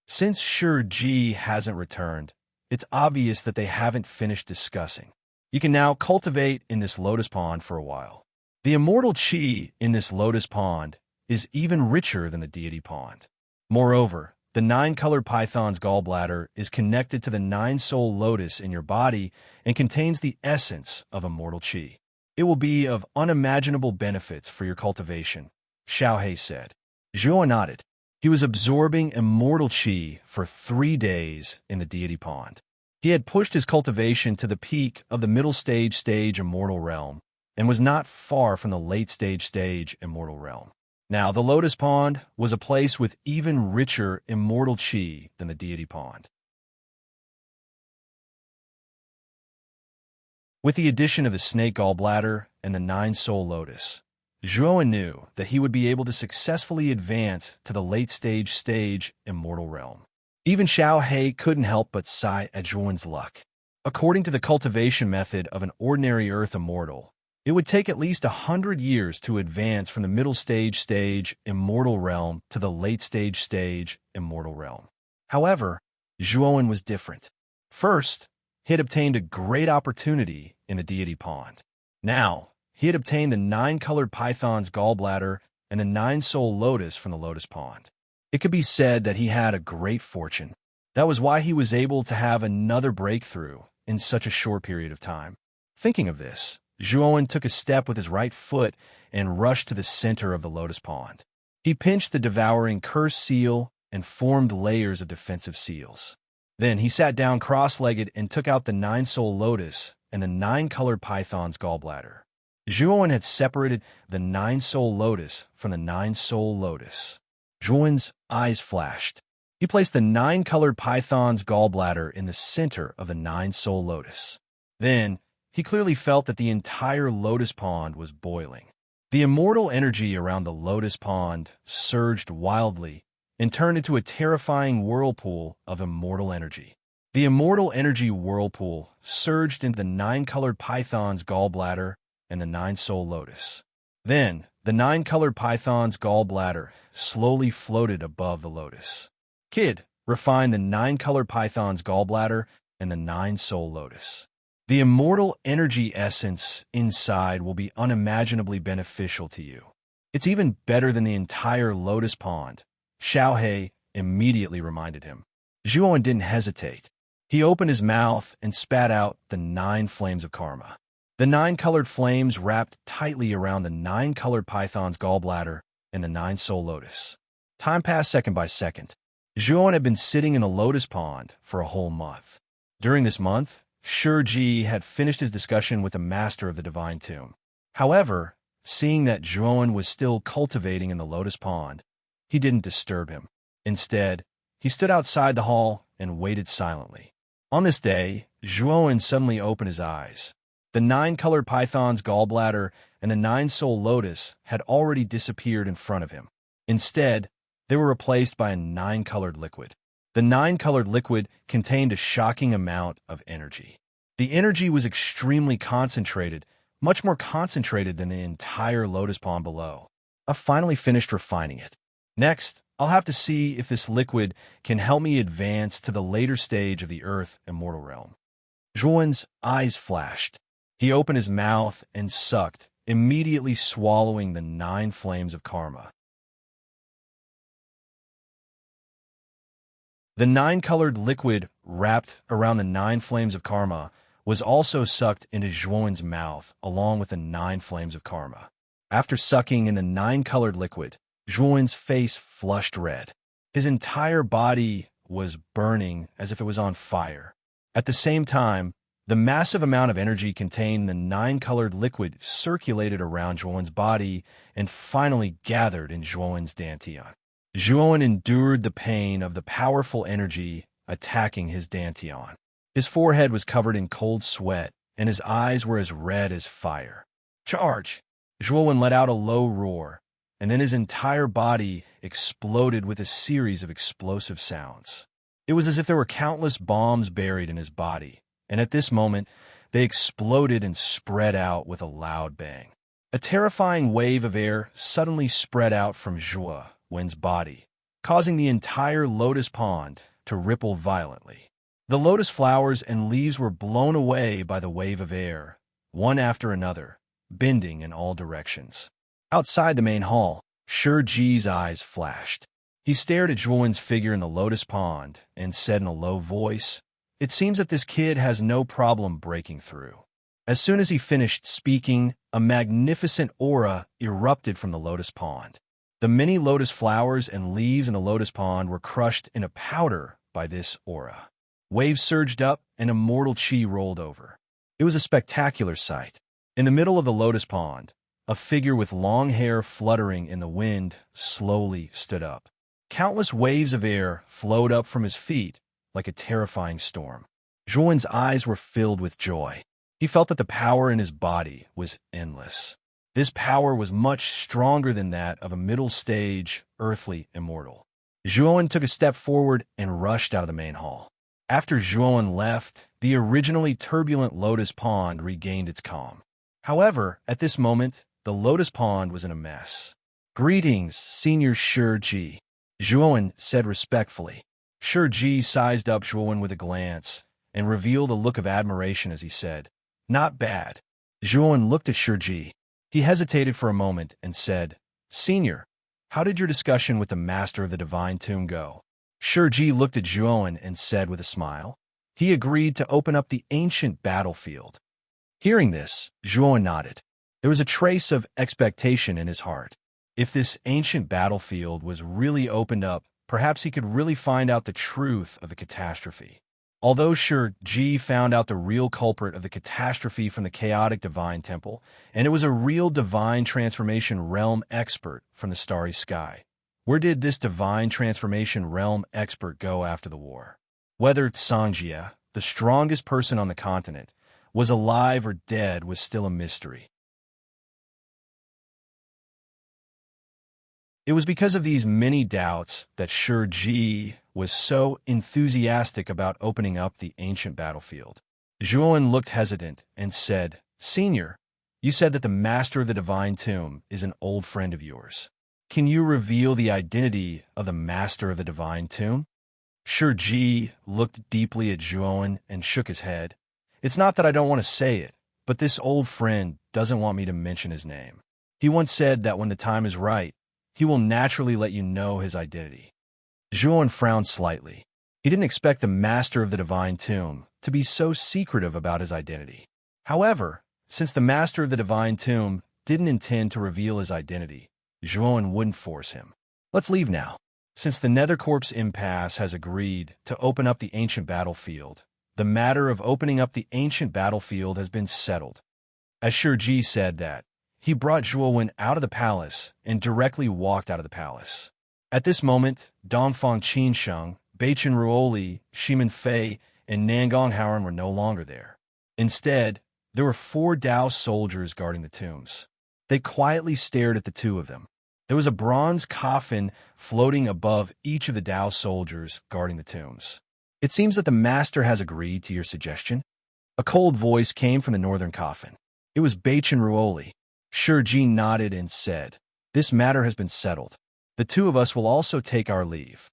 Since Shiji hasn't returned, it's obvious that they haven't finished discussing. You can now cultivate in this lotus pond for a while. The immortal qi in this lotus pond is even richer than the deity pond. Moreover, the 9-colored python's gallbladder is connected to the 9-soul lotus in your body and contains the essence of immortal qi. It will be of unimaginable benefits for your cultivation, Xiaohei said. Zhuo nodded. He was absorbing immortal qi for 3 days in the deity pond. He had pushed his cultivation to the peak of the middle stage immortal realm and was not far from the late stage immortal realm. Now, the lotus pond was a place with even richer immortal qi than the deity pond. With the addition of the snake gallbladder and the 9-soul lotus, Zhuowen knew that he would be able to successfully advance to the late stage immortal realm. Even Xiaohei couldn't help but sigh at Zhuowen's luck. According to the cultivation method of an ordinary earth immortal, it would take at least 100 years to advance from the middle stage immortal realm to the late stage immortal realm. However, Zhuowen was different. First, he had obtained a great opportunity in the deity pond. Now, he had obtained the 9-colored python's gallbladder and the 9-soul lotus from the lotus pond. It could be said that he had a great fortune. That was why he was able to have another breakthrough in such a short period of time. Thinking of this, Zhuowen took a step with his right foot and rushed to the center of the lotus pond. He pinched the devouring curse seal and formed layers of defensive seals. Then he sat down cross-legged and took out the 9-soul lotus and the 9-colored python's gallbladder. Zhuowen had separated the 9-soul lotus from the 9-soul lotus. Zhuowen's eyes flashed. He placed the 9-colored python's gallbladder in the center of the 9-soul lotus. Then, he clearly felt that the entire lotus pond was boiling. The immortal energy around the lotus pond surged wildly and turned into a terrifying whirlpool of immortal energy. The immortal energy whirlpool surged into the 9-colored python's gallbladder and the 9-soul lotus. Then, the 9-colored python's gallbladder slowly floated above the lotus. Kid refined the 9-colored python's gallbladder and the 9-soul lotus. The immortal energy essence inside will be unimaginably beneficial to you. It's even better than the entire lotus pond, Xiaohei immediately reminded him. Zhuowen didn't hesitate. He opened his mouth and spat out the 9 flames of karma. The 9-colored flames wrapped tightly around the 9-colored python's gallbladder and the 9-soul lotus. Time passed second by second. Zhuowen had been sitting in a lotus pond for a whole month. During this month, Shiji had finished his discussion with the master of the Divine Tomb. However, seeing that Zhuowen was still cultivating in the lotus pond, he didn't disturb him. Instead, he stood outside the hall and waited silently. On this day, Zhuowen suddenly opened his eyes. The 9-colored python's gallbladder and the 9-soul lotus had already disappeared in front of him. Instead, they were replaced by a 9-colored liquid. The 9-colored liquid contained a shocking amount of energy. The energy was extremely concentrated, much more concentrated than the entire lotus pond below. I finally finished refining it. Next, I'll have to see if this liquid can help me advance to the later stage of the Earth Immortal Realm. Zhuowen's eyes flashed. He opened his mouth and sucked, immediately swallowing the 9 flames of karma. The nine-colored liquid wrapped around the nine flames of karma was also sucked into Zhuowen's mouth along with the nine flames of karma. After sucking in the nine-colored liquid, Zhuowen's face flushed red. His entire body was burning as if it was on fire. At the same time, the massive amount of energy contained in the nine-colored liquid circulated around Zhuowen's body and finally gathered in Zhuowen's dantian. Zhuowen endured the pain of the powerful energy attacking his dantian. His forehead was covered in cold sweat, and his eyes were as red as fire. "Charge!" Zhuowen let out a low roar, and then his entire body exploded with a series of explosive sounds. It was as if there were countless bombs buried in his body, and at this moment, they exploded and spread out with a loud bang. A terrifying wave of air suddenly spread out from Zhuowen's body, causing the entire lotus pond to ripple violently. The lotus flowers and leaves were blown away by the wave of air, one after another, bending in all directions. Outside the main hall, Shiji's eyes flashed. He stared at Zhuowen's figure in the lotus pond and said in a low voice, "It seems that this kid has no problem breaking through." As soon as he finished speaking, a magnificent aura erupted from the lotus pond. The many lotus flowers and leaves in the lotus pond were crushed into powder by this aura. Waves surged up and immortal chi rolled over. It was a spectacular sight. In the middle of the lotus pond, a figure with long hair fluttering in the wind slowly stood up. Countless waves of air flowed up from his feet like a terrifying storm. Zhuowen's eyes were filled with joy. He felt that the power in his body was endless. This power was much stronger than that of a middle-stage, earthly immortal. Zhuowen took a step forward and rushed out of the main hall. After Zhuowen left, the originally turbulent lotus pond regained its calm. However, at this moment, the lotus pond was in a mess. "Greetings, Senior Shiji," Zhuowen said respectfully. Shiji sized up Zhuowen with a glance and revealed a look of admiration as he said, "Not bad." Zhuowen looked at Shiji. He hesitated for a moment and said, "Senior, how did your discussion with the Master of the Divine Tomb go?" Shiji looked at Zhuowen and said with a smile, "He agreed to open up the ancient battlefield." Hearing this, Zhuowen nodded. There was a trace of expectation in his heart. If this ancient battlefield was really opened up, perhaps he could really find out the truth of the catastrophe. Although Shiji found out the real culprit of the catastrophe from the chaotic divine temple, and it was a real divine transformation realm expert from the starry sky. Where did this divine transformation realm expert go after the war? Whether Sangjia, the strongest person on the continent, was alive or dead was still a mystery. It was because of these many doubts that Shiji was so enthusiastic about opening up the ancient battlefield. Zhuowen looked hesitant and said, "Senior, you said that the Master of the Divine Tomb is an old friend of yours. Can you reveal the identity of the Master of the Divine Tomb?" Shiji looked deeply at Zhuowen and shook his head. "It's not that I don't want to say it, but this old friend doesn't want me to mention his name. He once said that when the time is right, he will naturally let you know his identity." Zhuowen frowned slightly. He didn't expect the Master of the Divine Tomb to be so secretive about his identity. However, since the Master of the Divine Tomb didn't intend to reveal his identity, Zhuowen wouldn't force him. "Let's leave now. Since the Nethercorp's impasse has agreed to open up the ancient battlefield, the matter of opening up the ancient battlefield has been settled." As Shiji said that, he brought Zhuowen out of the palace and directly walked out of the palace. At this moment, Dongfang Qinsheng, Beichen Ruoli, Shimen Fei, and Nangong Haoran were no longer there. Instead, there were 4 Dao soldiers guarding the tombs. They quietly stared at the two of them. There was a bronze coffin floating above each of the Dao soldiers guarding the tombs. "It seems that the Master has agreed to your suggestion." A cold voice came from the northern coffin. It was Beichen Ruoli. Shiji nodded and said, "This matter has been settled. The two of us will also take our leave."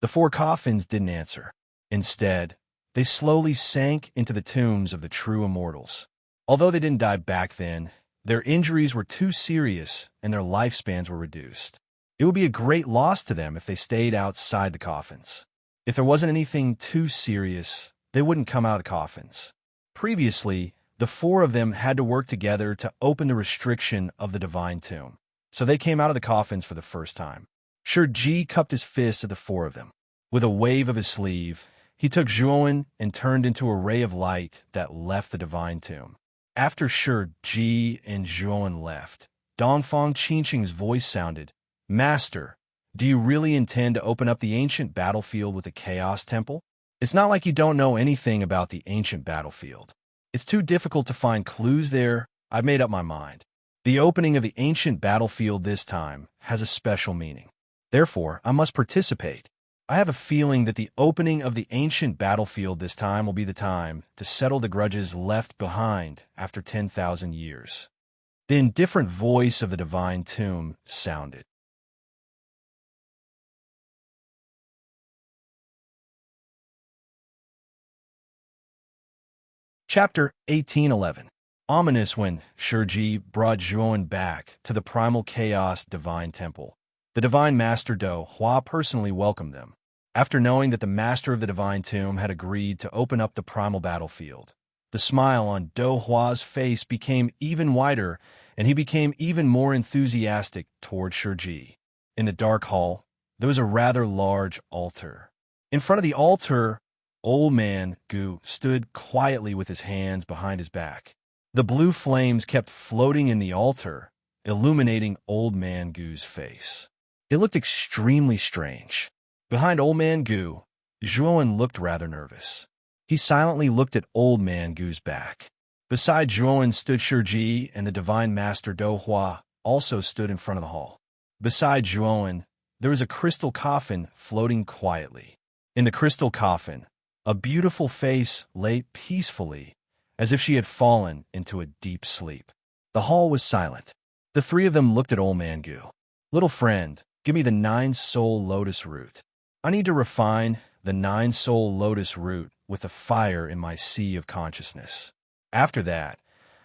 The 4 coffins didn't answer. Instead, they slowly sank into the tombs of the true immortals. Although they didn't die back then, their injuries were too serious and their lifespans were reduced. It would be a great loss to them if they stayed outside the coffins. If there wasn't anything too serious, they wouldn't come out of the coffins. Previously, the four of them had to work together to open the restriction of the divine tomb, so they came out of the coffins for the first time. Shurji cupped his fist at the four of them. With a wave of his sleeve, he took Zhuowen and turned into a ray of light that left the divine tomb. After Shurji and Zhuowen left, Dongfang Qingqing's voice sounded, "Master, do you really intend to open up the ancient battlefield with a chaos temple? It's not like you don't know anything about the ancient battlefield. It's too difficult to find clues there. I've made up my mind. The opening of the ancient battlefield this time has a special meaning. Therefore, I must participate. I have a feeling that the opening of the ancient battlefield this time will be the time to settle the grudges left behind after 10,000 years." The indifferent voice of the divine tomb sounded. Chapter 1811. Ominous when Shurji brought Zhuowen back to the primal chaos divine temple. The divine master Do Hua personally welcomed them. After knowing that the master of the divine tomb had agreed to open up the primal battlefield, the smile on Do Hua's face became even wider, and he became even more enthusiastic toward Shurji. In the dark hall, there was a rather large altar. In front of the altar, Old Man Gu stood quietly with his hands behind his back. The blue flames kept floating in the altar, illuminating Old Man Gu's face. It looked extremely strange. Behind Old Man Gu, Zhuowen looked rather nervous. He silently looked at Old Man Gu's back. Beside Zhuowen stood Shurji, and the divine master Do Hua also stood in front of the hall. Beside Zhuowen, there was a crystal coffin floating quietly. In the crystal coffin, a beautiful face lay peacefully, as if she had fallen into a deep sleep. The hall was silent. The three of them looked at Old Man Gu. "Little friend, give me the 9-soul lotus root. I need to refine the 9-soul lotus root with the fire in my sea of consciousness. After that,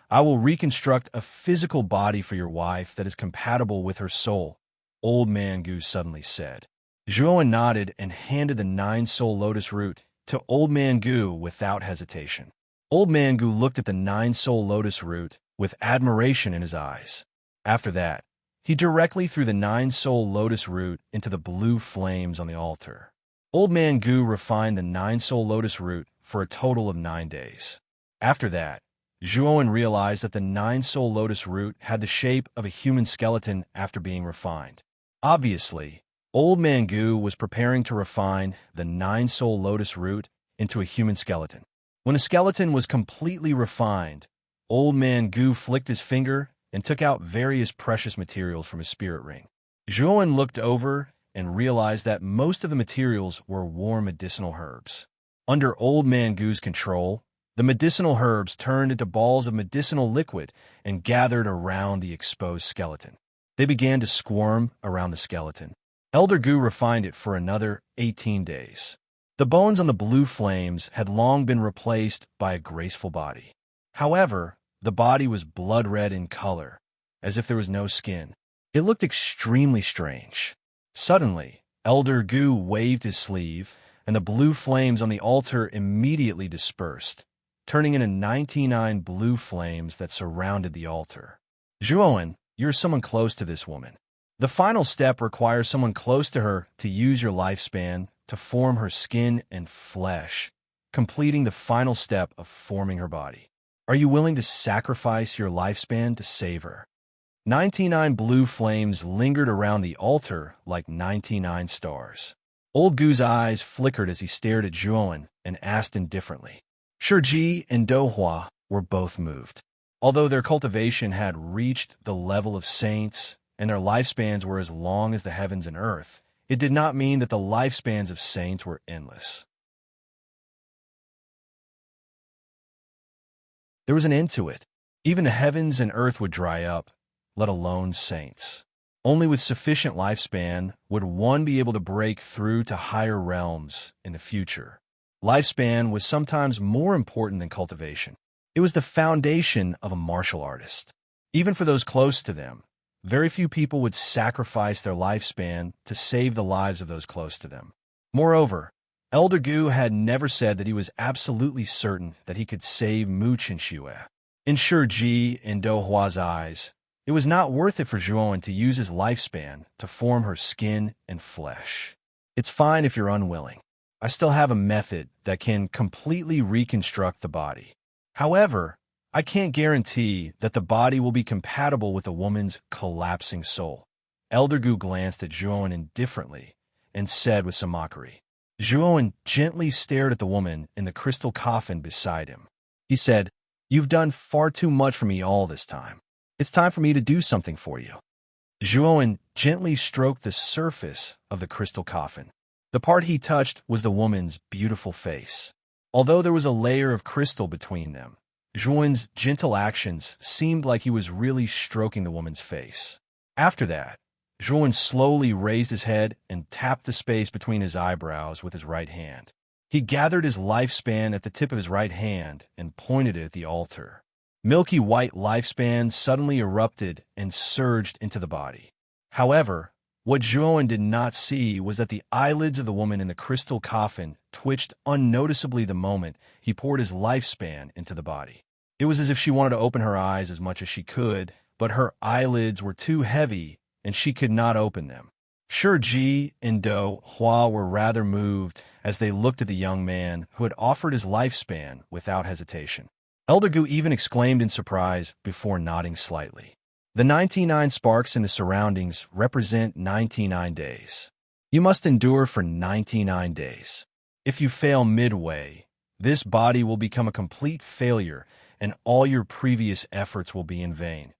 I will reconstruct a physical body for your wife that is compatible with her soul," Old Man Gu suddenly said. Zhuowen nodded and handed the 9-soul lotus root to Old Man Gu without hesitation. Old Man Gu looked at the 9-soul lotus root with admiration in his eyes. After that, he directly threw the 9-soul lotus root into the blue flames on the altar. Old Man Gu refined the 9-soul lotus root for a total of 9 days. After that, Zhuowen realized that the 9-soul lotus root had the shape of a human skeleton after being refined. Obviously, Old Man Gu was preparing to refine the 9-soul lotus root into a human skeleton. When the skeleton was completely refined, Old Man Gu flicked his finger and took out various precious materials from his spirit ring. Zhuowen looked over and realized that most of the materials were warm medicinal herbs. Under Old Man Gu's control, the medicinal herbs turned into balls of medicinal liquid and gathered around the exposed skeleton. They began to squirm around the skeleton. Elder Gu refined it for another 18 days. The bones on the blue flames had long been replaced by a graceful body. However, the body was blood red in color, as if there was no skin. It looked extremely strange. Suddenly, Elder Gu waved his sleeve, and the blue flames on the altar immediately dispersed, turning into 99 blue flames that surrounded the altar. "Zhuowen, you're someone close to this woman. The final step requires someone close to her to use your lifespan to form her skin and flesh, completing the final step of forming her body. Are you willing to sacrifice your lifespan to save her?" 99 blue flames lingered around the altar like 99 stars. Old Gu's eyes flickered as he stared at Zhuowen and asked indifferently. Shurji and Do Hua were both moved. Although their cultivation had reached the level of saints and their lifespans were as long as the heavens and earth, it did not mean that the lifespans of saints were endless. There was an end to it. Even the heavens and earth would dry up, let alone saints. Only with sufficient lifespan would one be able to break through to higher realms in the future. Lifespan was sometimes more important than cultivation. It was the foundation of a martial artist. Even for those close to them, very few people would sacrifice their lifespan to save the lives of those close to them. Moreover, Elder Gu had never said that he was absolutely certain that he could save Mu Chinxue. In Shiji and Do Hua's eyes, it was not worth it for Zhuowen to use his lifespan to form her skin and flesh. It's fine if you're unwilling. I still have a method that can completely reconstruct the body. However, I can't guarantee that the body will be compatible with a woman's collapsing soul. Elder Gu glanced at Zhuowen indifferently and said with some mockery. Zhuowen gently stared at the woman in the crystal coffin beside him. He said, "You've done far too much for me all this time. It's time for me to do something for you." Zhuowen gently stroked the surface of the crystal coffin. The part he touched was the woman's beautiful face. Although there was a layer of crystal between them, Zhuowen's gentle actions seemed like he was really stroking the woman's face. After that, Zhuowen slowly raised his head and tapped the space between his eyebrows with his right hand. He gathered his lifespan at the tip of his right hand and pointed it at the altar. Milky white lifespan suddenly erupted and surged into the body. However, what Zhuowen did not see was that the eyelids of the woman in the crystal coffin twitched unnoticeably the moment he poured his lifespan into the body. It was as if she wanted to open her eyes as much as she could, but her eyelids were too heavy and she could not open them. Shiji and Do Hua were rather moved as they looked at the young man who had offered his lifespan without hesitation. Elder Gu even exclaimed in surprise before nodding slightly. The 99 sparks in the surroundings represent 99 days. You must endure for 99 days. If you fail midway, this body will become a complete failure and all your previous efforts will be in vain,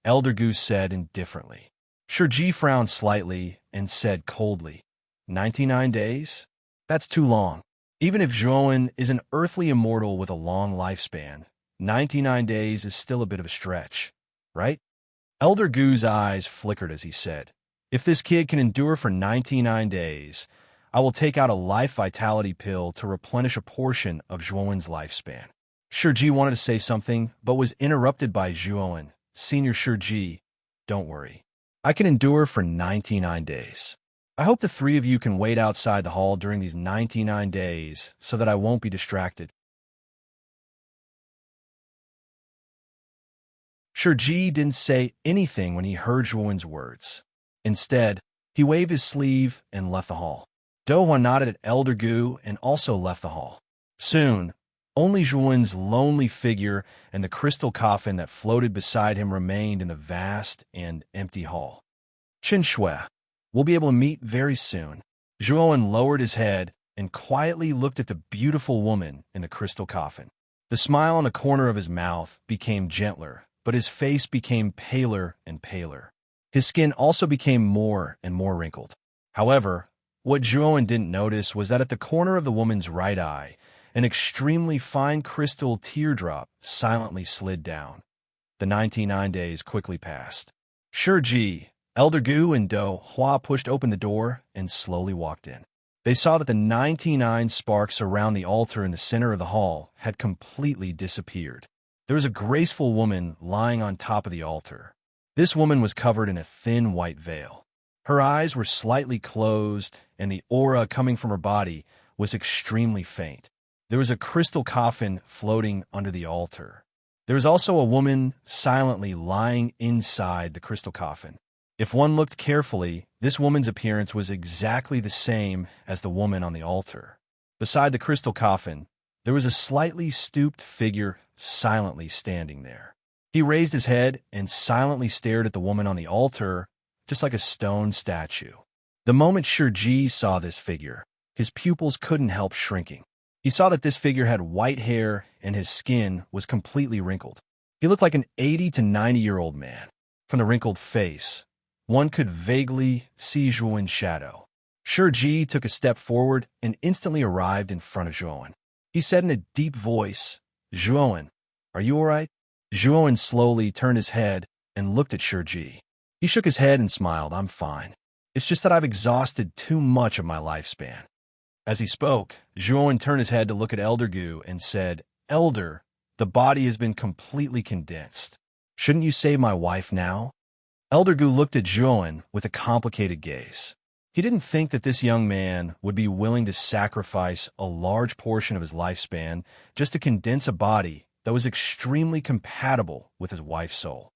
Elder Gu said indifferently. Shiji frowned slightly and said coldly, 99 days? That's too long. Even if Zhuowen is an earthly immortal with a long lifespan, 99 days is still a bit of a stretch, right? Elder Gu's eyes flickered as he said, if this kid can endure for 99 days, I will take out a life vitality pill to replenish a portion of Zhuowen's lifespan. Shiji wanted to say something, but was interrupted by Zhuowen. Senior Shiji, don't worry. I can endure for 99 days. I hope the three of you can wait outside the hall during these 99 days so that I won't be distracted. Shiji didn't say anything when he heard Zhuowen's words. Instead, he waved his sleeve and left the hall. Do Hua nodded at Elder Gu and also left the hall. Soon, only Zhuowen's lonely figure and the crystal coffin that floated beside him remained in the vast and empty hall. Chinxue, we'll be able to meet very soon. Zhuowen lowered his head and quietly looked at the beautiful woman in the crystal coffin. The smile on the corner of his mouth became gentler, but his face became paler and paler. His skin also became more and more wrinkled. However, what Zhuowen didn't notice was that at the corner of the woman's right eye, an extremely fine crystal teardrop silently slid down. The 99 days quickly passed. Shiji, Elder Gu, and Do Hua pushed open the door and slowly walked in. They saw that the 99 sparks around the altar in the center of the hall had completely disappeared. There was a graceful woman lying on top of the altar. This woman was covered in a thin white veil. Her eyes were slightly closed, and the aura coming from her body was extremely faint. There was a crystal coffin floating under the altar. There was also a woman silently lying inside the crystal coffin. If one looked carefully, this woman's appearance was exactly the same as the woman on the altar. Beside the crystal coffin, there was a slightly stooped figure silently standing there. He raised his head and silently stared at the woman on the altar, just like a stone statue. The moment Shiji saw this figure, his pupils couldn't help shrinking. He saw that this figure had white hair and his skin was completely wrinkled. He looked like an 80 to 90-year-old man. From the wrinkled face, one could vaguely see Zhuowen's shadow. Shiji took a step forward and instantly arrived in front of Zhuowen. He said in a deep voice, "Zhuowen, are you all right?" Zhuowen slowly turned his head and looked at Shiji. He shook his head and smiled. "I'm fine. It's just that I've exhausted too much of my lifespan." As he spoke, Zhuowen turned his head to look at Elder Gu and said, "Elder, the body has been completely condensed. Shouldn't you save my wife now?" Elder Gu looked at Zhuowen with a complicated gaze. He didn't think that this young man would be willing to sacrifice a large portion of his lifespan just to condense a body that was extremely compatible with his wife's soul.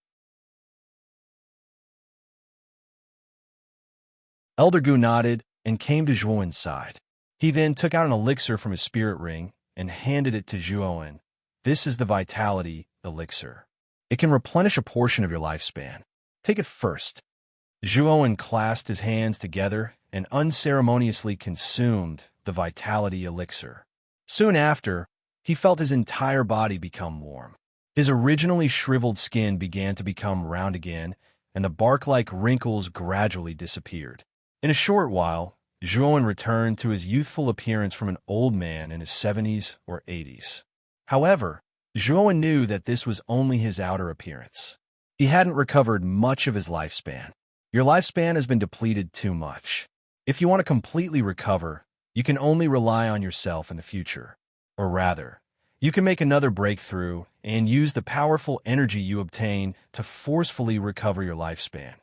Elder Gu nodded and came to Zhuowen's side. He then took out an elixir from his spirit ring and handed it to Zhuowen. This is the vitality elixir. It can replenish a portion of your lifespan. Take it first. Zhuowen clasped his hands together and unceremoniously consumed the vitality elixir. Soon after, he felt his entire body become warm. His originally shriveled skin began to become round again, and the bark-like wrinkles gradually disappeared. In a short while, Zhuowen returned to his youthful appearance from an old man in his 70s or 80s. However, Zhuowen knew that this was only his outer appearance. He hadn't recovered much of his lifespan. Your lifespan has been depleted too much. If you want to completely recover, you can only rely on yourself in the future. Or rather, you can make another breakthrough and use the powerful energy you obtain to forcefully recover your lifespan,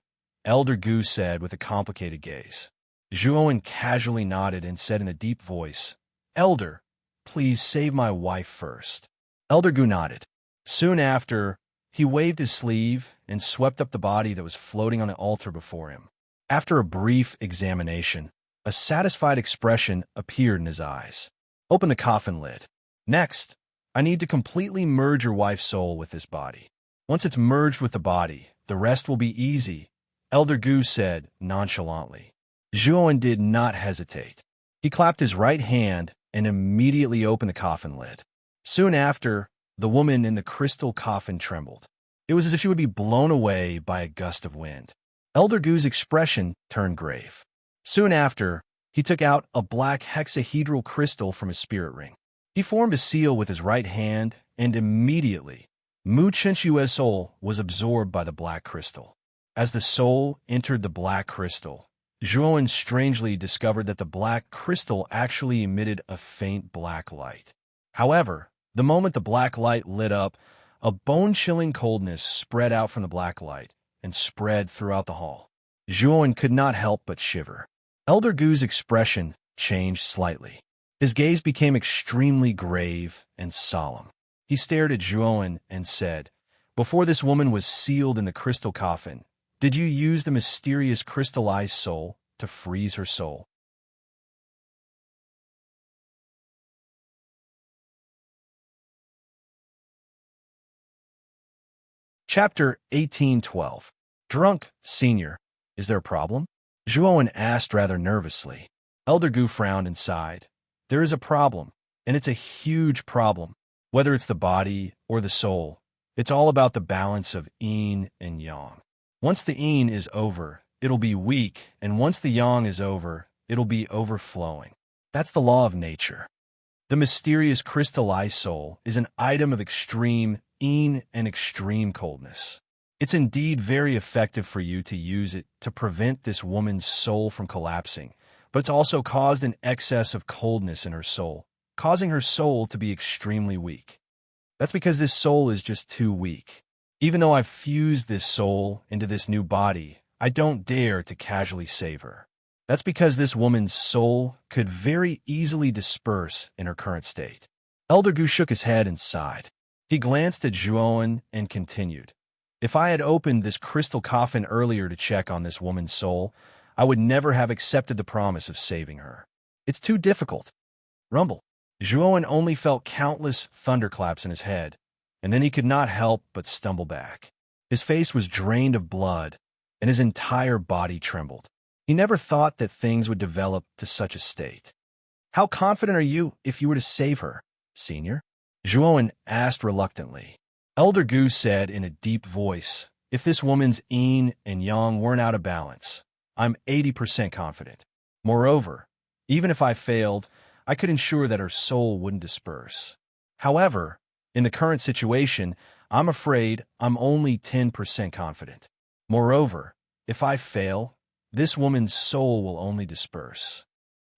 Elder Gu said with a complicated gaze. Zhuowen casually nodded and said in a deep voice, "Elder, please save my wife first." Elder Gu nodded. Soon after, he waved his sleeve and swept up the body that was floating on the altar before him. After a brief examination, a satisfied expression appeared in his eyes. Open the coffin lid. Next, I need to completely merge your wife's soul with this body. Once it's merged with the body, the rest will be easy, Elder Gu said nonchalantly. Zhuowen did not hesitate. He clapped his right hand and immediately opened the coffin lid. Soon after, the woman in the crystal coffin trembled. It was as if she would be blown away by a gust of wind. Elder Gu's expression turned grave. Soon after, he took out a black hexahedral crystal from his spirit ring. He formed a seal with his right hand, and immediately, Mu Qinshue's soul was absorbed by the black crystal. As the soul entered the black crystal, Zhuowen strangely discovered that the black crystal actually emitted a faint black light. However, the moment the black light lit up, a bone-chilling coldness spread out from the black light and spread throughout the hall. Zhuowen could not help but shiver. Elder Gu's expression changed slightly. His gaze became extremely grave and solemn. He stared at Zhuowen and said, "Before this woman was sealed in the crystal coffin, did you use the mysterious crystallized soul to freeze her soul?" Chapter 1812. Drunk, Senior. Is there a problem? Zhuowen asked rather nervously. Elder Gu frowned and sighed. There is a problem, and it's a huge problem. Whether it's the body or the soul, it's all about the balance of yin and yang. Once the yin is over, it'll be weak, and once the yang is over, it'll be overflowing. That's the law of nature. The mysterious crystallized soul is an item of extreme yin and extreme coldness. It's indeed very effective for you to use it to prevent this woman's soul from collapsing, but it's also caused an excess of coldness in her soul, causing her soul to be extremely weak. That's because this soul is just too weak. Even though I've fused this soul into this new body, I don't dare to casually save her. That's because this woman's soul could very easily disperse in her current state. Elder Gu shook his head and sighed. He glanced at Zhuowen and continued. If I had opened this crystal coffin earlier to check on this woman's soul, I would never have accepted the promise of saving her. It's too difficult. Rumble. Zhuowen only felt countless thunderclaps in his head, and then he could not help but stumble back. His face was drained of blood, and his entire body trembled. He never thought that things would develop to such a state. How confident are you if you were to save her, Senior? Zhuowen asked reluctantly. Elder Gu said in a deep voice, if this woman's yin and yang weren't out of balance, I'm 80% confident. Moreover, even if I failed, I could ensure that her soul wouldn't disperse. However, in the current situation, I'm afraid I'm only 10% confident. Moreover, if I fail, this woman's soul will only disperse.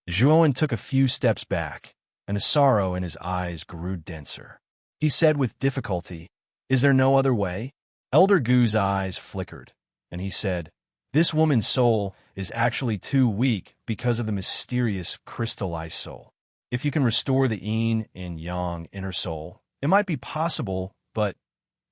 Zhuowen took a few steps back, and the sorrow in his eyes grew denser. He said with difficulty, Is there no other way? Elder Gu's eyes flickered, and he said, This woman's soul is actually too weak because of the mysterious crystallized soul. If you can restore the yin and yang inner soul, it might be possible, but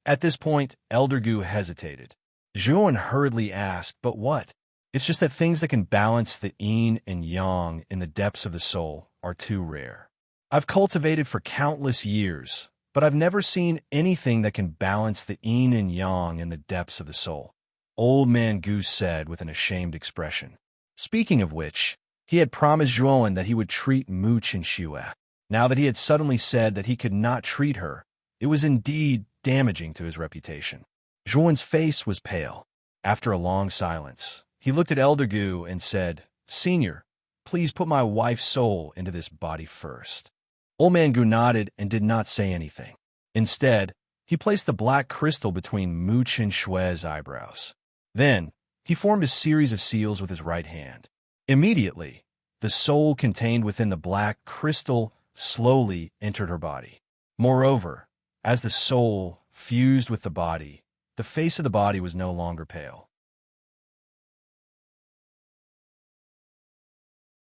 at this point, Elder Gu hesitated. Zhuan hurriedly asked, but what? It's just that things that can balance the yin and yang in the depths of the soul are too rare. I've cultivated for countless years, but I've never seen anything that can balance the yin and yang in the depths of the soul, Old Man Gu said with an ashamed expression. Speaking of which, he had promised Zhuan that he would treat Mu Qinxue. Now that he had suddenly said that he could not treat her, it was indeed damaging to his reputation. Zhuan's face was pale. After a long silence, he looked at Elder Gu and said, Senior, please put my wife's soul into this body first. Old Man Gu nodded and did not say anything. Instead, he placed the black crystal between Mu Qinshue's eyebrows. Then, he formed a series of seals with his right hand. Immediately, the soul contained within the black crystal slowly entered her body. Moreover, as the soul fused with the body, the face of the body was no longer pale.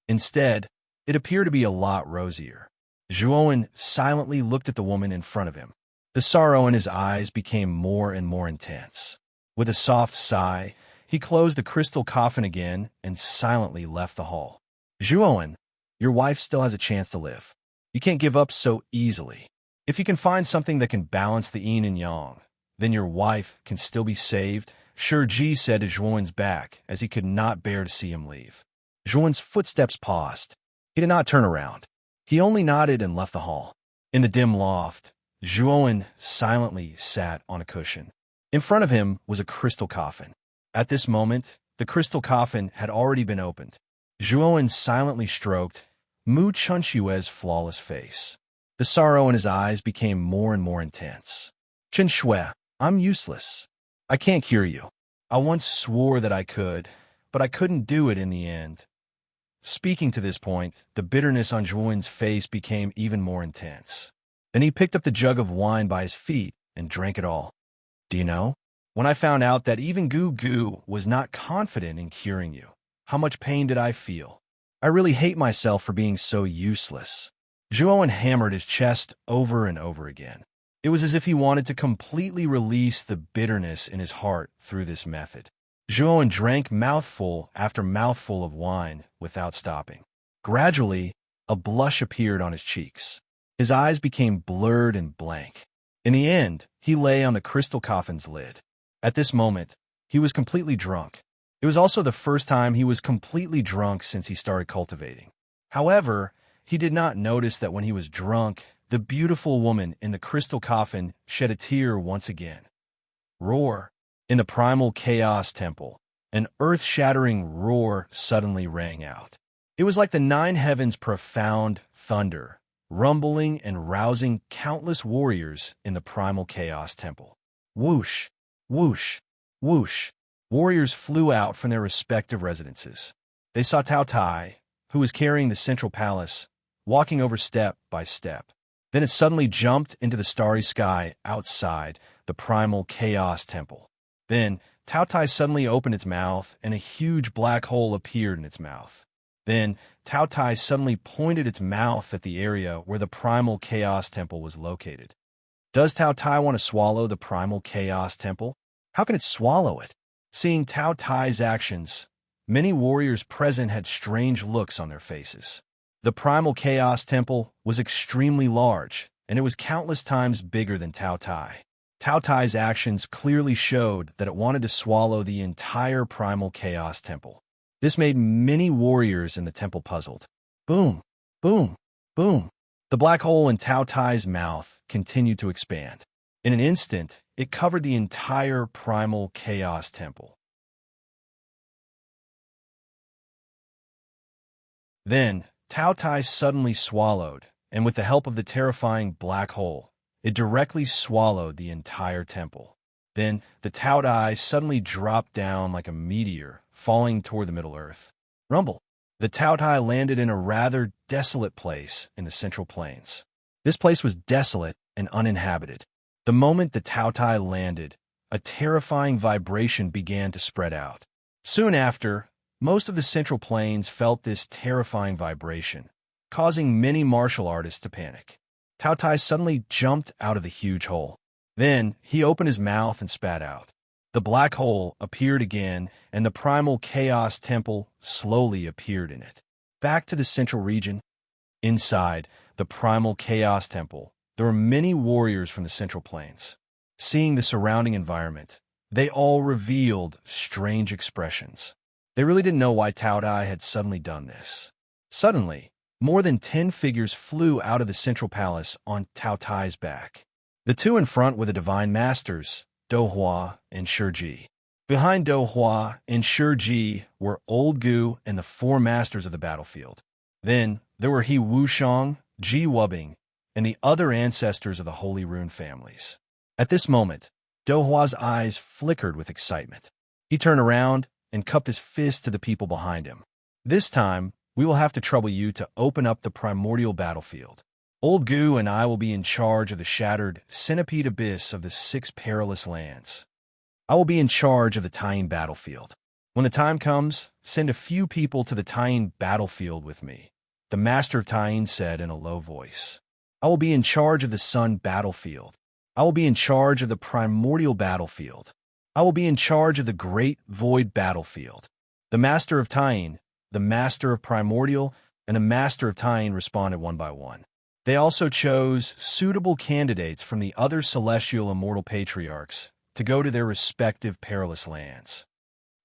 Instead, it appeared to be a lot rosier. Zhuan silently looked at the woman in front of him. The sorrow in his eyes became more and more intense. With a soft sigh, he closed the crystal coffin again and silently left the hall. Zhuan, your wife still has a chance to live. You can't give up so easily. If you can find something that can balance the yin and yang, then your wife can still be saved, Shi Ji said to Zhuan's back as he could not bear to see him leave. Zhuan's footsteps paused. He did not turn around. He only nodded and left the hall. In the dim loft, Zhuan silently sat on a cushion. In front of him was a crystal coffin. At this moment, the crystal coffin had already been opened. Zhuan silently stroked Mu Qinshue's flawless face. The sorrow in his eyes became more and more intense. Qinshue, I'm useless. I can't cure you. I once swore that I could, but I couldn't do it in the end. Speaking to this point, the bitterness on Zhuan's face became even more intense. Then he picked up the jug of wine by his feet and drank it all. Do you know? When I found out that even Gu Gu was not confident in curing you, how much pain did I feel? I really hate myself for being so useless. Zhuan hammered his chest over and over again. It was as if he wanted to completely release the bitterness in his heart through this method. Zhuan drank mouthful after mouthful of wine without stopping. Gradually, a blush appeared on his cheeks. His eyes became blurred and blank. In the end, he lay on the crystal coffin's lid. At this moment, he was completely drunk. It was also the first time he was completely drunk since he started cultivating. However, he did not notice that when he was drunk, the beautiful woman in the crystal coffin shed a tear once again. Roar! In the primal chaos temple, an earth-shattering roar suddenly rang out. It was like the nine heavens' profound thunder, rumbling and rousing countless warriors in the primal chaos temple. Whoosh! Whoosh! Whoosh! Warriors flew out from their respective residences. They saw Tao Tai, who was carrying the central palace, walking over step by step. Then it suddenly jumped into the starry sky outside the primal chaos temple. Then, Tao Tai suddenly opened its mouth, and a huge black hole appeared in its mouth. Then, Tao Tai suddenly pointed its mouth at the area where the primal chaos temple was located. Does Tao Tai want to swallow the primal chaos temple? How can it swallow it? Seeing Tao Tai's actions, many warriors present had strange looks on their faces. The primal chaos temple was extremely large, and it was countless times bigger than Tao Tai. Tao Tai's actions clearly showed that it wanted to swallow the entire primal chaos temple. This made many warriors in the temple puzzled. Boom! Boom! Boom! The black hole in Tao Tai's mouth continued to expand. In an instant, it covered the entire primal chaos temple. Then, Tao Tai suddenly swallowed, and with the help of the terrifying black hole, it directly swallowed the entire temple. Then, the Tao Tai suddenly dropped down like a meteor, falling toward the Middle Earth. Rumble! The Tao Tai landed in a rather desolate place in the Central Plains. This place was desolate and uninhabited. The moment the Tao Tai landed, a terrifying vibration began to spread out. Soon after, most of the Central Plains felt this terrifying vibration, causing many martial artists to panic. Tao Tai suddenly jumped out of the huge hole. Then, he opened his mouth and spat out. The black hole appeared again, and the primal chaos temple slowly appeared in it. Back to the central region. Inside the primal chaos temple, there were many warriors from the Central Plains. Seeing the surrounding environment, they all revealed strange expressions. They really didn't know why Tao Tai had suddenly done this. Suddenly, more than 10 figures flew out of the central palace on Tao Tai's back. The two in front were the divine masters, Do Hua and Shiji. Behind Do Hua and Shiji were Old Gu and the 4 masters of the battlefield. Then there were He Wushang, Ji Wubing, and the other ancestors of the Holy Rune families. At this moment, Do Hua's eyes flickered with excitement. He turned around and cupped his fist to the people behind him. This time, we will have to trouble you to open up the primordial battlefield. Old Gu and I will be in charge of the shattered centipede abyss of the 6 perilous lands. I will be in charge of the Tying battlefield. When the time comes, send a few people to the Tying battlefield with me, the master of Tying said in a low voice. I will be in charge of the Sun battlefield. I will be in charge of the primordial battlefield. I will be in charge of the Great Void battlefield. The master of Tying, the master of primordial, and the master of Tying responded one by one. They also chose suitable candidates from the other celestial immortal patriarchs to go to their respective perilous lands.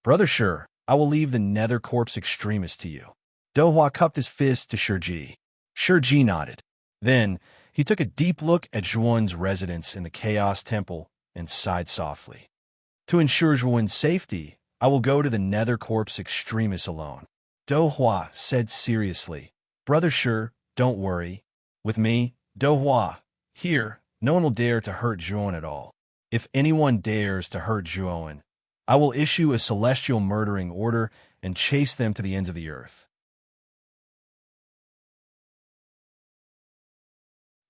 Brother Shur, I will leave the Nether Corpse Extremist to you. Do Hua cupped his fist to Shiji. Shiji nodded. Then, he took a deep look at Zhuan's residence in the Chaos Temple and sighed softly. To ensure Zhuan's safety, I will go to the Nether Corpse Extremist alone. Do Hua said seriously. Brother Shur, don't worry. With me, Do Hua, here, no one will dare to hurt Zhuan at all. If anyone dares to hurt Zhuan, I will issue a celestial murdering order and chase them to the ends of the earth.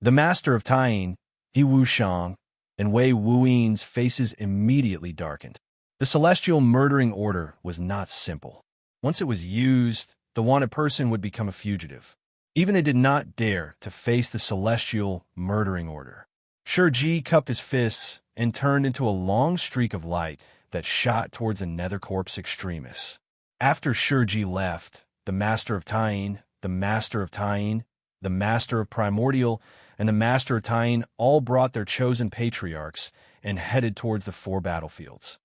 The master of Tying, He Wushang, and Wei Wuyin's faces immediately darkened. The celestial murdering order was not simple. Once it was used, the wanted person would become a fugitive. Even they did not dare to face the celestial murdering order. Shiji cupped his fists and turned into a long streak of light that shot towards the Nether Corpse Extremists. After Shiji left, the master of Tying, the master of Tying, the master of Primordial, and the master of Tying all brought their chosen patriarchs and headed towards the 4 battlefields.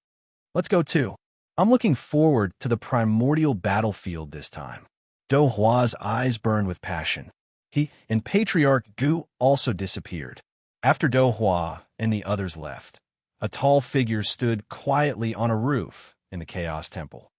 Let's go too. I'm looking forward to the primordial battlefield this time. Do Hua's eyes burned with passion. He and Patriarch Gu also disappeared. After Do Hua and the others left, a tall figure stood quietly on a roof in the Chaos Temple.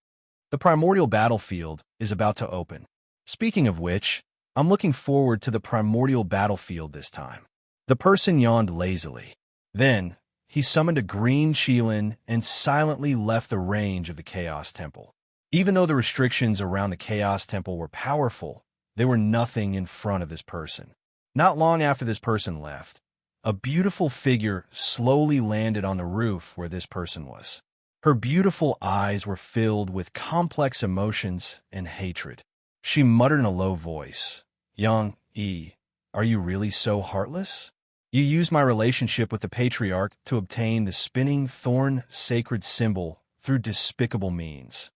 The primordial battlefield is about to open. Speaking of which, I'm looking forward to the primordial battlefield this time. The person yawned lazily. Then, he summoned a green Qilin and silently left the range of the Chaos Temple. Even though the restrictions around the Chaos Temple were powerful, they were nothing in front of this person. Not long after this person left, a beautiful figure slowly landed on the roof where this person was. Her beautiful eyes were filled with complex emotions and hatred. She muttered in a low voice, "Young E, are you really so heartless? You used my relationship with the Patriarch to obtain the spinning thorn sacred symbol through despicable means.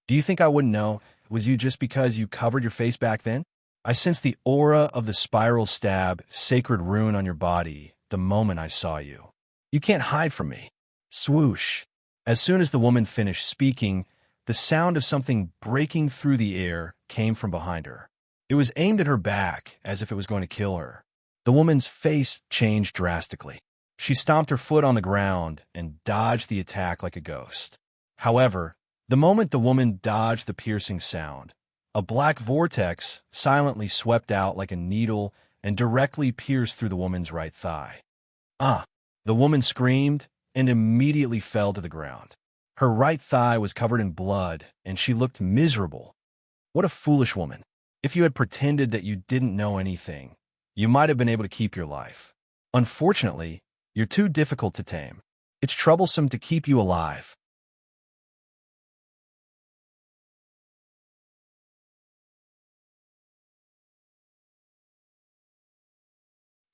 Do you think I wouldn't know it was you just because you covered your face back then? I sensed the aura of the spiral stab sacred rune on your body the moment I saw you. You can't hide from me." Swoosh. As soon as the woman finished speaking, the sound of something breaking through the air came from behind her. It was aimed at her back as if it was going to kill her. The woman's face changed drastically. She stomped her foot on the ground and dodged the attack like a ghost. However, the moment the woman dodged the piercing sound, a black vortex silently swept out like a needle and directly pierced through the woman's right thigh. "Ah!" The woman screamed and immediately fell to the ground. Her right thigh was covered in blood, and she looked miserable. What a foolish woman. If you had pretended that you didn't know anything, you might have been able to keep your life. Unfortunately, you're too difficult to tame. It's troublesome to keep you alive.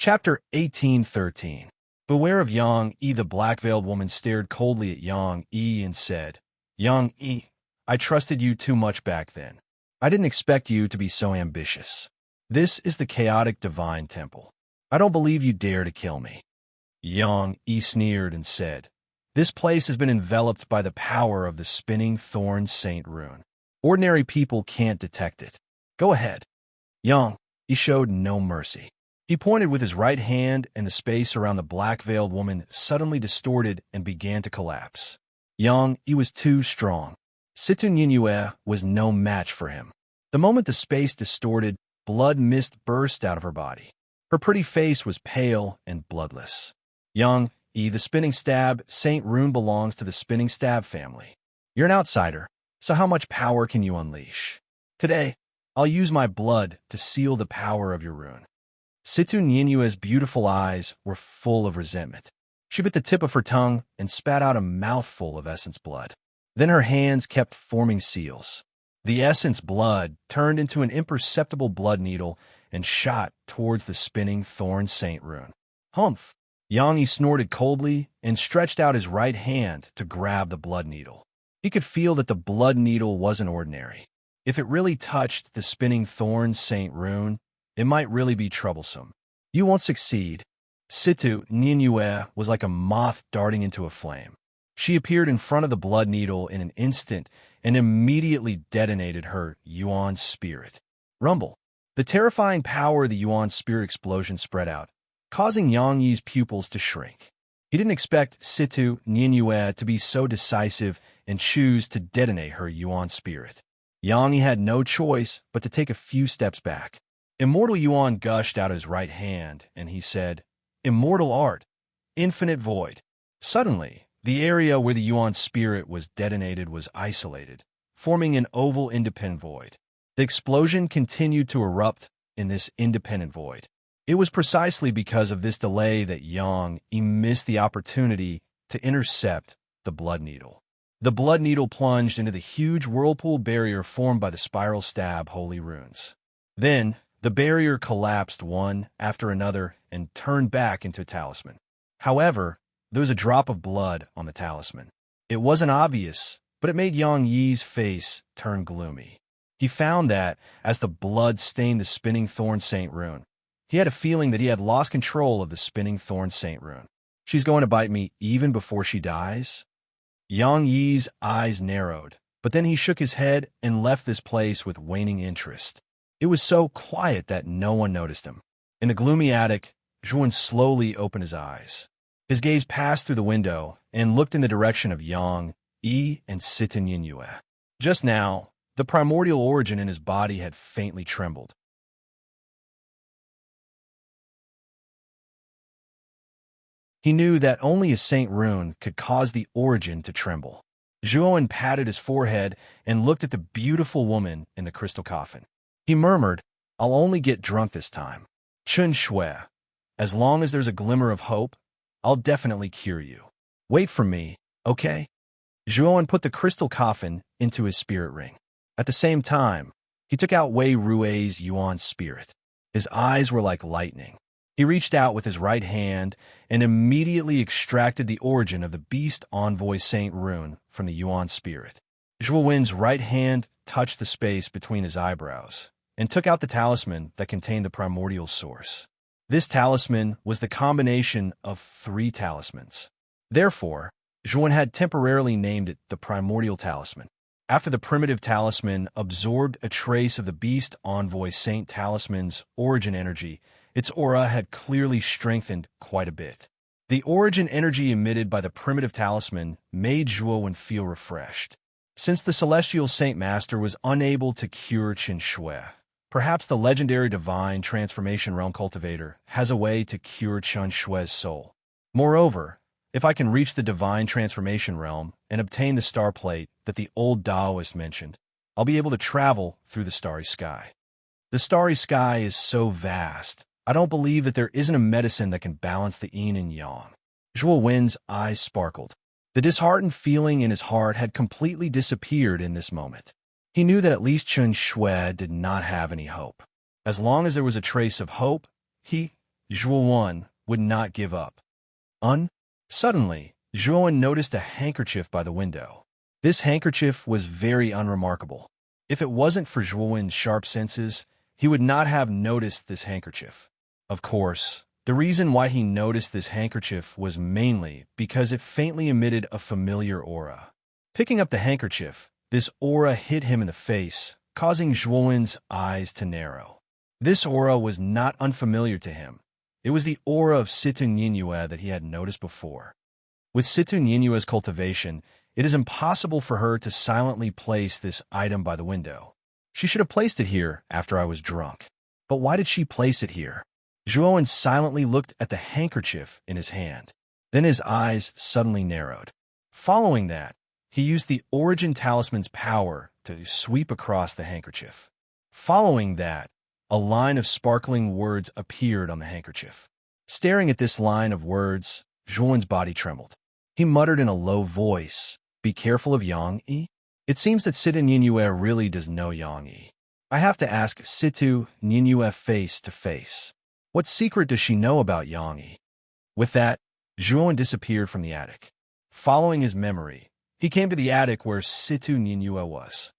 Chapter 1813. Beware of Yang Yi. The black-veiled woman stared coldly at Yang Yi and said, Yang Yi, I trusted you too much back then. I didn't expect you to be so ambitious. This is the chaotic divine temple. I don't believe you dare to kill me. Yang Yi sneered and said, This place has been enveloped by the power of the spinning thorn Saint Rune. Ordinary people can't detect it. Go ahead. Yang Yi showed no mercy. He pointed with his right hand, and the space around the black-veiled woman suddenly distorted and began to collapse. Yang Yi was too strong. Situ Ninyue was no match for him. The moment the space distorted, blood mist burst out of her body. Her pretty face was pale and bloodless. Yang Yi, the spinning stab Saint Rune belongs to the spinning stab family. You're an outsider, so how much power can you unleash? Today, I'll use my blood to seal the power of your rune. Situ Ninyue's beautiful eyes were full of resentment. She bit the tip of her tongue and spat out a mouthful of essence blood. Then her hands kept forming seals. The essence blood turned into an imperceptible blood needle and shot towards the spinning thorn Saint Rune. Humph! Yang Yi snorted coldly and stretched out his right hand to grab the blood needle. He could feel that the blood needle wasn't ordinary. If it really touched the spinning thorn Saint Rune, it might really be troublesome. You won't succeed. Situ Ninyue was like a moth darting into a flame. She appeared in front of the blood needle in an instant and immediately detonated her Yuan spirit. Rumble. The terrifying power of the Yuan spirit explosion spread out, causing Yang Yi's pupils to shrink. He didn't expect Situ Ninyue to be so decisive and choose to detonate her Yuan spirit. Yang Yi had no choice but to take a few steps back. Immortal Yuan gushed out his right hand, and he said, Immortal art, infinite void. Suddenly, the area where the Yuan spirit was detonated was isolated, forming an oval independent void. The explosion continued to erupt in this independent void. It was precisely because of this delay that Yang Yi missed the opportunity to intercept the blood needle. The blood needle plunged into the huge whirlpool barrier formed by the spiral stab holy runes. Then, the barrier collapsed one after another and turned back into a talisman. However, there was a drop of blood on the talisman. It wasn't obvious, but it made Yang Yi's face turn gloomy. He found that, as the blood stained the spinning thorn Saint Rune, he had a feeling that he had lost control of the spinning thorn Saint Rune. She's going to bite me even before she dies? Yang Yi's eyes narrowed, but then he shook his head and left this place with waning interest. It was so quiet that no one noticed him. In the gloomy attic, Zhuan slowly opened his eyes. His gaze passed through the window and looked in the direction of Yang Yi and Situ Ninyue. Just now, the primordial origin in his body had faintly trembled. He knew that only a Saint Rune could cause the origin to tremble. Zhuan patted his forehead and looked at the beautiful woman in the crystal coffin. He murmured, I'll only get drunk this time. Chun Shui, as long as there's a glimmer of hope, I'll definitely cure you. Wait for me, okay? Zhuan put the crystal coffin into his spirit ring. At the same time, he took out Wei Rui's Yuan spirit. His eyes were like lightning. He reached out with his right hand and immediately extracted the origin of the beast envoy Saint Rune from the Yuan spirit. Zhuowen's right hand touched the space between his eyebrows and took out the talisman that contained the primordial source. This talisman was the combination of 3 talismans. Therefore, Zhuan had temporarily named it the primordial talisman. After the primitive talisman absorbed a trace of the beast envoy Saint Talisman's origin energy, its aura had clearly strengthened quite a bit. The origin energy emitted by the primitive talisman made Zhuowen feel refreshed. Since the celestial Saint Master was unable to cure Qin Shui, perhaps the legendary divine transformation realm cultivator has a way to cure Qin Shui's soul. Moreover, if I can reach the divine transformation realm and obtain the star plate that the old Taoist mentioned, I'll be able to travel through the starry sky. The starry sky is so vast, I don't believe that there isn't a medicine that can balance the yin and yang. Zhuo Wen's eyes sparkled. The disheartened feeling in his heart had completely disappeared in this moment. He knew that at least Qin Shui did not have any hope. As long as there was a trace of hope, he, Zhuo would not give up. Suddenly, Zhuo noticed a handkerchief by the window. This handkerchief was very unremarkable. If it wasn't for Zhuo's sharp senses, he would not have noticed this handkerchief. Of course, the reason why he noticed this handkerchief was mainly because it faintly emitted a familiar aura. Picking up the handkerchief, this aura hit him in the face, causing Zhuo's eyes to narrow. This aura was not unfamiliar to him. It was the aura of Situ Ninyue that he had noticed before. With Situ Ninyue's cultivation, it is impossible for her to silently place this item by the window. She should have placed it here after I was drunk. But why did she place it here? Zhuo silently looked at the handkerchief in his hand. Then his eyes suddenly narrowed. Following that, he used the Origin Talisman's power to sweep across the handkerchief. Following that, a line of sparkling words appeared on the handkerchief. Staring at this line of words, Zhuo's body trembled. He muttered in a low voice, "Be careful of Yang Yi." It seems that Situ Ninyue really does know Yang Yi. I have to ask Situ Ninyue face to face. What secret does she know about Yang Yi? With that, Zhuo disappeared from the attic. Following his memory, he came to the attic where Situ Ninyue was.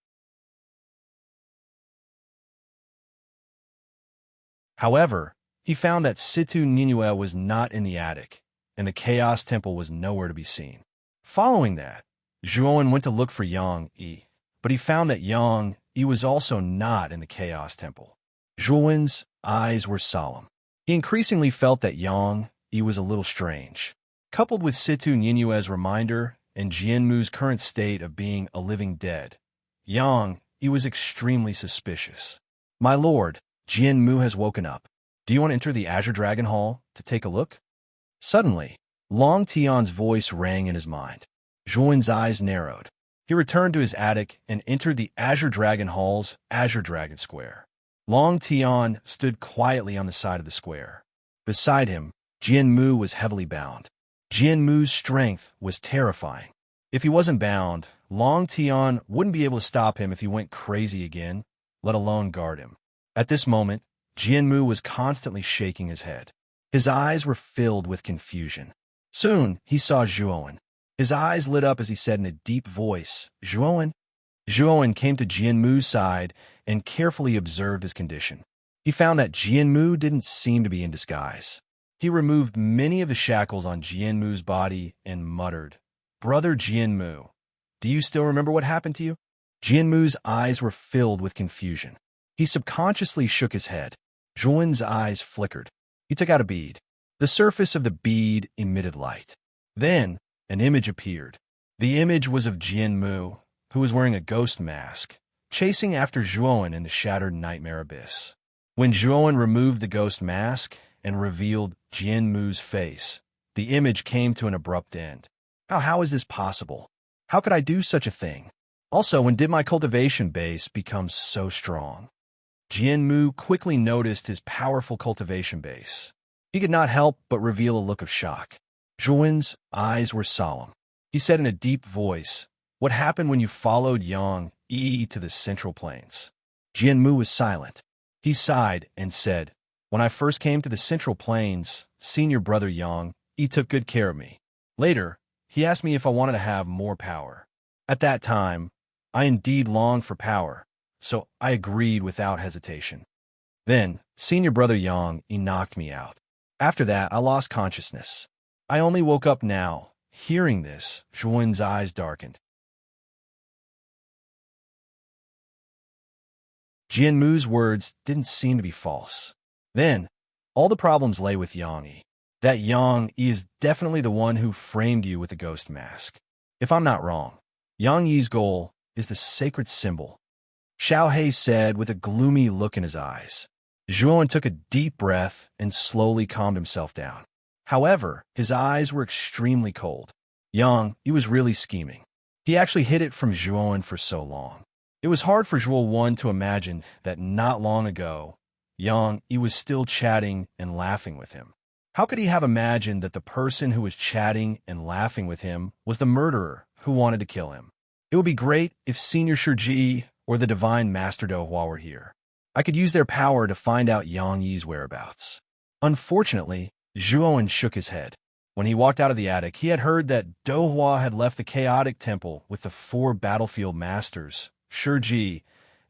However, he found that Situ Ninyue was not in the attic, and the Chaos Temple was nowhere to be seen. Following that, Zhuo went to look for Yang Yi, but he found that Yang Yi was also not in the Chaos Temple. Zhuo's eyes were solemn. He increasingly felt that Yang Yi was a little strange. Coupled with Situ Ninyue's reminder and Jianmu's current state of being a living dead, Yang Yi was extremely suspicious. "My lord, Jianmu has woken up. Do you want to enter the Azure Dragon Hall to take a look?" Suddenly, Long Tian's voice rang in his mind. Zhuo's eyes narrowed. He returned to his attic and entered the Azure Dragon Hall's Azure Dragon Square. Long Tian stood quietly on the side of the square. Beside him, Jianmu was heavily bound. Jianmu's strength was terrifying. If he wasn't bound, Long Tian wouldn't be able to stop him if he went crazy again, let alone guard him. At this moment, Jianmu was constantly shaking his head. His eyes were filled with confusion. Soon, he saw Zhuo. His eyes lit up as he said in a deep voice, "Zhuo." Zhuo came to Jianmu's side and carefully observed his condition. He found that Jianmu didn't seem to be in disguise. He removed many of the shackles on Jianmu's body and muttered, "Brother Jianmu, do you still remember what happened to you?" Jianmu's eyes were filled with confusion. He subconsciously shook his head. Zhuo's eyes flickered. He took out a bead. The surface of the bead emitted light. Then, an image appeared. The image was of Jianmu, who was wearing a ghost mask, chasing after Zhuo in the shattered nightmare abyss. When Zhuo removed the ghost mask and revealed Jianmu's face, the image came to an abrupt end. How is this possible? How could I do such a thing? Also, when did my cultivation base become so strong? Jianmu quickly noticed his powerful cultivation base. He could not help but reveal a look of shock. Zhuo's eyes were solemn. He said in a deep voice, "What happened when you followed Yang Yi to the Central Plains?" Jianmu was silent. He sighed and said, "When I first came to the Central Plains, senior brother Yang Yi took good care of me. Later, he asked me if I wanted to have more power. At that time, I indeed longed for power, so I agreed without hesitation. Then, senior brother Yang Yi knocked me out. After that, I lost consciousness. I only woke up now." Hearing this, Zhuo's eyes darkened. Jianmu's words didn't seem to be false. Then, all the problems lay with Yang Yi. That Yang Yi is definitely the one who framed you with the ghost mask. If I'm not wrong, Yang Yi's goal is the sacred symbol. Xiao He said with a gloomy look in his eyes. Zhuo took a deep breath and slowly calmed himself down. However, his eyes were extremely cold. Yang Yi was really scheming. He actually hid it from Zhuo for so long. It was hard for Zhuo to imagine that not long ago, Yang Yi was still chatting and laughing with him. How could he have imagined that the person who was chatting and laughing with him was the murderer who wanted to kill him? It would be great if Senior Shiji or the Divine Master Dohua were here. I could use their power to find out Yang Yi's whereabouts. Unfortunately, Zhuowen shook his head. When he walked out of the attic, he had heard that Dohua had left the chaotic temple with the 4 battlefield masters, Shiji,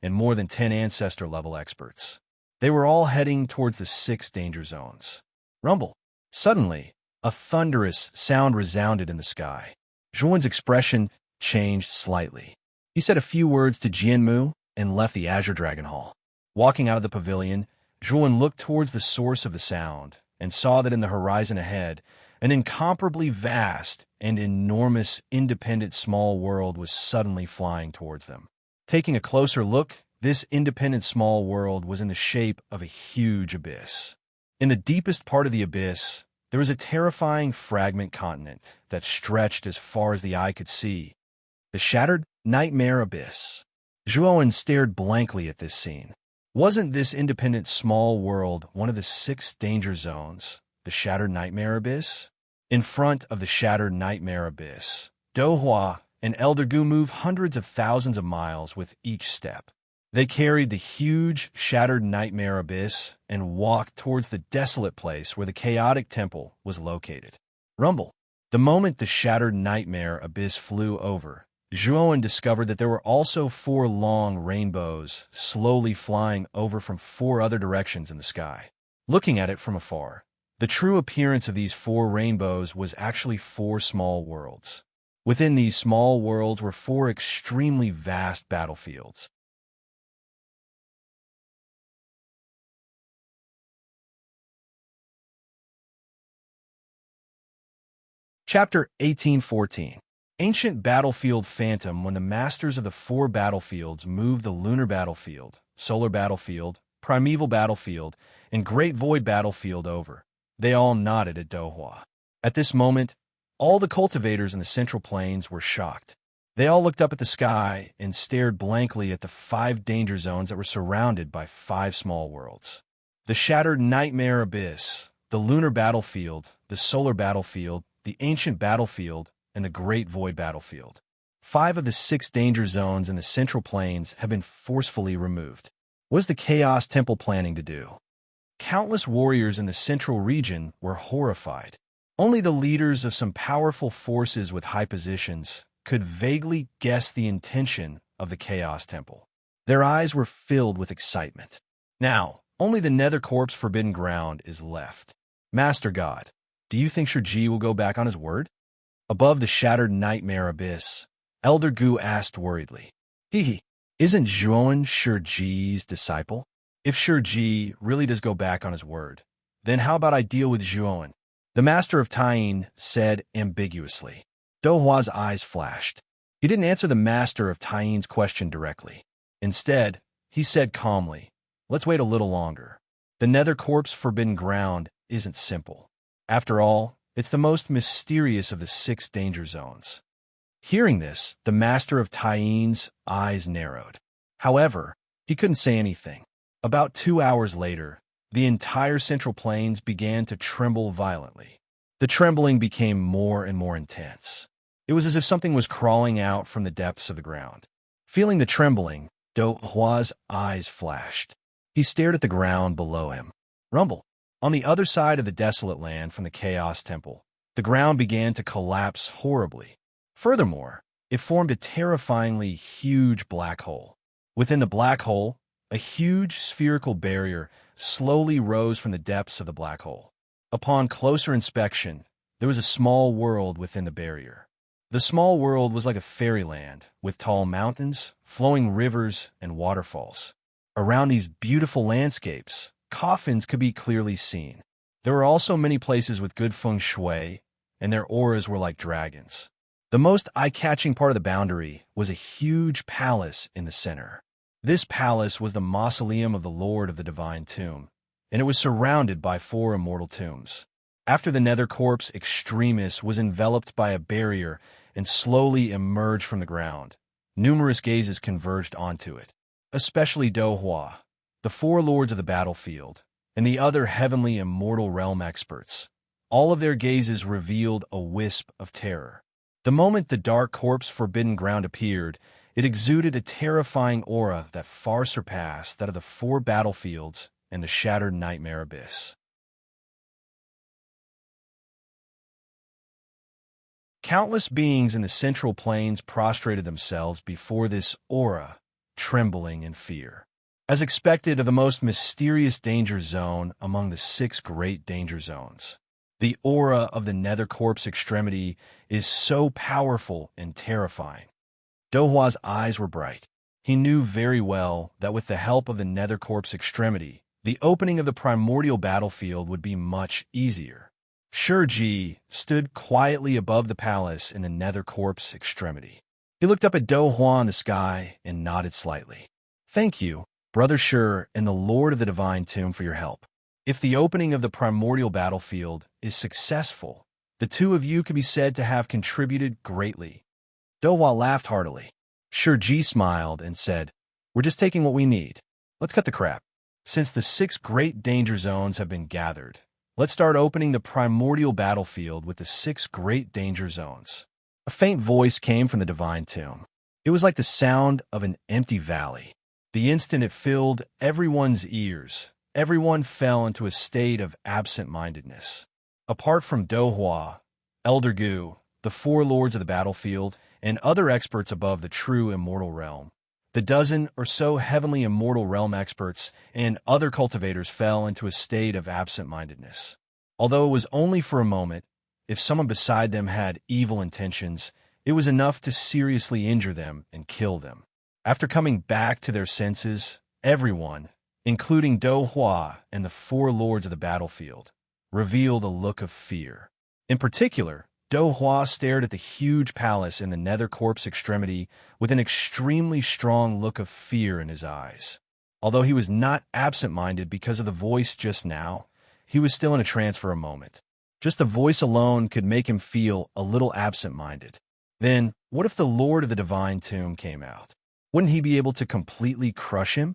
and more than 10 ancestor-level experts. They were all heading towards the 6 danger zones. Rumble. Suddenly, a thunderous sound resounded in the sky. Zhuowen's expression changed slightly. He said a few words to Jianmu and left the Azure Dragon Hall. Walking out of the pavilion, Zhuowen looked towards the source of the sound and saw that in the horizon ahead, an incomparably vast and enormous independent small world was suddenly flying towards them. Taking a closer look, this independent small world was in the shape of a huge abyss. In the deepest part of the abyss, there was a terrifying fragment continent that stretched as far as the eye could see. The shattered nightmare abyss. Zhuowen stared blankly at this scene. Wasn't this independent small world one of the 6 danger zones, the shattered nightmare abyss? In front of the shattered nightmare abyss, Dohua and Elder Gu moved hundreds of thousands of miles with each step. They carried the huge, shattered nightmare abyss and walked towards the desolate place where the chaotic temple was located. Rumble. The moment the shattered nightmare abyss flew over, Zhuowen discovered that there were also 4 long rainbows slowly flying over from 4 other directions in the sky. Looking at it from afar, the true appearance of these 4 rainbows was actually 4 small worlds. Within these small worlds were 4 extremely vast battlefields. Chapter 1814. Ancient Battlefield Phantom. When the masters of the 4 battlefields moved the Lunar Battlefield, Solar Battlefield, Primeval Battlefield, and Great Void Battlefield over, they all nodded at Dohua. At this moment, all the cultivators in the Central Plains were shocked. They all looked up at the sky and stared blankly at the 5 danger zones that were surrounded by 5 small worlds. The Shattered Nightmare Abyss, the Lunar Battlefield, the Solar Battlefield, the Ancient Battlefield, and the Great Void Battlefield. 5 of the 6 danger zones in the Central Plains have been forcefully removed. What is the Chaos Temple planning to do? Countless warriors in the central region were horrified. Only the leaders of some powerful forces with high positions could vaguely guess the intention of the Chaos Temple. Their eyes were filled with excitement. Now, only the Nether Corp's forbidden ground is left. Master God, do you think Shiji will go back on his word? Above the shattered nightmare abyss, Elder Gu asked worriedly. Isn't Zhuowen Shiji's disciple? If Shiji really does go back on his word, then how about I deal with Zhuowen? The master of Taiyin said ambiguously. Dohua's eyes flashed. He didn't answer the master of Taiyin's question directly. Instead, he said calmly, let's wait a little longer. The Nether Corp's forbidden ground isn't simple. After all, it's the most mysterious of the 6 danger zones. Hearing this, the master of Taiyin's eyes narrowed. However, he couldn't say anything. About 2 hours later, the entire Central Plains began to tremble violently. The trembling became more and more intense. It was as if something was crawling out from the depths of the ground. Feeling the trembling, Dohua's eyes flashed. He stared at the ground below him. Rumble. On the other side of the desolate land from the Chaos Temple, the ground began to collapse horribly. Furthermore, it formed a terrifyingly huge black hole. Within the black hole, a huge spherical barrier slowly rose from the depths of the black hole. Upon closer inspection, there was a small world within the barrier. The small world was like a fairyland, with tall mountains, flowing rivers, and waterfalls. Around these beautiful landscapes, coffins could be clearly seen. There were also many places with good feng shui, and their auras were like dragons. The most eye-catching part of the boundary was a huge palace in the center. This palace was the mausoleum of the Lord of the Divine Tomb, and it was surrounded by 4 immortal tombs. After the Nether Corp's extremis was enveloped by a barrier and slowly emerged from the ground, numerous gazes converged onto it, especially Dohua, the 4 lords of the battlefield, and the other heavenly immortal realm experts. All of their gazes revealed a wisp of terror. The moment the Dark Corp's forbidden ground appeared, it exuded a terrifying aura that far surpassed that of the 4 battlefields and the shattered nightmare abyss. Countless beings in the central plains prostrated themselves before this aura, trembling in fear. As expected of the most mysterious danger zone among the 6 great danger zones, the aura of the nether corpse extremity is so powerful and terrifying. Dohwa's eyes were bright. He knew very well that with the help of the nether corpse extremity, the opening of the primordial battlefield would be much easier. Shurji stood quietly above the palace in the nether corpse extremity. He looked up at Dohwa in the sky and nodded slightly. "Thank you, Brother Shur and the Lord of the Divine Tomb, for your help. If the opening of the primordial battlefield is successful, the two of you could be said to have contributed greatly." Dohwa laughed heartily. Shurji smiled and said, "We're just taking what we need. Let's cut the crap. Since the 6 great danger zones have been gathered, let's start opening the primordial battlefield with the 6 great danger zones." A faint voice came from the Divine Tomb. It was like the sound of an empty valley. The instant it filled everyone's ears, everyone fell into a state of absent-mindedness. Apart from Dohwa, Elder Gu, the 4 lords of the battlefield, and other experts above the true immortal realm, the dozen or so heavenly immortal realm experts and other cultivators fell into a state of absent-mindedness. Although it was only for a moment, if someone beside them had evil intentions, it was enough to seriously injure them and kill them. After coming back to their senses, everyone, including Dohwa and the 4 lords of the battlefield, revealed a look of fear. In particular, Dohwa stared at the huge palace in the nether corpse extremity with an extremely strong look of fear in his eyes. Although he was not absent-minded because of the voice just now, he was still in a trance for a moment. Just the voice alone could make him feel a little absent-minded. Then, what if the Lord of the Divine Tomb came out? Wouldn't he be able to completely crush him?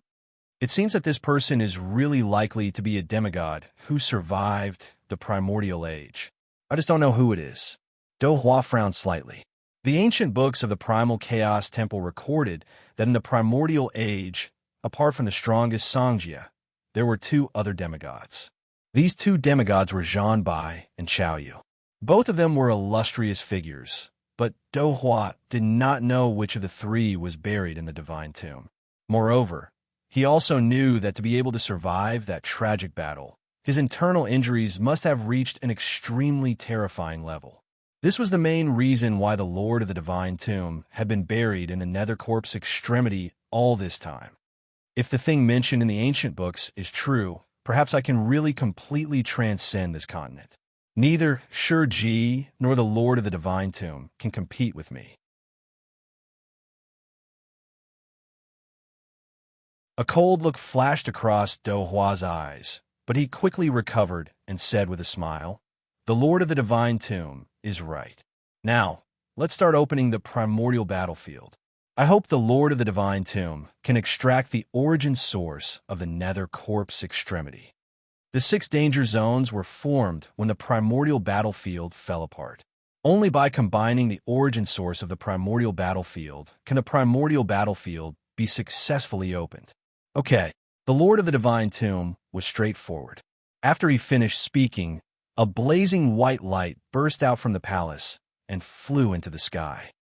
It seems that this person is really likely to be a demigod who survived the primordial age. I just don't know who it is. Dohwa frowned slightly. The ancient books of the Primal Chaos Temple recorded that in the primordial age, apart from the strongest Sangjia, there were 2 other demigods. These 2 demigods were Zhanbai and Chaoyu. Both of them were illustrious figures, but Dohwa did not know which of the 3 was buried in the Divine Tomb. Moreover, he also knew that to be able to survive that tragic battle, his internal injuries must have reached an extremely terrifying level. This was the main reason why the Lord of the Divine Tomb had been buried in the nether corpse extremity all this time. If the thing mentioned in the ancient books is true, perhaps I can really completely transcend this continent. Neither Shurji nor the Lord of the Divine Tomb can compete with me. A cold look flashed across Dohwa's eyes, but he quickly recovered and said with a smile, "The Lord of the Divine Tomb is right. Now, let's start opening the primordial battlefield. I hope the Lord of the Divine Tomb can extract the origin source of the nether corpse extremity." The 6 danger zones were formed when the primordial battlefield fell apart. Only by combining the origin source of the primordial battlefield can the primordial battlefield be successfully opened. Okay, the Lord of the Divine Tomb was straightforward. After he finished speaking, a blazing white light burst out from the palace and flew into the sky.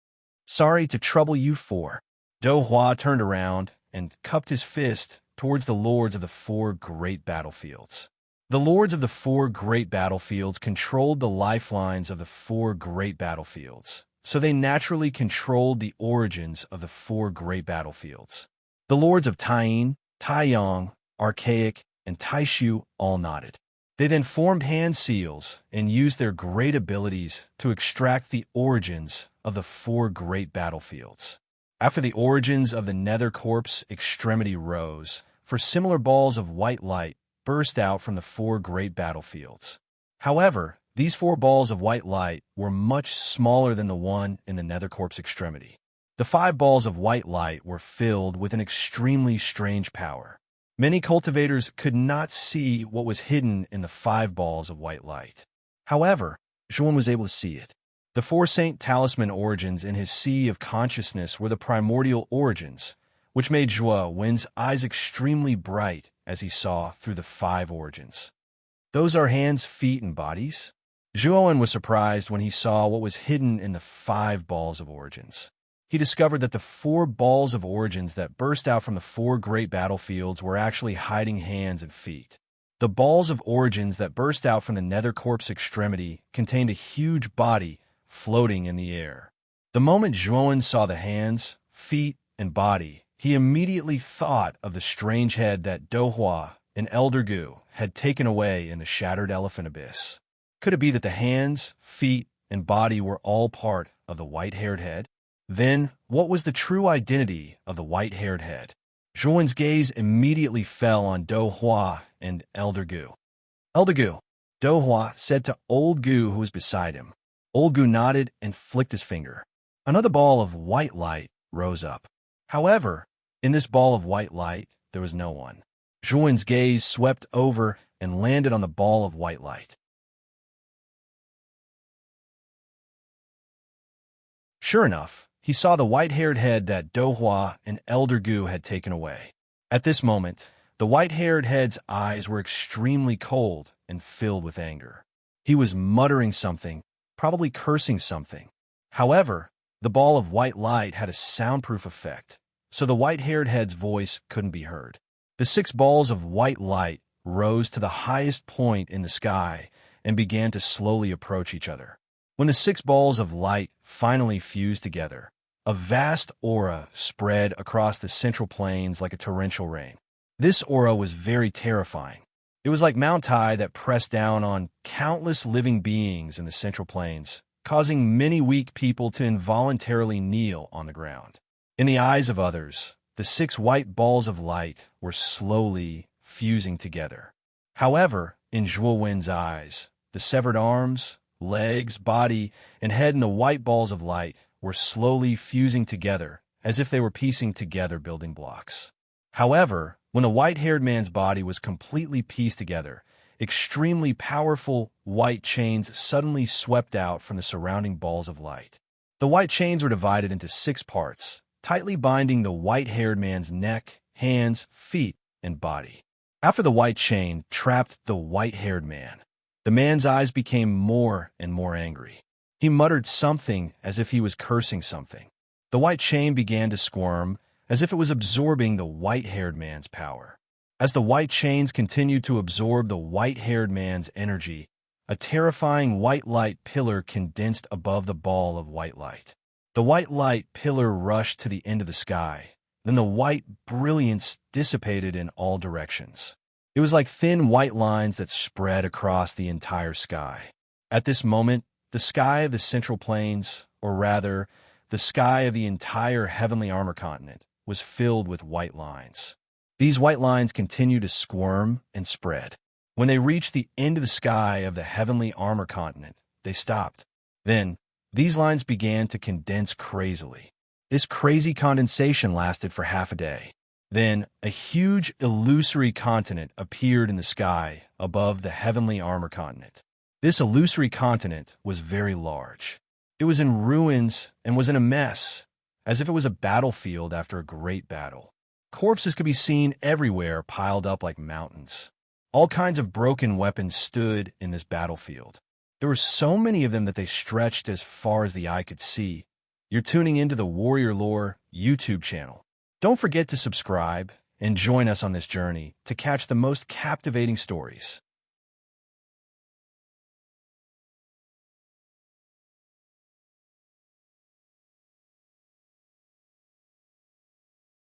"Sorry to trouble you 4. Dohwa turned around and cupped his fist towards the lords of the 4 great battlefields. The lords of the 4 great battlefields controlled the lifelines of the 4 great battlefields, so they naturally controlled the origins of the 4 great battlefields. The lords of Taiying, Taiyang, Archaic, and Taishu all nodded. They then formed hand seals and used their great abilities to extract the origins of the 4 great battlefields. After the origins of the nether corpse extremity rose, 4 similar balls of white light burst out from the 4 great battlefields. However, these 4 balls of white light were much smaller than the one in the nether corpse extremity. The 5 balls of white light were filled with an extremely strange power. Many cultivators could not see what was hidden in the 5 balls of white light. However, Zhuan was able to see it. The 4 Saint Talisman origins in his sea of consciousness were the primordial origins, which made Zhuo Wen's eyes extremely bright as he saw through the 5 origins. "Those are hands, feet, and bodies?" Zhuowen was surprised when he saw what was hidden in the 5 balls of origins. He discovered that the 4 balls of origins that burst out from the 4 great battlefields were actually hiding hands and feet. The balls of origins that burst out from the nether corpse extremity contained a huge body floating in the air. The moment Zhuowen saw the hands, feet, and body, he immediately thought of the strange head that Dohua and Elder Gu had taken away in the Shattered Elephant Abyss. Could it be that the hands, feet, and body were all part of the white-haired head? Then, what was the true identity of the white-haired head? Zhuowen's gaze immediately fell on Dohua and Elder Gu. Elder Gu, Dohua said to Old Gu who was beside him. Old Gu nodded and flicked his finger. Another ball of white light rose up. However, in this ball of white light, there was no one. Zhuowen's gaze swept over and landed on the ball of white light. Sure enough, he saw the white-haired head that Dohua and Elder Gu had taken away. At this moment, the white-haired head's eyes were extremely cold and filled with anger. He was muttering something, probably cursing something. However, the ball of white light had a soundproof effect, so the white-haired head's voice couldn't be heard. The 6 balls of white light rose to the highest point in the sky and began to slowly approach each other. When the 6 balls of light finally fused together, a vast aura spread across the central plains like a torrential rain. This aura was very terrifying. It was like Mount Tai that pressed down on countless living beings in the central plains, causing many weak people to involuntarily kneel on the ground. In the eyes of others, the 6 white balls of light were slowly fusing together. However, in Zhuowen's eyes, the severed arms, legs, body, and head in the white balls of light were slowly fusing together as if they were piecing together building blocks. However, when the white-haired man's body was completely pieced together, extremely powerful white chains suddenly swept out from the surrounding balls of light. The white chains were divided into 6 parts, tightly binding the white-haired man's neck, hands, feet, and body. After the white chain trapped the white-haired man, the man's eyes became more and more angry. He muttered something as if he was cursing something. The white chain began to squirm as if it was absorbing the white-haired man's power. As the white chains continued to absorb the white-haired man's energy, a terrifying white light pillar condensed above the ball of white light. The white light pillar rushed to the end of the sky. Then the white brilliance dissipated in all directions. It was like thin white lines that spread across the entire sky. At this moment, the sky of the Central Plains, or rather, the sky of the entire heavenly armor continent, was filled with white lines. These white lines continued to squirm and spread. When they reached the end of the sky of the heavenly armor continent, they stopped. Then, these lines began to condense crazily. This crazy condensation lasted for half a day. Then, a huge illusory continent appeared in the sky above the heavenly armor continent. This illusory continent was very large. It was in ruins and was in a mess, as if it was a battlefield after a great battle. Corpses could be seen everywhere piled up like mountains. All kinds of broken weapons stood in this battlefield. There were so many of them that they stretched as far as the eye could see. You're tuning into the Warrior Lore YouTube channel. Don't forget to subscribe and join us on this journey to catch the most captivating stories.